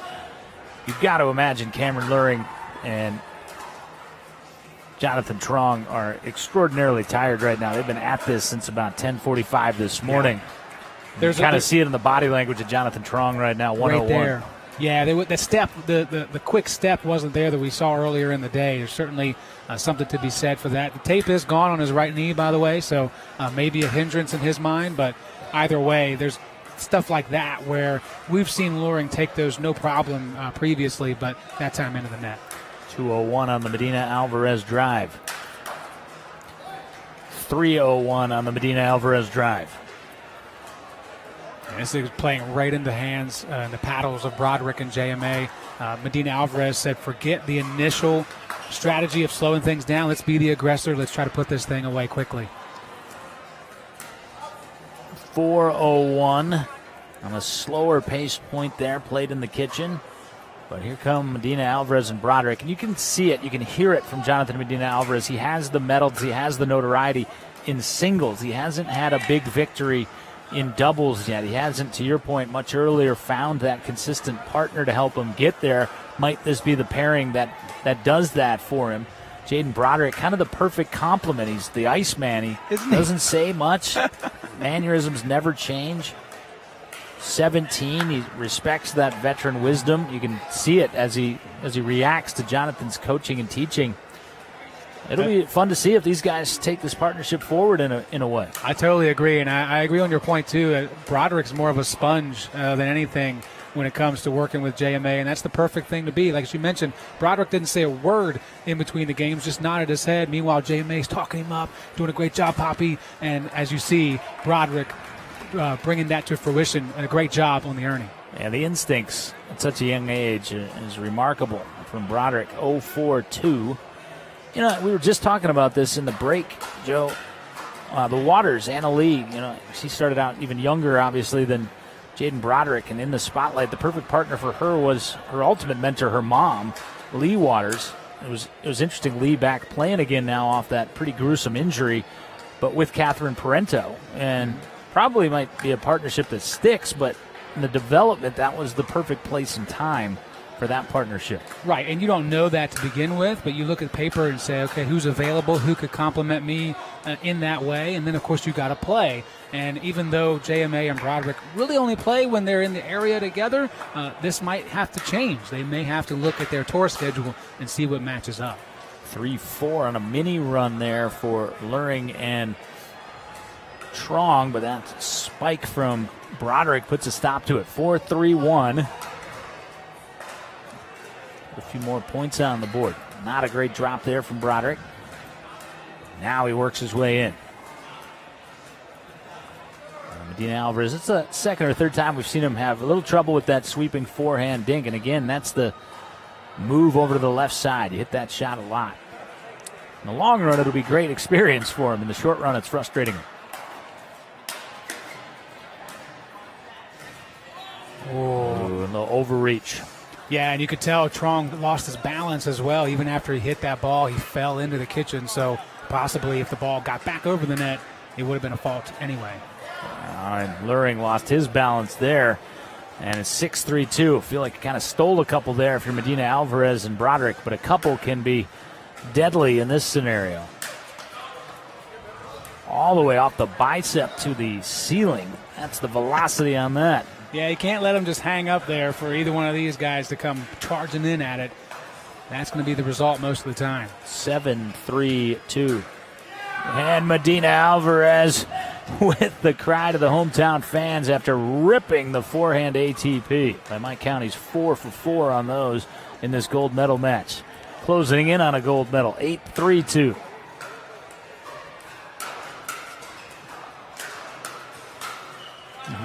You've got to imagine Cameron Luring and Jonathan Trong are extraordinarily tired right now. They've been at this since about 10:45 this morning. Yeah. You kind of see it in the body language of Jonathan Trong right now, 101. Right there. Yeah, the step, the quick step wasn't there that we saw earlier in the day. There's certainly something to be said for that. The tape is gone on his right knee, by the way, so maybe a hindrance in his mind. But either way, there's stuff like that where we've seen Luring take those no problem previously, but that time into the net. 2:01 on the Medina Alvarez drive. 3:01 on the Medina Alvarez drive. This is playing right into hands and the paddles of Broderick and JMA. Medina Alvarez said, forget the initial strategy of slowing things down. Let's be the aggressor. Let's try to put this thing away quickly. 4:01 on a slower paced point there, played in the kitchen. But here come Medina Alvarez and Broderick, and you can see it, you can hear it from Jonathan Medina Alvarez. He has the medals, he has the notoriety in singles. He hasn't had a big victory in doubles yet. He hasn't, to your point, much earlier found that consistent partner to help him get there. Might this be the pairing that does that for him? Jaden Broderick, kind of the perfect complement. He's the Iceman. He doesn't say much. Mannerisms never change. 17, he respects that veteran wisdom. You can see it as he reacts to Jonathan's coaching and teaching. It'll be fun to see if these guys take this partnership forward in a way. I totally agree, and I agree on your point too. Broderick's more of a sponge than anything when it comes to working with JMA, and that's the perfect thing to be. Like as you mentioned, Broderick didn't say a word in between the games, just nodded his head. Meanwhile, JMA's talking him up, doing a great job, Poppy. And as you see, Broderick bringing that to fruition, and a great job on the earning. And the instincts at such a young age is remarkable from Broderick. 0-4-2. You know, we were just talking about this in the break, Joe. The Waters, Anna Lee, she started out even younger, obviously, than Jaden Broderick. And in the spotlight, the perfect partner for her was her ultimate mentor, her mom, Lee Waters. It was interesting, Lee back playing again now off that pretty gruesome injury, but with Catherine Parento. And probably might be a partnership that sticks, but in the development, that was the perfect place and time for that partnership. Right, and you don't know that to begin with, but you look at paper and say, okay, who's available, who could complement me in that way, and then, of course, you got to play. And even though JMA and Broderick really only play when they're in the area together, this might have to change. They may have to look at their tour schedule and see what matches up. 3-4 on a mini run there for Luring and Trong, but that spike from Broderick puts a stop to it. 4-3-1. A few more points on the board. Not a great drop there from Broderick. Now he works his way in. Medina Alvarez, it's the second or third time we've seen him have a little trouble with that sweeping forehand dink. And again, that's the move over to the left side. You hit that shot a lot. In the long run, it'll be great experience for him. In the short run, it's frustrating him. Oh, a little overreach. Yeah, and you could tell Trong lost his balance as well. Even after he hit that ball, he fell into the kitchen. So possibly if the ball got back over the net, it would have been a fault anyway. And Luring lost his balance there. And it's 6-3-2. I feel like you kind of stole a couple there if you're Medina Alvarez and Broderick, but a couple can be deadly in this scenario. All the way off the bicep to the ceiling. That's the velocity on that. Yeah, you can't let them just hang up there for either one of these guys to come charging in at it. That's going to be the result most of the time. 7-3-2. And Medina Alvarez with the cry to the hometown fans after ripping the forehand ATP. By my count, he's 4 for 4 on those in this gold medal match. Closing in on a gold medal, 8-3-2.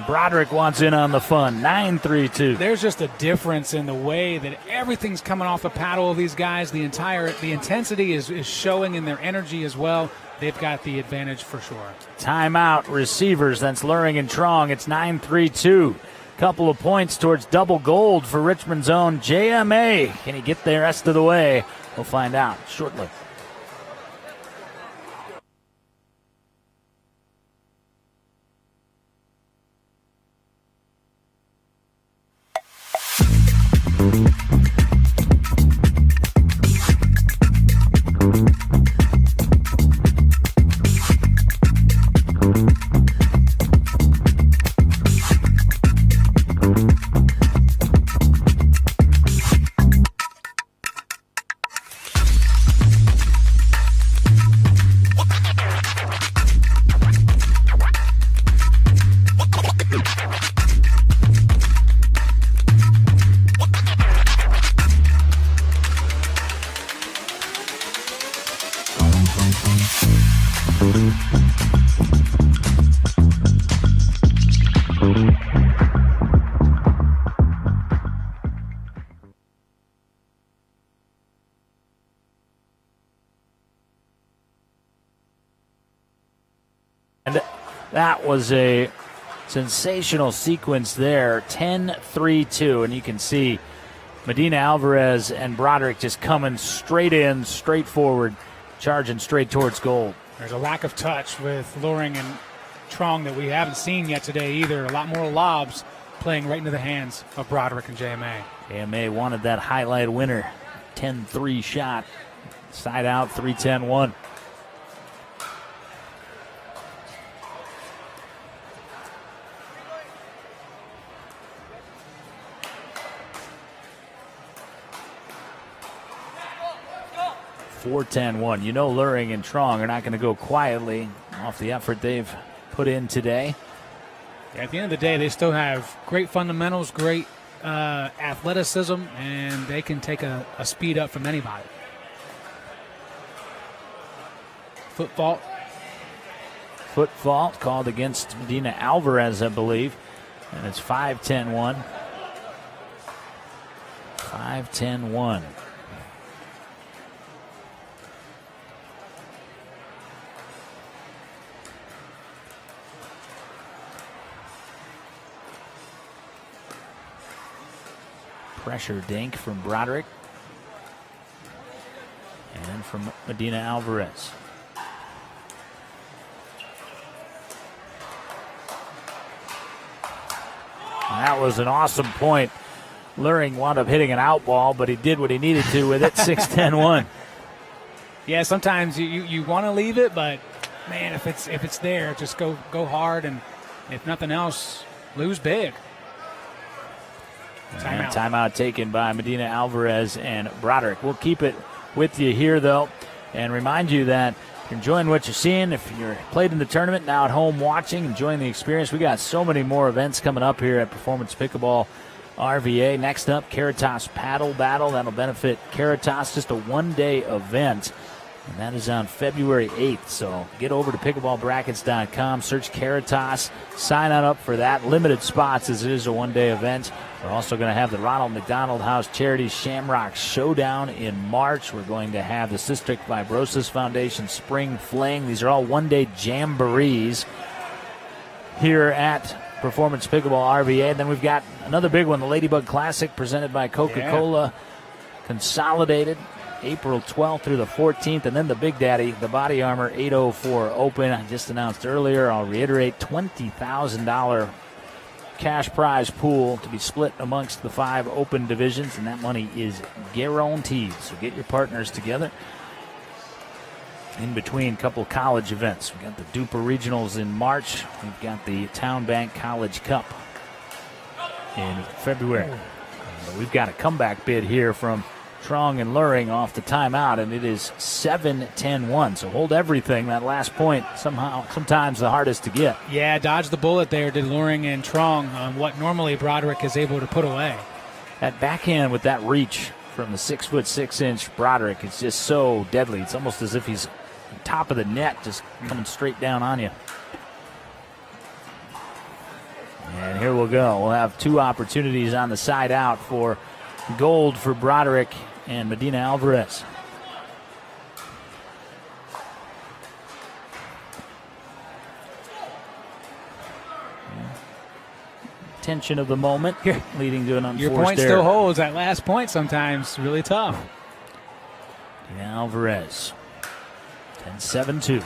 Broderick wants in on the fun, 9-3-2. There's just a difference in the way that everything's coming off the paddle of these guys. The intensity is showing in their energy as well. They've got the advantage for sure. Timeout, receivers. That's Luring and Trong. It's 9-3-2. Couple of points towards double gold for Richmond's own JMA. Can he get the rest of the way? We'll find out shortly. And that was a sensational sequence there, 10-3-2, and you can see Medina Alvarez and Broderick just coming straight in, straight forward, charging straight towards goal. There's a lack of touch with Loring and Trong that we haven't seen yet today either. A lot more lobs playing right into the hands of Broderick and JMA. JMA wanted that highlight winner. 10-3 shot. Side out, 3-10-1. $4-10-1. You know Luring and Trong are not going to go quietly off the effort they've put in today. Yeah, at the end of the day, they still have great fundamentals, great athleticism, and they can take a speed up from anybody. Foot fault. Foot fault called against Medina Alvarez, I believe. And it's 5-10-1. 5-10-1. Pressure dink from Broderick and from Medina Alvarez. That was an awesome point. Luring wound up hitting an out ball, but he did what he needed to with it. 6-10-1. Yeah, sometimes you want to leave it, but man, if it's there, just go hard, and if nothing else, lose big. Timeout taken by Medina Alvarez and Broderick. We'll keep it with you here, though, and remind you that if you're enjoying what you're seeing, if you're played in the tournament, now at home watching, enjoying the experience, we got so many more events coming up here at Performance Pickleball RVA. Next up, Caritas Paddle Battle. That'll benefit Caritas, just a one-day event. And that is on February 8th. So get over to pickleballbrackets.com, search Caritas, sign on up for that. Limited spots as it is a one-day event. We're also going to have the Ronald McDonald House Charities Shamrock Showdown in March. We're going to have the Cystic Fibrosis Foundation Spring Fling. These are all one-day jamborees here at Performance Pickleball RVA. And then we've got another big one, the Ladybug Classic, presented by Coca-Cola Consolidated. April 12th through the 14th, and then the Big Daddy, the Body Armor 804 Open. I just announced earlier, I'll reiterate, $20,000 cash prize pool to be split amongst the 5 open divisions, and that money is guaranteed. So get your partners together. In between, a couple college events. We've got the Duper Regionals in March. We've got the Town Bank College Cup in February. But we've got a comeback bid here from Trong and Luring off the timeout, and it is 7-10-1. So hold everything. That last point, sometimes the hardest to get. Yeah, dodged the bullet there, did Luring and Trong on what normally Broderick is able to put away. That backhand with that reach from the 6'6" Broderick, it's just so deadly. It's almost as if he's on top of the net, just coming straight down on you. And here we'll go. We'll have 2 opportunities on the side out for gold for Broderick and Medina Alvarez. Tension of the moment leading to an unforced Your point error. still holds. That last point sometimes really tough. Medina Alvarez, 10-7-2.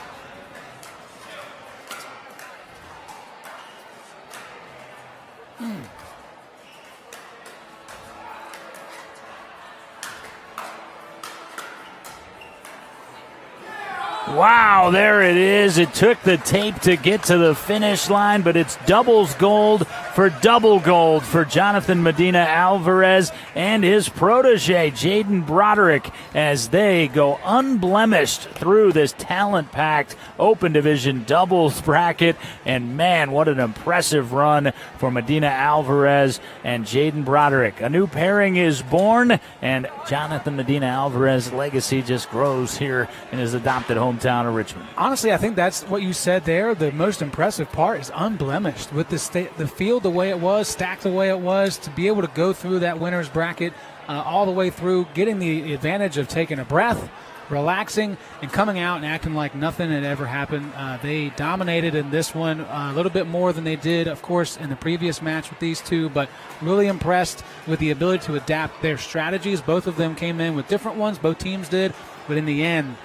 Wow, there it is. It took the tape to get to the finish line, but it's doubles gold for double gold for Jonathan Medina Alvarez and his protege, Jaden Broderick, as they go unblemished through this talent-packed Open Division doubles bracket. And, man, what an impressive run for Medina Alvarez and Jaden Broderick. A new pairing is born, and Jonathan Medina Alvarez's legacy just grows here in his adopted hometown of Richmond. Honestly, I think that's what you said there. The most impressive part is unblemished with the field the way it was, stacked the way it was, to be able to go through that winner's bracket all the way through, getting the advantage of taking a breath, relaxing and coming out and acting like nothing had ever happened. They dominated in this one a little bit more than they did, of course, in the previous match with these two, but really impressed with the ability to adapt their strategies. Both of them came in with different ones, both teams did, but in the end,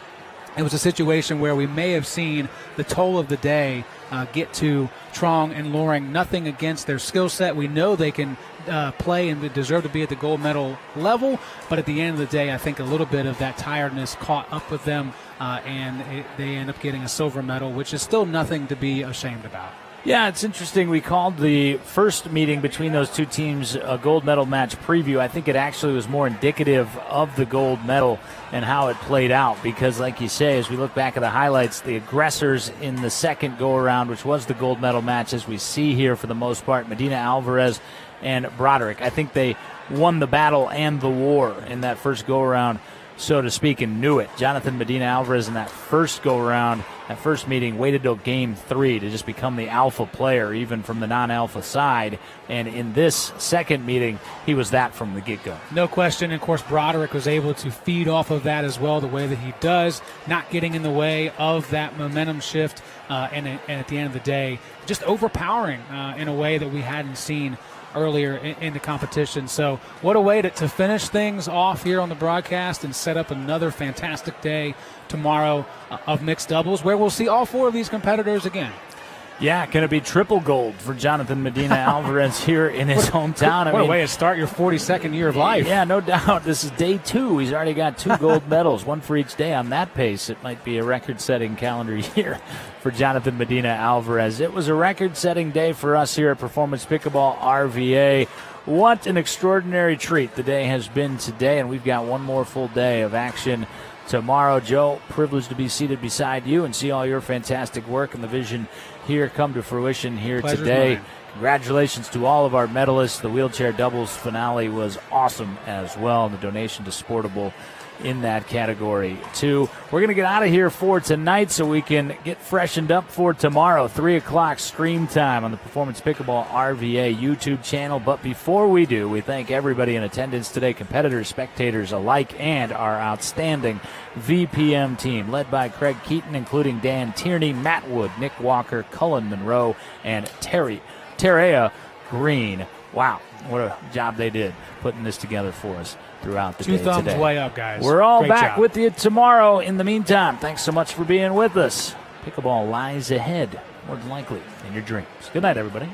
it was a situation where we may have seen the toll of the day get to Trong and Loring. Nothing against their skill set. We know they can play and deserve to be at the gold medal level, but at the end of the day, I think a little bit of that tiredness caught up with them, and they end up getting a silver medal, which is still nothing to be ashamed about. Yeah, it's interesting. We called the first meeting between those two teams a gold medal match preview. I think it actually was more indicative of the gold medal and how it played out because, like you say, as we look back at the highlights, the aggressors in the second go-around, which was the gold medal match, as we see here for the most part, Medina Alvarez and Broderick. I think they won the battle and the war in that first go-around, so to speak, and knew it. Jonathan Medina Alvarez in that first go-around, that first meeting, waited till game 3 to just become the alpha player, even from the non-alpha side. And in this second meeting, he was that from the get-go. No question. And of course, Broderick was able to feed off of that as well, the way that he does, not getting in the way of that momentum shift. And at the end of the day, just overpowering in a way that we hadn't seen earlier in the competition. So what a way to finish things off here on the broadcast and set up another fantastic day tomorrow of mixed doubles, where we'll see all 4 of these competitors again. Yeah, going to be triple gold for Jonathan Medina Alvarez here in his hometown. What a way to start your 42nd year of life. Yeah, no doubt. This is day 2. He's already got 2 gold medals, 1 for each day. On that pace, it might be a record-setting calendar year for Jonathan Medina Alvarez. It was a record-setting day for us here at Performance Pickleball RVA. What an extraordinary treat the day has been today, and we've got one more full day of action tomorrow. Joe, privileged to be seated beside you and see all your fantastic work and the vision here come to fruition here Pleasure's today. mine. Congratulations to all of our medalists. The wheelchair doubles finale was awesome as well, and the donation to Sportable in that category too. We're going to get out of here for tonight so we can get freshened up for tomorrow, 3 o'clock stream time on the Performance Pickleball RVA YouTube channel. But before we do, we thank everybody in attendance today, competitors, spectators alike, and our outstanding VPM team, led by Craig Keaton, including Dan Tierney, Matt Wood, Nick Walker, Cullen Monroe, and Terrea Green. Wow, what a job they did putting this together for us throughout the day today. 2 thumbs way up, guys. We're all Great back job. with you tomorrow. In the meantime, thanks so much for being with us. Pickleball lies ahead, more than likely, in your dreams. Good night, everybody.